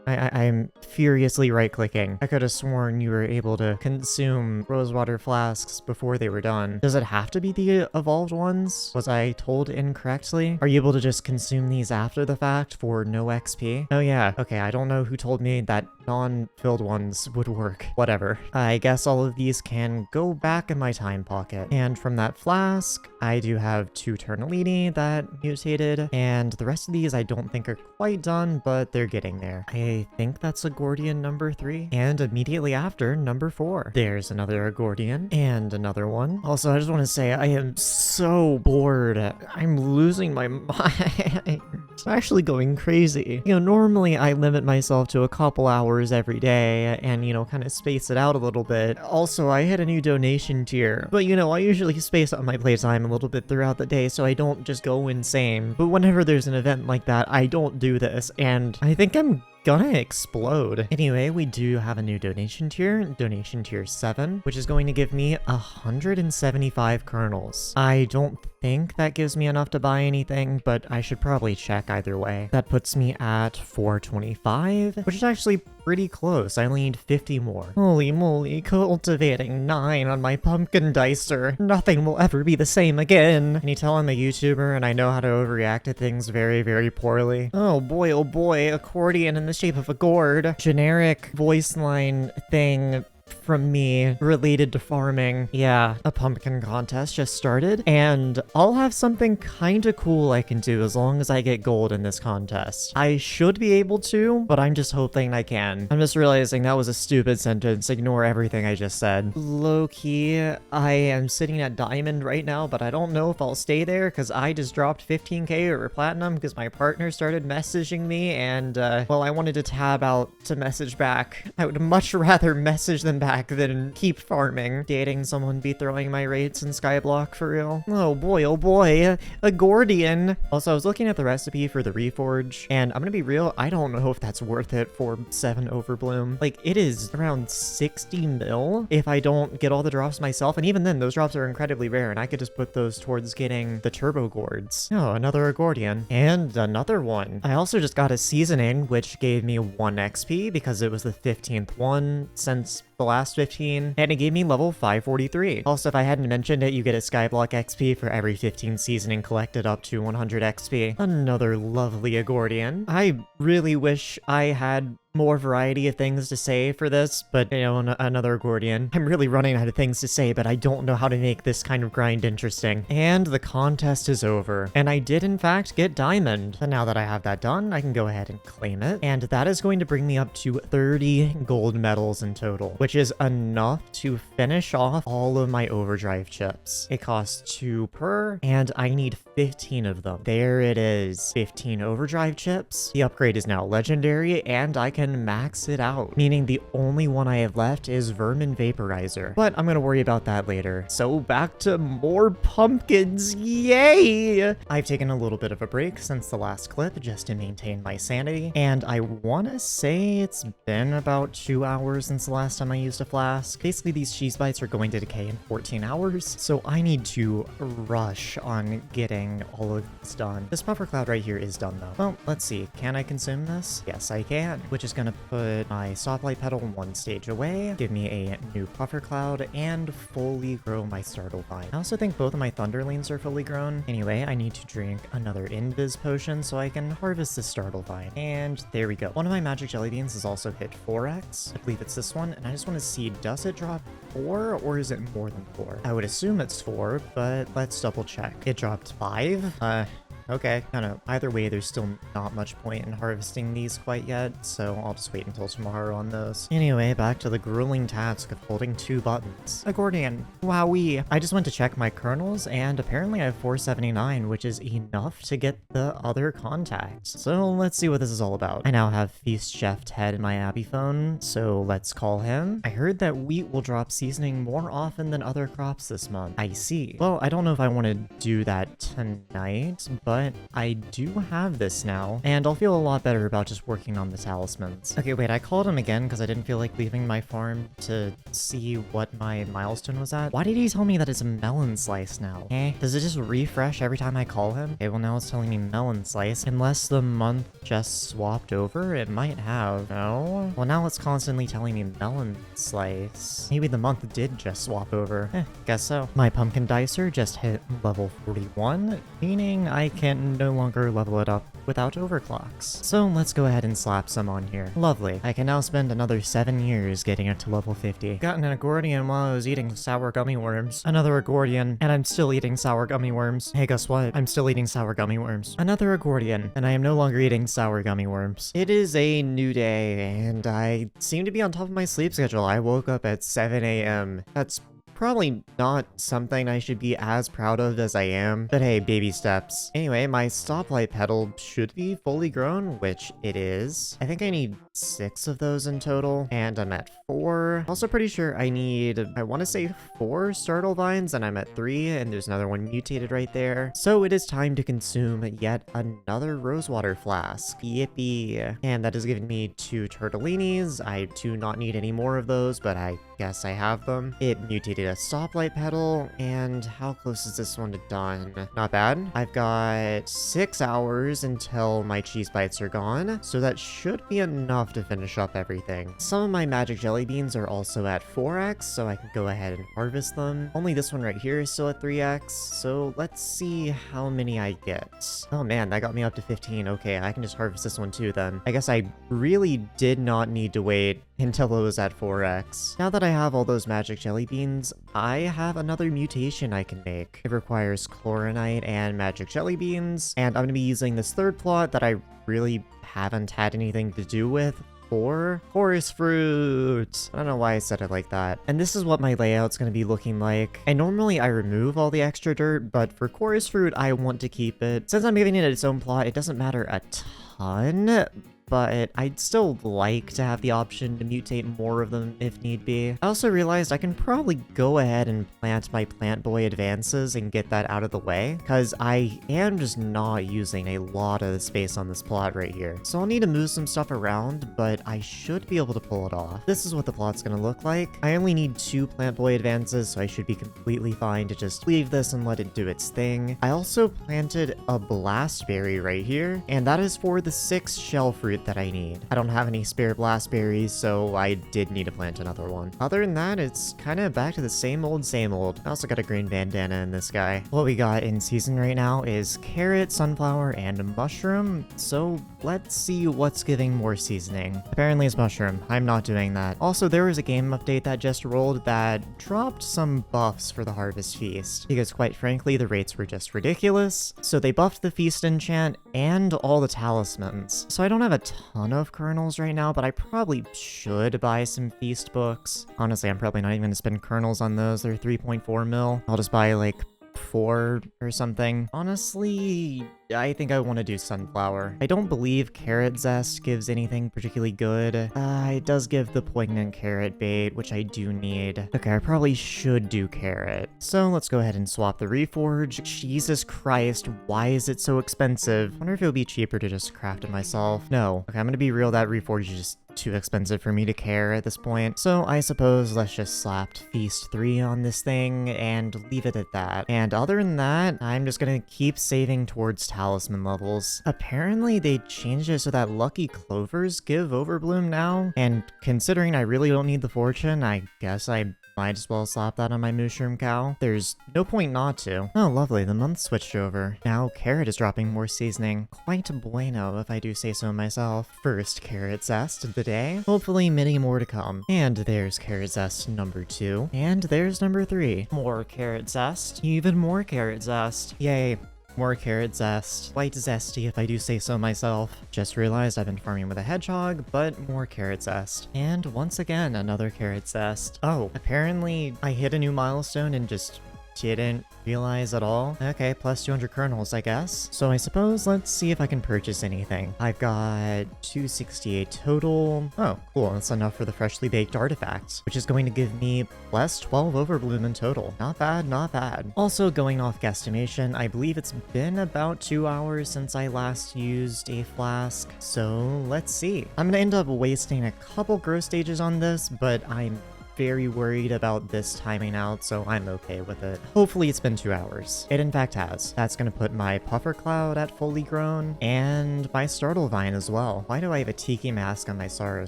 I'm furiously right-clicking. I could have sworn you were able to consume rosewater flasks before they were done. Does it have to be the evolved ones? Was I told incorrectly? Are you able to just consume these after the fact for no XP? Oh yeah, okay, I don't know who told me that non-filled ones would work. Whatever. I guess all of these can go back in my time pocket. And from that flask, I do have 2 Turnalini that mutated, and the rest of these I don't think are quite done, but they're getting there. I think that's a Gordian number 3, and immediately after, number 4. There's another Gordian, and another one. Also, I just want to say, I am so bored. I'm losing my mind. It's actually going crazy. You know, normally I limit myself to a couple hours every day and, you know, kind of space it out a little bit. Also, I hit a new donation tier, but you know, I usually space out my playtime a little bit throughout the day so I don't just go insane. But whenever there's an event like that, I don't do this, and I think I'm gonna explode. Anyway, we do have a new donation tier 7, which is going to give me 175 kernels. I don't think that gives me enough to buy anything, but I should probably check either way. That puts me at 425, which is actually pretty close. I only need 50 more. Holy moly, cultivating 9 on my pumpkin dicer. Nothing will ever be the same again. Can you tell I'm a YouTuber and I know how to overreact to things very, very poorly? Oh boy, accordion in the shape of a gourd. Generic voice line thing from me related to farming. Yeah, a pumpkin contest just started, and I'll have something kinda cool I can do as long as I get gold in this contest. I should be able to, but I'm just hoping I can. I'm just realizing that was a stupid sentence. Ignore everything I just said. Low-key, I am sitting at diamond right now, but I don't know if I'll stay there because I just dropped 15k over platinum because my partner started messaging me, and well, I wanted to tab out to message back. I would much rather message them back than keep farming. Dating someone be throwing my rates in Skyblock for real. Oh boy, a Gordian. Also, I was looking at the recipe for the Reforge, and I'm gonna be real, I don't know if that's worth it for 7 Overbloom. Like, it is around 60 mil if I don't get all the drops myself, and even then, those drops are incredibly rare, and I could just put those towards getting the Turbo Gourds. Oh, another Gordian. And another one. I also just got a Seasoning, which gave me 1 XP because it was the 15th one since the last 15, and it gave me level 543. Also, if I hadn't mentioned it, you get a Skyblock XP for every 15 seasoning collected up to 100 XP. Another lovely Agordian. I really wish I had more variety of things to say for this, but you know, another Gordian. I'm really running out of things to say, but I don't know how to make this kind of grind interesting. And the contest is over, and I did in fact get diamond. And now that I have that done, I can go ahead and claim it, and that is going to bring me up to 30 gold medals in total, which is enough to finish off all of my overdrive chips. It costs 2 per, and I need 15 of them. There it is, 15 overdrive chips. The upgrade is now legendary, and I can max it out, meaning the only one I have left is Vermin Vaporizer, but I'm gonna worry about that later. So back to more pumpkins, yay! I've taken a little bit of a break since the last clip just to maintain my sanity, and I wanna say it's been about 2 hours since the last time I used a flask. Basically, these cheese bites are going to decay in 14 hours, so I need to rush on getting all of this done. This puffer cloud right here is done though. Well, let's see, can I consume this? Yes, I can, which is gonna put my stoplight pedal 1 stage away, give me a new puffer cloud, and fully grow my startle vine. I also think both of my thunderlings are fully grown. Anyway, I need to drink another invis potion so I can harvest the startle vine. And there we go. One of my magic jelly beans has also hit 4x. I believe it's this one, and I just want to see, does it drop 4 or is it more than 4? I would assume it's 4, but let's double check. It dropped 5? Okay, kind of. Either way, there's still not much point in harvesting these quite yet, so I'll just wait until tomorrow on those. Anyway, back to the grueling task of holding 2 buttons. Accordion. Wowee. I just went to check my kernels, and apparently I have 479, which is enough to get the other contacts. So let's see what this is all about. I now have Feast Chef Ted in my Abby phone, so let's call him. I heard that wheat will drop seasoning more often than other crops this month. I see. Well, I don't know if I want to do that tonight, but but I do have this now, and I'll feel a lot better about just working on the talismans. Okay, wait, I called him again because I didn't feel like leaving my farm to see what my milestone was at. Why did he tell me that it's a melon slice now? Does it just refresh every time I call him? Okay, well now it's telling me melon slice. Unless the month just swapped over, it might have. No? Well, now it's constantly telling me melon slice. Maybe the month did just swap over. Guess so. My pumpkin dicer just hit level 41, meaning I can no longer level it up without overclocks. So let's go ahead and slap some on here. Lovely. I can now spend another 7 years getting it to level 50. Gotten an Agordian while I was eating sour gummy worms. Another Agordian, and I'm still eating sour gummy worms. Hey, guess what? I'm still eating sour gummy worms. Another Agordian, and I am no longer eating sour gummy worms. It is a new day, and I seem to be on top of my sleep schedule. I woke up at 7 a.m. That's probably not something I should be as proud of as I am, but hey, baby steps. Anyway, my stoplight pedal should be fully grown, which it is. I think I need 6 of those in total, and I'm at 4. Also pretty sure I need, I want to say 4 startle vines, and I'm at 3, and there's another one mutated right there. So it is time to consume yet another rosewater flask. Yippee. And that has given me 2 turtellinis. I do not need any more of those, but I guess I have them. It mutated a stoplight pedal, and how close is this one to done? Not bad. I've got 6 hours until my cheese bites are gone, so that should be enough to finish up everything. Some of my magic jelly beans are also at 4x, so I can go ahead and harvest them. Only this one right here is still at 3x, so let's see how many I get. Oh man, that got me up to 15. Okay, I can just harvest this one too then. I guess I really did not need to wait until it was at 4x. Now that I have all those magic jelly beans, I have another mutation I can make. It requires chloronite and magic jelly beans, and I'm going to be using this third plot that I really haven't had anything to do with for chorus fruit. I don't know why I said it like that. And this is what my layout's going to be looking like. And normally I remove all the extra dirt, but for chorus fruit, I want to keep it. Since I'm giving it its own plot, it doesn't matter a ton, but I'd still like to have the option to mutate more of them if need be. I also realized I can probably go ahead and plant my plant boy advances and get that out of the way, because I am just not using a lot of the space on this plot right here. So I'll need to move some stuff around, but I should be able to pull it off. This is what the plot's gonna look like. I only need 2 plant boy advances, so I should be completely fine to just leave this and let it do its thing. I also planted a blastberry right here, and that is for the 6 shell fruit that I need. I don't have any spare blast berries, so I did need to plant another one. Other than that, it's kind of back to the same old, same old. I also got a green bandana in this guy. What we got in season right now is carrot, sunflower, and mushroom, so let's see what's giving more seasoning. Apparently it's mushroom. I'm not doing that. Also, there was a game update that just rolled that dropped some buffs for the Harvest Feast, because quite frankly, the rates were just ridiculous. So they buffed the Feast enchant and all the talismans. So I don't have a ton of kernels right now, but I probably should buy some Feast books. Honestly, I'm probably not even gonna spend kernels on those. They're 3.4 mil. I'll just buy like 4 or something. Honestly, I think I want to do sunflower. I don't believe carrot zest gives anything particularly good. It does give the poignant carrot bait, which I do need. Okay, I probably should do carrot. So let's go ahead and swap the reforge. Jesus Christ, why is it so expensive? I wonder if it would be cheaper to just craft it myself. No. Okay, I'm gonna be real, that reforge is just too expensive for me to care at this point. So I suppose let's just slap Feast 3 on this thing and leave it at that. And other than that, I'm just gonna keep saving towards talisman levels. Apparently they changed it so that lucky clovers give overbloom now, and considering I really don't need the fortune, I guess I might as well slap that on my mushroom cow. There's no point not to. Oh, lovely, the month switched over. Now carrot is dropping more seasoning. Quite bueno, if I do say so myself. First carrot zest of the day. Hopefully many more to come. And there's carrot zest number 2. And there's number 3. More carrot zest. Even more carrot zest. Yay. More carrot zest. Quite zesty if I do say so myself. Just realized I've been farming with a hedgehog, but more carrot zest. And once again, another carrot zest. Oh, apparently I hit a new milestone and just didn't realize at all. Okay, plus 200 kernels, I guess. So I suppose let's see if I can purchase anything. I've got 268 total. Oh, cool. That's enough for the freshly baked artifacts, which is going to give me plus 12 overbloom in total. Not bad, not bad. Also, going off guesstimation, I believe it's been about 2 hours since I last used a flask. So let's see. I'm gonna end up wasting a couple grow stages on this, but I'm very worried about this timing out, so I'm okay with it. Hopefully it's been 2 hours. It in fact has. That's gonna put my Puffer Cloud at fully grown, and my Startle Vine as well. Why do I have a Tiki Mask on my Sorrow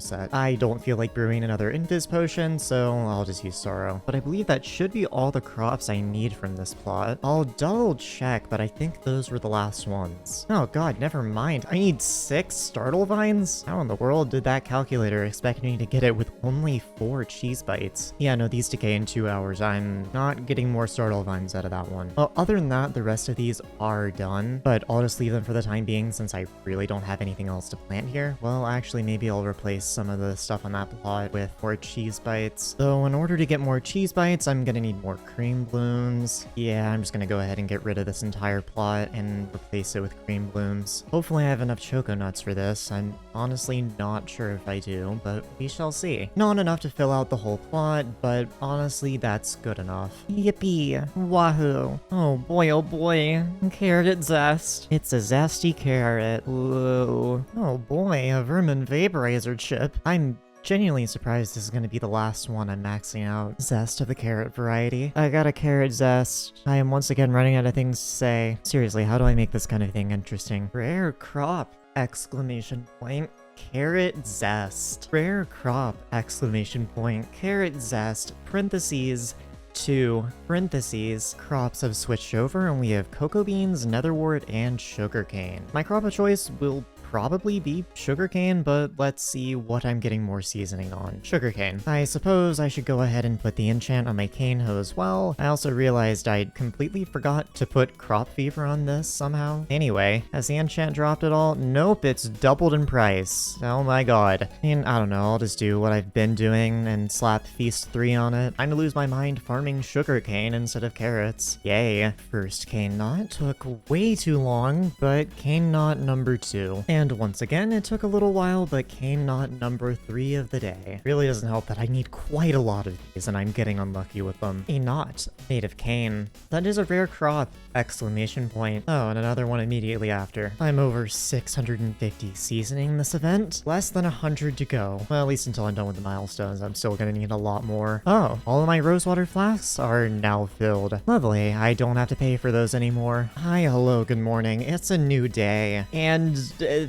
set? I don't feel like brewing another Invis Potion, so I'll just use Sorrow. But I believe that should be all the crops I need from this plot. I'll double check, but I think those were the last ones. Oh god, never mind. I need 6 Startle Vines? How in the world did that calculator expect me to get it with only 4 cheese bites? Yeah, no, these decay in 2 hours. I'm not getting more Startle Vines out of that one. Well, other than that, the rest of these are done, but I'll just leave them for the time being since I really don't have anything else to plant here. Well, actually, maybe I'll replace some of the stuff on that plot with more cheese bites. Though, in order to get more cheese bites, I'm gonna need more cream blooms. Yeah, I'm just gonna go ahead and get rid of this entire plot and replace it with cream blooms. Hopefully I have enough choco nuts for this. I'm honestly not sure if I do, but we shall see. Not enough to fill out the whole plot, but honestly, that's good enough. Yippee! Wahoo! Oh boy, carrot zest. It's a zesty carrot. Whoa. Oh boy, a vermin vaporizer chip. I'm genuinely surprised this is going to be the last one I'm maxing out. Zest of the carrot variety. I got a carrot zest. I am once again running out of things to say. Seriously, how do I make this kind of thing interesting? Rare crop! Exclamation point. Carrot zest. Rare crop! Exclamation point. Carrot zest. Parentheses. 2 parentheses. Crops have switched over and we have cocoa beans, netherwort, and sugarcane. My crop of choice will probably be sugarcane, but let's see what I'm getting more seasoning on. Sugarcane. I suppose I should go ahead and put the enchant on my cane hoe as well. I also realized I completely forgot to put crop fever on this somehow. Anyway, has the enchant dropped at all? Nope, it's doubled in price. Oh my god. I mean, I don't know, I'll just do what I've been doing and slap Feast 3 on it. I'm gonna lose my mind farming sugarcane instead of carrots. Yay. First cane knot took way too long, but cane knot number 2. And once again, it took a little while, but cane knot number 3 of the day. Really doesn't help that I need quite a lot of these, and I'm getting unlucky with them. A knot made of cane. That is a rare crop! Exclamation point. Oh, and another one immediately after. I'm over 650 seasoning this event. Less than 100 to go. Well, at least until I'm done with the milestones, I'm still gonna need a lot more. Oh, all of my rosewater flasks are now filled. Lovely, I don't have to pay for those anymore. Hi, hello, good morning. It's a new day. And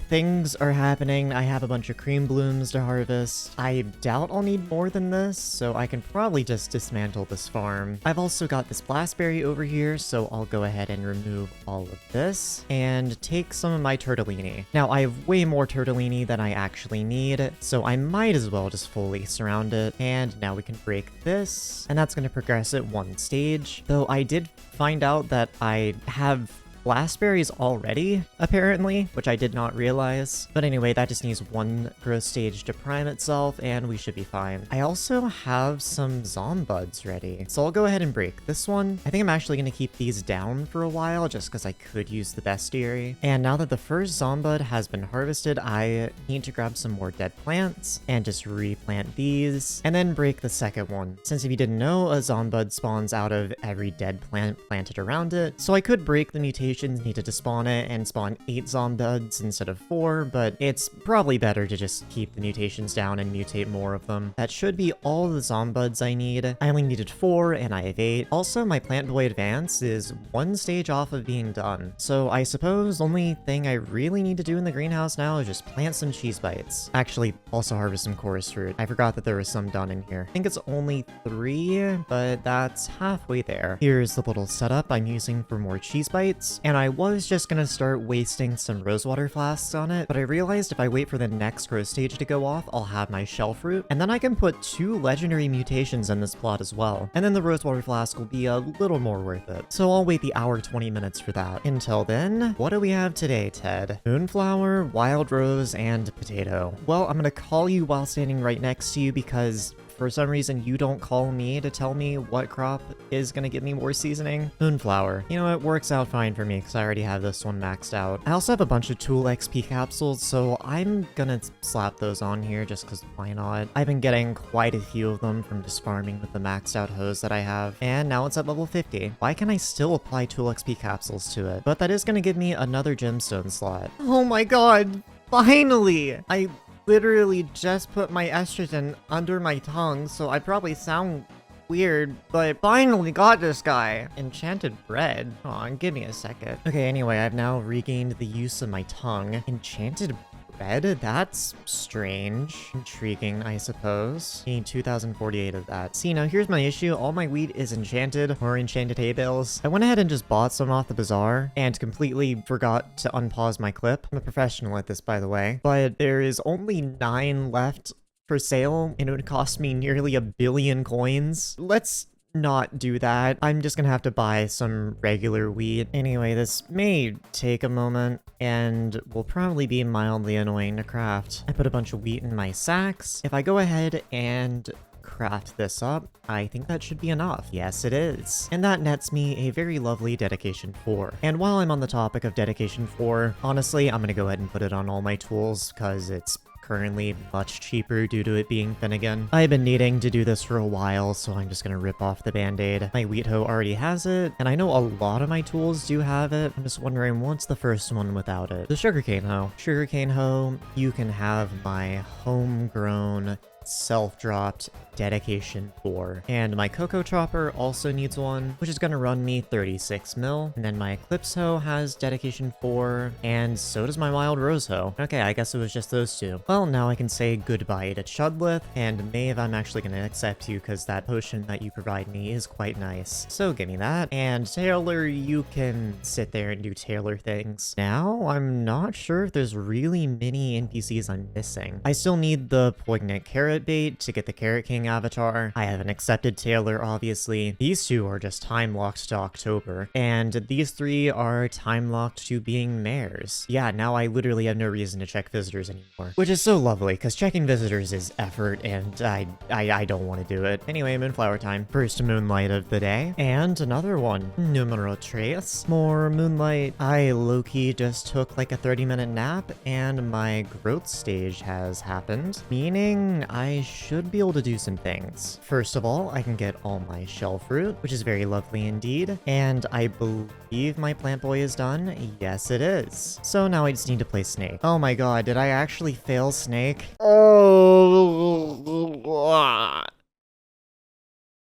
things are happening. I have a bunch of cream blooms to harvest. I doubt I'll need more than this, so I can probably just dismantle this farm. I've also got this blastberry over here, so I'll go ahead and remove all of this and take some of my tortellini. Now, I have way more tortellini than I actually need, so I might as well just fully surround it. And now we can break this, and that's going to progress it 1 stage. Though I did find out that I have blastberries already, apparently, which I did not realize. But anyway, that just needs 1 growth stage to prime itself, and we should be fine. I also have some zombuds ready, so I'll go ahead and break this one. I think I'm actually going to keep these down for a while, just because I could use the bestiary. And now that the first zombud has been harvested, I need to grab some more dead plants, and just replant these, and then break the second one. Since if you didn't know, a zombud spawns out of every dead plant planted around it, so I could break the mutation needed to spawn it and spawn 8 zombuds instead of 4, but it's probably better to just keep the mutations down and mutate more of them. That should be all the zombuds I need. I only needed 4 and I have 8. Also, my Plant Boy Advance is 1 stage off of being done. So I suppose the only thing I really need to do in the greenhouse now is just plant some cheese bites. Actually, also harvest some chorus fruit. I forgot that there was some done in here. I think it's only 3, but that's halfway there. Here's the little setup I'm using for more cheese bites. And I was just gonna start wasting some rosewater flasks on it, but I realized if I wait for the next growth stage to go off, I'll have my shell fruit, and then I can put 2 legendary mutations in this plot as well. And then the rosewater flask will be a little more worth it. So I'll wait the hour 20 minutes for that. Until then, what do we have today, Ted? Moonflower, wild rose, and potato. Well, I'm gonna call you while standing right next to you because for some reason you don't call me to tell me what crop is gonna give me more seasoning. Moonflower. You know, it works out fine for me because I already have this one maxed out. I also have a bunch of Tool XP capsules, so I'm gonna slap those on here just because why not? I've been getting quite a few of them from just farming with the maxed out hose that I have, and now it's at level 50. Why can I still apply Tool XP capsules to it? But that is gonna give me another gemstone slot. Oh my god! Finally! I literally just put my estrogen under my tongue, so I probably sound weird, but finally got this guy. Enchanted bread. Hold on, give me a second. Okay, anyway, I've now regained the use of my tongue. Enchanted bread? That's strange. Intriguing, I suppose. I need 2048 of that. See, now here's my issue. All my wheat is enchanted or enchanted hay bales. I went ahead and just bought some off the bazaar and completely forgot to unpause my clip. I'm a professional at this, by the way, but there is only 9 left for sale, and it would cost me nearly 1 billion coins. Let's not do that. I'm just gonna have to buy some regular wheat. Anyway, this may take a moment and will probably be mildly annoying to craft. I put a bunch of wheat in my sacks. If I go ahead and craft this up, I think that should be enough. Yes, it is. And that nets me a very lovely Dedication 4. And while I'm on the topic of Dedication 4, honestly, I'm gonna go ahead and put it on all my tools because it's currently much cheaper due to it being Finnegan. I've been needing to do this for a while, so I'm just gonna rip off the band-aid. My wheat hoe already has it, and I know a lot of my tools do have it. I'm just wondering what's the first one without it. The sugarcane hoe. Sugarcane hoe, you can have my homegrown self-dropped Dedication 4. And my cocoa chopper also needs one, which is gonna run me 36 mil. And then my eclipse hoe has Dedication 4, and so does my wild rose hoe. Okay, I guess it was just those two. Well, now I can say goodbye to Chudlith, and Maeve, I'm actually gonna accept you because that potion that you provide me is quite nice. So give me that. And Taylor, you can sit there and do Taylor things. Now, I'm not sure if there's really many NPCs I'm missing. I still need the poignant carrot bait to get the Carrot King avatar. I haven't accepted Taylor, obviously. These two are just time locked to October, and these 3 are time locked to being mares. Yeah, now I literally have no reason to check visitors anymore, which is so lovely because checking visitors is effort, and I don't want to do it. Anyway, moonflower time. First moonlight of the day, and another one. Numero tres. More moonlight. I low-key just took like a 30-minute nap, and my growth stage has happened, meaning I should be able to do some things. First of all, I can get all my shell fruit, which is very lovely indeed, and I believe my plant boy is done. Yes, it is. So now I just need to play Snake. Oh my god, did I actually fail Snake? Oh.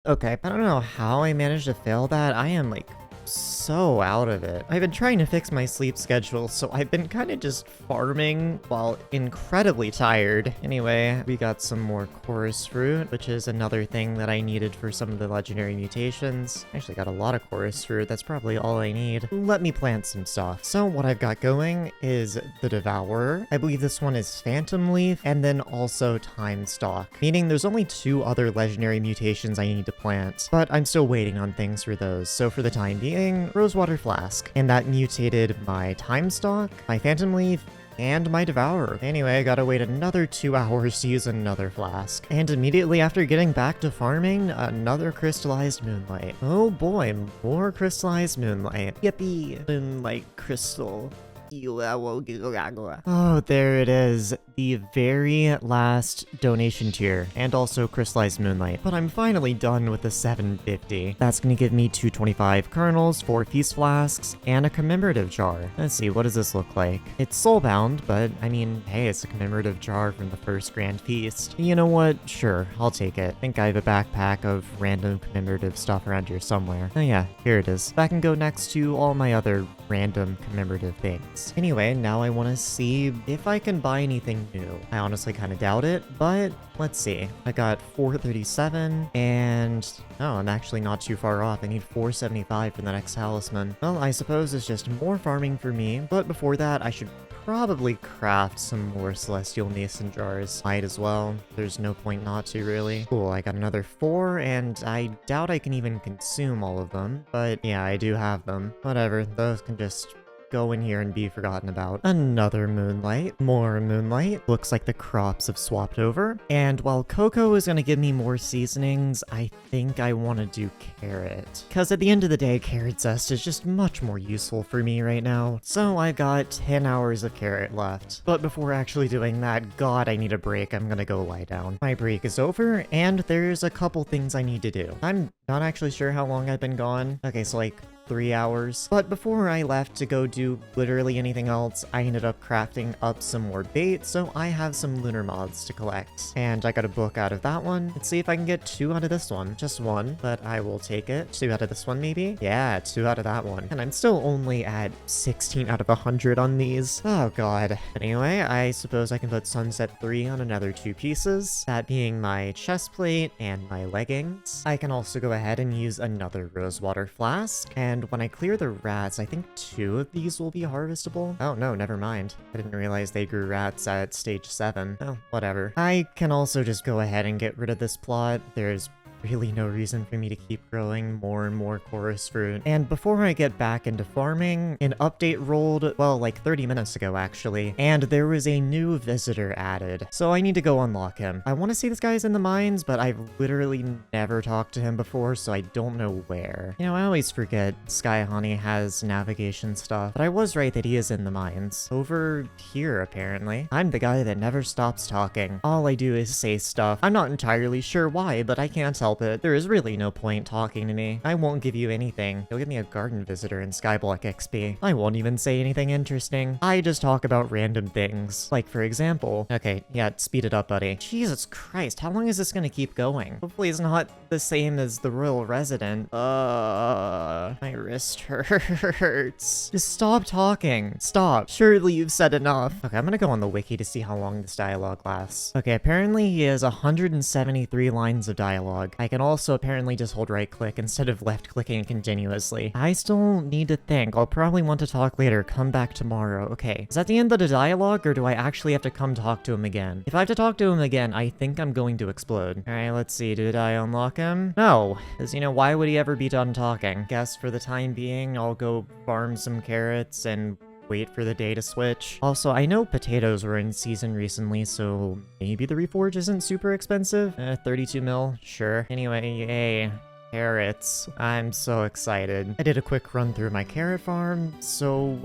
Okay, I don't know how I managed to fail that. I am like so out of it. I've been trying to fix my sleep schedule, so I've been kind of just farming while incredibly tired. Anyway, we got some more chorus fruit, which is another thing that I needed for some of the legendary mutations. I actually got a lot of chorus fruit. That's probably all I need. Let me plant some stuff. So what I've got going is the Devourer. I believe this one is Phantom Leaf, and then also Time Stalk, meaning there's only 2 other legendary mutations I need to plant, but I'm still waiting on things for those. So for the time being, Rosewater Flask, and that mutated my Time Stalk, my Phantom Leaf, and my Devourer. Anyway, I gotta wait another 2 hours to use another flask. And immediately after getting back to farming, another crystallized moonlight. Oh boy, more crystallized moonlight. Yippee! Moonlight crystal. Oh, there it is. The very last donation tier, and also crystallized moonlight. But I'm finally done with the 750. That's gonna give me 225 kernels, 4 feast flasks, and a commemorative jar. Let's see, what does this look like? It's soulbound, but I mean, hey, it's a commemorative jar from the first grand feast. You know what? Sure, I'll take it. I think I have a backpack of random commemorative stuff around here somewhere. Oh yeah, here it is. That can go next to all my other random commemorative things. Anyway, now I want to see if I can buy anything new. I honestly kind of doubt it, but let's see. I got 437, and oh, I'm actually not too far off. I need 475 for the next talisman. Well, I suppose it's just more farming for me, but before that, I should probably craft some more celestial mason jars. Might as well. There's no point not to, really. Cool, I got another 4, and I doubt I can even consume all of them, but yeah, I do have them. Whatever, those can just go in here and be forgotten about. Another moonlight, more moonlight. Looks like the crops have swapped over. And while cocoa is gonna give me more seasonings, I think I want to do carrot. Because at the end of the day, carrot zest is just much more useful for me right now. So I've got 10 hours of carrot left. But before actually doing that, God, I need a break. I'm gonna go lie down. My break is over, and there's a couple things I need to do. I'm not actually sure how long I've been gone. Okay, so like 3 hours. But before I left to go do literally anything else, I ended up crafting up some more bait, so I have some lunar moths to collect. And I got a book out of that one. Let's see if I can get 2 out of this one. Just 1, but I will take it. 2 out of this one, maybe? Yeah, 2 out of that one. And I'm still only at 16 out of 100 on these. Oh god. Anyway, I suppose I can put Sunset 3 on another 2 pieces, that being my chest plate and my leggings. I can also go ahead and use another rosewater flask, and when I clear the rats, I think 2 of these will be harvestable. Oh no, never mind. I didn't realize they grew rats at stage 7. Oh, whatever. I can also just go ahead and get rid of this plot. There's really no reason for me to keep growing more and more chorus fruit. And before I get back into farming, an update rolled, well, like 30 minutes ago actually, and there was a new visitor added. So I need to go unlock him. I want to say this guy's in the mines, but I've literally never talked to him before, so I don't know where. You know, I always forget Sky Honey has navigation stuff, but I was right that he is in the mines. Over here, apparently. I'm the guy that never stops talking. All I do is say stuff. I'm not entirely sure why, but I can't help it. There is really no point talking to me. I won't give you anything. You'll give me a garden visitor in Skyblock XP. I won't even say anything interesting. I just talk about random things. Like, for example... Okay, yeah, speed it up, buddy. Jesus Christ, how long is this gonna keep going? Hopefully it's not the same as the Royal Resident. My wrist hurts. Just stop talking. Stop. Surely you've said enough. Okay, I'm gonna go on the wiki to see how long this dialogue lasts. Okay, apparently he has 173 lines of dialogue. I can also apparently just hold right click instead of left clicking continuously. I still need to think. I'll probably want to talk later. Come back tomorrow. Okay. Is that the end of the dialogue, or do I actually have to come talk to him again? If I have to talk to him again, I think I'm going to explode. Alright, let's see. Did I unlock him? No. Because, you know, why would he ever be done talking? Guess for the time being, I'll go farm some carrots and wait for the day to switch. Also, I know potatoes were in season recently, so maybe the reforge isn't super expensive. 32 mil, sure. Anyway, yay. Carrots. I'm so excited. I did a quick run through my carrot farm, so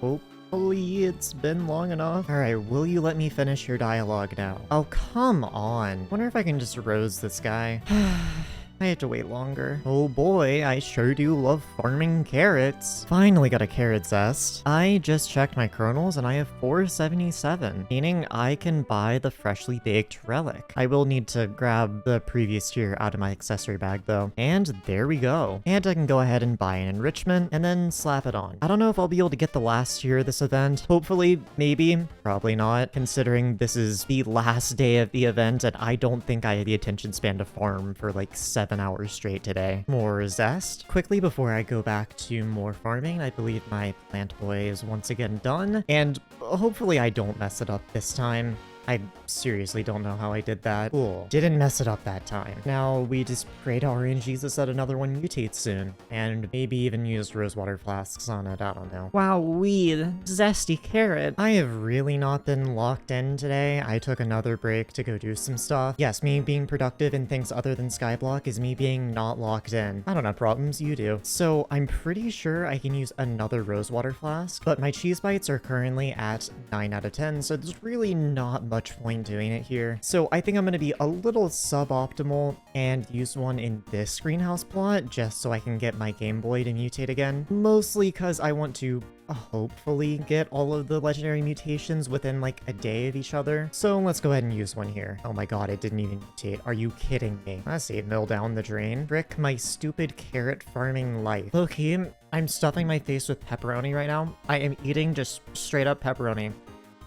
hopefully it's been long enough. Alright, will you let me finish your dialogue now? Oh, come on. Wonder if I can just rose this guy. I have to wait longer. Oh boy, I sure do love farming carrots. Finally got a carrot zest. I just checked my kernels and I have 477, meaning I can buy the freshly baked relic. I will need to grab the previous tier out of my accessory bag though. And there we go. And I can go ahead and buy an enrichment and then slap it on. I don't know if I'll be able to get the last tier of this event. Hopefully, maybe, probably not, considering this is the last day of the event and I don't think I have the attention span to farm for like 7 hours straight today. More zest. Quickly before I go back to more farming, I believe my plant boy is once again done, and hopefully I don't mess it up this time. I seriously don't know how I did that. Cool. Didn't mess it up that time. Now we just pray to RNG Jesus that another one mutates soon. And maybe even used rosewater flasks on it, I don't know. Wow, weed. Zesty carrot. I have really not been locked in today. I took another break to go do some stuff. Yes, me being productive in things other than Skyblock is me being not locked in. I don't have problems, you do. So I'm pretty sure I can use another rosewater flask, but my cheese bites are currently at 9 out of 10, so there's really not much point doing it here. So I think I'm going to be a little suboptimal and use one in this greenhouse plot just so I can get my Game Boy to mutate again. Mostly because I want to hopefully get all of the legendary mutations within like a day of each other. So let's go ahead and use one here. Oh my god, it didn't even mutate. Are you kidding me? I see it mill down the drain. Frick my stupid carrot farming life. Okay, I'm stuffing my face with pepperoni right now. I am eating just straight up pepperoni.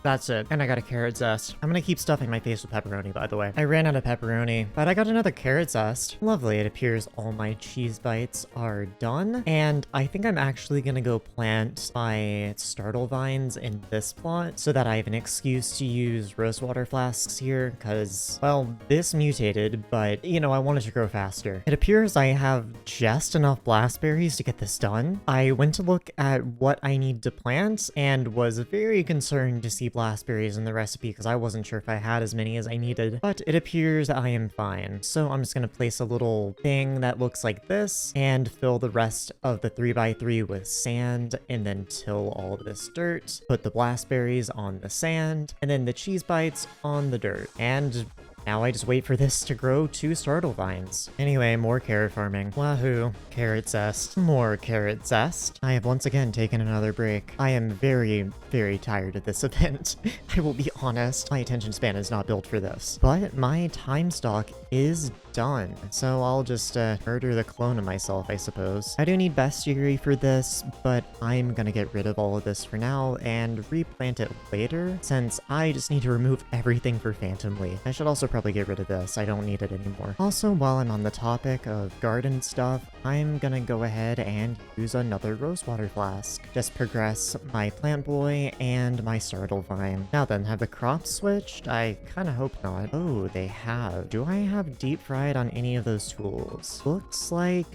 That's it. And I got a carrot zest. I'm gonna keep stuffing my face with pepperoni, by the way. I ran out of pepperoni, but I got another carrot zest. Lovely. It appears all my cheese bites are done. And I think I'm actually gonna go plant my startle vines in this plot so that I have an excuse to use rosewater flasks here, because, well, this mutated, but, you know, I wanted to grow faster. It appears I have just enough blastberries to get this done. I went to look at what I need to plant and was very concerned to see blastberries in the recipe because I wasn't sure if I had as many as I needed, but it appears I am fine. So I'm just going to place a little thing that looks like this and fill the rest of the 3x3 with sand, and then till all this dirt, put the blastberries on the sand, and then the cheese bites on the dirt. And now I just wait for this to grow 2 startle vines. Anyway, more carrot farming. Wahoo. Carrot zest. More carrot zest. I have once again taken another break. I am very, very tired of this event. I will be honest, my attention span is not built for this. But my time stock is done. So I'll just murder the clone of myself, I suppose. I do need bestiary for this, but I'm gonna get rid of all of this for now and replant it later, since I just need to remove everything for Phantom Leaf. I should also probably get rid of this. I don't need it anymore. Also, while I'm on the topic of garden stuff, I'm gonna go ahead and use another rosewater flask. Just progress my plant boy and my startle vine. Now then, have the crops switched? I kinda hope not. Oh, they have. Do I have deep fried on any of those tools? Looks like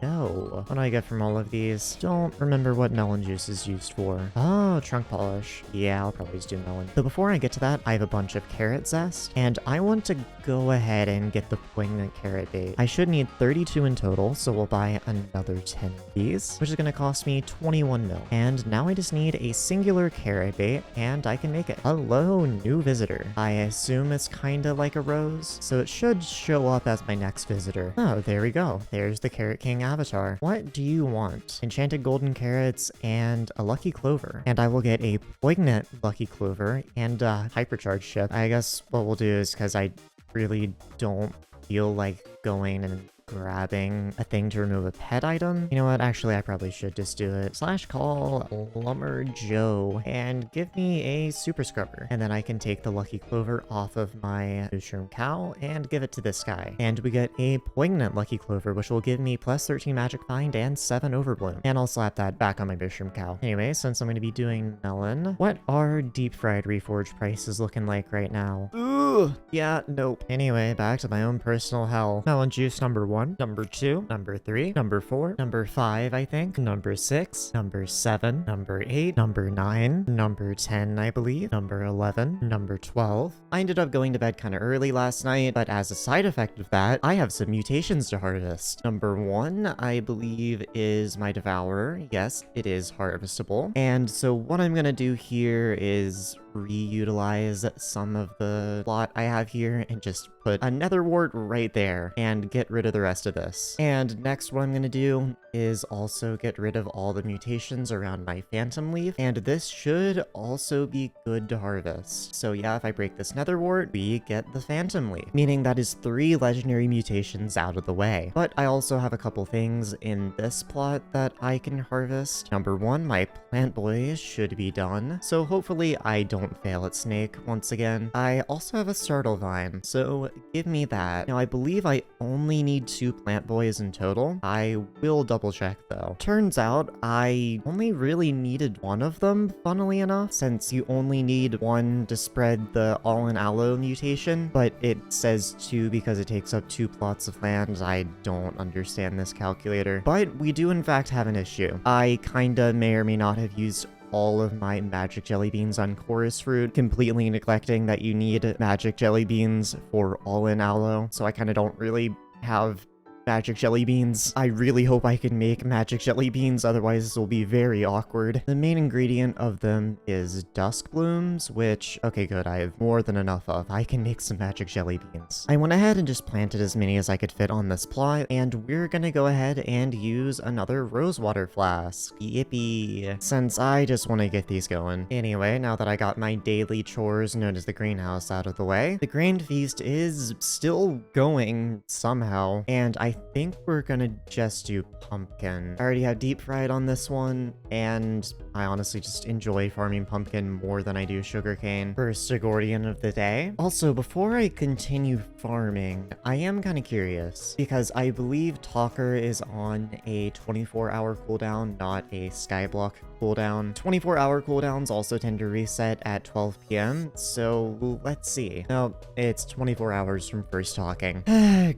no. What do I get from all of these? Don't remember what melon juice is used for. Oh, trunk polish. Yeah, I'll probably just do melon. But before I get to that, I have a bunch of carrot zest, and I want to go ahead and get the poignant carrot bait. I should need 32 in total, so we'll buy another 10 of these, which is going to cost me 21 mil. And now I just need a singular carrot bait, and I can make it. Hello, new visitor. I assume it's kind of like a rose, so it should show up as my next visitor. Oh, there we go. There's the Carrot King avatar. What do you want? Enchanted golden carrots and a lucky clover. And I will get a poignant lucky clover and a hypercharged ship. I guess what we'll do is, because I really don't feel like going and grabbing a thing to remove a pet item. You know what? Actually, I probably should just do it. / call Lumber Joe and give me a super scrubber. And then I can take the lucky clover off of my mushroom cow and give it to this guy. And we get a poignant lucky clover, which will give me plus 13 magic find and 7 overbloom. And I'll slap that back on my mushroom cow. Anyway, since I'm going to be doing melon, what are deep fried reforged prices looking like right now? Ooh, yeah, nope. Anyway, back to my own personal hell. Melon juice number 1, number 2, number 3, number 4, number 5, I think, number 6, number 7, number 8, number 9, number 10, I believe, number 11, number 12. I ended up going to bed kind of early last night, but as a side effect of that, I have some mutations to harvest. Number 1, I believe, is my Devourer. Yes, it is harvestable. And so what I'm gonna do here is reutilize some of the plot I have here and just put a nether wart right there and get rid of the rest of this. And next what I'm gonna do is also get rid of all the mutations around my phantom leaf, and this should also be good to harvest. So yeah, if I break this nether wart, we get the phantom leaf, meaning that is 3 legendary mutations out of the way. But I also have a couple things in this plot that I can harvest. Number 1, my plant boy should be done, so hopefully I don't fail at snake once again. I also have a startle vine, so give me that. Now I believe I only need 2 plant boys in total. I will double check though. Turns out I only really needed 1 of them, funnily enough, since you only need 1 to spread the all-in aloe mutation, but it says 2 because it takes up 2 plots of land. I don't understand this calculator, but we do in fact have an issue. I kinda may or may not have used all of my magic jelly beans on chorus fruit, completely neglecting that you need magic jelly beans for all-in aloe, so I kind of don't really have magic jelly beans. I really hope I can make magic jelly beans, otherwise this will be very awkward. The main ingredient of them is dusk blooms, which, okay good, I have more than enough of. I can make some magic jelly beans. I went ahead and just planted as many as I could fit on this plot, and we're gonna go ahead and use another rosewater flask. Yippee! Since I just want to get these going. Anyway, now that I got my daily chores known as the greenhouse out of the way, the grain feast is still going somehow, and I think we're gonna just do pumpkin. I already have deep fried on this one, and I honestly just enjoy farming pumpkin more than I do sugarcane. First Agordian of the day. Also, before I continue farming, I am kind of curious, because I believe Talker is on a 24-hour cooldown, not a Skyblock cooldown. 24-hour cooldowns also tend to reset at 12 p.m, so let's see. No, it's 24 hours from first talking.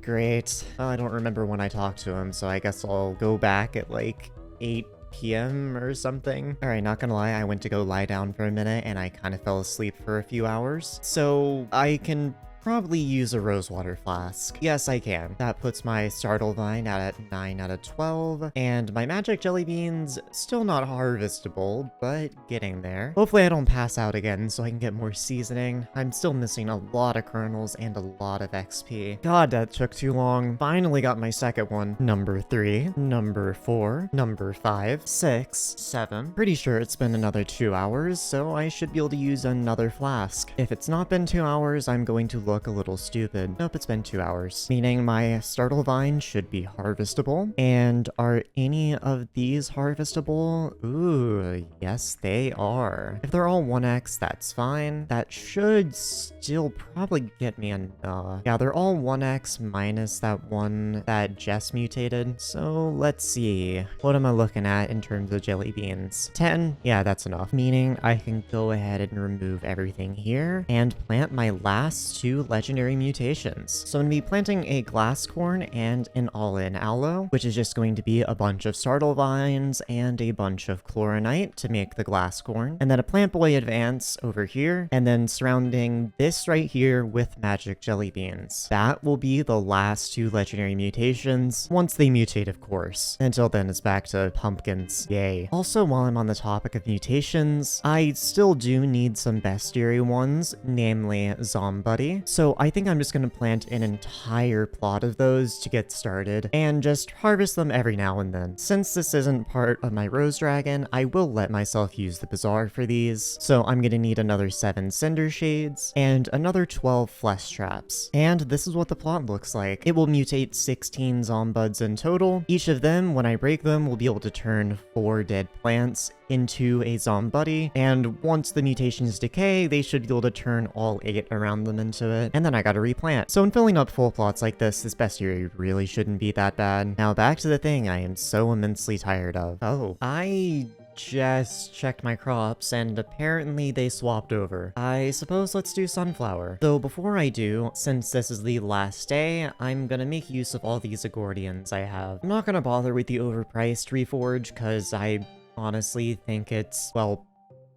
Great. Well, I don't remember when I talked to him, so I guess I'll go back at like 8 p.m. or something. Alright, not gonna lie, I went to go lie down for a minute and I kind of fell asleep for a few hours. So I can probably use a rosewater flask. Yes, I can. That puts my startle vine at 9 out of 12, and my magic jelly beans still not harvestable, but getting there. Hopefully I don't pass out again so I can get more seasoning. I'm still missing a lot of kernels and a lot of XP. God, that took too long. Finally got my second one. Number 3, number 4, number 5, 6, 7. Pretty sure it's been another 2 hours, so I should be able to use another flask. If it's not been 2 hours, I'm going to look a little stupid. Nope, it's been 2 hours. Meaning my startle vine should be harvestable. And are any of these harvestable? Ooh, yes, they are. If they're all 1x, that's fine. That should still probably get me enough. Yeah, they're all 1x minus that one that just mutated. So let's see. What am I looking at in terms of jelly beans? 10? Yeah, that's enough. Meaning I can go ahead and remove everything here and plant my last 2 legendary mutations. So I'm going to be planting a glass corn and an all-in aloe, which is just going to be a bunch of startle vines and a bunch of chloronite to make the glass corn, and then a plant boy advance over here, and then surrounding this right here with magic jelly beans. That will be the last 2 legendary mutations, once they mutate, of course. Until then, it's back to pumpkins. Yay. Also, while I'm on the topic of mutations, I still do need some bestiary ones, namely Zombuddy. So I think I'm just going to plant an entire plot of those to get started, and just harvest them every now and then. Since this isn't part of my Rose Dragon, I will let myself use the Bazaar for these. So I'm going to need another 7 Cinder Shades, and another 12 Flesh Traps. And this is what the plot looks like. It will mutate 16 Zombuds in total. Each of them, when I break them, will be able to turn 4 dead plants into a Zombuddy, and once the mutations decay, they should be able to turn all 8 around them into it, and then I gotta replant. So in filling up full plots like this bestiary really shouldn't be that bad. Now back to the thing I am so immensely tired of. Oh, I just checked my crops, and apparently they swapped over. I suppose let's do sunflower. Though before I do, since this is the last day, I'm gonna make use of all these Agordians I have. I'm not gonna bother with the overpriced reforge, cause I honestly think it's, well,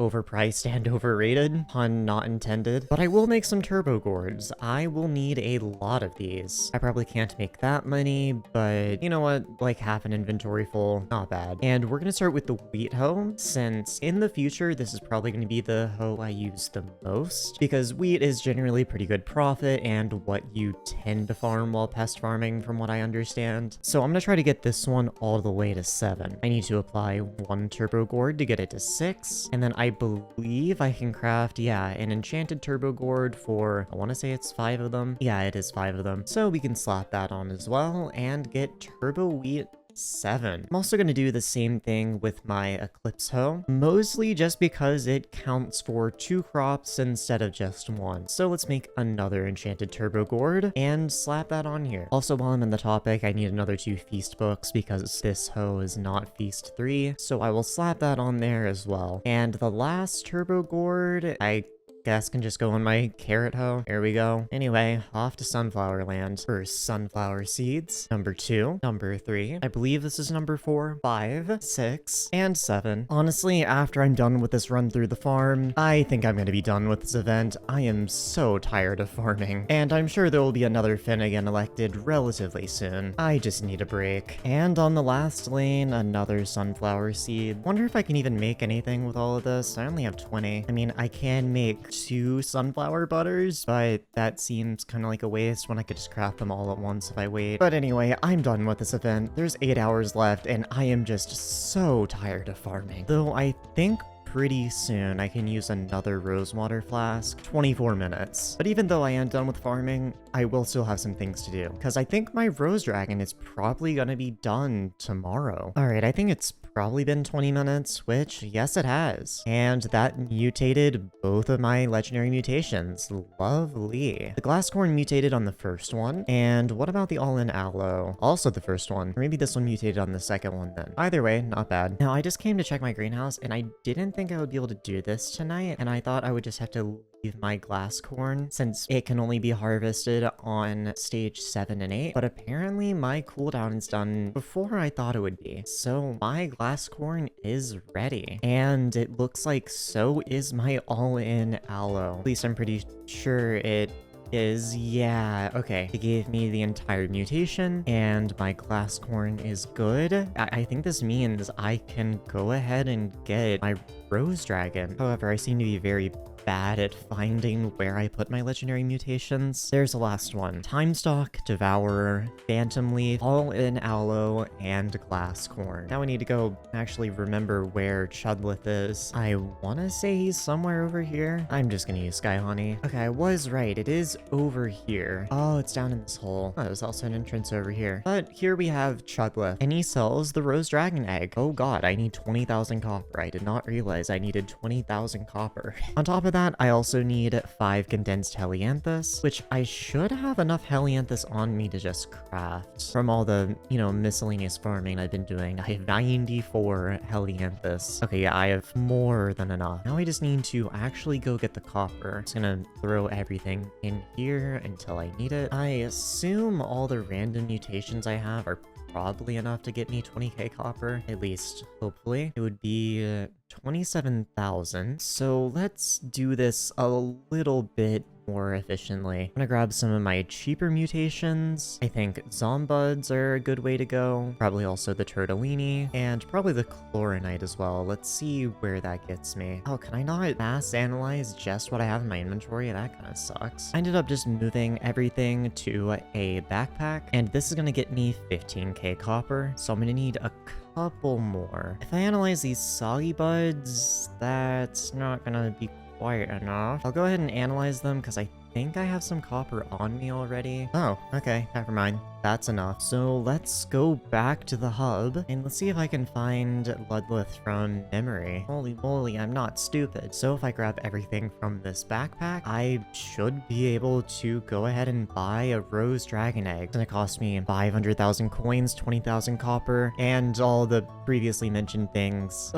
overpriced and overrated, pun not intended. But I will make some turbo gourds. I will need a lot of these. I probably can't make that many, but you know what? Like half an inventory full, not bad. And we're gonna start with the wheat hoe, since in the future, this is probably gonna be the hoe I use the most, because wheat is generally pretty good profit and what you tend to farm while pest farming, from what I understand. So I'm gonna try to get this one all the way to 7. I need to apply 1 turbo gourd to get it to 6, and then I believe I can craft, yeah, an enchanted turbo gourd for, I want to say it's 5 of them. Yeah, it is 5 of them. So we can slap that on as well and get turbo wheat 7. I'm also going to do the same thing with my Eclipse Hoe, mostly just because it counts for 2 crops instead of just 1. So let's make another enchanted turbo gourd and slap that on here. Also, while I'm on the topic, I need another 2 feast books because this hoe is not feast 3, so I will slap that on there as well. And the last turbo gourd, I guess can just go on my carrot hoe. There we go. Anyway, off to sunflower land. First, sunflower seeds. Number 2. Number 3. I believe this is number 4. 5. 6. And 7. Honestly, after I'm done with this run through the farm, I think I'm going to be done with this event. I am so tired of farming. And I'm sure there will be another Finnegan elected relatively soon. I just need a break. And on the last lane, another sunflower seed. Wonder if I can even make anything with all of this. I only have 20. I mean, I can make 2 sunflower butters, but that seems kind of like a waste when I could just craft them all at once if I wait. But anyway, I'm done with this event. There's 8 hours left, and I am just so tired of farming. Though I think pretty soon I can use another rosewater flask. 24 minutes. But even though I am done with farming, I will still have some things to do, because I think my rose dragon is probably gonna be done tomorrow. Alright, I think it's probably been 20 minutes, which, yes, it has. And that mutated both of my legendary mutations. Lovely. The glasscorn mutated on the first one, and what about the all-in aloe? Also the first one. Or maybe this one mutated on the second one then. Either way, not bad. Now, I just came to check my greenhouse, and I didn't think I would be able to do this tonight, and I thought I would just have to leave my glass corn since it can only be harvested on stage 7 and 8, but apparently my cooldown is done before I thought it would be. So my glass corn is ready, and it looks like so is my all-in aloe. At least I'm pretty sure it is. Yeah, okay. It gave me the entire mutation, and my glass corn is good. I think this means I can go ahead and get my rose dragon. However, I seem to be very bad at finding where I put my legendary mutations. There's the last one. Timestalk, Devourer, Phantom Leaf, All-in Aloe, and Glasscorn. Now we need to go actually remember where Chudlith is. I want to say he's somewhere over here. I'm just gonna use Sky Honey. Okay, I was right. It is over here. Oh, it's down in this hole. Oh, there's also an entrance over here. But here we have Chudlith, and he sells the Rose Dragon Egg. Oh god, I need 20,000 copper. I did not realize I needed 20,000 copper. On top of that, I also need 5 condensed Helianthus, which I should have enough Helianthus on me to just craft. From all the, miscellaneous farming I've been doing, I have 94 Helianthus. Okay, yeah, I have more than enough. Now I just need to actually go get the copper. I'm just gonna throw everything in here until I need it. I assume all the random mutations I have are probably enough to get me 20k copper, at least hopefully. It would be 27,000. So let's do this a little bit more efficiently. I'm gonna grab some of my cheaper mutations. I think Zombuds are a good way to go. Probably also the Turtellini, and probably the Chlorinite as well. Let's see where that gets me. Oh, can I not mass analyze just what I have in my inventory? That kind of sucks. I ended up just moving everything to a backpack, and this is gonna get me 15k copper, so I'm gonna need a couple more. If I analyze these Soggy Buds, that's not gonna be quite enough. I'll go ahead and analyze them because I think I have some copper on me already. Oh, okay, never mind. That's enough. So let's go back to the hub and let's see if I can find Ludlith from memory. Holy moly, I'm not stupid. So if I grab everything from this backpack, I should be able to go ahead and buy a Rose Dragon Egg. It's gonna cost me 500,000 coins, 20,000 copper, and all the previously mentioned things.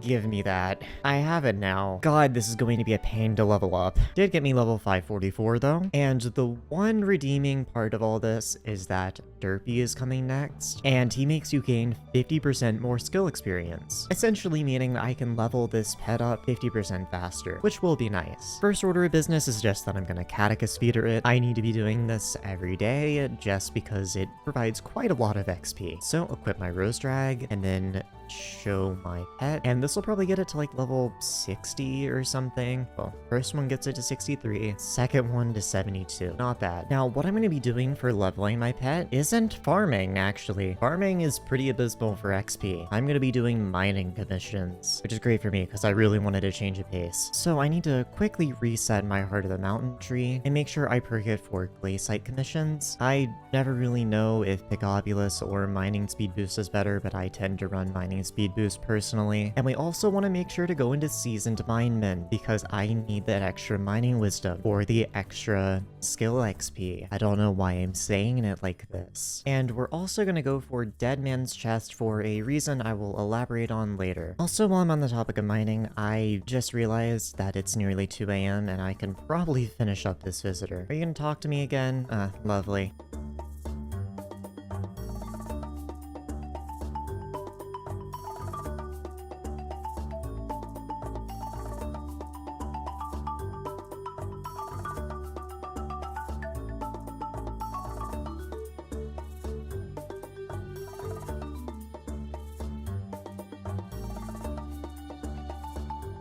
Give me that. I have it now. God, this is going to be a pain to level up. Did get me level 544 though, and the one redeeming part of all this is that Derpy is coming next, and he makes you gain 50% more skill experience, essentially meaning that I can level this pet up 50% faster, which will be nice. First order of business is just that I'm gonna Catechus feeder it. I need to be doing this every day just because it provides quite a lot of XP. So equip my Rose Drag, and then show my pet, and this will probably get it to like level 60 or something. Well, first one gets it to 63, second one to 72. Not bad. Now, what I'm going to be doing for leveling my pet isn't farming, actually. Farming is pretty abysmal for XP. I'm going to be doing mining commissions, which is great for me because I really wanted to change a pace. So I need to quickly reset my Heart of the Mountain tree and make sure I perk it for Glaciite commissions. I never really know if Picobulus or mining speed boost is better, but I tend to run mining speed boost personally. And we also want to make sure to go into seasoned minemen because I need that extra mining wisdom for the extra skill XP. I don't know why I'm saying it like this. And we're also going to go for Dead Man's Chest for a reason I will elaborate on later. Also, while I'm on the topic of mining, I just realized that it's nearly 2 a.m. and I can probably finish up this visitor. Are you going to talk to me again? Lovely.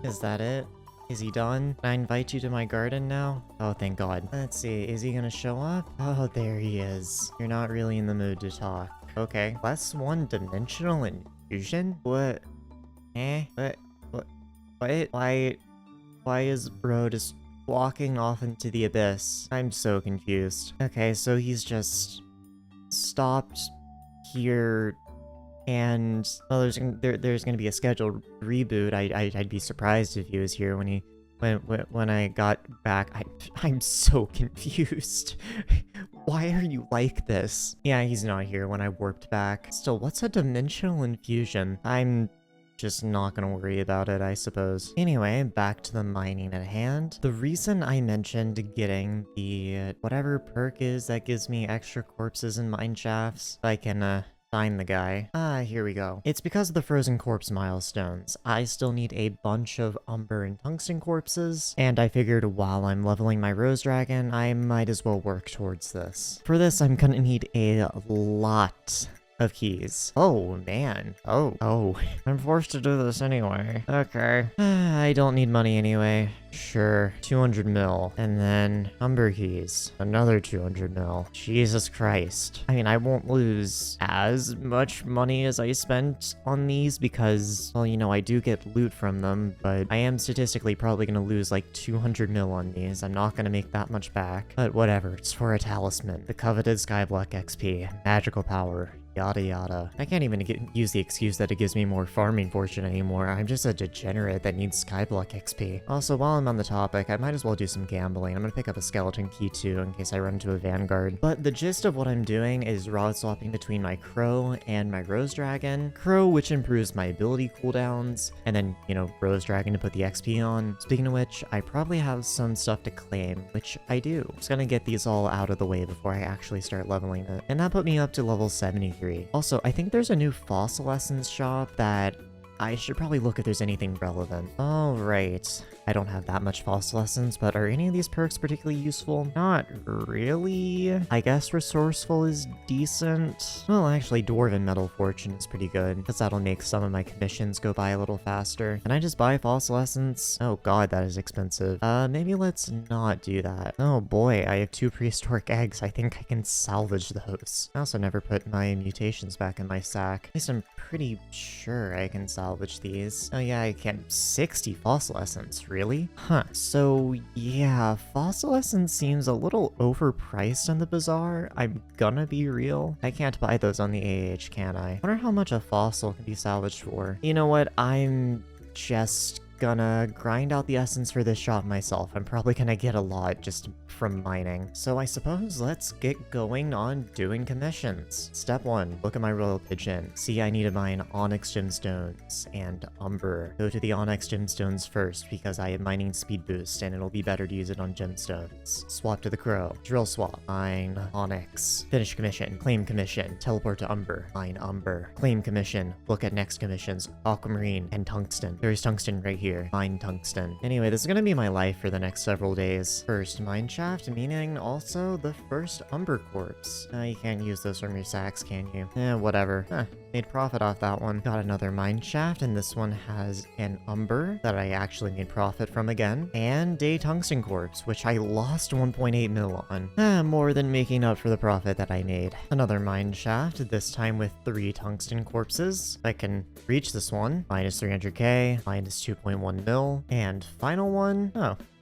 Is that it? Is he done? Can I invite you to my garden now? Oh, thank God. Let's see, is he gonna show up? Oh, there he is. You're not really in the mood to talk. Okay. +1 dimensional infusion? What? What? What? Why is bro just walking off into the abyss? I'm so confused. Okay, so he's just stopped here, and well, there's gonna be a scheduled reboot. I'd be surprised if he was here when I got back. I'm so confused. Why are you like this? Yeah, he's not here when I warped back. Still, what's a dimensional infusion? I'm just not gonna worry about it, I suppose. Anyway, back to the mining at hand. The reason I mentioned getting the whatever perk is that gives me extra corpses and mine shafts, I can find the guy. Here we go. It's because of the frozen corpse milestones. I still need a bunch of umber and tungsten corpses, and I figured while I'm leveling my rose dragon, I might as well work towards this. For this, I'm gonna need a lot of keys. Oh, man. Oh. I'm forced to do this anyway. Okay. I don't need money anyway. Sure. 200 mil. And then umber keys. Another 200 mil. Jesus Christ. I mean, I won't lose as much money as I spent on these because, well, you know, I do get loot from them, but I am statistically probably going to lose like 200 mil on these. I'm not going to make that much back. But whatever. It's for a talisman. The coveted Skyblock XP. Magical power. Yada yada. I can't even use the excuse that it gives me more farming fortune anymore. I'm just a degenerate that needs Skyblock XP. Also, while I'm on the topic, I might as well do some gambling. I'm gonna pick up a skeleton key too in case I run into a vanguard. But the gist of what I'm doing is rod swapping between my crow and my rose dragon. Crow, which improves my ability cooldowns, and then, you know, rose dragon to put the XP on. Speaking of which, I probably have some stuff to claim, which I do. Just gonna get these all out of the way before I actually start leveling it. And that put me up to level 73. Also, I think there's a new fossil essence shop that I should probably look if there's anything relevant. Oh, right. I don't have that much fossil essence, but are any of these perks particularly useful? Not really. I guess resourceful is decent. Well, actually, dwarven metal fortune is pretty good, because that'll make some of my commissions go by a little faster. Can I just buy fossil essence? Oh god, that is expensive. Maybe let's not do that. Oh boy, I have 2 prehistoric eggs. I think I can salvage those. I also never put my mutations back in my sack. At least I'm pretty sure I can salvage these. Oh yeah, I can. 60 fossil essence, really? Huh. So yeah, fossil essence seems a little overpriced on the bazaar. I'm gonna be real. I can't buy those on the AH, can I? Wonder how much a fossil can be salvaged for. You know what? I'm just gonna grind out the essence for this shop myself. I'm probably gonna get a lot just from mining. So I suppose let's get going on doing commissions. Step 1, look at my royal pigeon. See, I need to mine onyx gemstones and umber. Go to the onyx gemstones first because I have mining speed boost and it'll be better to use it on gemstones. Swap to the crow. Drill swap. Mine onyx. Finish commission. Claim commission. Teleport to umber. Mine umber. Claim commission. Look at next commissions. Aquamarine and tungsten. There's tungsten right here. Mine tungsten. Anyway, this is gonna be my life for the next several days. First, mine shaft, meaning also the first umber corpse. You can't use those from your sacks, can you? Whatever. Made profit off that one. Got another mine shaft, and this one has an umber that I actually made profit from again. And a tungsten corpse, which I lost 1.8 mil on. More than making up for the profit that I made. Another mine shaft, this time with 3 tungsten corpses. I can reach this one. Minus 300k, minus 2.1 mil. And final one,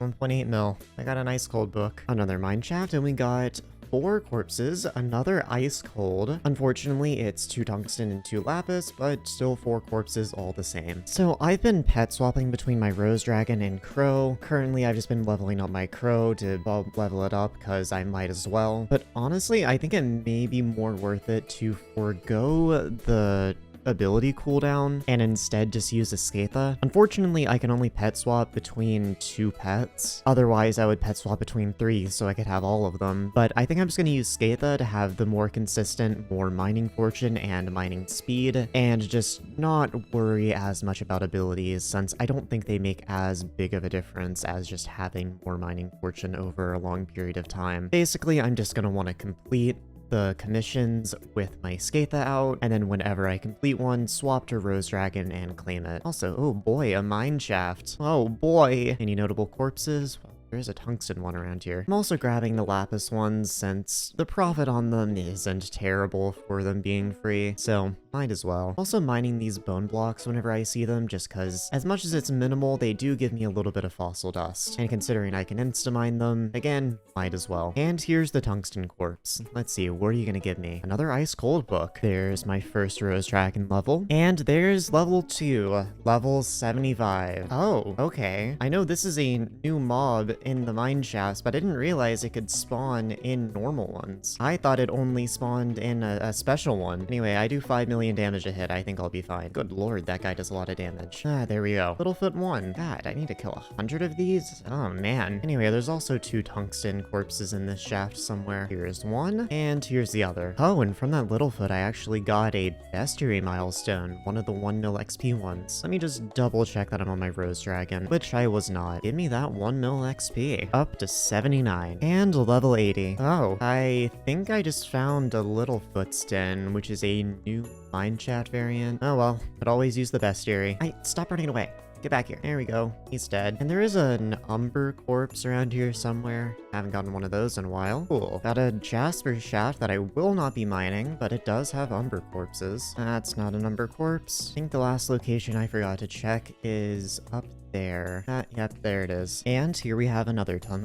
1.8 mil. I got a nice cold book. Another mine shaft, and we got 4 corpses, another ice cold. Unfortunately, it's 2 tungsten and 2 lapis, but still 4 corpses all the same. So I've been pet swapping between my rose dragon and crow. Currently, I've just been leveling up my crow to level it up because I might as well. But honestly, I think it may be more worth it to forego the ability cooldown and instead just use a Skatha. Unfortunately, I can only pet swap between 2 pets. Otherwise, I would pet swap between 3 so I could have all of them. But I think I'm just going to use Skatha to have the more consistent, more mining fortune and mining speed, and just not worry as much about abilities since I don't think they make as big of a difference as just having more mining fortune over a long period of time. Basically, I'm just going to want to complete the commissions with my Skatha out, and then whenever I complete one, swap to Rose Dragon and claim it. Also, oh boy, a mine shaft. Oh boy. Any notable corpses? Well, there's a tungsten one around here. I'm also grabbing the lapis ones since the profit on them isn't terrible for them being free. So might as well. Also mining these bone blocks whenever I see them, just cause as much as it's minimal, they do give me a little bit of fossil dust. And considering I can insta-mine them, again, might as well. And here's the tungsten corpse. Let's see, what are you gonna give me? Another ice cold book. There's my first Rose Dragon level. And there's level 2, level 75. Oh, okay. I know this is a new mob in the mine shafts, but I didn't realize it could spawn in normal ones. I thought it only spawned in a special one. Anyway, I do 5 million damage a hit. I think I'll be fine. Good lord, that guy does a lot of damage. Ah, there we go. Littlefoot 1. God, I need to kill 100 of these? Oh, man. Anyway, there's also 2 tungsten corpses in this shaft somewhere. Here's one, and here's the other. Oh, and from that Littlefoot, I actually got a bestiary milestone, one of the 1 mil XP ones. Let me just double check that I'm on my Rose Dragon, which I was not. Give me that 1 mil XP. Up to 79. And level 80. Oh, I think I just found a Littlefoot's Den, which is a new mine chat variant. Oh well, could always use the bestiary. Stop running away. Get back here. There we go. He's dead. And there is an Umber corpse around here somewhere. Haven't gotten one of those in a while. Cool. Got a Jasper shaft that I will not be mining, but it does have Umber corpses. That's not an Umber corpse. I think the last location I forgot to check is up there. Yep, there it is. And here we have another got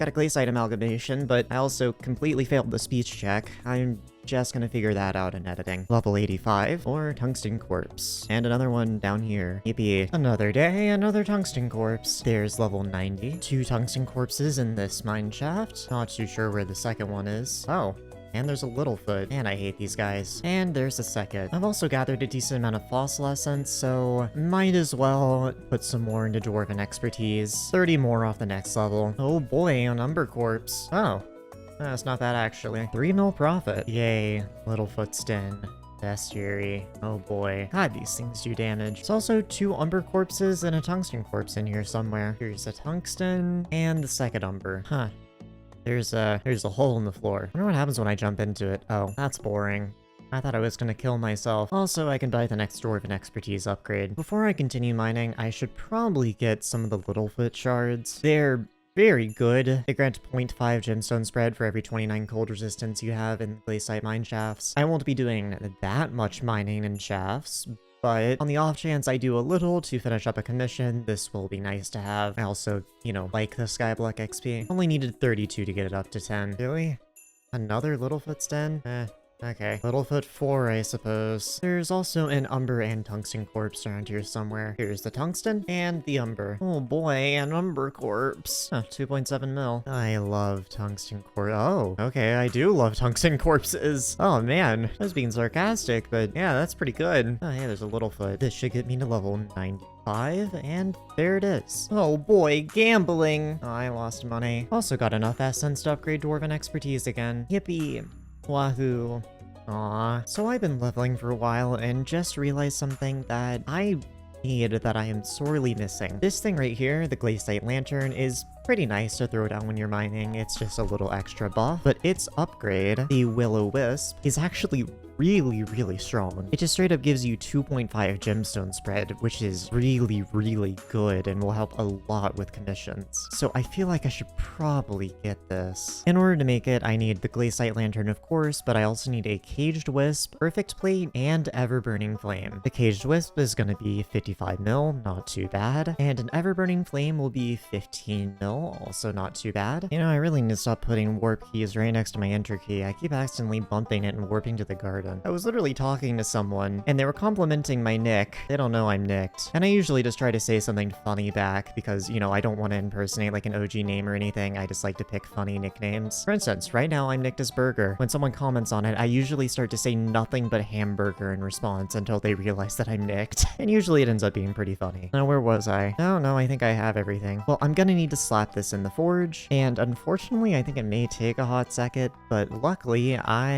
a glaciite amalgamation, but I also completely failed the speech check. I'm just gonna figure that out in editing. Level 85, or tungsten corpse. And another one down here. Yippee. Another day, another tungsten corpse. There's level 90. 2 tungsten corpses in this mine shaft. Not too sure where the second one is. Oh. And there's a Littlefoot. Man, I hate these guys. And there's a second. I've also gathered a decent amount of fossil essence, so might as well put some more into Dwarven expertise. 30 more off the next level. Oh boy, an Umber corpse. Oh. That's not bad actually. 3 mil profit. Yay. Littlefoot's Den. Bestiary. Oh boy. God, these things do damage. There's also 2 Umber corpses and a tungsten corpse in here somewhere. Here's a tungsten and the second Umber. Huh. There's a hole in the floor. I wonder what happens when I jump into it. Oh, that's boring. I thought I was gonna kill myself. Also, I can buy the next Dwarven expertise upgrade. Before I continue mining, I should probably get some of the Littlefoot shards. They're very good. They grant 0.5 gemstone spread for every 29 cold resistance you have in glaciite mine shafts. I won't be doing that much mining in shafts, but on the off chance I do a little to finish up a commission, this will be nice to have. I also, you know, like the Skyblock XP. Only needed 32 to get it up to 10. Really? Another Littlefoot's Den? Okay. Littlefoot 4, I suppose. There's also an Umber and tungsten corpse around here somewhere. Here's the tungsten and the Umber. Oh boy, an Umber corpse. 2.7 mil. I love tungsten corpse. Oh, okay, I do love tungsten corpses. Oh man, I was being sarcastic, but yeah, that's pretty good. Oh yeah, there's a Littlefoot. This should get me to level 95, and there it is. Oh boy, gambling. Oh, I lost money. Also got enough essence to upgrade Dwarven expertise again. Yippee. Wahoo. Aw. So I've been leveling for a while and just realized something that I am sorely missing. This thing right here, the Glaciite Lantern, is pretty nice to throw down when you're mining. It's just a little extra buff, but its upgrade, the Will-O-Wisp, is actually really strong. It just straight up gives you 2.5 gemstone spread, which is really good and will help a lot with commissions. So I feel like I should probably get this. In order to make it, I need the Glaciite Lantern, of course, but I also need a Caged Wisp, Perfect Plate, and Ever-Burning Flame. The Caged Wisp is gonna be 55 mil, not too bad, and an Ever-Burning Flame will be 15 mil, also not too bad. You know, I really need to stop putting warp keys right next to my enter key. I keep accidentally bumping it and warping to the garden. I was literally talking to someone, and they were complimenting my nick. They don't know I'm nicked. And I usually just try to say something funny back, because, you know, I don't want to impersonate like an OG name or anything. I just like to pick funny nicknames. For instance, right now I'm nicked as Burger. When someone comments on it, I usually start to say nothing but hamburger in response until they realize that I'm nicked. And usually it ends up being pretty funny. Now, where was I? Oh, no, I think I have everything. Well, I'm gonna need to slap this in the forge, and unfortunately, I think it may take a hot second, but luckily, I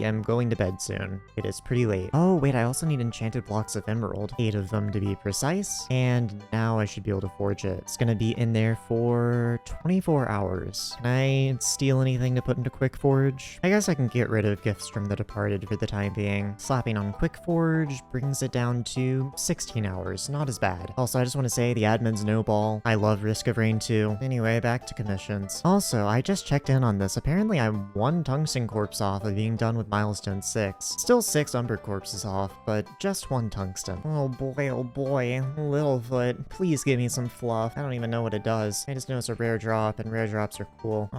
am going to bed soon. It is pretty late. Oh, wait, I also need enchanted blocks of emerald. 8 of them to be precise, and now I should be able to forge it. It's gonna be in there for 24 hours. Can I steal anything to put into Quick Forge? I guess I can get rid of Gifts from the Departed for the time being. Slapping on Quick Forge brings it down to 16 hours. Not as bad. Also, I just want to say the admins no ball. I love Risk of Rain too. Anyway, back to commissions. Also, I just checked in on this. Apparently, I'm 1 tungsten corpse off of being done with milestone 6. 6. Still 6 Umber Corpses off, but just 1 tungsten. Oh boy, Littlefoot. Please give me some fluff. I don't even know what it does. I just know it's a rare drop, and rare drops are cool.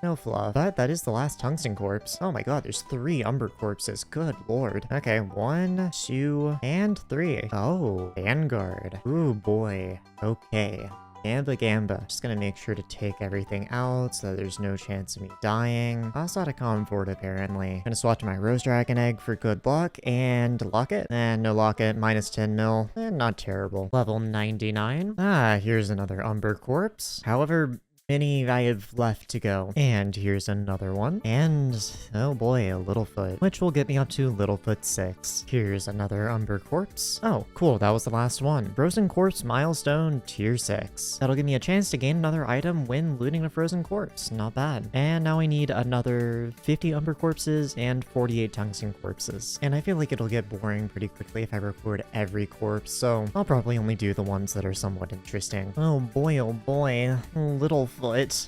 No fluff. But that is the last tungsten corpse. Oh my god, there's 3 Umber Corpses. Good lord. Okay, 1, 2, and 3. Oh, Vanguard. Ooh boy. Okay. Gamba. Just gonna make sure to take everything out so that there's no chance of me dying. I also had a Comfort apparently. Gonna swap to my Rose Dragon Egg for good luck and Locket. And no Locket, minus 10 mil. Not terrible. Level 99. Here's another Umber Corpse. However many I have left to go. And here's another one. And, oh boy, a Littlefoot, which will get me up to Littlefoot 6. Here's another Umber Corpse. Oh, cool, that was the last one. Frozen Corpse Milestone Tier 6. That'll give me a chance to gain another item when looting a Frozen Corpse. Not bad. And now I need another 50 Umber Corpses and 48 Tungsten Corpses. And I feel like it'll get boring pretty quickly if I record every corpse, so I'll probably only do the ones that are somewhat interesting. Oh boy, Littlefoot.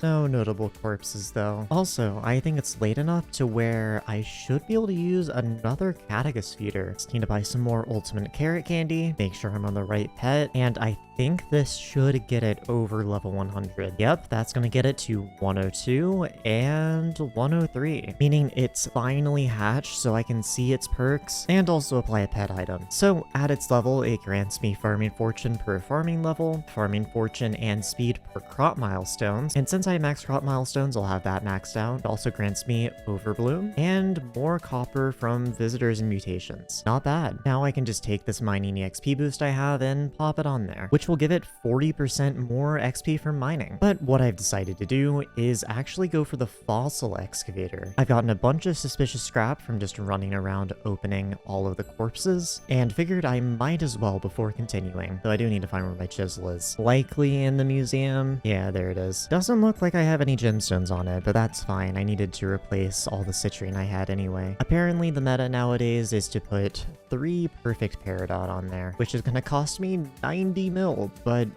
No notable corpses though. Also, I think it's late enough to where I should be able to use another Catagus feeder. Just need to buy some more ultimate carrot candy, make sure I'm on the right pet, and I think this should get it over level 100. Yep, that's gonna get it to 102 and 103, meaning it's finally hatched so I can see its perks and also apply a pet item. So at its level, it grants me farming fortune per farming level, farming fortune and speed per crop milestones, and since I have max crop milestones, I'll have that maxed out. It also grants me overbloom and more copper from visitors and mutations. Not bad. Now I can just take this mining EXP boost I have and pop it on there, which will give it 40% more XP from mining. But what I've decided to do is actually go for the fossil excavator. I've gotten a bunch of suspicious scrap from just running around opening all of the corpses, and figured I might as well before continuing, though I do need to find where my chisel is. Likely in the museum. Yeah, there it is. Doesn't look like I have any gemstones on it, but that's fine. I needed to replace all the citrine I had anyway. Apparently the meta nowadays is to put 3 perfect Peridot on there, which is gonna cost me 90 mil, but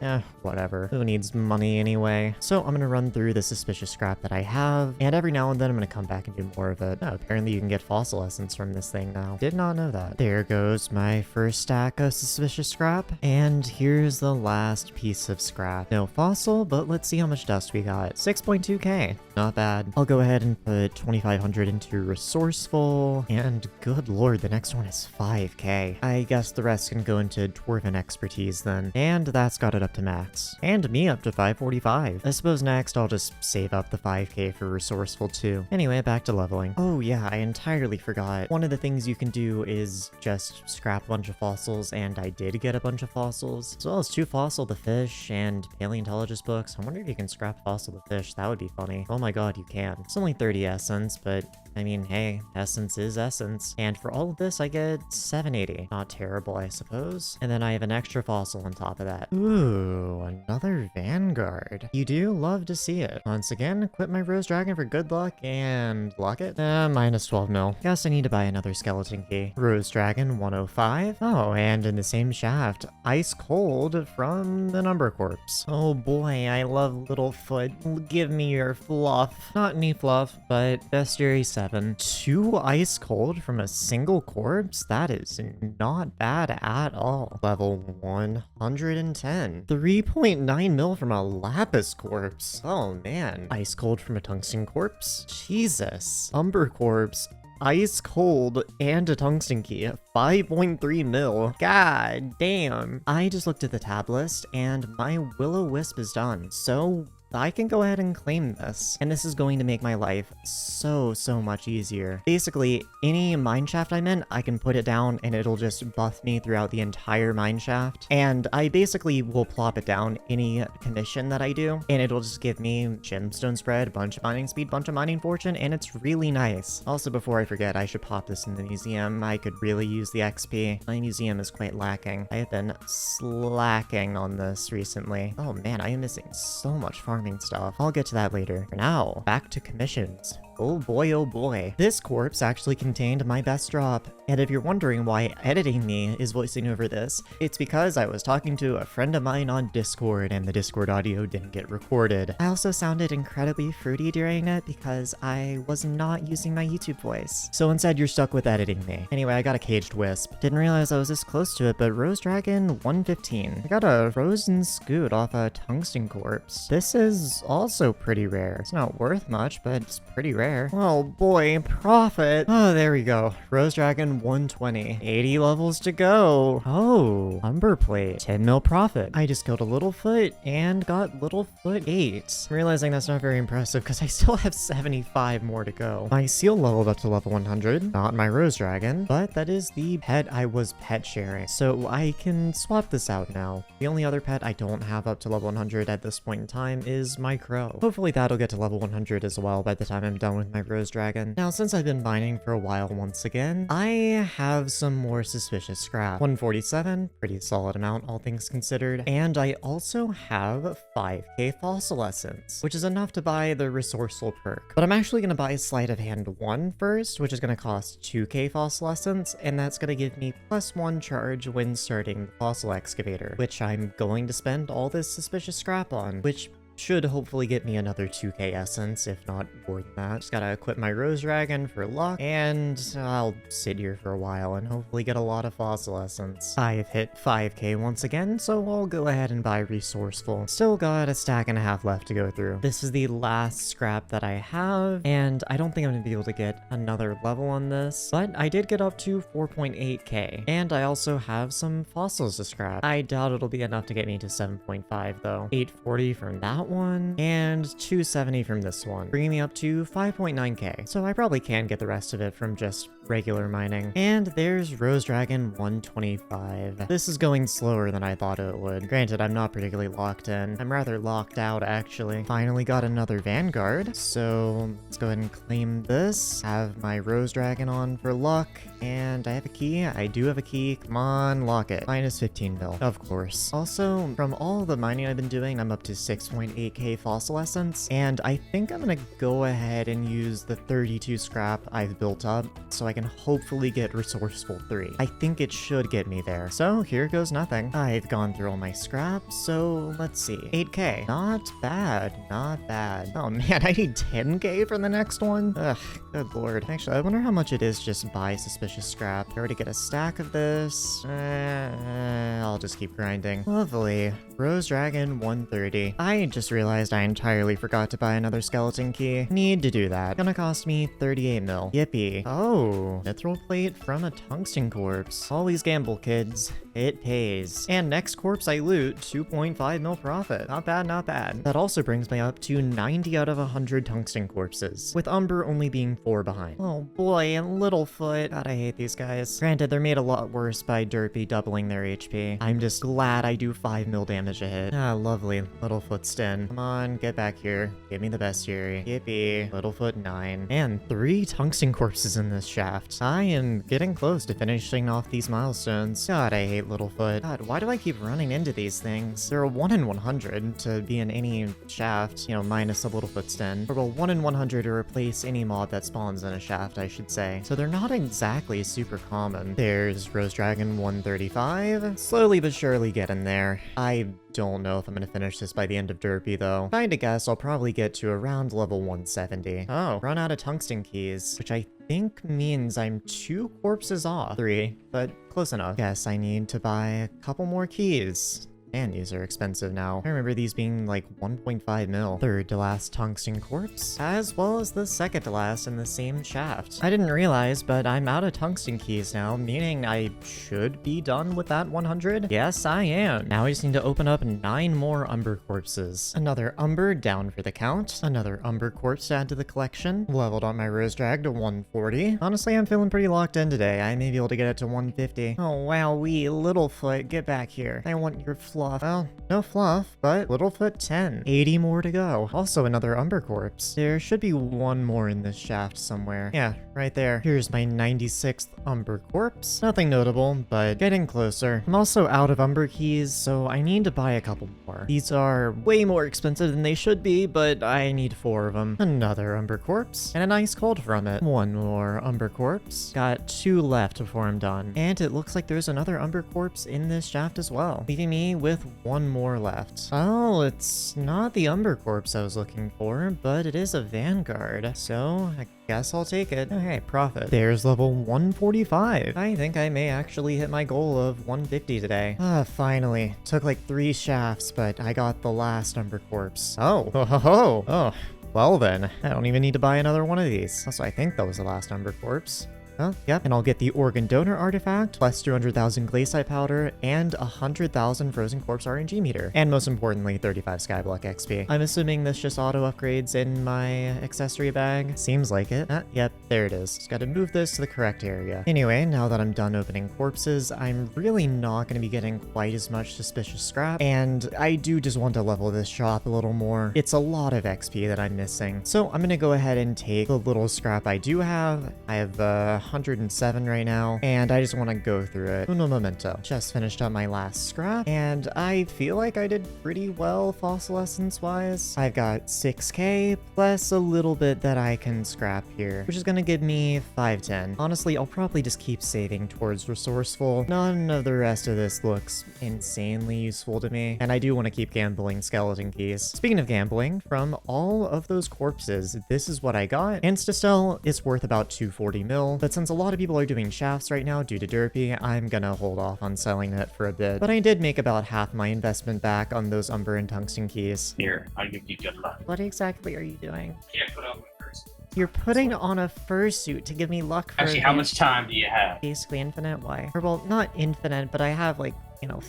whatever. Who needs money anyway? So I'm gonna run through the suspicious scrap that I have, and every now and then I'm gonna come back and do more of it. Oh, apparently you can get fossil essence from this thing now. Did not know that. There goes my first stack of suspicious scrap, and here's the last piece of scrap. No fossil, but let's see how much dust we got. 6.2k. Not bad. I'll go ahead and put 2500 into resourceful, and good lord, the next one is 5k. I guess the rest can go into dwarven expertise then, and that's got it up to max. And me up to 545. I suppose next I'll just save up the 5k for resourceful too. Anyway, back to leveling. Oh yeah, I entirely forgot. One of the things you can do is just scrap a bunch of fossils, and I did get a bunch of fossils, as well as 2 fossil the fish and paleontologist books. I wonder if you can scrap fossil the fish. That would be funny. Oh my god, you can. It's only 30 essence, but I mean, hey, essence is essence. And for all of this, I get 780. Not terrible, I suppose. And then I have an extra fossil on top of that. Ooh, another Vanguard. You do love to see it. Once again, equip my Rose Dragon for good luck and lock it. Minus 12 mil. Guess I need to buy another skeleton key. Rose Dragon 105. Oh, and in the same shaft, Ice Cold from the Umber Corpse. Oh boy, I love Littlefoot. Give me your fluff. Not any fluff, but Bestiary 7. 2 Ice Cold from a single corpse? That is not bad at all. Level 110. 3.9 mil from a Lapis corpse. Oh man. Ice Cold from a Tungsten corpse? Jesus. Umber corpse. Ice Cold and a tungsten key. 5.3 mil. God damn. I just looked at the tab list and my Will-O-Wisp is done. So I can go ahead and claim this, and this is going to make my life so much easier. Basically, any mineshaft I'm in, I can put it down and it'll just buff me throughout the entire mineshaft, and I basically will plop it down any commission that I do, and it'll just give me gemstone spread, a bunch of mining speed, bunch of mining fortune, and it's really nice. Also, before I forget, I should pop this in the museum. I could really use the XP. My museum is quite lacking. I have been slacking on this recently. Oh man, I am missing so much farming farming stuff. I'll get to that later. For now, back to commissions. Oh boy, oh boy. This corpse actually contained my best drop. And if you're wondering why editing me is voicing over this, it's because I was talking to a friend of mine on Discord and the Discord audio didn't get recorded. I also sounded incredibly fruity during it because I was not using my YouTube voice. So instead you're stuck with editing me. Anyway, I got a Caged Wisp. Didn't realize I was this close to it, but Rose Dragon 115. I got a Frozen Scoot off a Tungsten Corpse. This is also pretty rare. It's not worth much, but it's pretty rare. Oh boy, profit. Oh, there we go. Rose Dragon 120. 80 levels to go. Oh, Umber Plate. 10 mil profit. I just killed a Littlefoot and got Littlefoot 8. I'm realizing that's not very impressive because I still have 75 more to go. My seal leveled up to level 100. Not my Rose Dragon, but that is the pet I was pet sharing. So I can swap this out now. The only other pet I don't have up to level 100 at this point in time is my Crow. Hopefully that'll get to level 100 as well by the time I'm done with my Rose Dragon. Now, since I've been mining for a while once again, I have some more suspicious scrap. 147, pretty solid amount, all things considered. And I also have 5k Fossil Essence, which is enough to buy the Resourceful perk. But I'm actually going to buy Sleight of Hand 1 first, which is going to cost 2k Fossil Essence, and that's going to give me +1 charge when starting the Fossil Excavator, which I'm going to spend all this suspicious scrap on, which should hopefully get me another 2k essence, if not more than that. Just gotta equip my Rose Dragon for luck, and I'll sit here for a while and hopefully get a lot of fossil essence. I've hit 5k once again, so I'll go ahead and buy Resourceful. Still got a stack and a half left to go through. This is the last scrap that I have, and I don't think I'm gonna be able to get another level on this, but I did get up to 4.8k, and I also have some fossils to scrap. I doubt it'll be enough to get me to 7.5 though. 840 from that one, and 270 from this one, bringing me up to 5.9k. So I probably can get the rest of it from just regular mining. And there's Rose Dragon 125. This is going slower than I thought it would. Granted, I'm not particularly locked in. I'm rather locked out, actually. Finally got another Vanguard, so let's go ahead and claim this. Have my Rose Dragon on for luck, and I have a key. I do have a key. Come on, lock it. Minus 15 mil, of course. Also, from all the mining I've been doing, I'm up to 6.8k Fossil Essence, and I think I'm gonna go ahead and use the 32 scrap I've built up so I can hopefully get Resourceful 3. I think it should get me there. So here goes nothing. I've gone through all my scrap, so let's see. 8k. Not bad. Not bad. Oh man, I need 10k for the next one? Ugh, good lord. Actually, I wonder how much it is just buy suspicious scrap. I already get a stack of this. I'll just keep grinding. Lovely. Rose Dragon 130. I just realized I entirely forgot to buy another skeleton key. Need to do that. Gonna cost me 38 mil. Yippee. Oh, mithril plate from a tungsten corpse. Always gamble, kids. It pays. And next corpse I loot, 2.5 mil profit. Not bad, not bad. That also brings me up to 90 out of 100 tungsten corpses, with Umber only being 4 behind. Oh boy, and Littlefoot. God, I hate these guys. Granted, they're made a lot worse by Derpy doubling their HP. I'm just glad I do 5 mil damage a hit. Ah, lovely. Littlefoot Stin. Come on, get back here. Give me the bestiary. Yippee. Littlefoot 9. And 3 tungsten corpses in this shaft. I am getting close to finishing off these milestones. God, I hate Littlefoot. God, why do I keep running into these things? They're a 1 in 100 to be in any shaft, you know, minus a Littlefoot Stin. Or a 1 in 100 to replace any mob that spawns in a shaft, I should say. So they're not exactly super common. There's Rose Dragon 135. Slowly but surely getting there. I don't know if I'm gonna finish this by the end of Derpy though. Kinda guess I'll probably get to around level 170. Oh, run out of tungsten keys, which I think means I'm 2 corpses off. 3, but close enough. Guess I need to buy a couple more keys. And these are expensive now. I remember these being like 1.5 mil. Third to last tungsten corpse, as well as the second to last in the same shaft. I didn't realize, but I'm out of tungsten keys now, meaning I should be done with that 100. Yes, I am. Now I just need to open up 9 more Umber corpses. Another Umber down for the count. Another Umber corpse to add to the collection. Leveled up my Rose Drag to 140. Honestly, I'm feeling pretty locked in today. I may be able to get it to 150. Oh, wow, Littlefoot, get back here. I want your flaw fluff. Well, no fluff, but Littlefoot 10. 80 more to go. Also another Umber Corpse. There should be one more in this shaft somewhere. Yeah, right there. Here's my 96th Umber Corpse. Nothing notable, but getting closer. I'm also out of Umber keys, so I need to buy a couple more. These are way more expensive than they should be, but I need 4 of them. Another Umber Corpse, and a nice cold from it. One more Umber Corpse. Got 2 left before I'm done. And it looks like there's another Umber Corpse in this shaft as well, leaving me with 1 more left. Oh, it's not the Umber Corpse I was looking for, but it is a Vanguard, so I guess I'll take it. Okay, profit. There's level 145. I think I may actually hit my goal of 150 today. Finally. Took like 3 shafts, but I got the last Umber Corpse. Oh. Well then, I don't even need to buy another one of these. Also, I think that was the last Umber Corpse. Oh, yep, and I'll get the Organ Donor Artifact, plus 200,000 Glaciite Powder, and 100,000 Frozen Corpse RNG meter. And most importantly, 35 Skyblock XP. I'm assuming this just auto upgrades in my accessory bag. Seems like it. Yep, there it is. Just gotta move this to the correct area. Anyway, now that I'm done opening corpses, I'm really not gonna be getting quite as much suspicious scrap, and I do just want to level this shop a little more. It's a lot of XP that I'm missing. So I'm gonna go ahead and take the little scrap I do have. I have 107 right now, and I just want to go through it. Uno momento. Just finished up my last scrap, and I feel like I did pretty well fossil essence wise. I've got 6k plus a little bit that I can scrap here, which is going to give me 510. Honestly, I'll probably just keep saving towards resourceful. None of the rest of this looks insanely useful to me, and I do want to keep gambling skeleton keys. Speaking of gambling, from all of those corpses, this is what I got. Insta-Sell is worth about 240 mil, but since a lot of people are doing shafts right now due to Derpy, I'm gonna hold off on selling it for a bit. But I did make about half my investment back on those Umber and Tungsten keys. Here, I'll give you good luck. What exactly are you doing? Yeah, put on my first. You're putting on a fursuit to give me luck for Actually, how much time do you have? basically infinite. Why? Or well, not infinite, but I have like,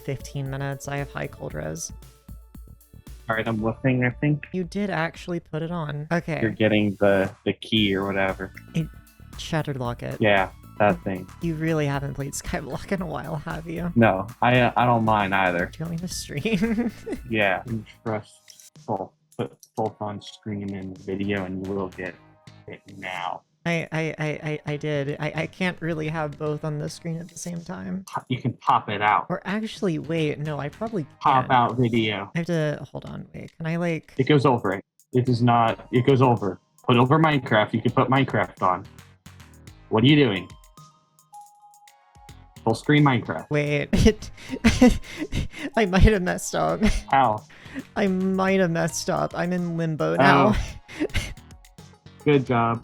15 minutes. I have high cold res. Alright, I'm lifting, I think. You did actually put it on. Okay. You're getting the key or whatever. Shattered Locket. Yeah, that thing. You really haven't played Skyblock in a while, have you? No, I don't mind either. Do you want me to stream? Yeah. Trust put both on screen and video and you will get it now. I did. I can't really have both on the screen at the same time. You can pop it out. Or actually, wait, no, I probably can't. Pop out video. I have to, hold on, wait, can I like... It goes over it. It does not, it goes over. Put over Minecraft, you can put Minecraft on. What are you doing? Full screen Minecraft. Wait, I might have messed up. How? I might have messed up. I'm in limbo now. Good job.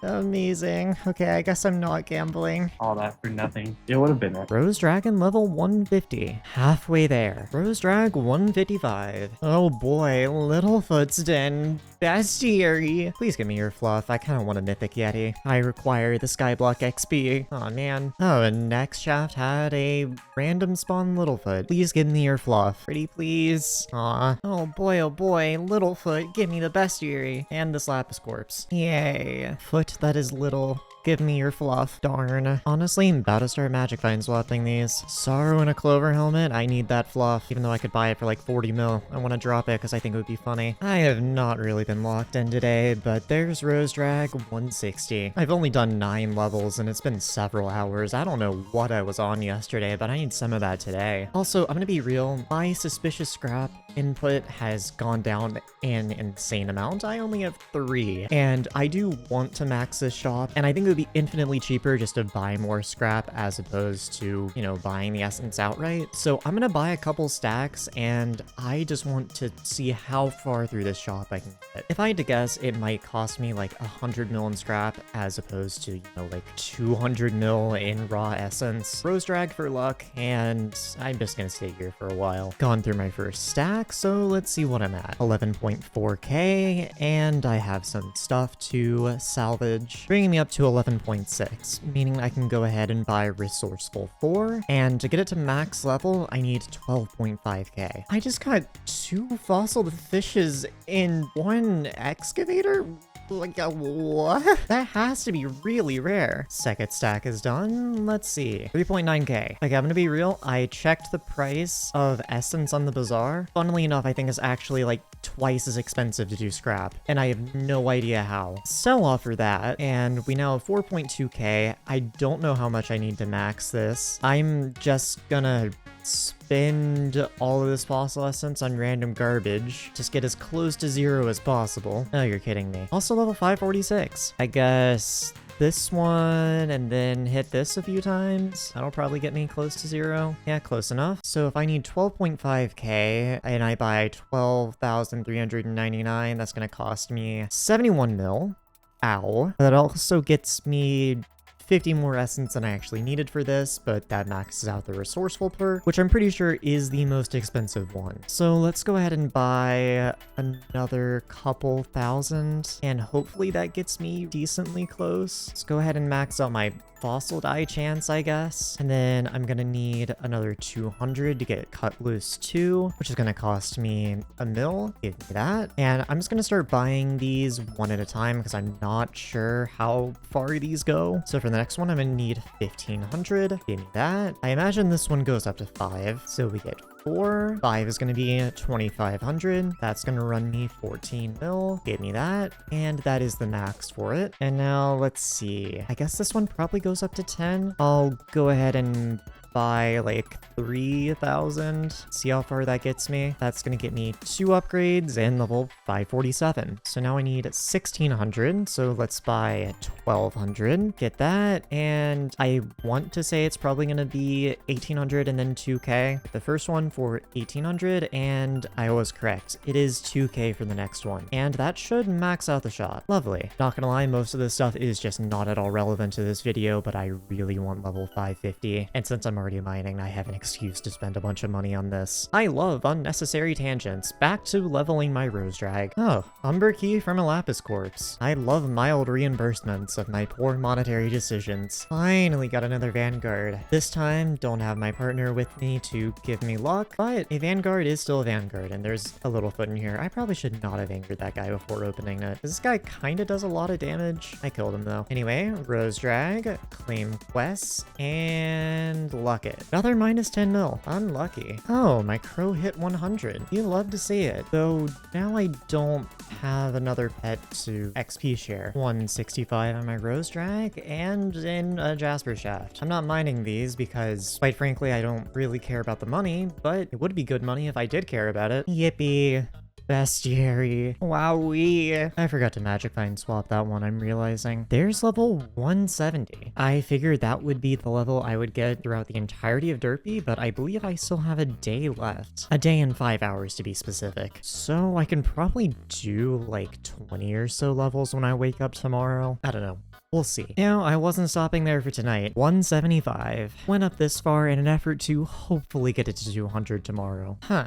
Amazing. Okay, I guess I'm not gambling. All that for nothing. It would have been it. Rose Dragon level 150. Halfway there. Rose Drag 155. Oh boy, Littlefoot's Den. Bestiary. Please give me your fluff. I kind of want a Mythic Yeti. I require the Skyblock XP. Aw, man. Oh, and next shaft had a random spawn Littlefoot. Please give me your fluff. Pretty please. Aw. Oh boy, Littlefoot, give me the Bestiary. And this Lapis Corpse. Yay. Foot that is little. Give me your fluff. Darn. Honestly, I'm about to start magic find swapping these. Sorrow in a Clover Helmet. I need that fluff, even though I could buy it for like 40 mil. I want to drop it because I think it would be funny. I have not really been locked in today, but there's Rose Drag 160. I've only done 9 levels and it's been several hours. I don't know what I was on yesterday, but I need some of that today. Also, I'm gonna be real. My suspicious scrap input has gone down an insane amount. I only have 3, and I do want to max this shop, and I think it would be infinitely cheaper just to buy more scrap as opposed to, buying the essence outright. So I'm gonna buy a couple stacks, and I just want to see how far through this shop I can get. If I had to guess, it might cost me like 100 mil in scrap as opposed to, like 200 mil in raw essence. Rose Drag for luck, and I'm just gonna stay here for a while. Gone through my first stack, so let's see what I'm at. 11.4k, and I have some stuff to salvage, bringing me up to 11.6, meaning I can go ahead and buy Resourceful 4, and to get it to max level, I need 12.5k. I just got 2 fossil fishes in 1 excavator? Like, what? That has to be really rare. Second stack is done. Let's see. 3.9k. Okay, I'm gonna be real. I checked the price of essence on the Bazaar. Funnily enough, I think it's actually like twice as expensive to do scrap, and I have no idea how. Sell off for that, and we now have 4.2k. I don't know how much I need to max this. I'm just gonna spend all of this fossil essence on random garbage. Just get as close to 0 as possible. Oh, you're kidding me. Also level 546. I guess this one and then hit this a few times. That'll probably get me close to 0. Yeah, close enough. So if I need 12.5k and I buy 12,399, that's gonna cost me 71 mil. Ow. That also gets me 50 more essence than I actually needed for this, but that maxes out the resourceful perk, which I'm pretty sure is the most expensive one. So let's go ahead and buy another couple thousand, and hopefully that gets me decently close. Let's go ahead and max out my fossil die chance, I guess. And then I'm gonna need another 200 to get cut loose 2, which is gonna cost me a mil. Give me that. And I'm just gonna start buying these one at a time because I'm not sure how far these go. So for the next one, I'm gonna need 1500. Give me that. I imagine this one goes up to 5. So we get 4. 5 is going to be 2500. That's going to run me 14 mil. Give me that. And that is the max for it. And now let's see. I guess this one probably goes up to 10. I'll go ahead and buy like 3,000. See how far that gets me. That's gonna get me 2 upgrades and level 547. So now I need 1600. So let's buy 1200. Get that. And I want to say it's probably gonna be 1800 and then 2k. The first one for 1800, and I was correct. It is 2k for the next one. And that should max out the shot. Lovely. Not gonna lie, most of this stuff is just not at all relevant to this video, but I really want level 550. And since I'm already mining, I have an excuse to spend a bunch of money on this. I love unnecessary tangents. Back to leveling my rose drag. Oh, Umber Key from a Lapis Corpse. I love mild reimbursements of my poor monetary decisions. Finally got another Vanguard. This time, don't have my partner with me to give me luck, but a Vanguard is still a Vanguard, and there's a little foot in here. I probably should not have angered that guy before opening it. This guy kinda does a lot of damage. I killed him though. Anyway, rose drag, claim quests, and luck it. Another minus 10 mil. Unlucky. Oh, my crow hit 100. You love to see it. Though now I don't have another pet to XP share. 165 on my rose drag and in a Jasper shaft. I'm not mining these because, quite frankly, I don't really care about the money, but it would be good money if I did care about it. Yippee. Bestiary. Wowee. I forgot to magic find swap that one, I'm realizing. There's level 170. I figured that would be the level I would get throughout the entirety of Derpy, but I believe I still have a day left. A day and 5 hours to be specific. So I can probably do like 20 or so levels when I wake up tomorrow. I don't know. We'll see. Now, I wasn't stopping there for tonight. 175. Went up this far in an effort to hopefully get it to 200 tomorrow. Huh.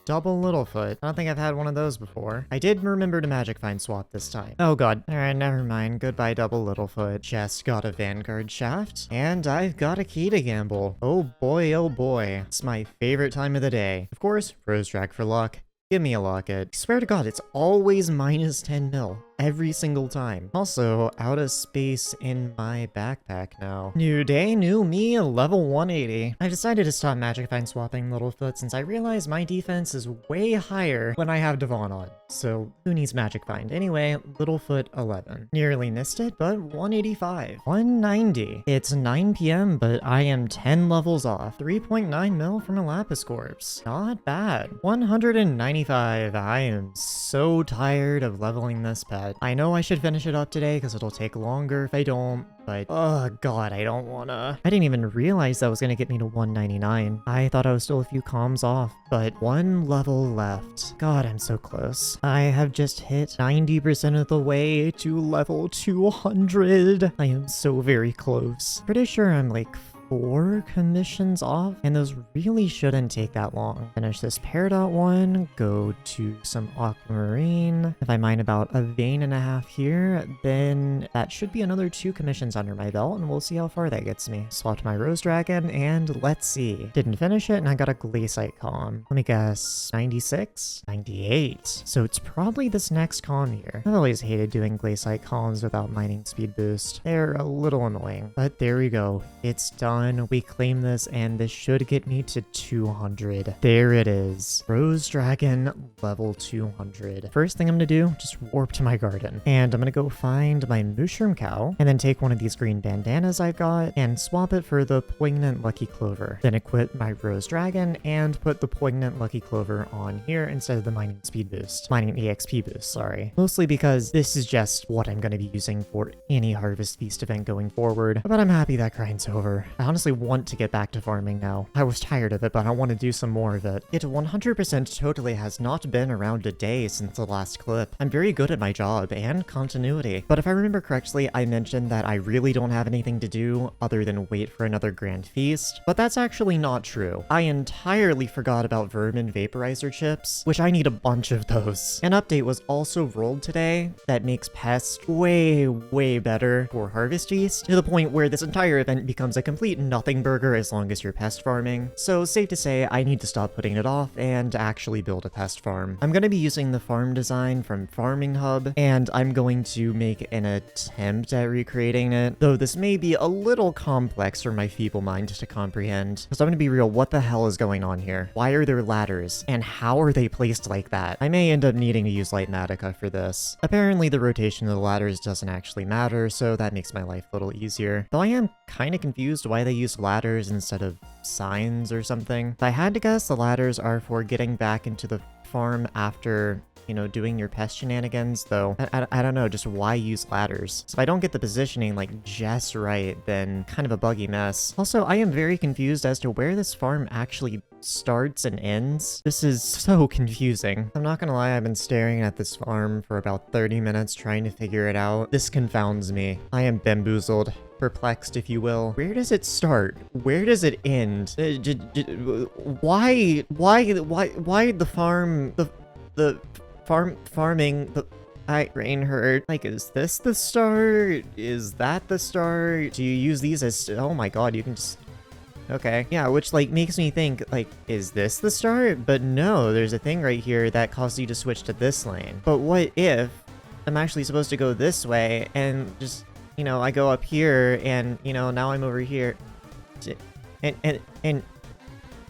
Double Littlefoot. I don't think I've had one of those before. I did remember to magic find swap this time. Oh god. Alright, never mind. Goodbye, Double Littlefoot. Just got a Vanguard shaft. And I've got a key to gamble. Oh boy, oh boy. It's my favorite time of the day. Of course, rose drag for luck. Give me a locket. I swear to god, it's always minus 10 mil. Every single time. Also, out of space in my backpack now. New day, new me, level 180. I decided to stop magic find swapping Littlefoot since I realized my defense is way higher when I have Devon on. So, who needs magic find? Anyway, Littlefoot 11. Nearly missed it, but 185. 190. It's 9 p.m., but I am 10 levels off. 3.9 mil from a Lapis Corpse. Not bad. 195. I am so tired of leveling this pet. I know I should finish it up today because it'll take longer if I don't, but oh god, I don't wanna. I didn't even realize that was gonna get me to 199. I thought I was still a few comms off, but 1 level left. God, I'm so close. I have just hit 90% of the way to level 200. I am so very close. Pretty sure I'm like 4 commissions off, and those really shouldn't take that long. Finish this Peridot one, go to some Aquamarine. If I mine about a vein and a half here, then that should be another 2 commissions under my belt, and we'll see how far that gets me. Swapped my Rose Dragon, and let's see. Didn't finish it, and I got a Glaciite column. Let me guess, 96? 98. So it's probably this next column here. I've always hated doing Glaciite columns without mining speed boost. They're a little annoying, but there we go. It's done. We claim this, and this should get me to 200. There it is. Rose Dragon level 200. First thing I'm gonna do, just warp to my garden, and I'm gonna go find my Mushroom Cow, and then take one of these green bandanas I've got, and swap it for the Poignant Lucky Clover. Then equip my Rose Dragon, and put the Poignant Lucky Clover on here instead of the mining speed boost. Mining EXP boost, sorry. Mostly because this is just what I'm gonna be using for any Harvest Feast event going forward, but I'm happy that grind's over. I honestly want to get back to farming now. I was tired of it, but I want to do some more of it. It 100% totally has not been around a day since the last clip. I'm very good at my job and continuity, but if I remember correctly, I mentioned that I really don't have anything to do other than wait for another Grand Feast, but that's actually not true. I entirely forgot about Vermin Vaporizer chips, which I need a bunch of those. An update was also rolled today that makes Pest way better for Harvest Feast, to the point where this entire event becomes a complete nothing burger as long as you're pest farming. So safe to say, I need to stop putting it off and actually build a pest farm. I'm going to be using the farm design from Farming Hub, and I'm going to make an attempt at recreating it, though this may be a little complex for my feeble mind to comprehend. Because I'm going to be real, what the hell is going on here? Why are there ladders? And how are they placed like that? I may end up needing to use Light Magicka for this. Apparently the rotation of the ladders doesn't actually matter, so that makes my life a little easier. Though I am kind of confused why they use ladders instead of signs or something. If I had to guess, the ladders are for getting back into the farm after, you know, doing your pest shenanigans, though I don't know, just why use ladders? So if I don't get the positioning like just right, then kind of a buggy mess. Also, I am very confused as to where this farm actually starts and ends. This is so confusing. I'm not gonna lie, I've been staring at this farm for about 30 minutes trying to figure it out. This confounds me. I am bamboozled. Perplexed, if you will. Where does it start? Where does it end? Why the farm, the farming, brain hurt. Like, is this the start? Is that the start? Do you use these as, oh my god, you can just, okay. Yeah, which like makes me think, like, is this the start? But no, there's a thing right here that causes you to switch to this lane. But what if I'm actually supposed to go this way and just, you know, I go up here and, you know, now I'm over here.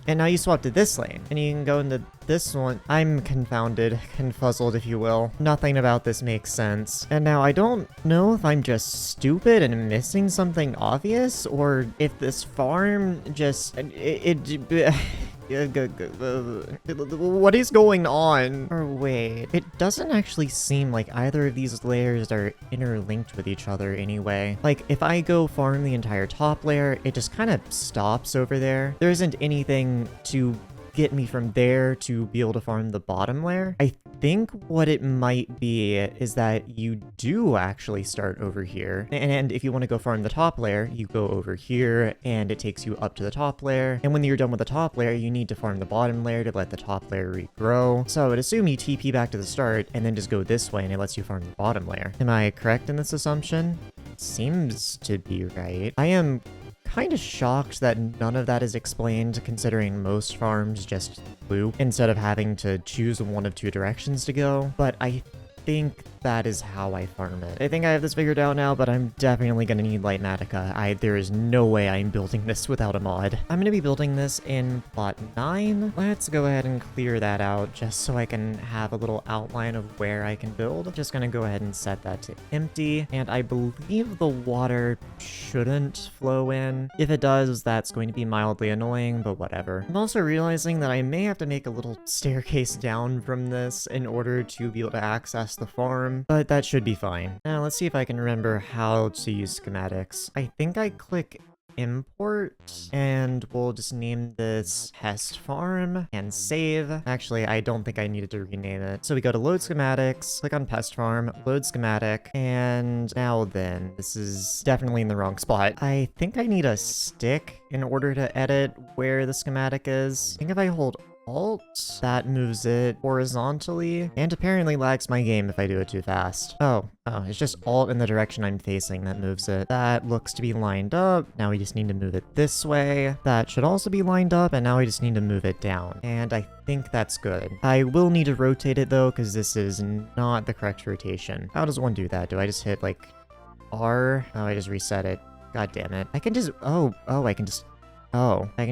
And now you swap to this lane and you can go into this one. I'm confounded, confuzzled, if you will. Nothing about this makes sense. And now I don't know if I'm just stupid and missing something obvious, or if this farm just, what is going on? Or wait, it doesn't actually seem like either of these layers are interlinked with each other anyway. Like, if I go farm the entire top layer, it just kind of stops over there. There isn't anything to get me from there to be able to farm the bottom layer. I think what it might be is that you do actually start over here, and if you want to go farm the top layer, you go over here and it takes you up to the top layer, and when you're done with the top layer, you need to farm the bottom layer to let the top layer regrow. So I would assume you TP back to the start and then just go this way and it lets you farm the bottom layer. Am I correct in this assumption? Seems to be right. I am kind of shocked that none of that is explained, considering most farms just loop instead of having to choose one of 2 directions to go, but I think that is how I farm it. I think I have this figured out now, but I'm definitely gonna need Light Magicka. There is no way I'm building this without a mod. I'm gonna be building this in bot 9. Let's go ahead and clear that out just so I can have a little outline of where I can build. Just gonna go ahead and set that to empty, and I believe the water shouldn't flow in. If it does, that's going to be mildly annoying, but whatever. I'm also realizing that I may have to make a little staircase down from this in order to be able to access the farm, but that should be fine. Now let's see if I can remember how to use schematics. I think I click import, and we'll just name this pest farm and save. Actually, I don't think I needed to rename it. So we go to load schematics, click on pest farm, load schematic, and now then, this is definitely in the wrong spot. I think I need a stick in order to edit where the schematic is. I think if I hold Alt, that moves it horizontally, and apparently lags my game if I do it too fast. Oh, it's just Alt in the direction I'm facing that moves it. That looks to be lined up. Now we just need to move it this way. That should also be lined up, and now we just need to move it down. And I think that's good. I will need to rotate it though, because this is not the correct rotation. How does one do that? Do I just hit like R? Oh, I just reset it. God damn it. I can just, I can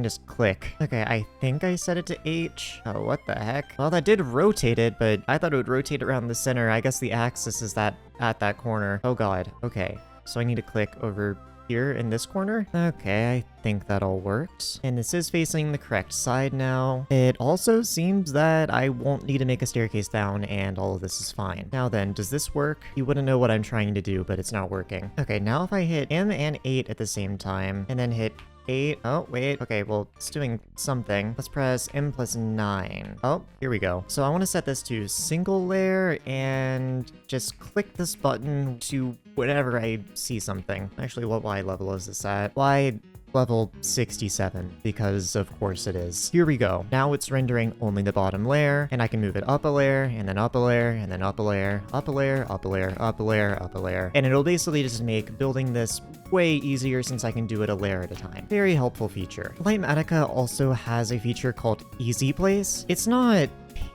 just click. Okay, I think I set it to H. Oh, what the heck? Well, that did rotate it, but I thought it would rotate around the center. I guess the axis is at that corner. Oh god. Okay, so I need to click over here in this corner. Okay, I think that all worked. And this is facing the correct side now. It also seems that I won't need to make a staircase down, and all of this is fine. Now then, does this work? You wouldn't know what I'm trying to do, but it's not working. Okay, now if I hit M and 8 at the same time, and then hit 8. Oh, wait. Okay, well, it's doing something. Let's press M plus 9. Oh, here we go. So I want to set this to single layer and just click this button to whenever I see something. Actually, what Y level is this at? Y level 67, because of course it is. Here we go. Now it's rendering only the bottom layer, and I can move it up a layer, and then up a layer, and then up a layer, up a layer, up a layer, up a layer, up a layer. And it'll basically just make building this way easier since I can do it a layer at a time. Very helpful feature. Litematica also has a feature called Easy Place. It's not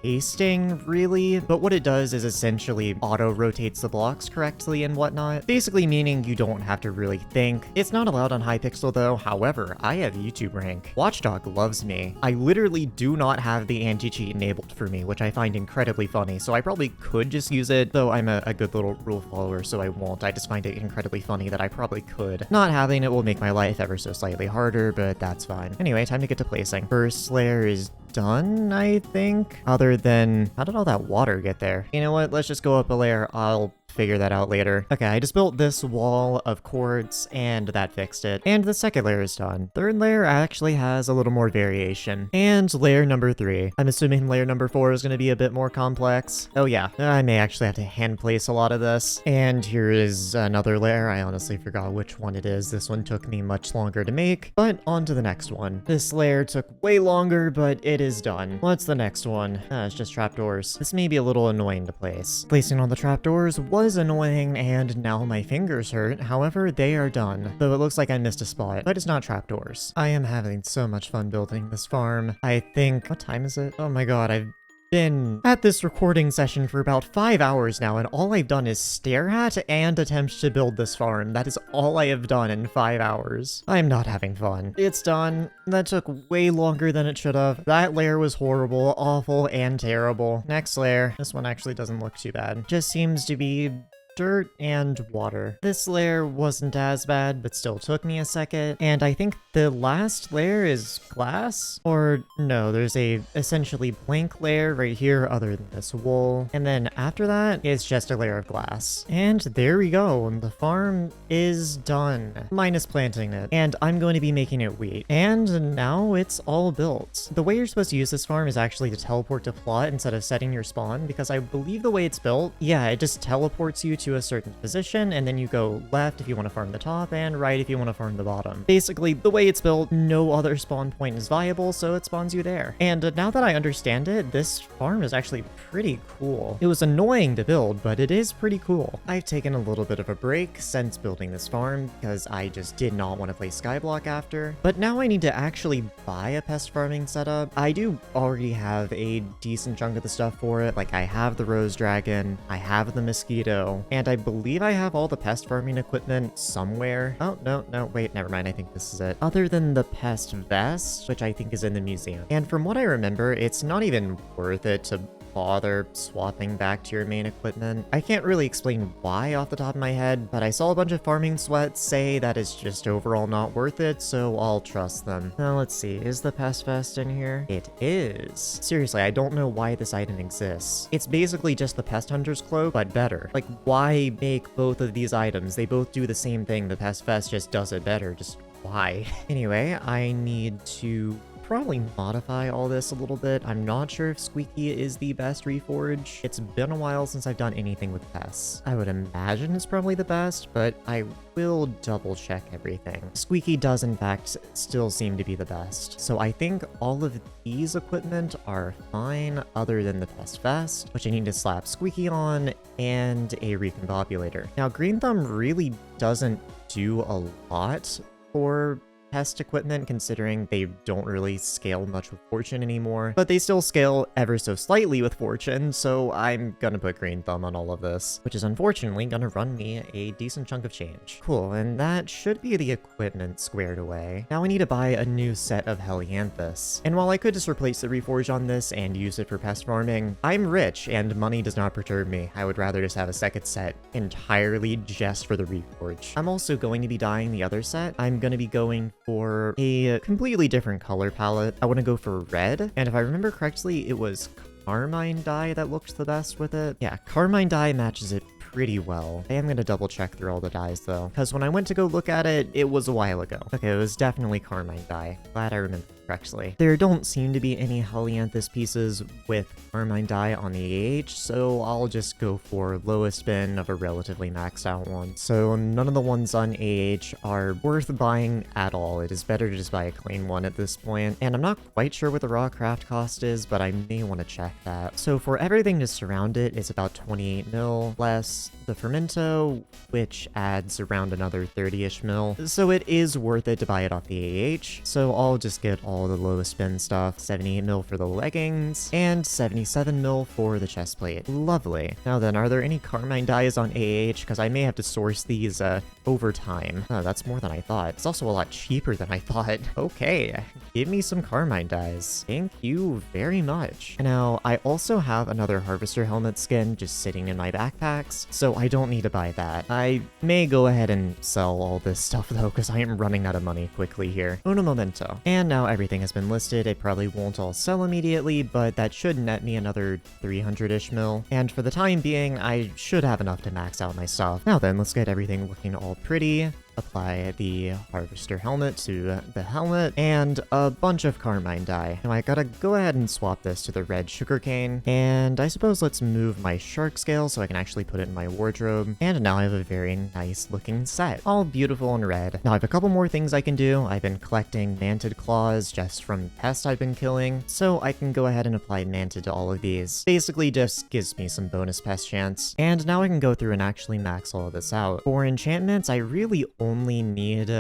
pasting really, but what it does is essentially auto-rotates the blocks correctly and whatnot, basically meaning you don't have to really think. It's not allowed on Hypixel though. However, I have YouTube rank. Watchdog loves me. I literally do not have the anti-cheat enabled for me, which I find incredibly funny, so I probably could just use it, though I'm a good little rule follower, so I won't. I just find it incredibly funny that I probably could. Not having it will make my life ever so slightly harder, but that's fine. Anyway, time to get to placing. First layer is done, I think. Other than, how did all that water get there? You know what? Let's just go up a layer. I'll figure that out later. Okay, I just built this wall of quartz and that fixed it. And the second layer is done. Third layer actually has a little more variation. And layer number 3. I'm assuming layer number 4 is going to be a bit more complex. Oh yeah, I may actually have to hand place a lot of this. And here is another layer. I honestly forgot which one it is. This one took me much longer to make, but on to the next one. This layer took way longer, but it is done. What's the next one? It's just trapdoors. This may be a little annoying to place. Placing on the trapdoors was annoying, and now my fingers hurt. However, they are done, though it looks like I missed a spot, but it's not trapdoors. I am having so much fun building this farm. I think, what time is it? Oh my god, I've been at this recording session for about 5 hours now, and all I've done is stare at and attempt to build this farm. That is all I have done in 5 hours. I'm not having fun. It's done. That took way longer than it should have. That layer was horrible, awful, and terrible. Next layer. This one actually doesn't look too bad. Just seems to be dirt and water. This layer wasn't as bad, but still took me a second. And I think the last layer is glass? Or no, there's a essentially blank layer right here other than this wool. And then after that, it's just a layer of glass. And there we go. The farm is done. Minus planting it. And I'm going to be making it wheat. And now it's all built. The way you're supposed to use this farm is actually to teleport to plot instead of setting your spawn, because I believe the way it's built, yeah, it just teleports you to a certain position, and then you go left if you want to farm the top, and right if you want to farm the bottom. Basically, the way it's built, no other spawn point is viable, so it spawns you there. And now that I understand it, this farm is actually pretty cool. It was annoying to build, but it is pretty cool. I've taken a little bit of a break since building this farm, because I just did not want to play Skyblock after, but now I need to actually buy a pest farming setup. I do already have a decent chunk of the stuff for it. Like, I have the rose dragon, I have the mosquito, and I believe I have all the pest farming equipment somewhere. Oh, no, wait, never mind. I think this is it. Other than the pest vest, which I think is in the museum. And from what I remember, it's not even worth it to bother swapping back to your main equipment. I can't really explain why off the top of my head, but I saw a bunch of farming sweats say that it's just overall not worth it, so I'll trust them. Now let's see, is the pest vest in here? It is. Seriously, I don't know why this item exists. It's basically just the pest hunter's cloak, but better. Like, why make both of these items? They both do the same thing. The pest vest just does it better. Just why? Anyway, I need to probably modify all this a little bit. I'm not sure if Squeaky is the best reforge. It's been a while since I've done anything with pests. I would imagine it's probably the best, but I will double check everything. Squeaky does in fact still seem to be the best. So I think all of these equipment are fine other than the pest vest, which I need to slap Squeaky on, and a recombobulator. Now Green Thumb really doesn't do a lot for pest equipment, considering they don't really scale much with fortune anymore, but they still scale ever so slightly with fortune, so I'm gonna put Green Thumb on all of this, which is unfortunately gonna run me a decent chunk of change. Cool, and that should be the equipment squared away. Now I need to buy a new set of Helianthus, and while I could just replace the reforge on this and use it for pest farming, I'm rich and money does not perturb me. I would rather just have a second set entirely just for the reforge. I'm also going to be dyeing the other set. I'm gonna be going for a completely different color palette. I want to go for red, and if I remember correctly, it was Carmine dye that looked the best with it. Yeah, Carmine dye matches it pretty well. I am going to double check through all the dyes though, because when I went to go look at it, it was a while ago. Okay, it was definitely Carmine dye. Glad I remember correctly. There don't seem to be any Helianthus pieces with Carmine dye on the AH, so I'll just go for lowest bin of a relatively maxed out one. So none of the ones on AH are worth buying at all. It is better to just buy a clean one at this point. And I'm not quite sure what the raw craft cost is, but I may want to check that. So for everything to surround it, it's about 28 mil less the fermento, which adds around another 30-ish mil. So it is worth it to buy it off the AH. So I'll just get all the lowest bin stuff, 78 mil for the leggings, and 77 mil for the chest plate. Lovely. Now then, are there any Carmine dyes on AH? Because I may have to source these over time. Oh, that's more than I thought. It's also a lot cheaper than I thought. Okay, give me some Carmine dyes. Thank you very much. Now, I also have another Harvester helmet skin just sitting in my backpacks, so I don't need to buy that. I may go ahead and sell all this stuff though, because I am running out of money quickly here. Uno momento. And now everything has been listed. It probably won't all sell immediately, but that should net me another 300-ish mil. And for the time being, I should have enough to max out my stuff. Now then, let's get everything looking all pretty. Apply the Harvester helmet to the helmet, and a bunch of Carmine dye. Now I gotta go ahead and swap this to the red sugarcane, and I suppose let's move my shark scale so I can actually put it in my wardrobe, and now I have a very nice looking set, all beautiful and red. Now I have a couple more things I can do. I've been collecting mantid claws just from pests I've been killing, so I can go ahead and apply mantid to all of these. Basically just gives me some bonus pest chance, and now I can go through and actually max all of this out. For enchantments, I really only need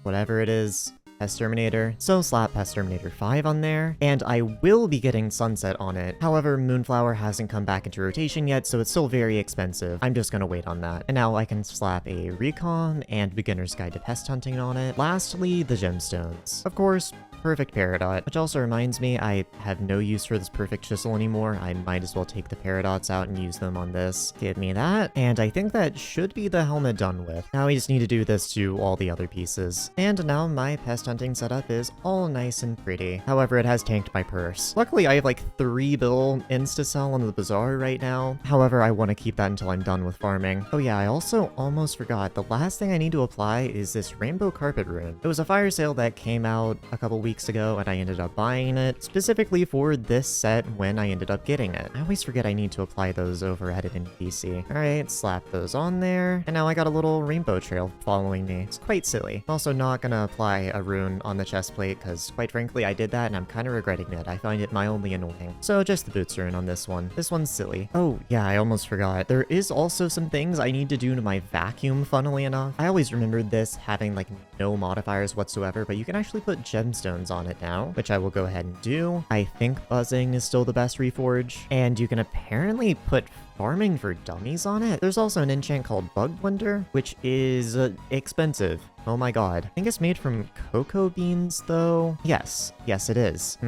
whatever it is, Pest Terminator, so slap Pest Terminator 5 on there, and I will be getting Sunset on it. However, Moonflower hasn't come back into rotation yet, so it's still very expensive. I'm just gonna wait on that. And now I can slap a Recon and Beginner's Guide to Pest Hunting on it. Lastly, the Gemstones. Of course, Perfect Peridot, which also reminds me I have no use for this Perfect Chisel anymore. I might as well take the Peridots out and use them on this. Give me that, and I think that should be the helmet done with. Now we just need to do this to all the other pieces. And now my pest hunting setup is all nice and pretty. However, it has tanked my purse. Luckily, I have like 3 bill insta-sell on the Bazaar right now. However, I want to keep that until I'm done with farming. Oh yeah, I also almost forgot. The last thing I need to apply is this Rainbow Carpet Rune. It was a fire sale that came out a couple weeks ago, and I ended up buying it specifically for this set when I ended up getting it. I always forget I need to apply those overhead in PC. Alright, slap those on there, and now I got a little rainbow trail following me. It's quite silly. I'm also not gonna apply a rune on the chest plate, because quite frankly I did that and I'm kind of regretting it. I find it mildly annoying. So just the boots rune on this one. This one's silly. Oh yeah, I almost forgot. There is also some things I need to do to my vacuum, funnily enough. I always remembered this having like no modifiers whatsoever, but you can actually put gemstones on it now, which I will go ahead and do. I think buzzing is still the best reforge, and you can apparently put farming for dummies on it. There's also an enchant called Bug Blender, which is expensive. Oh my god. I think it's made from cocoa beans though. Yes it is.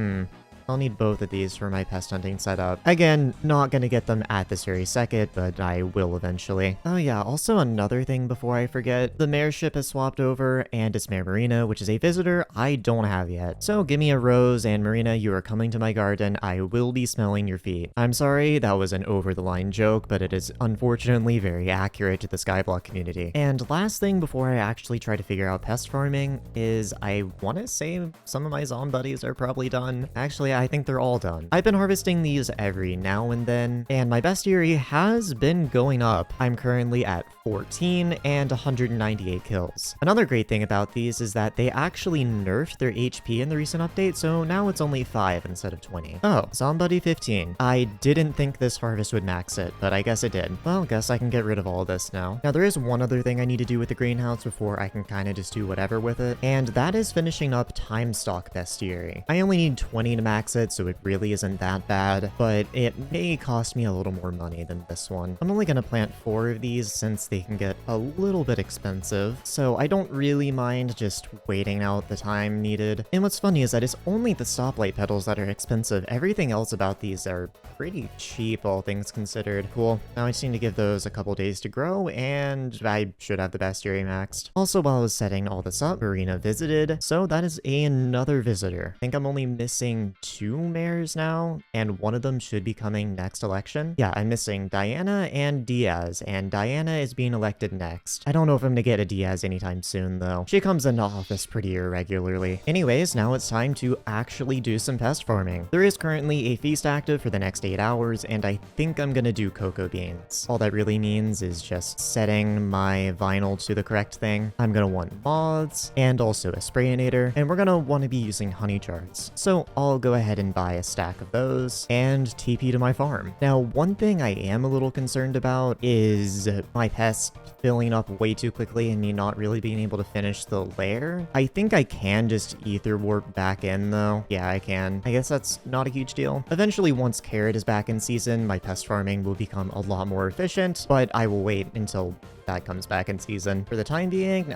I'll need both of these for my pest hunting setup. Again, not gonna get them at this very second, but I will eventually. Oh yeah, also another thing before I forget, the mare ship has swapped over, and it's Mare Marina, which is a visitor I don't have yet. So give me a rose, and Marina, you are coming to my garden. I will be smelling your feet. I'm sorry, that was an over-the-line joke, but it is unfortunately very accurate to the Skyblock community. And last thing before I actually try to figure out pest farming is I want to say some of my zom buddies are probably done. Actually, I think they're all done. I've been harvesting these every now and then, and my bestiary has been going up. I'm currently at 14 and 198 kills. Another great thing about these is that they actually nerfed their HP in the recent update, so now it's only 5 instead of 20. Oh, Zombuddy 15. I didn't think this harvest would max it, but I guess it did. Well, guess I can get rid of all this now. Now, there is one other thing I need to do with the greenhouse before I can kind of just do whatever with it, and that is finishing up Time Stock Bestiary. I only need 20 to max it, so it really isn't that bad, but it may cost me a little more money than this one. I'm only gonna plant 4 of these since they can get a little bit expensive, so I don't really mind just waiting out the time needed. And what's funny is that it's only the stoplight petals that are expensive. Everything else about these are pretty cheap, all things considered. Cool. Now I just need to give those a couple days to grow, and I should have the bestiary maxed. Also, while I was setting all this up, Marina visited, so that is another visitor. I think I'm only missing 2 mares now, and one of them should be coming next election. Yeah, I'm missing Diana and Diaz, and Diana is being elected next. I don't know if I'm gonna get a Diaz anytime soon, though. She comes into office pretty irregularly. Anyways, now it's time to actually do some pest farming. There is currently a feast active for the next 8 hours, and I think I'm gonna do cocoa beans. All that really means is just setting my vinyl to the correct thing. I'm gonna want moths, and also a sprayinator, and we're gonna want to be using honey jars. So I'll go ahead and buy a stack of those, and TP to my farm. Now, one thing I am a little concerned about is my pests filling up way too quickly and me not really being able to finish the lair. I think I can just ether warp back in though. Yeah, I can. I guess that's not a huge deal. Eventually, once Carrot is back in season, my pest farming will become a lot more efficient, but I will wait until that comes back in season. For the time being,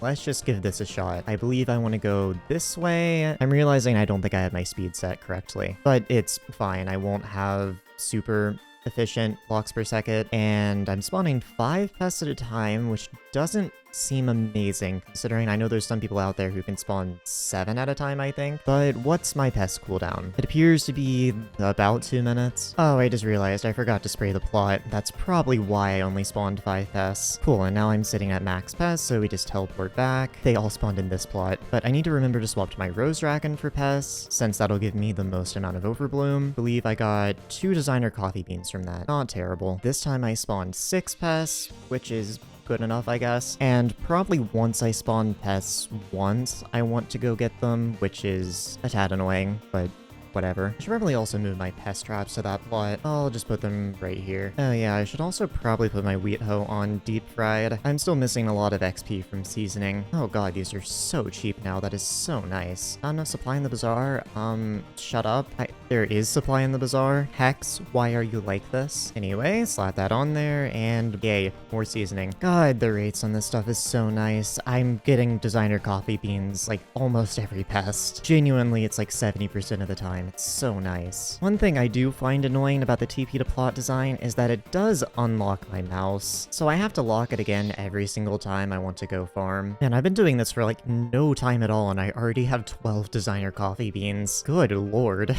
let's just give this a shot. I believe I want to go this way. I'm realizing I don't think I have my speed set correctly, but it's fine. I won't have super efficient blocks per second, and I'm spawning 5 pests at a time, which doesn't seem amazing, considering I know there's some people out there who can spawn 7 at a time, I think. But what's my pest cooldown? It appears to be about 2 minutes. Oh, I just realized I forgot to spray the plot. That's probably why I only spawned 5 pests. Cool, and now I'm sitting at max pests, so we just teleport back. They all spawned in this plot, but I need to remember to swap to my Rose Dragon for pests, since that'll give me the most amount of overbloom. I believe I got 2 designer coffee beans from that. Not terrible. This time I spawned 6 pests, which is good enough, I guess. And probably once I spawn pests once, I want to go get them, which is a tad annoying, but whatever. I should probably also move my pest traps to that plot. I'll just put them right here. Oh yeah, I should also probably put my wheat hoe on deep fried. I'm still missing a lot of XP from seasoning. Oh god, these are so cheap now. That is so nice. Not enough supply in the bazaar. Shut up. There is supply in the bazaar. Hex, why are you like this? Anyway, slap that on there, and yay, more seasoning. God, the rates on this stuff is so nice. I'm getting designer coffee beans like almost every pest. Genuinely, it's like 70% of the time. It's so nice. One thing I do find annoying about the TP to plot design is that it does unlock my mouse, so I have to lock it again every single time I want to go farm. And I've been doing this for like no time at all, and I already have 12 designer coffee beans. Good lord.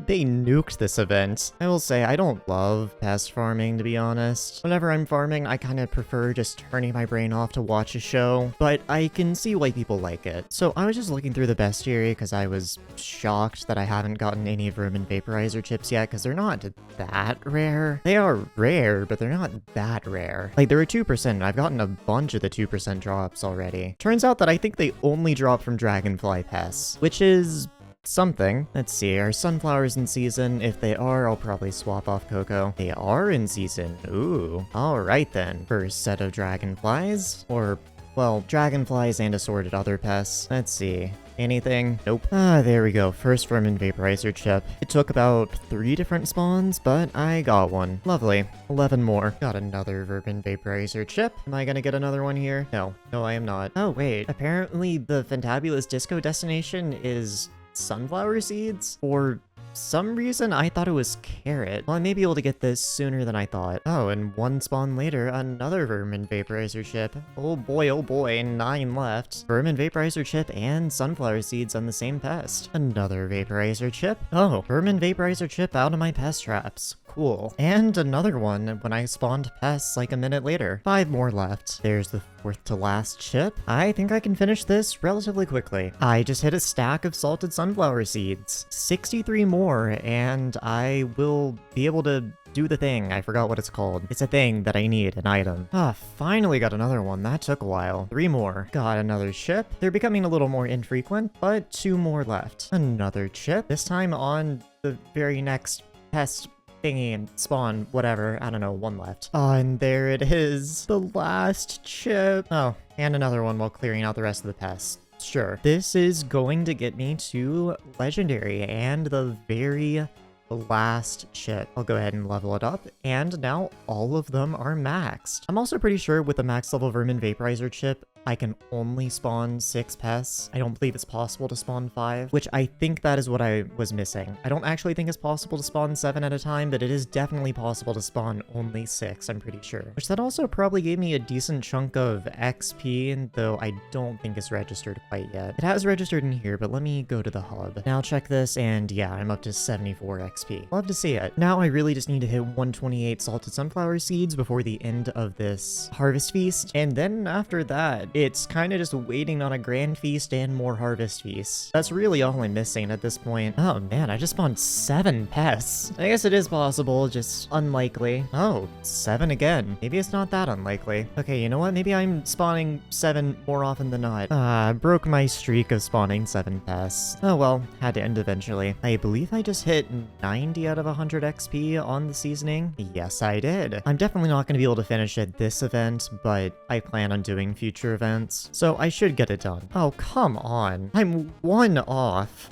They nuked this event. I will say, I don't love pest farming, to be honest. Whenever I'm farming, I kind of prefer just turning my brain off to watch a show, but I can see why people like it. So I was just looking through the bestiary because I was shocked that I haven't gotten any vermin vaporizer chips yet, because they're not that rare. They are rare, but they're not that rare. Like, there are 2%, and I've gotten a bunch of the 2% drops already. Turns out that I think they only drop from dragonfly pests, which is something. Let's see, are sunflowers in season? If they are, I'll probably swap off cocoa. They are in season. Ooh. Alright then. First set of dragonflies. Or, well, dragonflies and assorted other pests. Let's see. Anything? Nope. Ah, there we go. First vermin vaporizer chip. It took about 3 different spawns, but I got one. Lovely. 11 more. Got another vermin vaporizer chip. Am I gonna get another one here? No. No, I am not. Oh, wait. Apparently the Fantabulous Disco destination is sunflower seeds? For some reason, I thought it was carrot. Well, I may be able to get this sooner than I thought. Oh, and one spawn later, another vermin vaporizer chip. Oh boy, 9 left. Vermin vaporizer chip and sunflower seeds on the same pest. Another vaporizer chip. Oh, vermin vaporizer chip out of my pest traps. Cool. And another one when I spawned pests like a minute later. 5 more left. There's the 4th to last chip. I think I can finish this relatively quickly. I just hit a stack of salted sunflower seeds. 63 more, and I will be able to do the thing. I forgot what it's called. It's a thing that I need, an item. Finally got another one. That took a while. 3 more. Got another chip. They're becoming a little more infrequent, but 2 more left. Another chip. This time on the very next pest thingy and spawn, whatever. I don't know, 1 left. Oh, and there it is. The last chip. Oh, and another one while clearing out the rest of the pests. Sure. This is going to get me to legendary and the very last chip. I'll go ahead and level it up, and now all of them are maxed. I'm also pretty sure with the max level vermin vaporizer chip, I can only spawn 6 pests. I don't believe it's possible to spawn 5, which I think that is what I was missing. I don't actually think it's possible to spawn 7 at a time, but it is definitely possible to spawn only 6, I'm pretty sure. Which that also probably gave me a decent chunk of XP, though I don't think it's registered quite yet. It has registered in here, but let me go to the hub. Now check this, and yeah, I'm up to 74 XP. Love to see it. Now I really just need to hit 128 salted sunflower seeds before the end of this harvest feast, and then after that, it's kind of just waiting on a grand feast and more harvest feasts. That's really all I'm missing at this point. Oh man, I just spawned 7 pests. I guess it is possible, just unlikely. Oh, 7 again. Maybe it's not that unlikely. Okay, you know what? Maybe I'm spawning 7 more often than not. Broke my streak of spawning 7 pests. Oh well, had to end eventually. I believe I just hit 90 out of 100 XP on the seasoning. Yes, I did. I'm definitely not going to be able to finish at this event, but I plan on doing future events, so I should get it done. Oh, come on. I'm 1 off.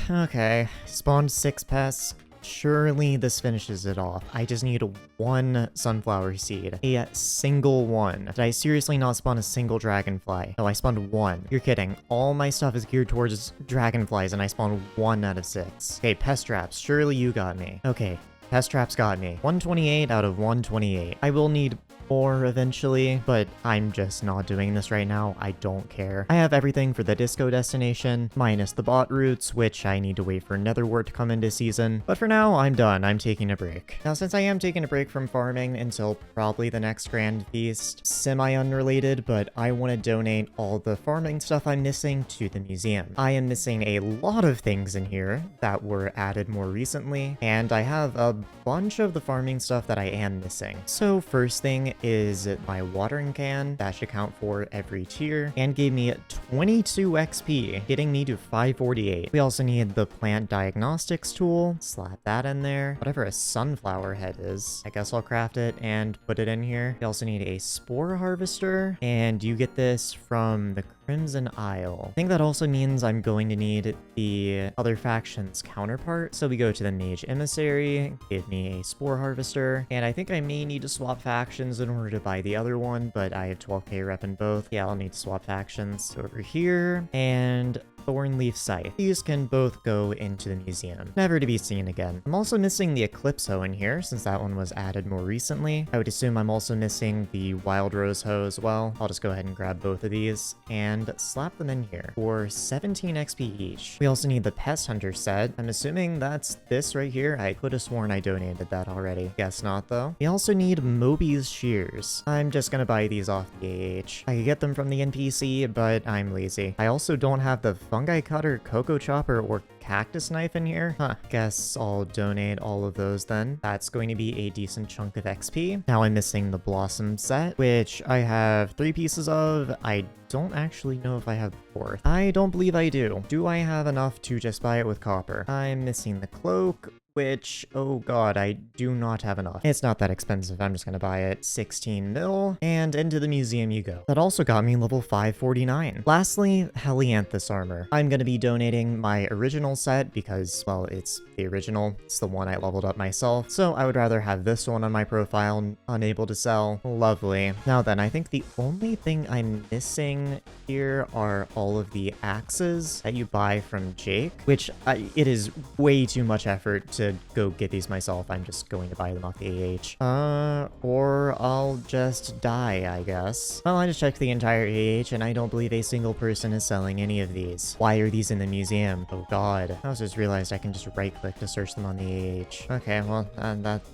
Okay, spawned 6 pests. Surely this finishes it off. I just need 1 sunflower seed. A single one. Did I seriously not spawn a single dragonfly? No, I spawned 1. You're kidding. All my stuff is geared towards dragonflies and I spawned 1 out of 6. Okay, pest traps. Surely you got me. Okay, pest traps got me. 128 out of 128. I will need more eventually, but I'm just not doing this right now. I don't care. I have everything for the disco destination, minus the bot routes, which I need to wait for Netherwort to come into season. But for now, I'm done. I'm taking a break. Now, since I am taking a break from farming until probably the next Grand Feast, semi-unrelated, but I want to donate all the farming stuff I'm missing to the museum. I am missing a lot of things in here that were added more recently, and I have a bunch of the farming stuff that I am missing. So first thing is my watering can. That should count for every tier and gave me 22 XP, getting me to 548. We also need the plant diagnostics tool. Slap that in there. Whatever a sunflower head is, I guess I'll craft it and put it in here. We also need a spore harvester, and you get this from the Crimson Isle. I think that also means I'm going to need the other faction's counterpart. So we go to the Mage Emissary, give me a Spore Harvester, and I think I may need to swap factions in order to buy the other one, but I have 12k rep in both. Yeah, I'll need to swap factions. Over here, and Thornleaf Scythe. These can both go into the museum, never to be seen again. I'm also missing the Eclipse Hoe in here, since that one was added more recently. I would assume I'm also missing the Wild Rose Hoe as well. I'll just go ahead and grab both of these and slap them in here for 17 XP each. We also need the Pest Hunter set. I'm assuming that's this right here. I could have sworn I donated that already. Guess not though. We also need Moby's Shears. I'm just gonna buy these off the AH. I could get them from the NPC, but I'm lazy. I also don't have the Fungi Cutter, Cocoa Chopper, or Cactus Knife in here. Guess I'll donate all of those then. That's going to be a decent chunk of XP. Now I'm missing the Blossom set, which I have 3 pieces of. I don't actually know if I have the 4th. I don't believe I do. Do I have enough to just buy it with copper? I'm missing the cloak, which, oh god, I do not have enough. It's not that expensive, I'm just gonna buy it. 16 mil, and into the museum you go. That also got me level 549. Lastly, Helianthus armor. I'm gonna be donating my original set because, well, it's the original. It's the one I leveled up myself, so I would rather have this one on my profile, unable to sell. Lovely. Now then, I think the only thing I'm missing here are all of the axes that you buy from Jake, which it is way too much effort to go get these myself. I'm just going to buy them off the AH. Or I'll just die, I guess. Well, I just checked the entire AH and I don't believe a single person is selling any of these. Why are these in the museum? Oh god. I just realized I can just right click to search them on the AH. Okay, well,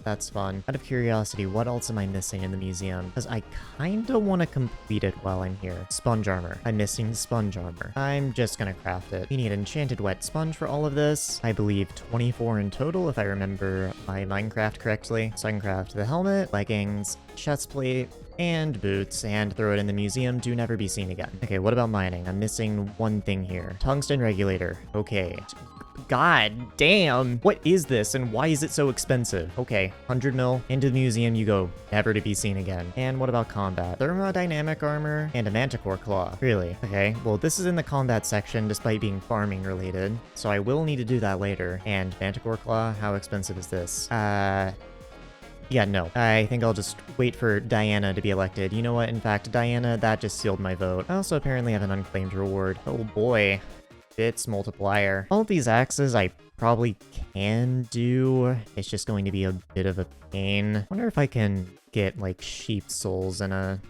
that's fun. Out of curiosity, what else am I missing in the museum? Because I kinda want to complete it while I'm here. Sponge armor. I'm missing sponge armor. I'm just gonna craft it. We need enchanted wet sponge for all of this. I believe 24 in total if I remember my Minecraft correctly. So I can craft the helmet, leggings, chestplate, and boots, and throw it in the museum to never be seen again. Okay, what about mining? I'm missing one thing here. Tungsten regulator. Okay. God damn. What is this and why is it so expensive? Okay, 100 mil. Into the museum you go, never to be seen again. And what about combat? Thermodynamic armor and a manticore claw. Really? Okay, well this is in the combat section despite being farming related, so I will need to do that later. And manticore claw, how expensive is this? Yeah, no. I think I'll just wait for Diana to be elected. You know what? In fact, Diana, that just sealed my vote. I also apparently have an unclaimed reward. Oh boy. Bits multiplier. All of these axes I probably can do. It's just going to be a bit of a pain. Wonder if I can get like sheep souls in a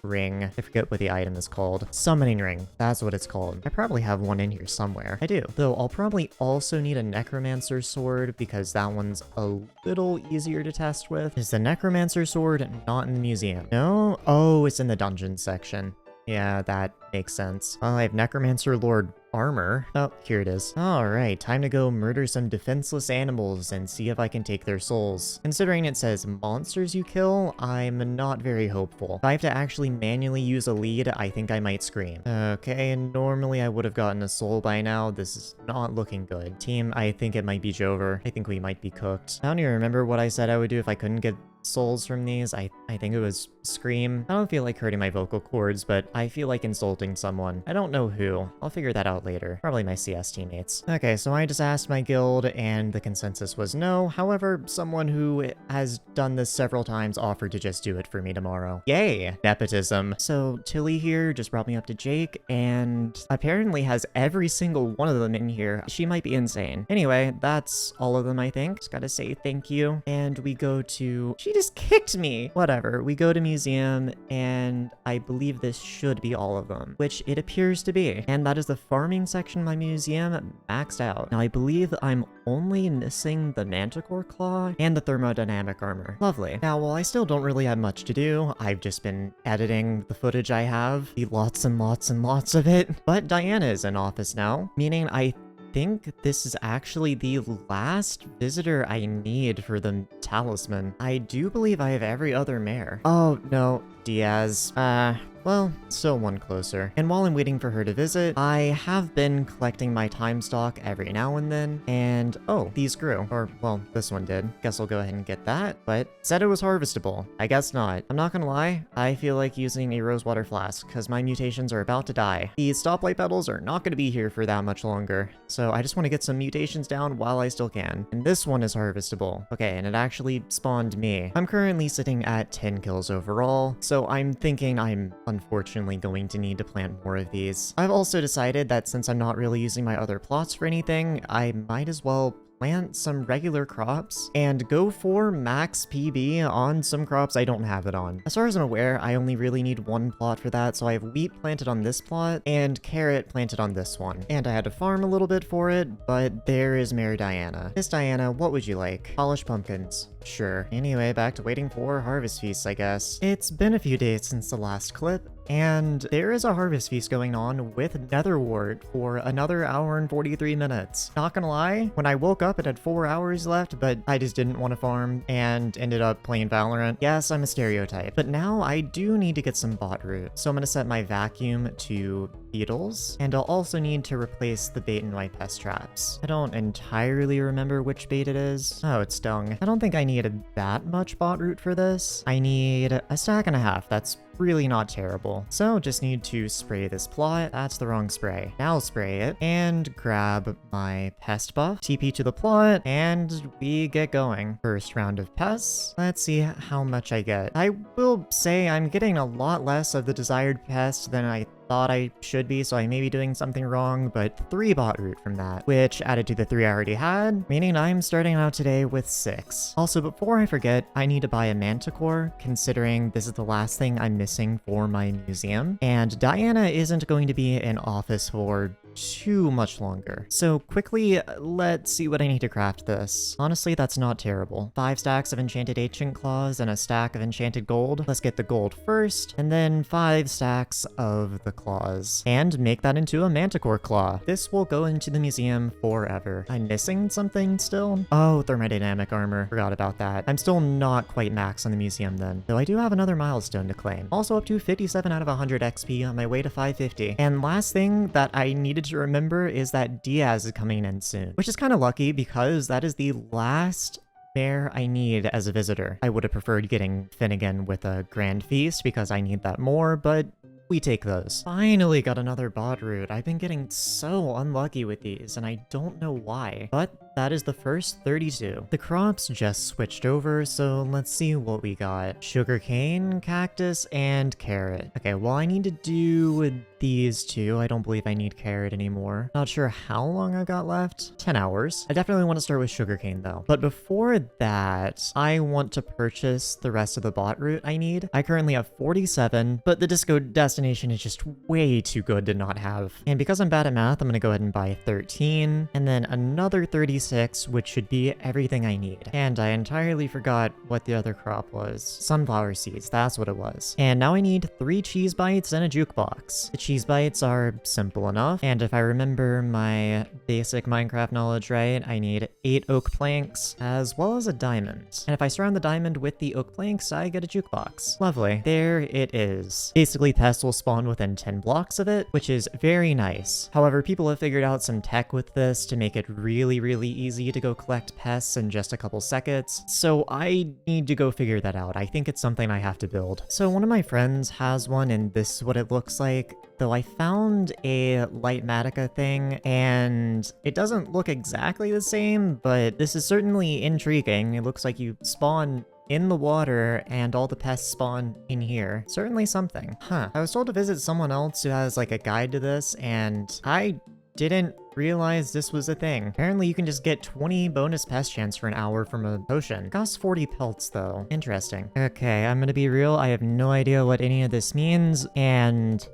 ring. I forget what the item is called. Summoning ring. That's what it's called. I probably have one in here somewhere. I do. Though I'll probably also need a necromancer sword because that one's a little easier to test with. Is the necromancer sword not in the museum? No? Oh, it's in the dungeon section. Yeah, that makes sense. Well, I have Necromancer Lord armor. Oh, here it is. Alright, time to go murder some defenseless animals and see if I can take their souls. Considering it says monsters you kill, I'm not very hopeful. If I have to actually manually use a lead, I think I might scream. Okay, normally I would have gotten a soul by now. This is not looking good. Team, I think it might be Jover. I think we might be cooked. I don't even remember what I said I would do if I couldn't get souls from these. I think it was scream. I don't feel like hurting my vocal cords, but I feel like insulting someone. I don't know who. I'll figure that out later. Probably my CS teammates. Okay, so I just asked my guild and the consensus was no. However, someone who has done this several times offered to just do it for me tomorrow. Yay! Nepotism. So Tilly here just brought me up to Jake and apparently has every single one of them in here. She might be insane. Anyway, that's all of them, I think. Just gotta say thank you. And we go to... She just kicked me. Whatever. We go to museum and I believe this should be all of them, which it appears to be. And that is the farming section of my museum maxed out. Now I believe I'm only missing the manticore claw and the thermodynamic armor. Lovely. Now while I still don't really have much to do, I've just been editing the footage I have. Lots and lots and lots of it. But Diana is in office now, meaning I think this is actually the last visitor I need for the talisman. I do believe I have every other mare. Oh, no. Diaz. Well, still one closer. And while I'm waiting for her to visit, I have been collecting my time stock every now and then, and oh, these grew. Or, well, this one did. Guess I'll go ahead and get that, but said it was harvestable. I guess not. I'm not gonna lie, I feel like using a rosewater flask, because my mutations are about to die. These stoplight petals are not gonna be here for that much longer, so I just want to get some mutations down while I still can. And this one is harvestable. Okay, and it actually spawned me. I'm currently sitting at 10 kills overall, so I'm thinking I'm unfortunately going to need to plant more of these. I've also decided that since I'm not really using my other plots for anything, I might as well plant some regular crops and go for max PB on some crops I don't have it on. As far as I'm aware, I only really need one plot for that, so I have wheat planted on this plot and carrot planted on this one. And I had to farm a little bit for it, but there is Mare Diana. Miss Diana, what would you like? Polished pumpkins. Sure. Anyway, back to waiting for Harvest Feast, I guess. It's been a few days since the last clip, and there is a Harvest Feast going on with Netherwart for another hour and 43 minutes. Not gonna lie, when I woke up it had 4 hours left, but I just didn't want to farm and ended up playing Valorant. Yes, I'm a stereotype, but now I do need to get some bot root. So I'm gonna set my vacuum to beetles, and I'll also need to replace the bait and white pest traps. I don't entirely remember which bait it is. Oh, it's dung. I don't think I needed that much bot root for this. I need a stack and a half. That's really not terrible. So just need to spray this plot. That's the wrong spray. Now spray it and grab my pest buff, TP to the plot, and we get going. First round of pests. Let's see how much I get. I will say I'm getting a lot less of the desired pest than I thought I should be, so I may be doing something wrong, but 3 bot root from that, which added to the 3 I already had, meaning I'm starting out today with 6. Also, before I forget, I need to buy a manticore, considering this is the last thing I'm missing for my museum, and Diana isn't going to be in office for too much longer. So quickly, let's see what I need to craft this. Honestly, that's not terrible. 5 stacks of enchanted ancient claws and a stack of enchanted gold. Let's get the gold first, and then 5 stacks of the claws, and make that into a manticore claw. This will go into the museum forever. I'm missing something still? Oh, thermodynamic armor. Forgot about that. I'm still not quite max on the museum then, though I do have another milestone to claim. Also up to 57 out of 100 XP on my way to 550. And last thing that I needed to remember is that Diaz is coming in soon, which is kind of lucky because that is the last mare I need as a visitor. I would have preferred getting Finnegan with a Grand Feast because I need that more, but we take those. Finally got another bot root. I've been getting so unlucky with these, and I don't know why. But that is the first 32. The crops just switched over, so let's see what we got. Sugarcane, cactus, and carrot. Okay, well I need to do these two. I don't believe I need carrot anymore. Not sure how long I got left. 10 hours. I definitely want to start with sugarcane though. But before that, I want to purchase the rest of the bot root I need. I currently have 47, but the disco destination is just way too good to not have. And because I'm bad at math, I'm gonna go ahead and buy 13, and then another 36, which should be everything I need. And I entirely forgot what the other crop was. Sunflower seeds, that's what it was. And now I need 3 cheese bites and a jukebox. The cheese bites are simple enough, and if I remember my basic Minecraft knowledge right, I need 8 oak planks as well as a diamond. And if I surround the diamond with the oak planks, I get a jukebox. Lovely. There it is. Basically, pests will spawn within 10 blocks of it, which is very nice. However, people have figured out some tech with this to make it really easy to go collect pests in just a couple seconds, so I need to go figure that out. I think it's something I have to build. So one of my friends has one, and this is what it looks like. Though I found a Lightmatica thing, and it doesn't look exactly the same, but this is certainly intriguing. It looks like you spawn in the water and all the pests spawn in here. Certainly something. Huh. I was told to visit someone else who has like a guide to this, and I didn't realize this was a thing. Apparently you can just get 20 bonus pest chance for an hour from a potion. Costs 40 pelts though. Interesting. Okay, I'm gonna be real. I have no idea what any of this means, and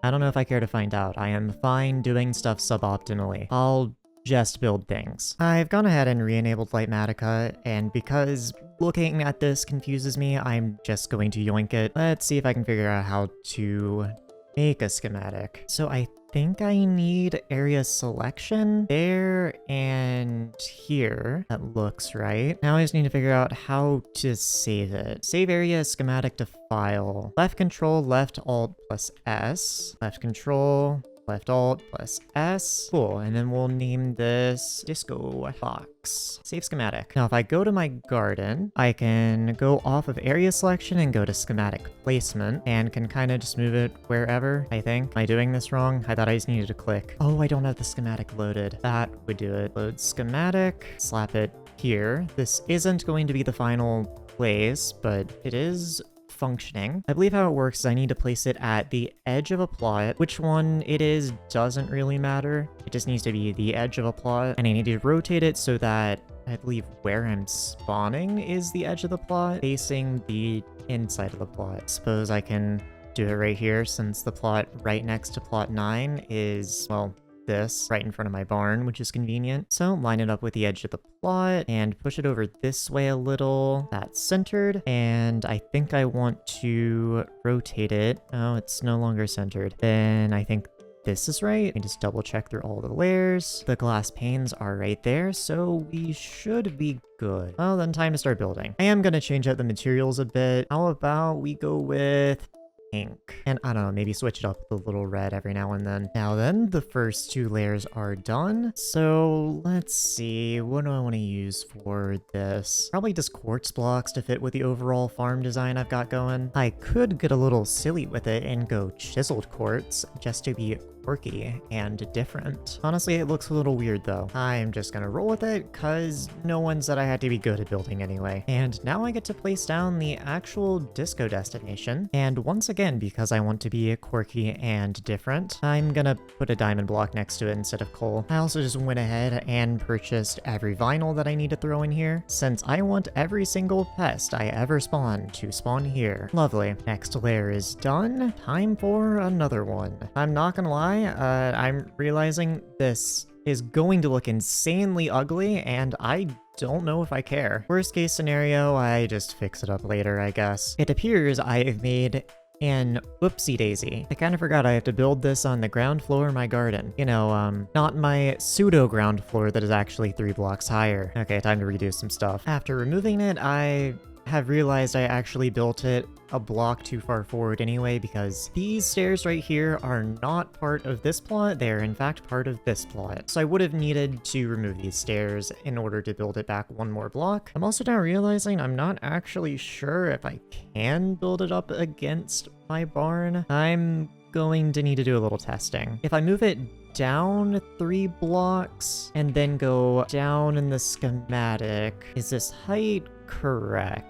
I don't know if I care to find out. I am fine doing stuff suboptimally. I'll just build things. I've gone ahead and re-enabled Lightmatica, and because looking at this confuses me, I'm just going to yoink it. Let's see if I can figure out how to make a schematic. So I think I need area selection there and here. That looks right. Now I just need to figure out how to save it. Save area schematic to file. Left control, left alt plus S. Left control, left alt plus S. Cool, and then we'll name this Disco Box. Save schematic. Now if I go to my garden, I can go off of area selection and go to schematic placement, and can kind of just move it wherever, I think. Am I doing this wrong? I thought I just needed to click. Oh, I don't have the schematic loaded. That would do it. Load schematic, slap it here. This isn't going to be the final place, but it is functioning. I believe how it works is I need to place it at the edge of a plot. Which one it is doesn't really matter. It just needs to be the edge of a plot, and I need to rotate it so that I believe where I'm spawning is the edge of the plot, facing the inside of the plot. Suppose I can do it right here, since the plot right next to plot 9 is, well, this right in front of my barn, which is convenient. So line it up with the edge of the plot and push it over this way a little. That's centered. And I think I want to rotate it. Oh, it's no longer centered. Then I think this is right. Let me just double check through all the layers. The glass panes are right there, so we should be good. Well, then time to start building. I am gonna change out the materials a bit. How about we go with pink? And I don't know, maybe switch it up with a little red every now and then. Now then, the first 2 layers are done. So let's see, what do I want to use for this? Probably just quartz blocks to fit with the overall farm design I've got going. I could get a little silly with it and go chiseled quartz just to be quirky and different. Honestly, it looks a little weird though. I'm just gonna roll with it cause no one said I had to be good at building anyway. And now I get to place down the actual disco destination. And once again, because I want to be quirky and different, I'm gonna put a diamond block next to it instead of coal. I also just went ahead and purchased every vinyl that I need to throw in here, since I want every single pest I ever spawn to spawn here. Lovely. Next layer is done. Time for another one. I'm not gonna lie, I'm realizing this is going to look insanely ugly, and I don't know if I care. Worst case scenario, I just fix it up later, I guess. It appears I've made an whoopsie daisy. I kind of forgot I have to build this on the ground floor of my garden. You know, not my pseudo ground floor that is actually 3 blocks higher. Okay, time to redo some stuff. After removing it, I have realized I actually built it a block too far forward anyway, because these stairs right here are not part of this plot. They're in fact part of this plot. So I would have needed to remove these stairs in order to build it back 1 more block. I'm also now realizing I'm not actually sure if I can build it up against my barn. I'm going to need to do a little testing. If I move it down 3 blocks and then go down in the schematic, is this height correct?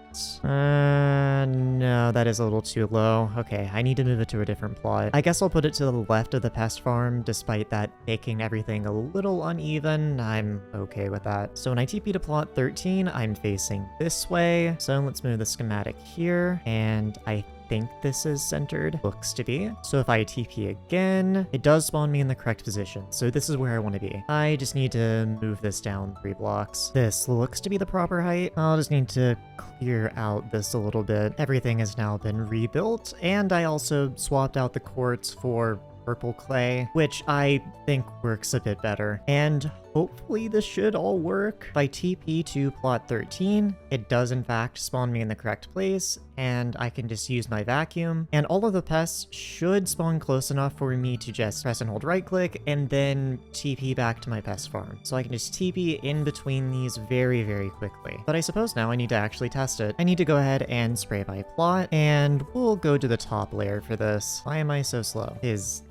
No, that is a little too low. Okay, I need to move it to a different plot. I guess I'll put it to the left of the pest farm, despite that making everything a little uneven. I'm okay with that. So when I TP to plot 13, I'm facing this way. So let's move the schematic here, and I think this is centered. Looks to be. So if I TP again, it does spawn me in the correct position. So this is where I want to be. I just need to move this down 3 blocks. This looks to be the proper height. I'll just need to clear out this a little bit. Everything has now been rebuilt, and I also swapped out the quartz for purple clay, which I think works a bit better. And hopefully this should all work. If I TP to plot 13, it does in fact spawn me in the correct place, and I can just use my vacuum, and all of the pests should spawn close enough for me to just press and hold right click and then TP back to my pest farm. So I can just TP in between these very, very quickly. But I suppose now I need to actually test it. I need to go ahead and spray by plot, and we'll go to the top layer for this. Why am I so slow? Is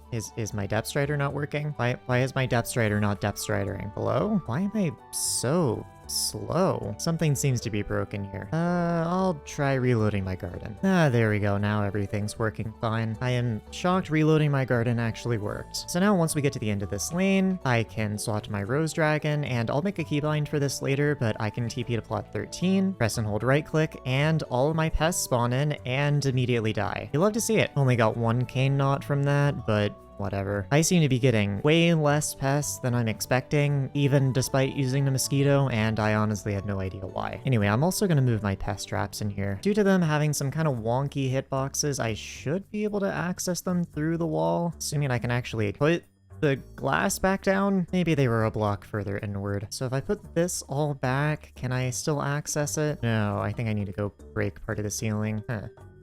my depth strider not working? Why is my depth strider not depth stridering? Hello? Why am I so slow? Something seems to be broken here. I'll try reloading my garden. There we go. Now everything's working fine. I am shocked reloading my garden actually worked. So now once we get to the end of this lane, I can swap to my rose dragon, and I'll make a keybind for this later, but I can TP to plot 13, press and hold right click, and all of my pests spawn in and immediately die. You'll love to see it. Only got 1 cane knot from that, but whatever. I seem to be getting way less pests than I'm expecting, even despite using the mosquito, and I honestly have no idea why. Anyway, I'm also going to move my pest traps in here. Due to them having some kind of wonky hitboxes, I should be able to access them through the wall, assuming I can actually put the glass back down. Maybe they were a block further inward. So if I put this all back, can I still access it? No, I think I need to go break part of the ceiling.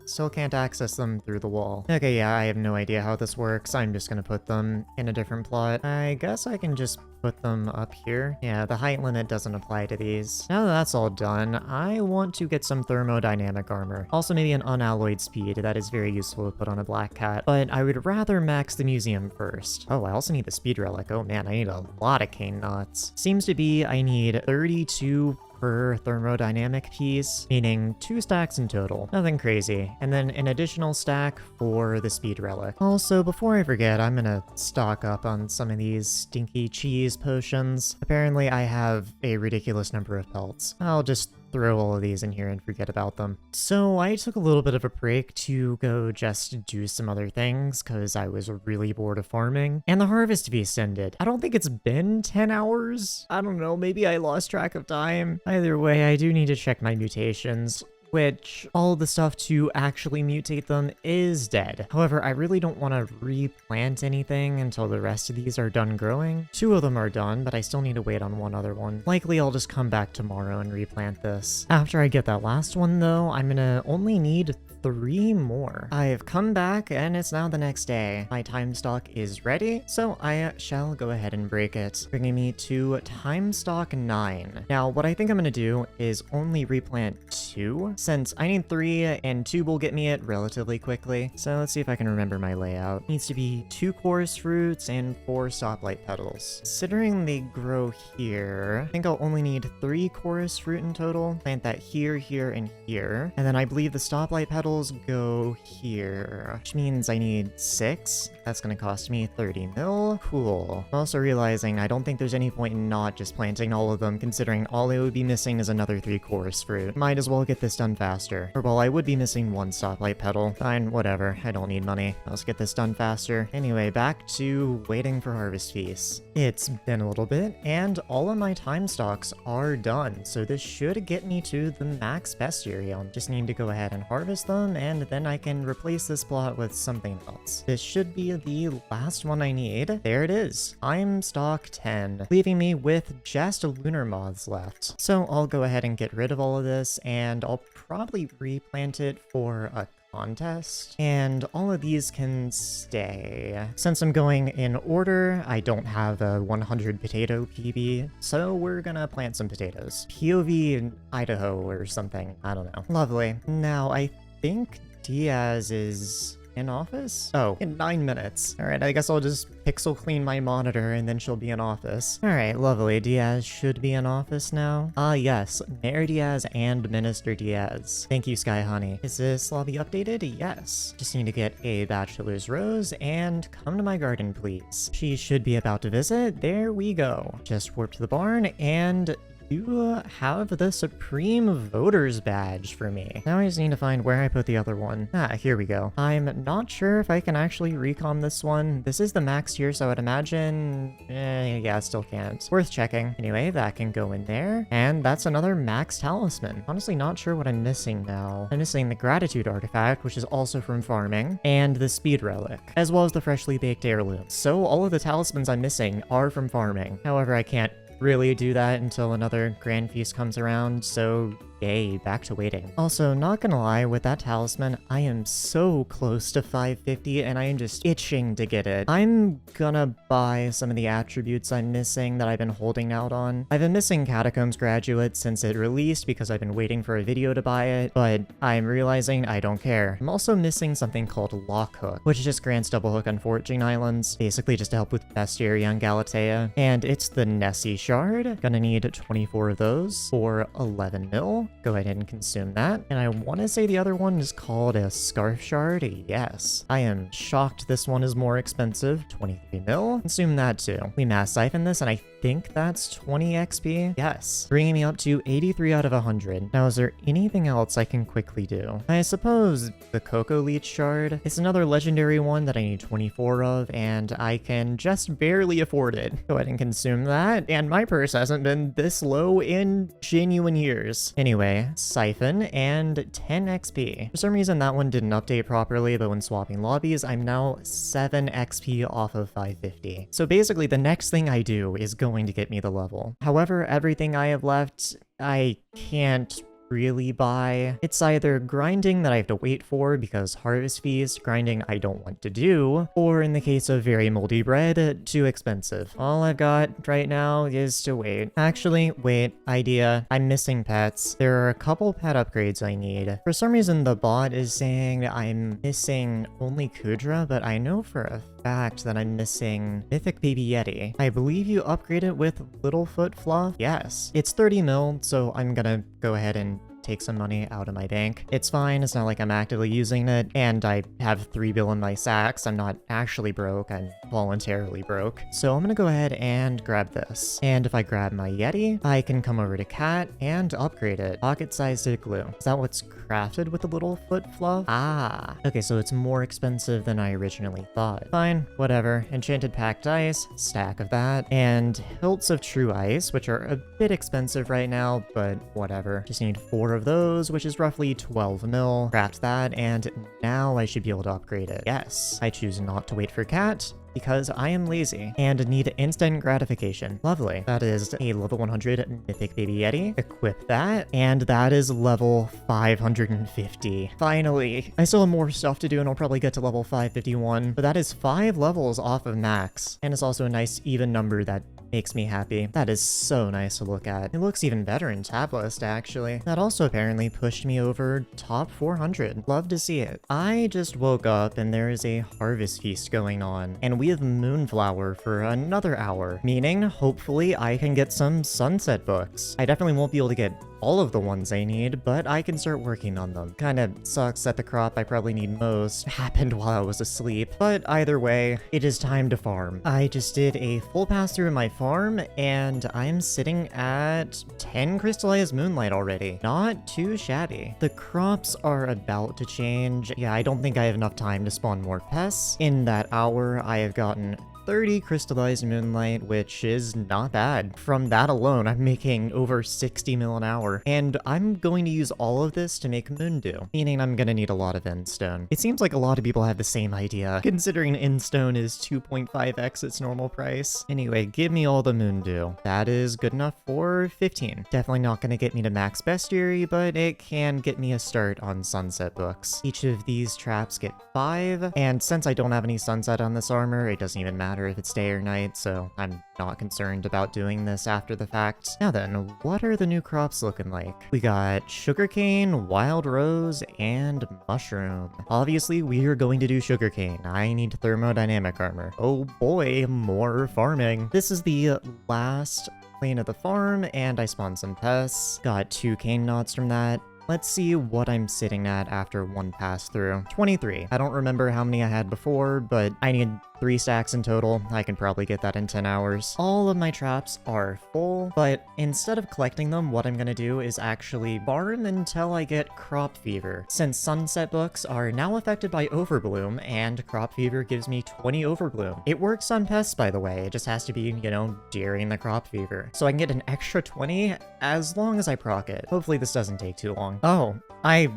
Still can't access them through the wall. Okay, yeah, I have no idea how this works. I'm just gonna put them in a different plot. I guess I can just put them up here. Yeah, the height limit doesn't apply to these. Now that that's all done, I want to get some thermodynamic armor. Also maybe an unalloyed speed. That is very useful to put on a black cat, but I would rather max the museum first. Oh, I also need the speed relic. Oh man, I need a lot of cane knots. Seems to be I need 32 per thermodynamic piece, meaning 2 stacks in total. Nothing crazy. And then an additional stack for the speed relic. Also, before I forget, I'm gonna stock up on some of these stinky cheese potions. Apparently, I have a ridiculous number of pelts. I'll just throw all of these in here and forget about them. So I took a little bit of a break to go just do some other things because I was really bored of farming. And the harvest feast ended. I don't think it's been 10 hours. I don't know, maybe I lost track of time. Either way, I do need to check my mutations, which all the stuff to actually mutate them is dead. However, I really don't want to replant anything until the rest of these are done growing. 2 of them are done, but I still need to wait on 1 other one. Likely I'll just come back tomorrow and replant this. After I get that last one though, I'm gonna only need 3 more. I have come back and it's now the next day. My time stock is ready, so I shall go ahead and break it, bringing me to time stock 9. Now, what I think I'm gonna do is only replant 2, since I need 3 and 2 will get me it relatively quickly. So let's see if I can remember my layout. Needs to be 2 chorus fruits and 4 stoplight petals. Considering they grow here, I think I'll only need 3 chorus fruit in total. Plant that here, here, and here. And then I believe the stoplight petals go here, which means I need 6. That's gonna cost me 30 mil. Cool. I'm also realizing I don't think there's any point in not just planting all of them, considering all I would be missing is another 3 chorus fruit. Might as well get this done faster. Or well, I would be missing 1 stoplight petal. Fine, whatever. I don't need money. Let's get this done faster. Anyway, back to waiting for harvest feast. It's been a little bit, and all of my time stocks are done, so this should get me to the max bestiarium. Just need to go ahead and harvest them, and then I can replace this plot with something else. This should be the last one I need. There it is. I'm stock 10, leaving me with just lunar moths left. So I'll go ahead and get rid of all of this, and I'll probably replant it for a contest, and all of these can stay. Since I'm going in order, I don't have a 100 potato PB, so we're gonna plant some potatoes. POV in Idaho or something, I don't know. Lovely. Now I think Diaz is in office? Oh, in 9 minutes. All right, I guess I'll just pixel clean my monitor and then she'll be in office. All right, lovely. Diaz should be in office now. Ah, yes. Mayor Diaz and Minister Diaz. Thank you, Sky Honey. Is this lobby updated? Yes. Just need to get a bachelor's rose and come to my garden, please. She should be about to visit. There we go. Just warp to the barn and you have the Supreme Voters Badge for me. Now I just need to find where I put the other one. Ah, here we go. I'm not sure if I can actually recom this one. This is the max tier, so I'd imagine... yeah, still can't. Worth checking. Anyway, that can go in there. And that's another max talisman. Honestly, not sure what I'm missing now. I'm missing the Gratitude Artifact, which is also from farming, and the Speed Relic, as well as the Freshly Baked Heirloom. So all of the talismans I'm missing are from farming. However, I can't really do that until another Grand Feast comes around, so yay, back to waiting. Also, not gonna lie, with that talisman, I am so close to 550 and I am just itching to get it. I'm gonna buy some of the attributes I'm missing that I've been holding out on. I've been missing Catacombs Graduate since it released because I've been waiting for a video to buy it, but I'm realizing I don't care. I'm also missing something called Lockhook, which just grants double hook on Foraging Islands, basically just to help with Bestiary on Galatea, and it's the Nessie Shard. Gonna need 24 of those for 11 mil. Go ahead and consume that. And I want to say the other one is called a Scarf Shard. Yes. I am shocked this one is more expensive. 23 mil. Consume that too. We mass siphon this and I think that's 20 XP. Yes. Bringing me up to 83 out of 100. Now, is there anything else I can quickly do? I suppose the Cocoa Leech Shard. It's another legendary one that I need 24 of and I can just barely afford it. Go ahead and consume that. And my purse hasn't been this low in genuine years. Anyway, siphon and 10 XP. For some reason that one didn't update properly, but when swapping lobbies, I'm now 7 XP off of 550. So basically the next thing I do is going to get me the level. However, everything I have left, I can't really buy. It's either grinding that I have to wait for because Harvest Feast, grinding I don't want to do, or in the case of very moldy bread, too expensive. All I've got right now is to wait. Actually, wait, idea. I'm missing pets. There are a couple pet upgrades I need. For some reason, the bot is saying I'm missing only Kudra, but I know for a fact that I'm missing Mythic Baby Yeti. I believe you upgrade it with Littlefoot Fluff. Yes. It's 30 mil, so I'm gonna go ahead and take some money out of my bank. It's fine, it's not like I'm actively using it, and I have 3 bill in my sacks. I'm not actually broke, I'm voluntarily broke. So I'm gonna go ahead and grab this. And if I grab my Yeti, I can come over to Cat and upgrade it. Pocket-sized igloo. Is that what's crafted with the little foot fluff? Ah. Okay, so it's more expensive than I originally thought. Fine, whatever. Enchanted packed ice, stack of that, and hilts of true ice, which are a bit expensive right now, but whatever. Just need 4 of those, which is roughly 12 mil. Craft that, and now I should be able to upgrade it. Yes, I choose not to wait for Cat, because I am lazy and need instant gratification. Lovely. That is a level 100 Mythic Baby Yeti. Equip that, and that is level 550. Finally. I still have more stuff to do, and I'll probably get to level 551, but that is 5 levels off of max, and it's also a nice even number that makes me happy. That is so nice to look at. It looks even better in tab list, actually. That also apparently pushed me over top 400. Love to see it. I just woke up and there is a harvest feast going on, and we have Moonflower for another hour, meaning hopefully I can get some sunset books. I definitely won't be able to get all of the ones I need, but I can start working on them. Kinda sucks that the crop I probably need most happened while I was asleep, but either way, it is time to farm. I just did a full pass through my farm, and I'm sitting at 10 crystallized moonlight already. Not too shabby. The crops are about to change. Yeah, I don't think I have enough time to spawn more pests. In that hour, I have gotten 30 crystallized moonlight, which is not bad. From that alone, I'm making over 60 mil an hour, and I'm going to use all of this to make moondew, meaning I'm gonna need a lot of endstone. It seems like a lot of people have the same idea, considering endstone is 2.5x its normal price. Anyway, give me all the moondew. That is good enough for 15. Definitely not gonna get me to max bestiary, but it can get me a start on sunset books. Each of these traps get 5, and since I don't have any sunset on this armor, it doesn't even matter if it's day or night, so I'm not concerned about doing this after the fact. Now then, what are the new crops looking like? We got sugarcane, wild rose, and mushroom. Obviously, we are going to do sugarcane. I need thermodynamic armor. Oh boy, more farming. This is the last lane of the farm, and I spawned some pests. Got 2 cane knots from that. Let's see what I'm sitting at after one pass through. 23. I don't remember how many I had before, but I need 3 stacks in total. I can probably get that in 10 hours. All of my traps are full, but instead of collecting them, what I'm gonna do is actually farm until I get crop fever. Since sunset books are now affected by overbloom, and crop fever gives me 20 overbloom. It works on pests, by the way. It just has to be, you know, during the crop fever. So I can get an extra 20 as long as I proc it. Hopefully this doesn't take too long. Oh, I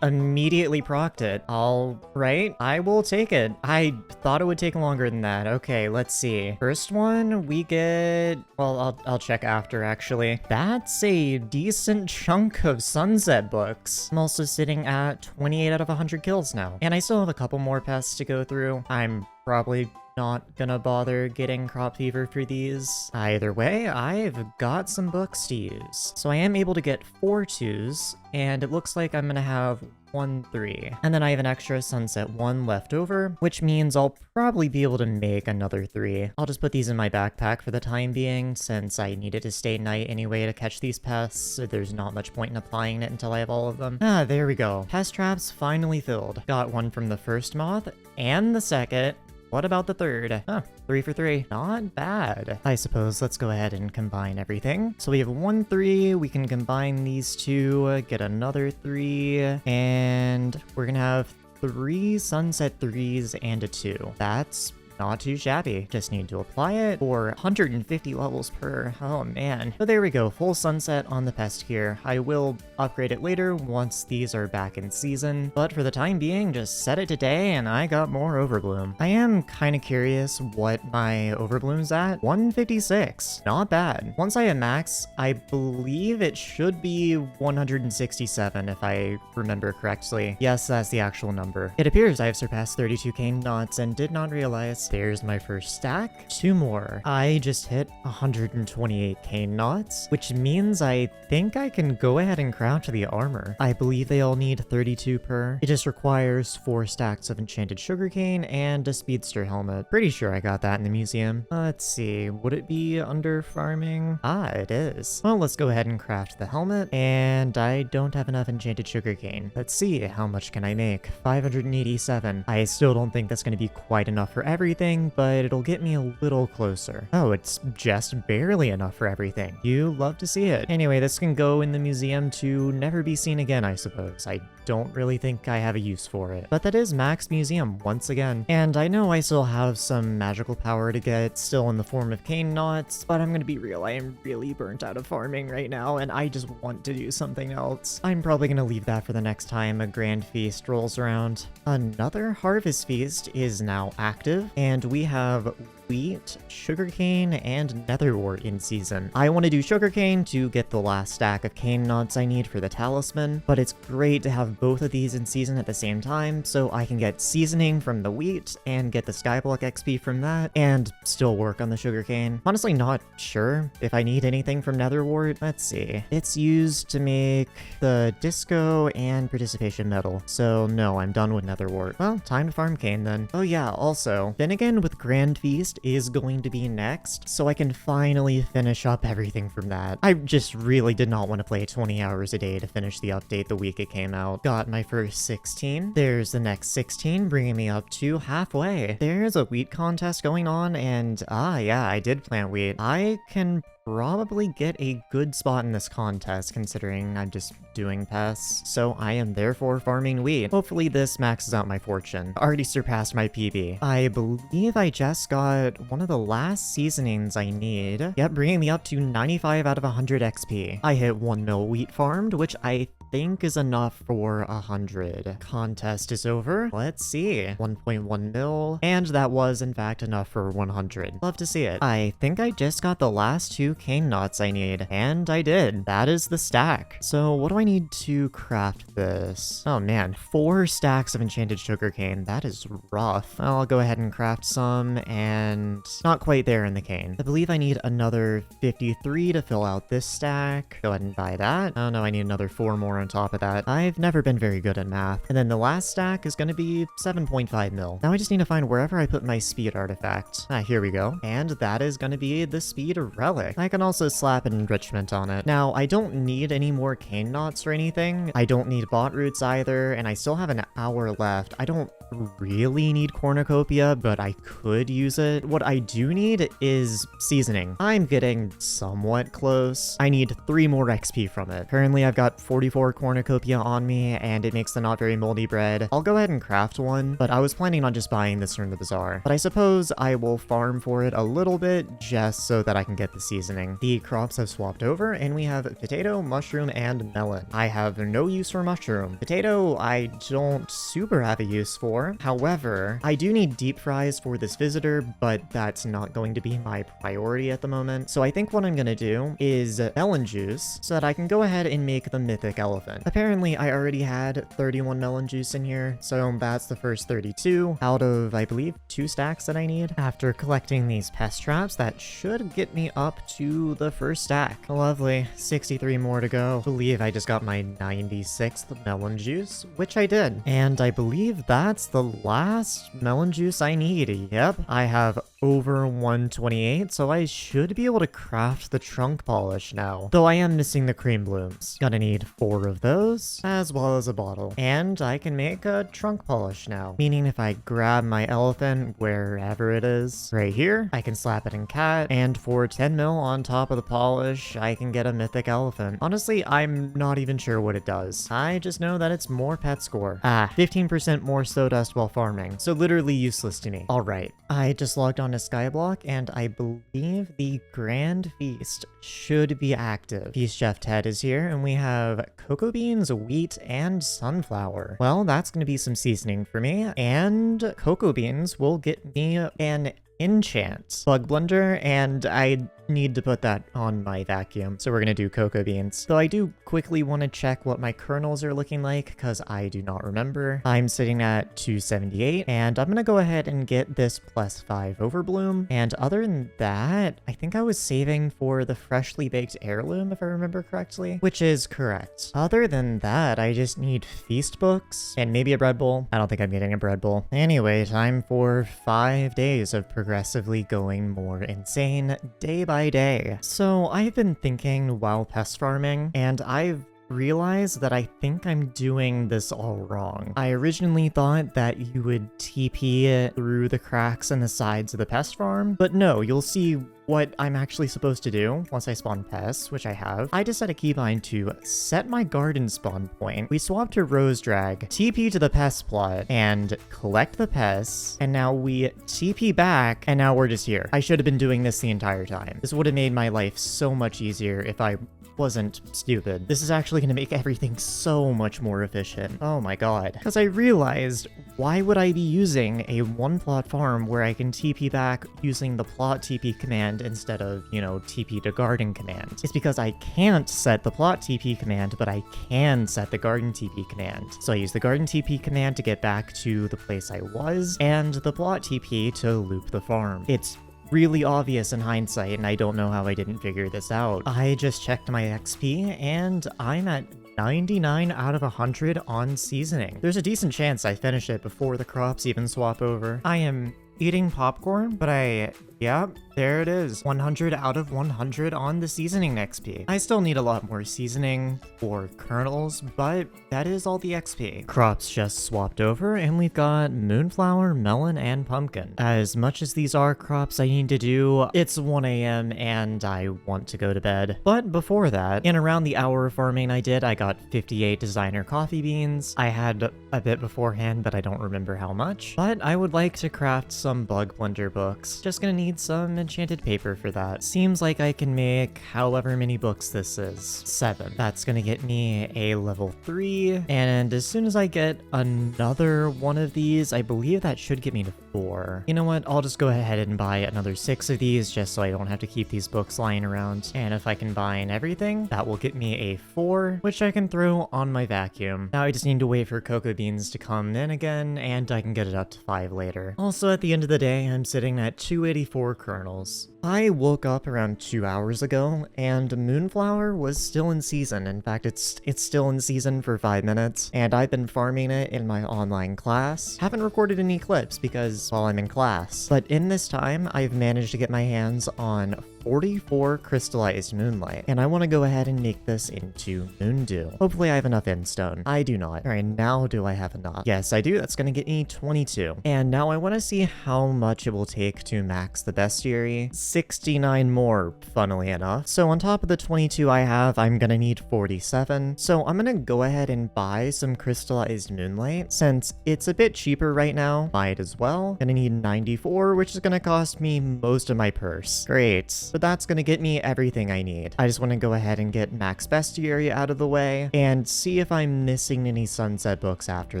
immediately procced it. All right, I will take it. I thought it would take longer than that. Okay, let's see. First one, we get, well, I'll check after, actually. That's a decent chunk of sunset books. I'm also sitting at 28 out of 100 kills now. And I still have a couple more pests to go through. I'm probably not gonna bother getting crop fever for these. Either way, I've got some books to use. So I am able to get 4 2s, and it looks like I'm gonna have 1 3. And then I have an extra sunset 1 left over, which means I'll probably be able to make another 3. I'll just put these in my backpack for the time being, since I needed to stay night anyway to catch these pests, so there's not much point in applying it until I have all of them. Ah, there we go. Pest traps finally filled. Got 1 from the first moth, and the second. What about the third? Huh, 3 for 3. Not bad. I suppose let's go ahead and combine everything. So we have 1 3, we can combine these 2, get another 3, and we're gonna have 3 sunset 3s and a 2. That's not too shabby. Just need to apply it for 150 levels per. Oh man. But there we go. Full sunset on the pest here. I will upgrade it later once these are back in season. But for the time being, just set it to day and I got more overbloom. I am kind of curious what my overbloom's at. 156. Not bad. Once I hit max, I believe it should be 167 if I remember correctly. Yes, that's the actual number. It appears I have surpassed 32 cane knots and did not realize. there's my first stack. 2 more. I just hit 128 cane knots, which means I think I can go ahead and craft the armor. I believe they all need 32 per. It just requires 4 stacks of enchanted sugarcane and a speedster helmet. Pretty sure I got that in the museum. Let's see, would it be under farming? Ah, it is. Well, let's go ahead and craft the helmet, and I don't have enough enchanted sugarcane. Let's see, how much can I make? 587. I still don't think that's going to be quite enough for everything, but it'll get me a little closer. Oh, it's just barely enough for everything. You love to see it. Anyway, this can go in the museum to never be seen again, I suppose. I don't really think I have a use for it. But that is max museum once again. And I know I still have some magical power to get still in the form of cane knots, but I'm gonna be real, I am really burnt out of farming right now, and I just want to do something else. I'm probably gonna leave that for the next time a grand feast rolls around. Another harvest feast is now active, and we have wheat, sugarcane, and netherwort in season. I want to do sugarcane to get the last stack of cane knots I need for the talisman, but it's great to have both of these in season at the same time, so I can get seasoning from the wheat and get the Skyblock XP from that, and still work on the sugarcane. Honestly, not sure if I need anything from netherwort. Let's see. It's used to make the disco and participation medal, so no, I'm done with netherwort. Well, time to farm cane then. Oh yeah, also, then again with Grand Feast is going to be next, so I can finally finish up everything from that. I just really did not want to play 20 hours a day to finish the update the week it came out. Got my first 16. There's the next 16, bringing me up to halfway. There's a wheat contest going on, and yeah, I did plant wheat. I can probably get a good spot in this contest considering I'm just doing pests, so I am therefore farming wheat. Hopefully this maxes out my fortune. Already surpassed my PB. I believe I just got one of the last seasonings I need. Yep, bringing me up to 95 out of 100 XP. I hit 1 mil wheat farmed, which I think is enough for 100. Contest is over. Let's see. 1.1 mil. And that was in fact enough for 100. Love to see it. I think I just got the last 2 cane knots I need. And I did. That is the stack. So what do I need to craft this? Oh man, 4 stacks of enchanted sugarcane. That is rough. I'll go ahead and craft some, and not quite there in the cane. I believe I need another 53 to fill out this stack. Go ahead and buy that. Oh no, I need another 4 more on top of that. I've never been very good at math. And then the last stack is going to be 7.5 mil. Now I just need to find wherever I put my speed artifact. Here we go. And that is going to be the speed relic. I can also slap an enrichment on it. Now, I don't need any more cane knots or anything. I don't need bot roots either, and I still have an hour left. I don't really need cornucopia, but I could use it. What I do need is seasoning. I'm getting somewhat close. I need 3 more XP from it. Currently, I've got 44 cornucopia on me, and it makes the not very moldy bread. I'll go ahead and craft one, but I was planning on just buying this from the bazaar. But I suppose I will farm for it a little bit just so that I can get the seasoning. The crops have swapped over, and we have potato, mushroom, and melon. I have no use for mushroom. Potato, I don't super have a use for. However, I do need deep fries for this visitor, but that's not going to be my priority at the moment. So I think what I'm gonna do is melon juice so that I can go ahead and make the mythic elephant. Apparently, I already had 31 melon juice in here, so that's the first 32 out of, I believe, 2 stacks that I need. After collecting these pest traps, that should get me up to the first stack. Lovely. 63 more to go. I believe I just got my 96th melon juice, which I did. And I believe that's the last melon juice I need. Yep, I have over 128, so I should be able to craft the trunk polish now. Though I am missing the cream blooms. Gonna need 4 of those, as well as a bottle. And I can make a trunk polish now. Meaning if I grab my elephant wherever it is, right here, I can slap it in cat, and for 10 mil on top of the polish, I can get a mythic elephant. Honestly, I'm not even sure what it does. I just know that it's more pet score. 15% more stardust while farming. So literally useless to me. Alright, I just logged on to Skyblock, and I believe the Grand Feast should be active. Feast Chef Ted is here, and we have cocoa beans, wheat, and sunflower. Well, that's going to be some seasoning for me, and cocoa beans will get me an enchant bug blender, and I need to put that on my vacuum, so we're gonna do cocoa beans. Though I do quickly want to check what my kernels are looking like, because I do not remember. I'm sitting at 278, and I'm gonna go ahead and get this +5 overbloom. And other than that, I think I was saving for the freshly baked heirloom, if I remember correctly, which is correct. Other than that, I just need feast books and maybe a bread bowl. I don't think I'm getting a bread bowl. Anyway, time for 5 days of progressively going more insane day by day. So I've been thinking while pest farming, and I've realized that I think I'm doing this all wrong. I originally thought that you would TP through the cracks in the sides of the pest farm, but no, you'll see what I'm actually supposed to do once I spawn pests, which I have. I just set a keybind to set my garden spawn point. We swapped to Rose Drag, TP to the pest plot, and collect the pests, and now we TP back, and now we're just here. I should have been doing this the entire time. This would have made my life so much easier if I wasn't stupid. This is actually going to make everything so much more efficient. Oh my god. Because I realized, why would I be using a one plot farm where I can TP back using the plot TP command instead of, you know, TP to garden command? It's because I can't set the plot TP command, but I can set the garden TP command. So I use the garden TP command to get back to the place I was, and the plot TP to loop the farm. It's really obvious in hindsight, and I don't know how I didn't figure this out. I just checked my XP, and I'm at 99 out of 100 on seasoning. There's a decent chance I finish it before the crops even swap over. I am eating popcorn, but yep, there it is. 100 out of 100 on the seasoning XP. I still need a lot more seasoning for kernels, but that is all the XP. Crops just swapped over, and we've got moonflower, melon, and pumpkin. As much as these are crops I need to do, it's 1 a.m. and I want to go to bed. But before that, in around the hour of farming I did, I got 58 designer coffee beans. I had a bit beforehand, but I don't remember how much. But I would like to craft some bug blender books. Just gonna need some enchanted paper for that. Seems like I can make however many books this is. 7. That's gonna get me a level 3, and as soon as I get another one of these, I believe that should get me to 4. You know what, I'll just go ahead and buy another 6 of these just so I don't have to keep these books lying around. And if I combine everything, that will get me a 4, which I can throw on my vacuum. Now I just need to wait for cocoa beans to come in again, and I can get it up to 5 later. Also, at the end of the day, I'm sitting at 284 kernels. I woke up around 2 hours ago, and Moonflower was still in season. In fact, it's still in season for 5 minutes, and I've been farming it in my online class. Haven't recorded any clips because, well, I'm in class. But in this time, I've managed to get my hands on 44 crystallized moonlight, and I want to go ahead and make this into Moondew. Hopefully I have enough endstone. I do not. Alright, now do I have enough? Yes, I do. That's going to get me 22. And now I want to see how much it will take to max the bestiary. 69 more, funnily enough. So on top of the 22 I have, I'm going to need 47. So I'm going to go ahead and buy some crystallized moonlight. Since it's a bit cheaper right now, might as well. Gonna need 94, which is going to cost me most of my purse. Great. But that's gonna get me everything I need. I just want to go ahead and get max bestiary out of the way and see if I'm missing any sunset books after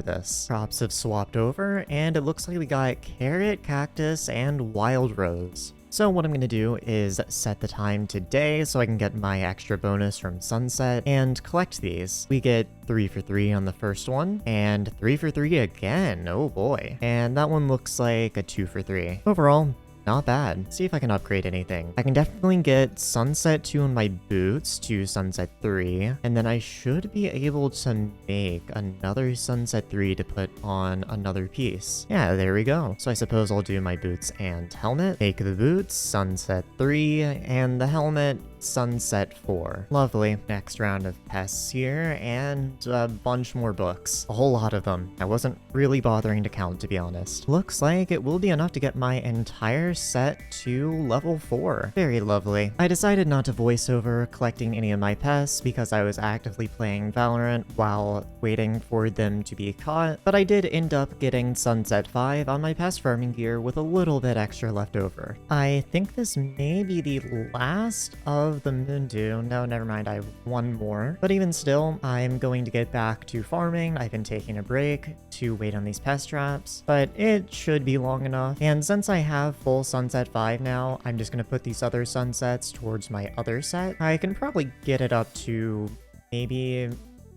this. Crops have swapped over, and it looks like we got carrot, cactus, and wild rose. So what I'm going to do is set the time to day so I can get my extra bonus from sunset and collect these. We get 3 for 3 on the first one, and 3 for 3 again. Oh boy. And that one looks like a 2 for 3. Overall, not bad. See if I can upgrade anything. I can definitely get Sunset 2 on my boots to Sunset 3, and then I should be able to make another Sunset 3 to put on another piece. Yeah, there we go. So I suppose I'll do my boots and helmet. Make the boots Sunset 3, and the helmet Sunset 4. Lovely. Next round of pests here, and a bunch more books. A whole lot of them. I wasn't really bothering to count, to be honest. Looks like it will be enough to get my entire set to level 4. Very lovely. I decided not to voice over collecting any of my pests because I was actively playing Valorant while waiting for them to be caught, but I did end up getting Sunset 5 on my pest farming gear with a little bit extra left over. I think this may be the last of of the moon dew. No, never mind, I have one more. But even still, I'm going to get back to farming. I've been taking a break to wait on these pest traps, but it should be long enough. And since I have full sunset 5 now, I'm just going to put these other sunsets towards my other set. I can probably get it up to maybe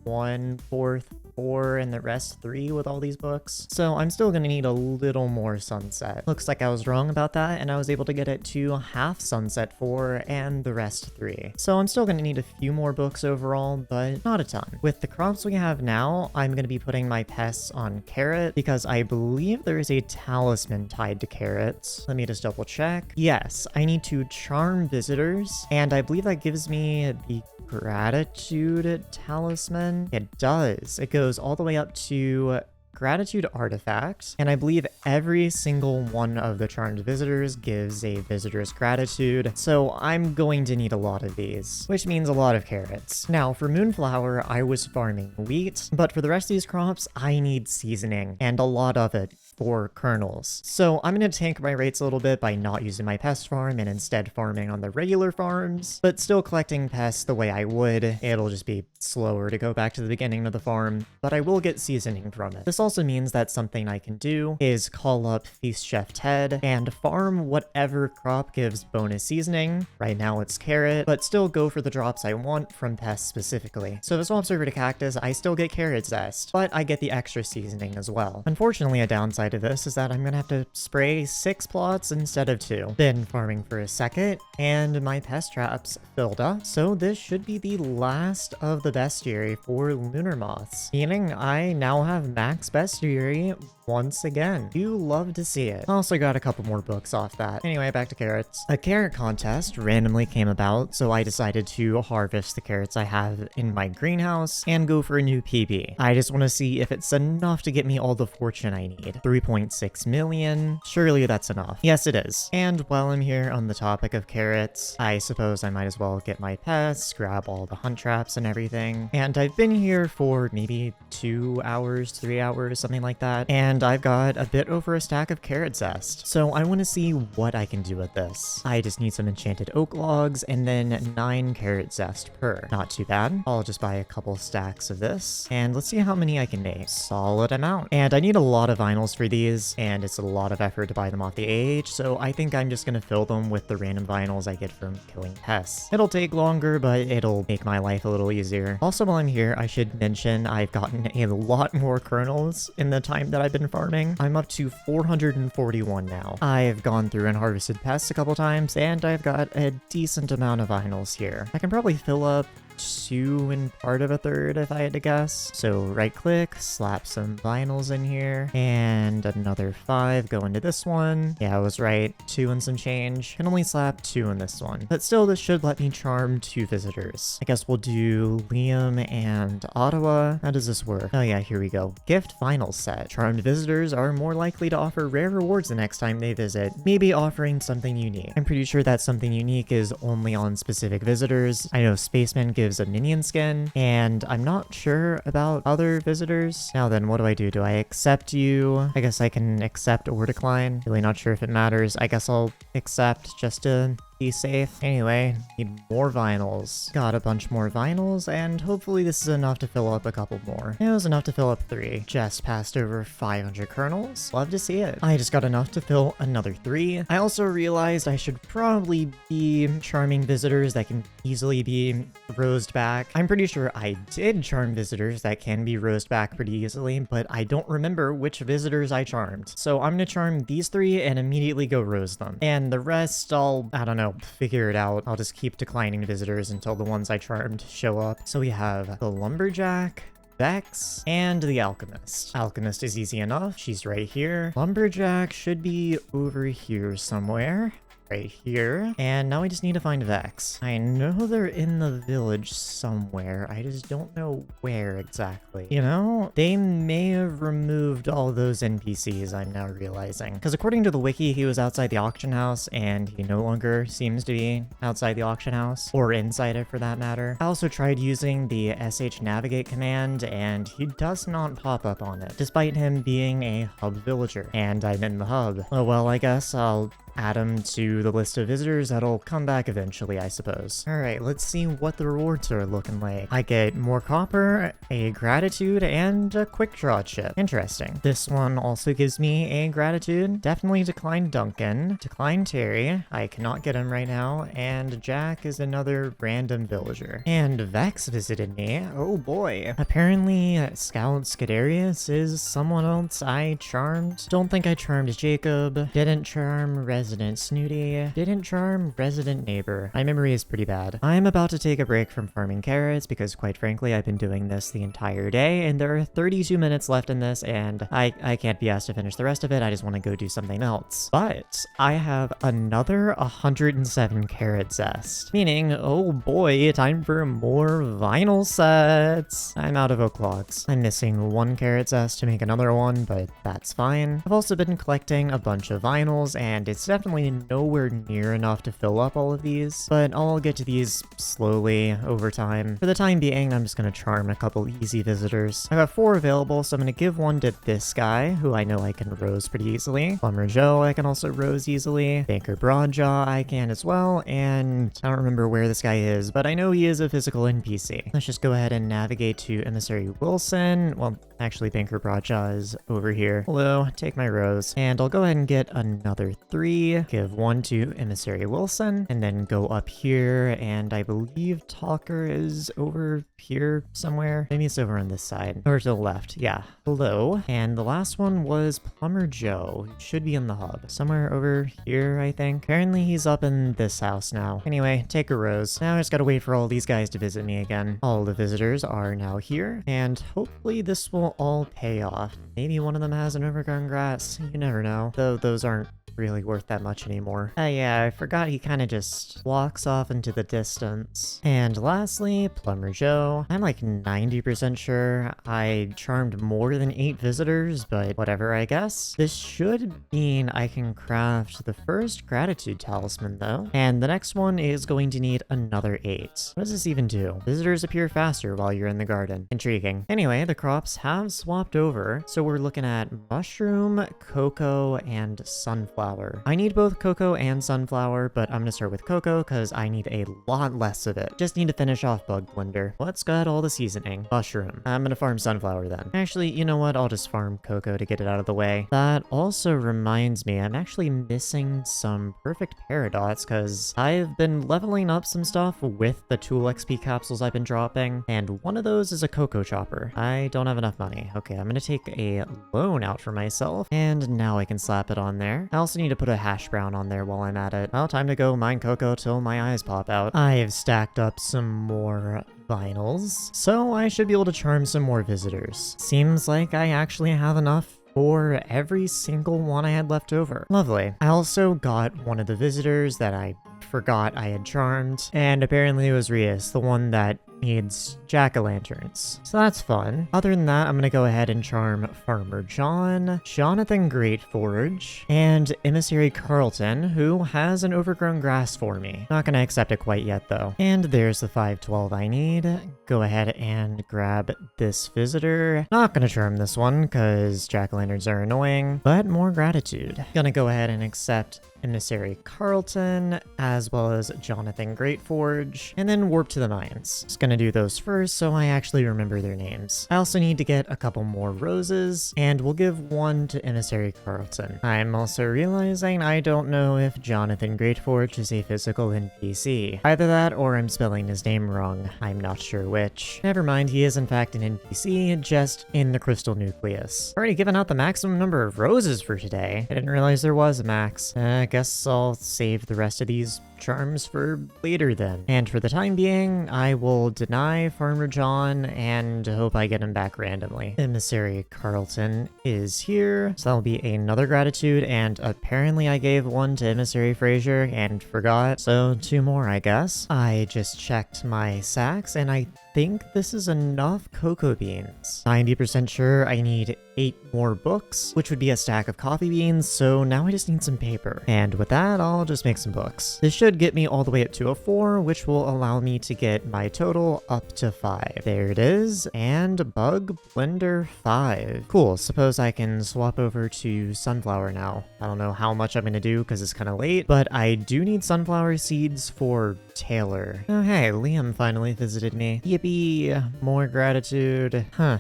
1/4 4 and the rest 3 with all these books. So I'm still gonna need a little more sunset. Looks like I was wrong about that, and I was able to get it to half sunset 4 and the rest 3. So I'm still gonna need a few more books overall, but not a ton. With the crops we have now, I'm gonna be putting my pests on carrot because I believe there is a talisman tied to carrots. Let me just double check. Yes, I need to charm visitors, and I believe that gives me the gratitude talisman. It does. It goes all the way up to gratitude artifact, and I believe every single one of the charmed visitors gives a visitor's gratitude, so I'm going to need a lot of these, which means a lot of carrots. Now for Moonflower, I was farming wheat, but for the rest of these crops, I need seasoning, and a lot of it for kernels. So I'm going to tank my rates a little bit by not using my pest farm and instead farming on the regular farms, but still collecting pests the way I would. It'll just be slower to go back to the beginning of the farm, but I will get seasoning from it. This also means that something I can do is call up Feast Chef Ted and farm whatever crop gives bonus seasoning. Right now it's carrot, but still go for the drops I want from pests specifically. So if it swaps over to cactus, I still get carrot zest, but I get the extra seasoning as well. Unfortunately, a downside of this is that I'm gonna have to spray 6 plots instead of 2. Been farming for a second, and my pest traps filled up, so this should be the last of the bestiary for lunar moths, meaning I now have max bestiary once again. You love to see it. Also got a couple more books off that. Anyway, back to carrots. A carrot contest randomly came about, so I decided to harvest the carrots I have in my greenhouse and go for a new PB. I just want to see if it's enough to get me all the fortune I need. 3.6 million. Surely that's enough. Yes, it is. And while I'm here on the topic of carrots, I suppose I might as well get my pests, grab all the hunt traps and everything. And I've been here for maybe 2 hours, 3 hours, something like that. And I've got a bit over a stack of carrot zest. So I want to see what I can do with this. I just need some enchanted oak logs and then 9 carrot zest per. Not too bad. I'll just buy a couple stacks of this and let's see how many I can make. Solid amount. And I need a lot of vinyls for these, and it's a lot of effort to buy them off the AH, so I think I'm just gonna fill them with the random vinyls I get from killing pests. It'll take longer, but it'll make my life a little easier. Also, while I'm here, I should mention I've gotten a lot more kernels in the time that I've been farming. I'm up to 441 now. I've gone through and harvested pests a couple times, and I've got a decent amount of vinyls here. I can probably fill up 2 and part of a third if I had to guess. So right click, slap some vinyls in here, and another 5 go into this one. Yeah, I was right, 2 and some change. Can only slap 2 in this one. But still, this should let me charm 2 visitors. I guess we'll do Liam and Ottawa. How does this work? Oh yeah, here we go. Gift vinyl set. Charmed visitors are more likely to offer rare rewards the next time they visit, maybe offering something unique. I'm pretty sure that something unique is only on specific visitors. I know Spaceman gives a minion skin, and I'm not sure about other visitors. Now then, what do? Do I accept you? I guess I can accept or decline. Really not sure if it matters. I guess I'll accept just to be safe. Anyway, need more vinyls. Got a bunch more vinyls, and hopefully this is enough to fill up a couple more. It was enough to fill up 3. Just passed over 500 kernels. Love to see it. I just got enough to fill another 3. I also realized I should probably be charming visitors that can easily be rosed back. I'm pretty sure I did charm visitors that can be rosed back pretty easily, but I don't remember which visitors I charmed. So I'm gonna charm these 3 and immediately go rose them. And the rest, I don't know, figure it out. I'll just keep declining visitors until the ones I charmed show up. So we have the Lumberjack, Vex, and the Alchemist. Alchemist is easy enough. She's right here. Lumberjack should be over here somewhere. Right here. And now we just need to find Vex. I know they're in the village somewhere. I just don't know where exactly. You know, they may have removed all those NPCs, I'm now realizing. Because according to the wiki, he was outside the auction house, and he no longer seems to be outside the auction house, or inside it for that matter. I also tried using the sh navigate command, and he does not pop up on it, despite him being a hub villager. And I'm in the hub. Oh well, I guess I'll add them to the list of visitors that'll come back eventually, I suppose. Alright, let's see what the rewards are looking like. I get more copper, a gratitude, and a quick draw chip. Interesting. This one also gives me a gratitude. Definitely decline Duncan, decline Terry, I cannot get him right now, and Jack is another random villager. And Vex visited me. Oh boy. Apparently, Scout Scadarius is someone else I charmed. Don't think I charmed Jacob. Didn't charm Resident Snooty. Didn't charm Resident Neighbor. My memory is pretty bad. I'm about to take a break from farming carrots because quite frankly, I've been doing this the entire day and there are 32 minutes left in this and I can't be asked to finish the rest of it. I just want to go do something else. But I have another 107 carrot zest. Meaning, oh boy, time for more vinyl sets. I'm out of oak logs. I'm missing one carrot zest to make another one, but that's fine. I've also been collecting a bunch of vinyls and it's definitely nowhere near enough to fill up all of these, but I'll get to these slowly over time. For the time being, I'm just gonna charm a couple easy visitors. I got 4 available, so I'm gonna give one to this guy, who I know I can rose pretty easily. Plumber Joe, I can also rose easily. Banker Broadjaw, I can as well, and I don't remember where this guy is, but I know he is a physical NPC. Let's just go ahead and navigate to Emissary Wilson. Well, actually, Banker Broadjaw is over here. Hello, take my rose. And I'll go ahead and get another 3. Give 1 to Emissary Wilson, and then go up here, and I believe Talker is over here somewhere. Maybe it's over on this side. Or to the left. Yeah. Hello. And the last one was Plumber Joe. He should be in the hub. Somewhere over here, I think. Apparently he's up in this house now. Anyway, take a rose. Now I just gotta wait for all these guys to visit me again. All the visitors are now here, and hopefully this will all pay off. Maybe one of them has an overgrown grass. You never know. Though those aren't really worth that much anymore. Yeah, I forgot he kind of just walks off into the distance. And lastly, Plumber Joe. I'm like 90% sure I charmed more than 8 visitors, but whatever, I guess. This should mean I can craft the first gratitude talisman though, and the next one is going to need another 8. What does this even do? Visitors appear faster while you're in the garden. Intriguing. Anyway, the crops have swapped over, so we're looking at mushroom, cocoa, and sunflower. I need both cocoa and sunflower, but I'm gonna start with cocoa because I need a lot less of it. Just need to finish off Bug Blender. Let's got all the seasoning. Mushroom. I'm gonna farm sunflower then. Actually, you know what? I'll just farm cocoa to get it out of the way. That also reminds me, I'm actually missing some perfect paradots because I've been leveling up some stuff with the tool XP capsules I've been dropping, and one of those is a cocoa chopper. I don't have enough money. Okay, I'm gonna take a loan out for myself, and now I can slap it on there. I also need to put a hash brown on there while I'm at it. Well, time to go mine cocoa till my eyes pop out. I've stacked up some more vinyls, so I should be able to charm some more visitors. Seems like I actually have enough for every single one I had left over. Lovely. I also got one of the visitors that I forgot I had charmed, and apparently it was Rias, the one that needs jack-o'-lanterns. So that's fun. Other than that, I'm gonna go ahead and charm Farmer John, Jonathan Greatforge, and Emissary Carlton, who has an overgrown grass for me. Not gonna accept it quite yet though. And there's the 512 I need. Go ahead and grab this visitor. Not gonna charm this one because jack-o'-lanterns are annoying, but more gratitude. Gonna go ahead and accept Emissary Carlton, as well as Jonathan Greatforge, and then warp to the mines. Just gonna do those first so I actually remember their names. I also need to get a couple more roses, and we'll give one to Emissary Carlton. I'm also realizing I don't know if Jonathan Greatforge is a physical NPC. Either that or I'm spelling his name wrong. I'm not sure which. Never mind, he is in fact an NPC, just in the crystal nucleus. Already given out the maximum number of roses for today. I didn't realize there was a max. I guess I'll save the rest of these charms for later then. And for the time being, I will deny Farmer John and hope I get him back randomly. Emissary Carlton is here, so that'll be another gratitude, and apparently I gave one to Emissary Fraser and forgot, so 2 more I guess. I just checked my sacks and I think this is enough cocoa beans. 90% sure I need 8 more books, which would be a stack of coffee beans, so now I just need some paper. And with that, I'll just make some books. This should get me all the way up to a 4, which will allow me to get my total up to 5. There it is, and Bug Blender 5. Cool, suppose I can swap over to Sunflower now. I don't know how much I'm gonna do because it's kind of late, but I do need sunflower seeds for Taylor. Oh hey, Liam finally visited me. Yippee, more gratitude. Huh.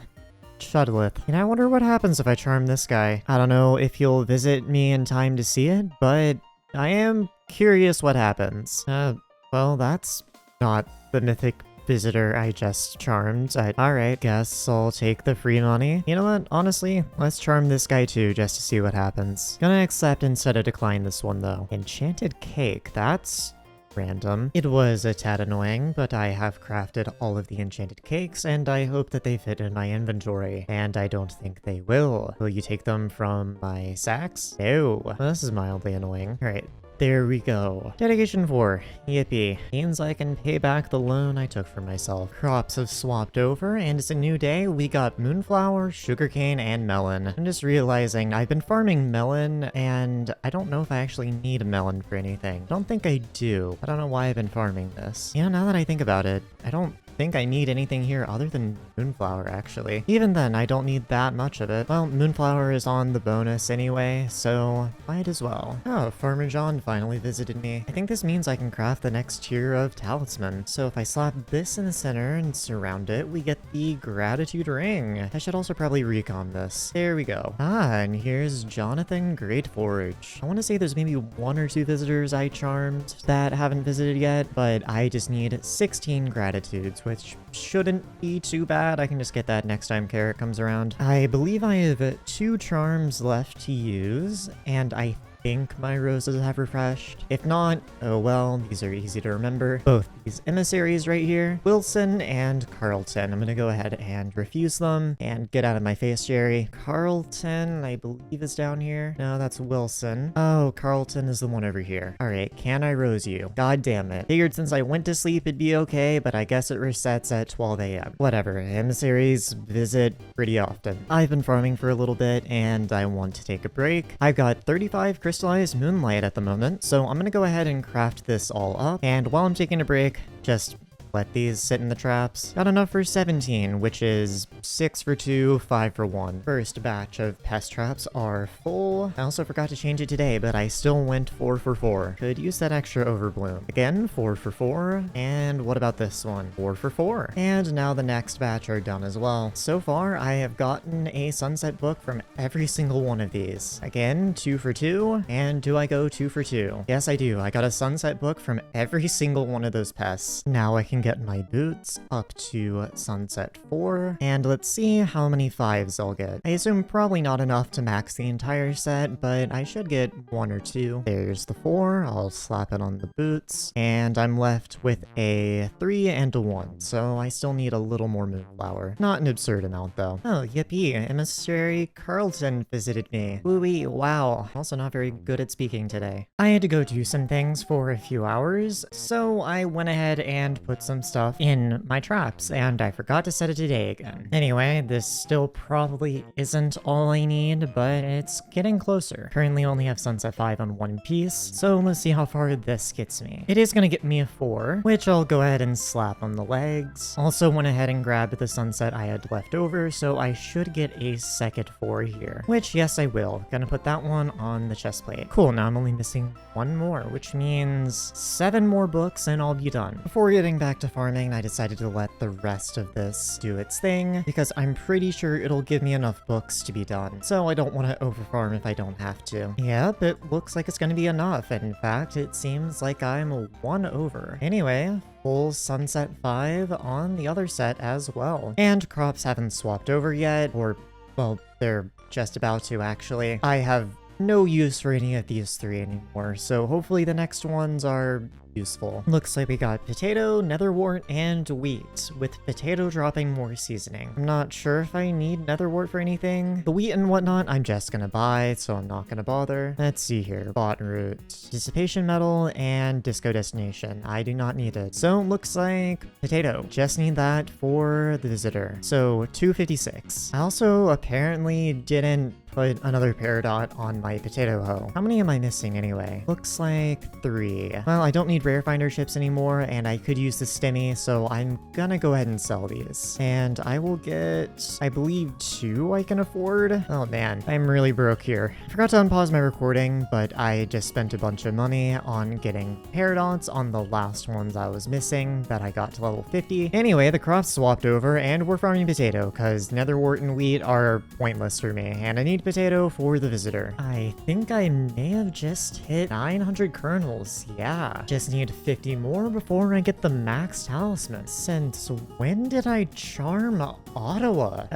Shudlith. And I wonder what happens if I charm this guy. I don't know if he'll visit me in time to see it, but I am curious what happens. Well, that's not the mythic visitor I just charmed. Alright, guess I'll take the free money. You know what? Honestly, let's charm this guy too, just to see what happens. Gonna accept instead of decline this one though. Enchanted cake, that's random. It was a tad annoying, but I have crafted all of the enchanted cakes, and I hope that they fit in my inventory. And I don't think they will. Will you take them from my sacks? No. Well, this is mildly annoying. Alright. There we go. Dedication 4. Yippee. Means I can pay back the loan I took for myself. Crops have swapped over, and it's a new day. We got moonflower, sugarcane, and melon. I'm just realizing I've been farming melon, and I don't know if I actually need a melon for anything. I don't think I do. I don't know why I've been farming this. You know, now that I think about it, I don't think I need anything here other than moonflower, actually. Even then, I don't need that much of it. Well, moonflower is on the bonus anyway, so might as well. Oh, Farmer John finally visited me. I think this means I can craft the next tier of talisman. So if I slap this in the center and surround it, we get the gratitude ring. I should also probably recon this. There we go. Ah, and here's Jonathan Greatforge. I want to say there's maybe 1 or 2 visitors I charmed that haven't visited yet, but I just need 16 gratitudes, which shouldn't be too bad. I can just get that next time Carrot comes around. I believe I have 2 charms left to use, and I think my roses have refreshed. If not, oh well, these are easy to remember. Both these emissaries right here, Wilson and Carlton. I'm gonna go ahead and refuse them and get out of my face, Jerry. Carlton, I believe is down here. No, that's Wilson. Oh, Carlton is the one over here. All right, can I rose you? God damn it. Figured since I went to sleep it'd be okay, but I guess it resets at 12 a.m. Whatever, emissaries visit pretty often. I've been farming for a little bit and I want to take a break. I've got 35 crystallized moonlight at the moment, so I'm gonna go ahead and craft this all up, and while I'm taking a break, just let these sit in the traps. Got enough for 17, which is 6 for 2, 5 for 1. First batch of pest traps are full. I also forgot to change it today, but I still went 4 for 4. Could use that extra overbloom. Again, 4 for 4. And what about this one? 4 for 4. And now the next batch are done as well. So far, I have gotten a sunset book from every single one of these. Again, 2 for 2. And do I go 2 for 2? Yes, I do. I got a sunset book from every single one of those pests. Now I can get my boots up to sunset 4, and let's see how many 5s I'll get. I assume probably not enough to max the entire set, but I should get 1 or 2. There's the 4, I'll slap it on the boots, and I'm left with a 3 and a 1, so I still need a little more moonflower. Not an absurd amount though. Oh, yippee, Emissary Carlton visited me. Woo-wee, wow. Also not very good at speaking today. I had to go do some things for a few hours, so I went ahead and put some stuff in my traps, and I forgot to set it today again. Anyway, this still probably isn't all I need, but it's getting closer. Currently only have sunset 5 on one piece, so let's see how far this gets me. It is gonna get me a 4, which I'll go ahead and slap on the legs. Also went ahead and grabbed the sunset I had left over, so I should get a second 4 here, which yes I will. Gonna put that one on the chest plate. Cool, now I'm only missing 1 more, which means 7 more books and I'll be done. Before getting back to farming, I decided to let the rest of this do its thing, because I'm pretty sure it'll give me enough books to be done, so I don't want to overfarm if I don't have to. Yep, it looks like it's going to be enough. In fact, it seems like I'm 1 over. Anyway, full sunset 5 on the other set as well. And crops haven't swapped over yet, or, well, they're just about to actually. I have no use for any of these 3 anymore, so hopefully the next ones are useful. Looks like we got potato, netherwort, and wheat, with potato dropping more seasoning. I'm not sure if I need netherwort for anything. The wheat and whatnot, I'm just gonna buy, so I'm not gonna bother. Let's see here. Bot root, dissipation metal, and disco destination. I do not need it. So looks like potato. Just need that for the visitor. So 256. I also apparently didn't put another peridot on my potato hoe. How many am I missing anyway? Looks like 3. Well, I don't need rare finder chips anymore, and I could use the stimmy, so I'm gonna go ahead and sell these. And I will get, I believe, 2 I can afford. Oh man, I'm really broke here. I forgot to unpause my recording, but I just spent a bunch of money on getting peridots on the last ones I was missing that I got to level 50. Anyway, the crops swapped over, and we're farming potato, because netherwort and wheat are pointless for me, and I need potato for the visitor. I think I may have just hit 900 kernels. Yeah, just need 50 more before I get the max talisman. Since when did I charm Ottawa?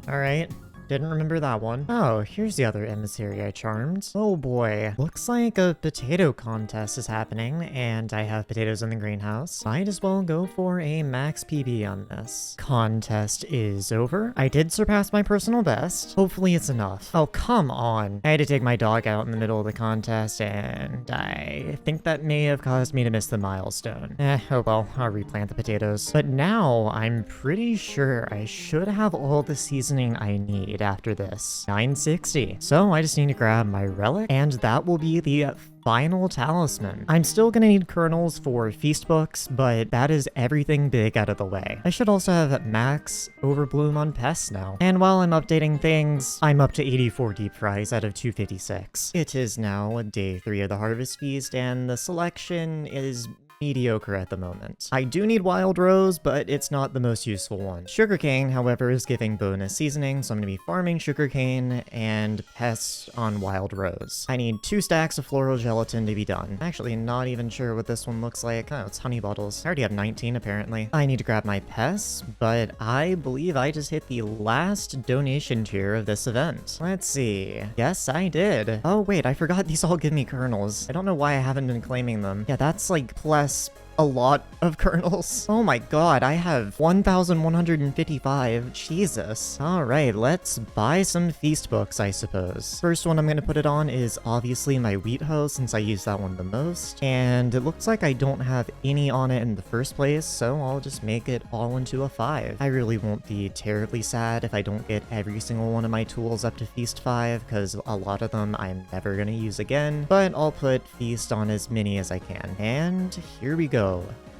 Alright. Didn't remember that one. Oh, here's the other emissary I charmed. Oh boy. Looks like a potato contest is happening, and I have potatoes in the greenhouse. Might as well go for a max PB on this. Contest is over. I did surpass my personal best. Hopefully it's enough. Oh, come on. I had to take my dog out in the middle of the contest, and I think that may have caused me to miss the milestone. Oh well, I'll replant the potatoes. But now I'm pretty sure I should have all the seasoning I need after this. 960. So I just need to grab my relic, and that will be the final talisman. I'm still gonna need kernels for feast books, but that is everything big out of the way. I should also have max overbloom on pests now. And while I'm updating things, I'm up to 84 deep fries out of 256. It is now day 3 of the harvest feast, and the selection is mediocre at the moment. I do need wild rose, but it's not the most useful one. Sugarcane, however, is giving bonus seasoning, so I'm going to be farming sugarcane and pests on wild rose. I need 2 stacks of floral gelatin to be done. Actually, not even sure what this one looks like. Oh, it's honey bottles. I already have 19, apparently. I need to grab my pests, but I believe I just hit the last donation tier of this event. Let's see. Yes, I did. Oh, wait, I forgot these all give me kernels. I don't know why I haven't been claiming them. Yeah, that's like plus a lot of kernels. Oh my god, I have 1,155. Jesus. Alright, let's buy some feast books, I suppose. First one I'm gonna put it on is obviously my wheat hoe, since I use that one the most. And it looks like I don't have any on it in the first place, so I'll just make it all into a 5. I really won't be terribly sad if I don't get every single one of my tools up to feast 5, because a lot of them I'm never gonna use again. But I'll put feast on as many as I can. And here we go.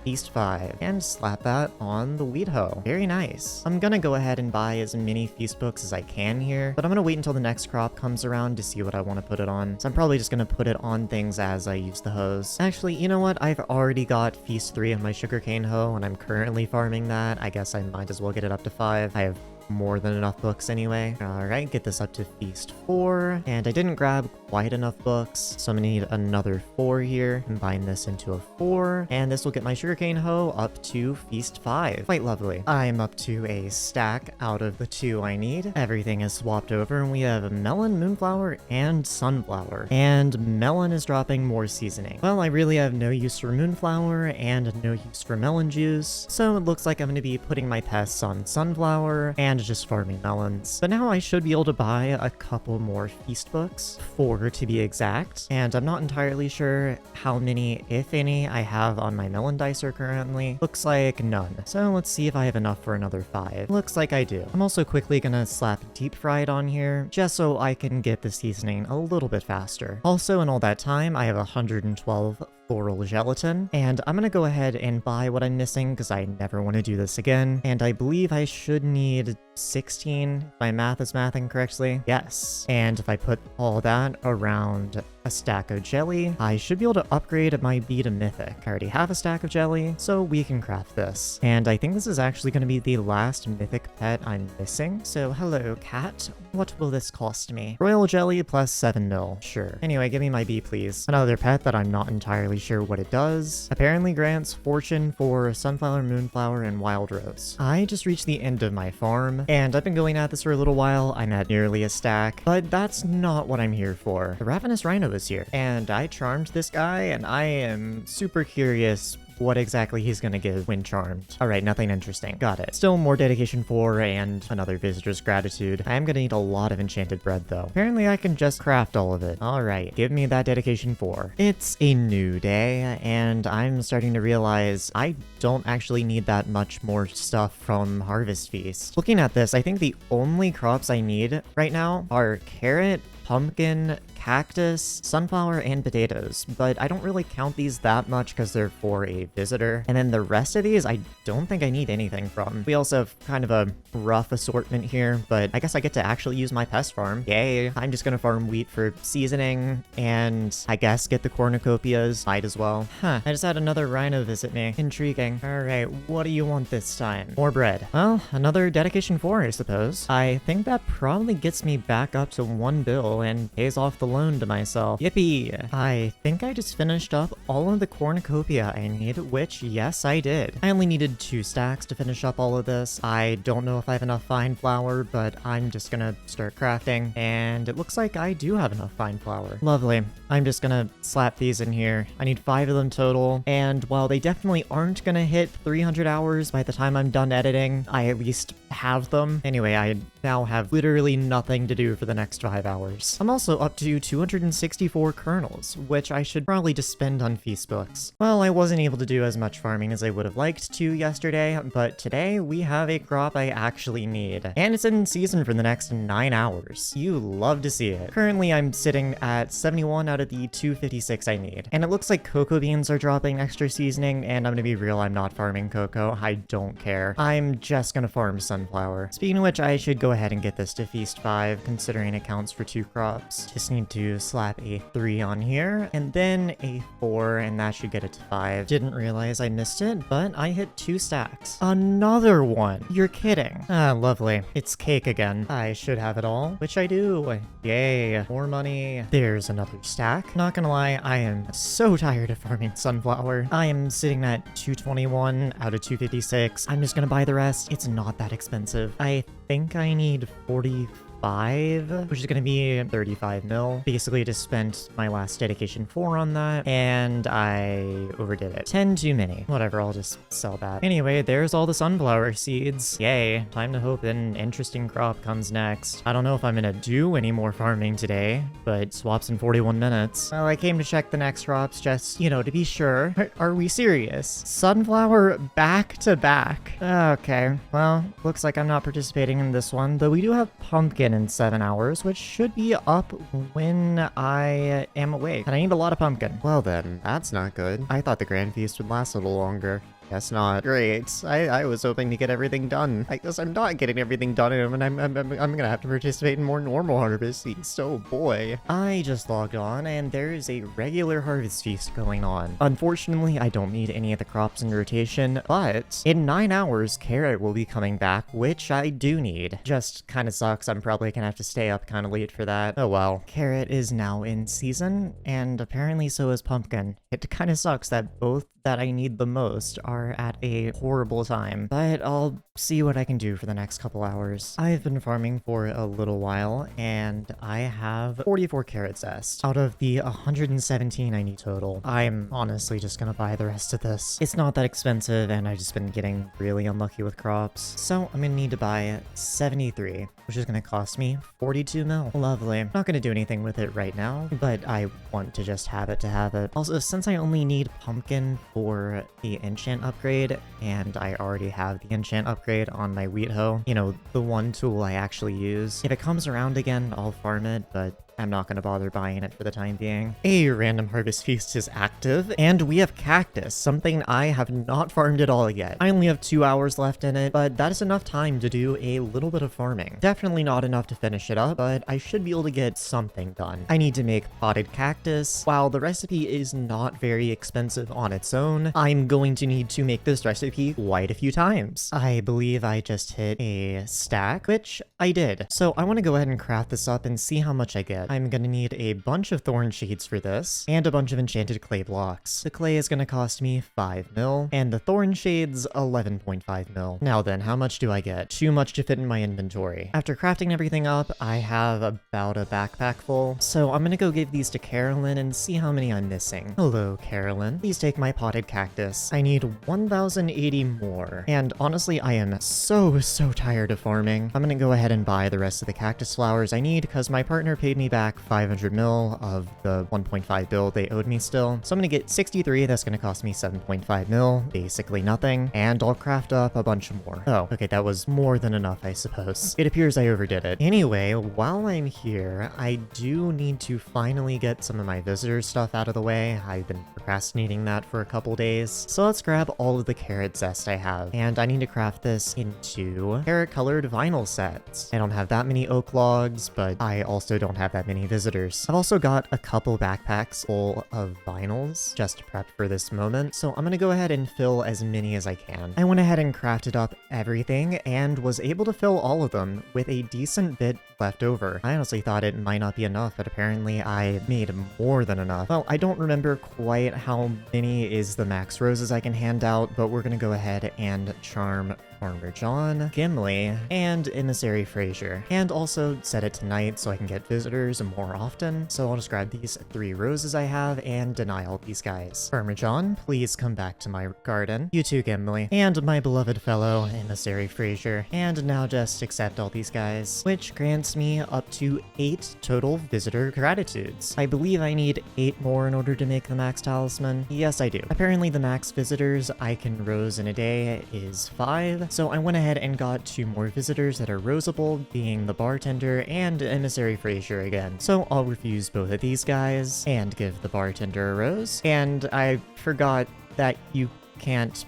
Feast 5, and slap that on the wheat hoe. Very nice. I'm gonna go ahead and buy as many feast books as I can here, but I'm gonna wait until the next crop comes around to see what I want to put it on. So I'm probably just gonna put it on things as I use the hoes. Actually, you know what? I've already got feast 3 of my sugarcane hoe, and I'm currently farming that. I guess I might as well get it up to 5. I have more than enough books anyway. Alright, get this up to feast 4, and I didn't grab quite enough books, so I'm gonna need another 4 here. Combine this into a 4, and this will get my sugarcane hoe up to feast 5. Quite lovely. I'm up to a stack out of the 2 I need. Everything is swapped over, and we have melon, moonflower, and sunflower. And melon is dropping more seasoning. Well, I really have no use for moonflower and no use for melon juice, so it looks like I'm gonna be putting my pests on sunflower and just farming melons. But now I should be able to buy a couple more feast books, 4 to be exact, and I'm not entirely sure how many, if any, I have on my melon dicer currently. Looks like none. So let's see if I have enough for another 5. Looks like I do. I'm also quickly gonna slap deep fried on here, just so I can get the seasoning a little bit faster. Also, in all that time, I have 112 floral gelatin, and I'm gonna go ahead and buy what I'm missing because I never want to do this again, and I believe I should need 16 if my math is mathing correctly. Yes, and if I put all that around a stack of jelly, I should be able to upgrade my bee to mythic. I already have a stack of jelly, so we can craft this. And I think this is actually going to be the last mythic pet I'm missing. So hello cat, what will this cost me? Royal jelly plus 7 mil. Sure. Anyway, give me my bee please. Another pet that I'm not entirely sure what it does. Apparently grants fortune for sunflower, moonflower, and wild rose. I just reached the end of my farm, And I've been going at this for a little while. I'm at nearly a stack, but that's not what I'm here for. The Ravenous Rhino is here, and I charmed this guy, and I am super curious what exactly he's gonna give when charmed. Alright, nothing interesting. Got it. Still more dedication 4 and another visitor's gratitude. I am gonna need a lot of enchanted bread though. Apparently I can just craft all of it. Alright, give me that dedication 4. It's a new day, and I'm starting to realize I don't actually need that much more stuff from Harvest Feast. Looking at this, I think the only crops I need right now are carrot, pumpkin, cactus, sunflower, and potatoes, but I don't really count these that much because they're for a visitor. And then the rest of these, I don't think I need anything from. We also have kind of a rough assortment here, but I guess I get to actually use my pest farm. Yay! I'm just gonna farm wheat for seasoning, and I guess get the cornucopias. Might as well. Huh, I just had another rhino visit me. Intriguing. Alright, what do you want this time? More bread. Well, another dedication 4, I suppose. I think that probably gets me back up to 1 bill and pays off the loan to myself. Yippee! I think I just finished up all of the cornucopia I need, which, yes, I did. I only needed 2 stacks to finish up all of this. I don't know if I have enough fine flour, but I'm just gonna start crafting, and it looks like I do have enough fine flour. Lovely. I'm just gonna slap these in here. I need 5 of them total, and while they definitely aren't gonna hit 300 hours by the time I'm done editing, I at least have them. Anyway, I now have literally nothing to do for the next 5 hours. I'm also up to 264 kernels, which I should probably just spend on feast books. Well, I wasn't able to do as much farming as I would have liked to yesterday, but today we have a crop I actually need. And it's in season for the next 9 hours. You love to see it. Currently, I'm sitting at 71 out of the 256 I need. And it looks like cocoa beans are dropping extra seasoning, and I'm gonna be real, I'm not farming cocoa. I don't care. I'm just gonna farm sunflower. Speaking of which, I should go ahead and get this to feast 5, considering it counts for 2 crops. Just need to slap a 3 on here, and then a 4, and that should get it to 5. Didn't realize I missed it, but I hit 2 stacks. Another one! You're kidding. Ah, lovely. It's cake again. I should have it all, which I do. Yay. More money. There's another stack. Not gonna lie, I am so tired of farming sunflower. I am sitting at 221 out of 256. I'm just gonna buy the rest. It's not that expensive. I think I need 45, which is going to be 35 mil. Basically just spent my last dedication 4 on that, and I overdid it. 10 too many. Whatever, I'll just sell that. Anyway, there's all the sunflower seeds. Yay. Time to hope an interesting crop comes next. I don't know if I'm going to do any more farming today, but swaps in 41 minutes. Well, I came to check the next crops just, you know, to be sure. Are we serious? Sunflower back to back. Okay, well, looks like I'm not participating in this one, though we do have pumpkin in 7 hours, which should be up when I am awake. And I need a lot of pumpkin. Well then, that's not good. I thought the Grand Feast would last a little longer. Guess not. Great. I was hoping to get everything done. I guess I'm not getting everything done, and I'm gonna have to participate in more normal Harvest Feast. Oh boy. I just logged on, and there's a regular Harvest Feast going on. Unfortunately, I don't need any of the crops in rotation, but in 9 hours, carrot will be coming back, which I do need. Just kind of sucks. I'm probably gonna have to stay up kind of late for that. Oh well. Carrot is now in season, and apparently so is pumpkin. It kind of sucks that both that I need the most are at a horrible time, but I'll see what I can do for the next couple hours. I've been farming for a little while, and I have 44 carrot zest out of the 117 I need total. I'm honestly just gonna buy the rest of this. It's not that expensive, and I've just been getting really unlucky with crops, so I'm gonna need to buy 73, which is gonna cost me 42 mil. Lovely. I'm not gonna do anything with it right now, but I want to just have it to have it. Also, since I only need pumpkin for the enchant upgrade, and I already have the enchant upgrade on my wheat hoe, you know, the one tool I actually use. If it comes around again, I'll farm it, but I'm not going to bother buying it for the time being. A random Harvest Feast is active, and we have cactus, something I have not farmed at all yet. I only have 2 hours left in it, but that is enough time to do a little bit of farming. Definitely not enough to finish it up, but I should be able to get something done. I need to make potted cactus. While the recipe is not very expensive on its own, I'm going to need to make this recipe quite a few times. I believe I just hit a stack, which I did. So I want to go ahead and craft this up and see how much I get. I'm gonna need a bunch of thorn shades for this, and a bunch of enchanted clay blocks. The clay is gonna cost me 5 mil, and the thorn shades 11.5 mil. Now then, how much do I get? Too much to fit in my inventory. After crafting everything up, I have about a backpack full, so I'm gonna go give these to Carolyn and see how many I'm missing. Hello, Carolyn. Please take my potted cactus. I need 1,080 more, and honestly, I am so tired of farming. I'm gonna go ahead and buy the rest of the cactus flowers I need because my partner paid me back 500 mil of the 1.5 bill they owed me still. So I'm gonna get 63, that's gonna cost me 7.5 mil, basically nothing, and I'll craft up a bunch more. Oh, okay, that was more than enough, I suppose. It appears I overdid it. Anyway, while I'm here, I do need to finally get some of my visitor stuff out of the way. I've been procrastinating that for a couple days. So let's grab all of the carrot zest I have, and I need to craft this into carrot colored vinyl sets. I don't have that many oak logs, but I also don't have that many visitors. I've also got a couple backpacks full of vinyls just prepped for this moment, so I'm gonna go ahead and fill as many as I can. I went ahead and crafted up everything and was able to fill all of them with a decent bit left over. I honestly thought it might not be enough, but apparently I made more than enough. Well, I don't remember quite how many is the max roses I can hand out, but we're gonna go ahead and charm Farmer John, Gimli, and Emissary Fraser, and also set it to night so I can get visitors more often. So I'll just grab these 3 roses I have and deny all these guys. Farmer John, please come back to my garden. You too, Gimli, and my beloved fellow Emissary Fraser. And now just accept all these guys, which grants me up to 8 total visitor gratitudes. I believe I need 8 more in order to make the max talisman. Yes, I do. Apparently the max visitors I can rose in a day is 5. So I went ahead and got 2 more visitors that are roseable, being the bartender and Emissary Fraser again. So I'll refuse both of these guys and give the bartender a rose. And I forgot that you can't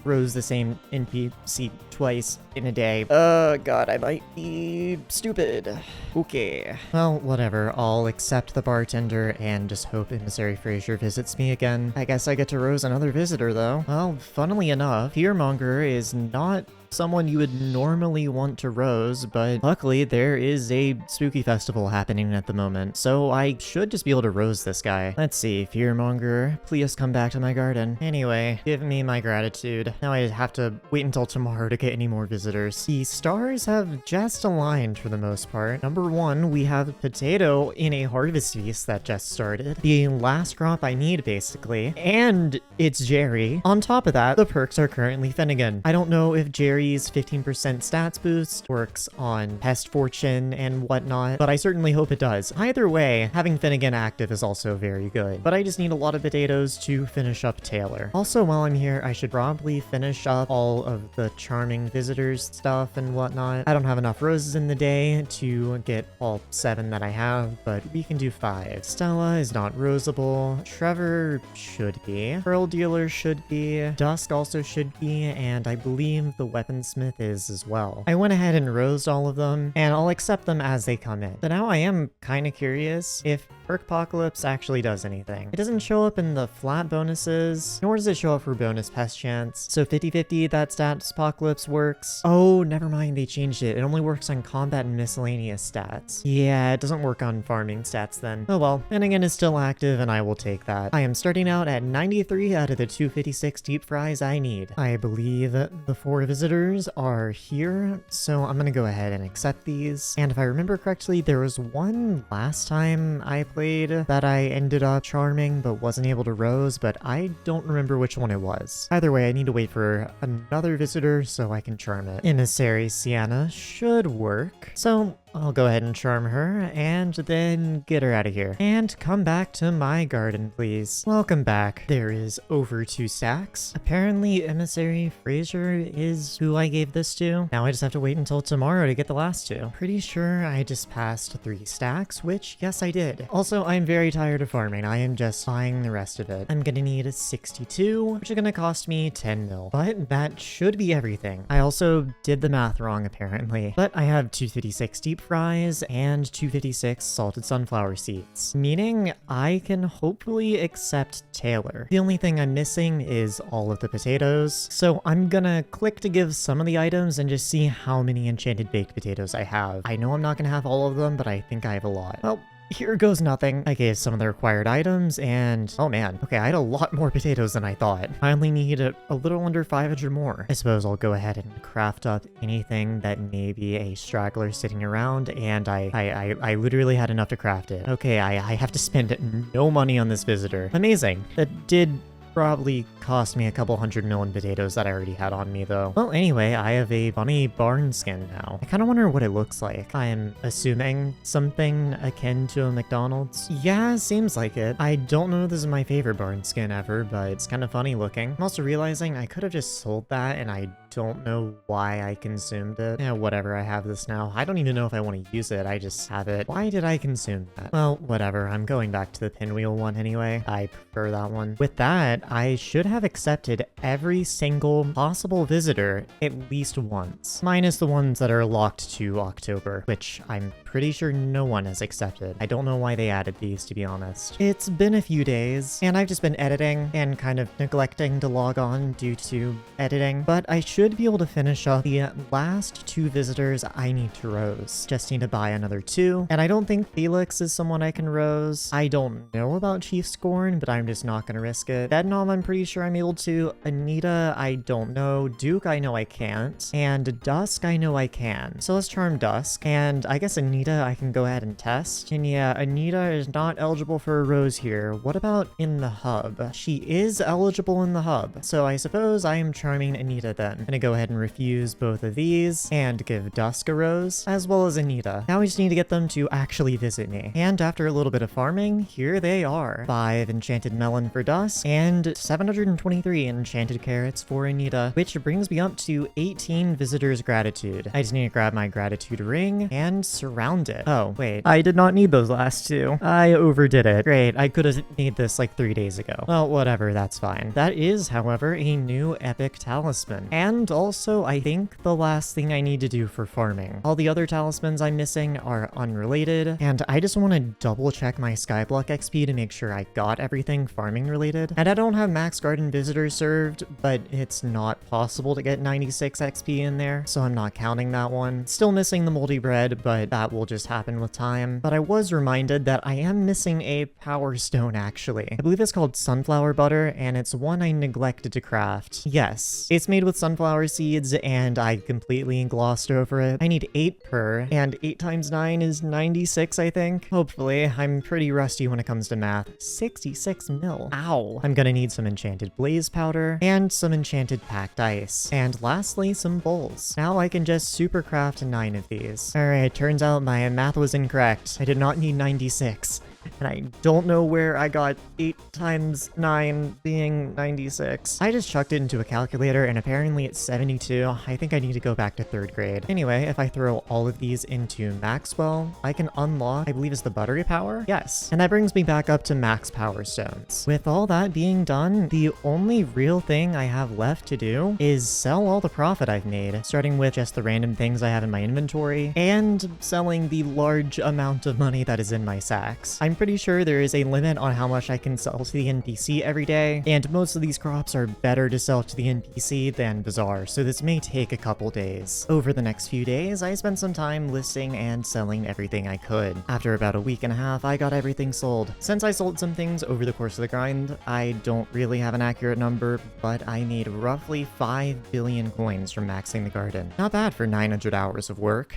rose the same NPC twice in a day. God, I might be stupid. Okay. Well, whatever. I'll accept the bartender and just hope Emissary Fraser visits me again. I guess I get to rose another visitor, though. Well, funnily enough, Fearmonger is not someone you would normally want to rose, but luckily there is a spooky festival happening at the moment, so I should just be able to rose this guy. Let's see, Fearmonger, please come back to my garden. Anyway, give me my gratitude. Now I have to wait until tomorrow to get any more visitors. The stars have just aligned for the most part. Number 1, we have Potato in a harvest feast that just started. The last crop I need, basically. And it's Jerry. On top of that, the perks are currently Finnegan. I don't know if Jerry's 15% stats boost works on Pest Fortune and whatnot, but I certainly hope it does. Either way, having Finnegan active is also very good, but I just need a lot of potatoes to finish up Taylor. Also, while I'm here, I should probably finish up all of the charming visitors stuff and whatnot. I don't have enough roses in the day to get all 7 that I have, but we can do 5. Stella is not roseable. Trevor should be. Pearl Dealer should be. Dusk also should be, and I believe the Weaponsmith is as well. I went ahead and rosed all of them, and I'll accept them as they come in. But now I am kind of curious if Perkpocalypse actually does anything. It doesn't show up in the flat bonuses, nor does it show up for bonus pest chance. So 50/50, that stats apocalypse works. Oh, never mind, they changed it. It only works on combat and miscellaneous stats. Yeah, it doesn't work on farming stats then. Oh well, Finnegan is still active and I will take that. I am starting out at 93 out of the 256 deep fries I need. I believe the 4 visitors are here, so I'm gonna go ahead and accept these. And if I remember correctly, there was one last time I played that I ended up charming but wasn't able to rose, but I don't remember which one it was. Either way, I need to wait for another visitor so I can charm it. Emissary Sienna should work, so I'll go ahead and charm her and then get her out of here. And come back to my garden, please. Welcome back. There is over 2 stacks. Apparently Emissary Fraser is who I gave this to. Now I just have to wait until tomorrow to get the last 2. Pretty sure I just passed 3 stacks, which yes I did. Also, I'm very tired of farming. I am just buying the rest of it. I'm gonna need 62, which is gonna cost me 10 mil. But that should be everything. I also did the math wrong apparently. But I have 256 deep fries and 256 salted sunflower seeds, meaning I can hopefully accept Taylor. The only thing I'm missing is all of the potatoes, so I'm gonna click to give some of the items and just see how many enchanted baked potatoes I have. I know I'm not gonna have all of them, but I think I have a lot. Well, here goes nothing. I gave some of the required items and oh man, okay, I had a lot more potatoes than I thought. I only need a little under 500 more. I suppose I'll go ahead and craft up anything that may be a straggler sitting around, and I literally had enough to craft it. Okay, I have to spend no money on this visitor. Amazing. That did probably cost me a couple 100 million potatoes that I already had on me though. Well, anyway, I have a bunny barn skin now. I kind of wonder what it looks like. I'm assuming something akin to a McDonald's. Yeah, seems like it. I don't know if this is my favorite barn skin ever, but it's kind of funny looking. I'm also realizing I could have just sold that and I don't know why I consumed it. Yeah, whatever, I have this now. I don't even know if I want to use it, I just have it. Why did I consume that? Well, whatever, I'm going back to the pinwheel one anyway. I prefer that one. With that, I should have accepted every single possible visitor at least once. Minus the ones that are locked to October, which I'm pretty sure no one has accepted. I don't know why they added these, to be honest. It's been a few days, and I've just been editing and kind of neglecting to log on due to editing, but I should be able to finish up the last 2 visitors I need to rose. Just need to buy another 2, and I don't think Felix is someone I can rose. I don't know about Chief Scorn, but I'm just not gonna risk it. Bednom, I'm pretty sure I'm able to. Anita, I don't know. Duke, I know I can't. And Dusk, I know I can. So let's charm Dusk, and I guess Anita I can go ahead and test. And yeah, Anita is not eligible for a rose here. What about in the hub? She is eligible in the hub, so I suppose I am charming Anita then. I'm gonna go ahead and refuse both of these and give Dusk a rose, as well as Anita. Now we just need to get them to actually visit me. And after a little bit of farming, here they are. 5 enchanted melon for Dusk, and 723 enchanted carrots for Anita, which brings me up to 18 visitors gratitude. I just need to grab my gratitude ring and surround it. Oh, wait. I did not need those last 2. I overdid it. Great. I could have made this like 3 days ago. Well, whatever. That's fine. That is, however, a new epic talisman. And also, I think the last thing I need to do for farming. All the other talismans I'm missing are unrelated, and I just want to double check my Skyblock XP to make sure I got everything farming related. And I don't have max garden visitors served, but it's not possible to get 96 XP in there, so I'm not counting that one. Still missing the moldy bread, but that will just happen with time. But I was reminded that I am missing a power stone actually. I believe it's called sunflower butter, and it's one I neglected to craft. Yes, it's made with sunflower seeds, and I completely glossed over it. I need 8 per, and 8 times 9 is 96, I think. Hopefully. I'm pretty rusty when it comes to math. 66 mil. Ow. I'm gonna need some enchanted blaze powder, and some enchanted packed ice. And lastly, some bowls. Now I can just super craft 9 of these. Alright, turns out my math was incorrect. I did not need 96. And I don't know where I got 8 times 9 being 96. I just chucked it into a calculator and apparently it's 72. I think I need to go back to 3rd grade. Anyway, if I throw all of these into Maxwell, I can unlock, I believe it's the buttery power? Yes. And that brings me back up to max power stones. With all that being done, the only real thing I have left to do is sell all the profit I've made, starting with just the random things I have in my inventory and selling the large amount of money that is in my sacks. I'm pretty sure there is a limit on how much I can sell to the NPC every day, and most of these crops are better to sell to the NPC than Bazaar, so this may take a couple days. Over the next few days, I spent some time listing and selling everything I could. After about a week and a half, I got everything sold. Since I sold some things over the course of the grind, I don't really have an accurate number, but I made roughly 5 billion coins from maxing the garden. Not bad for 900 hours of work.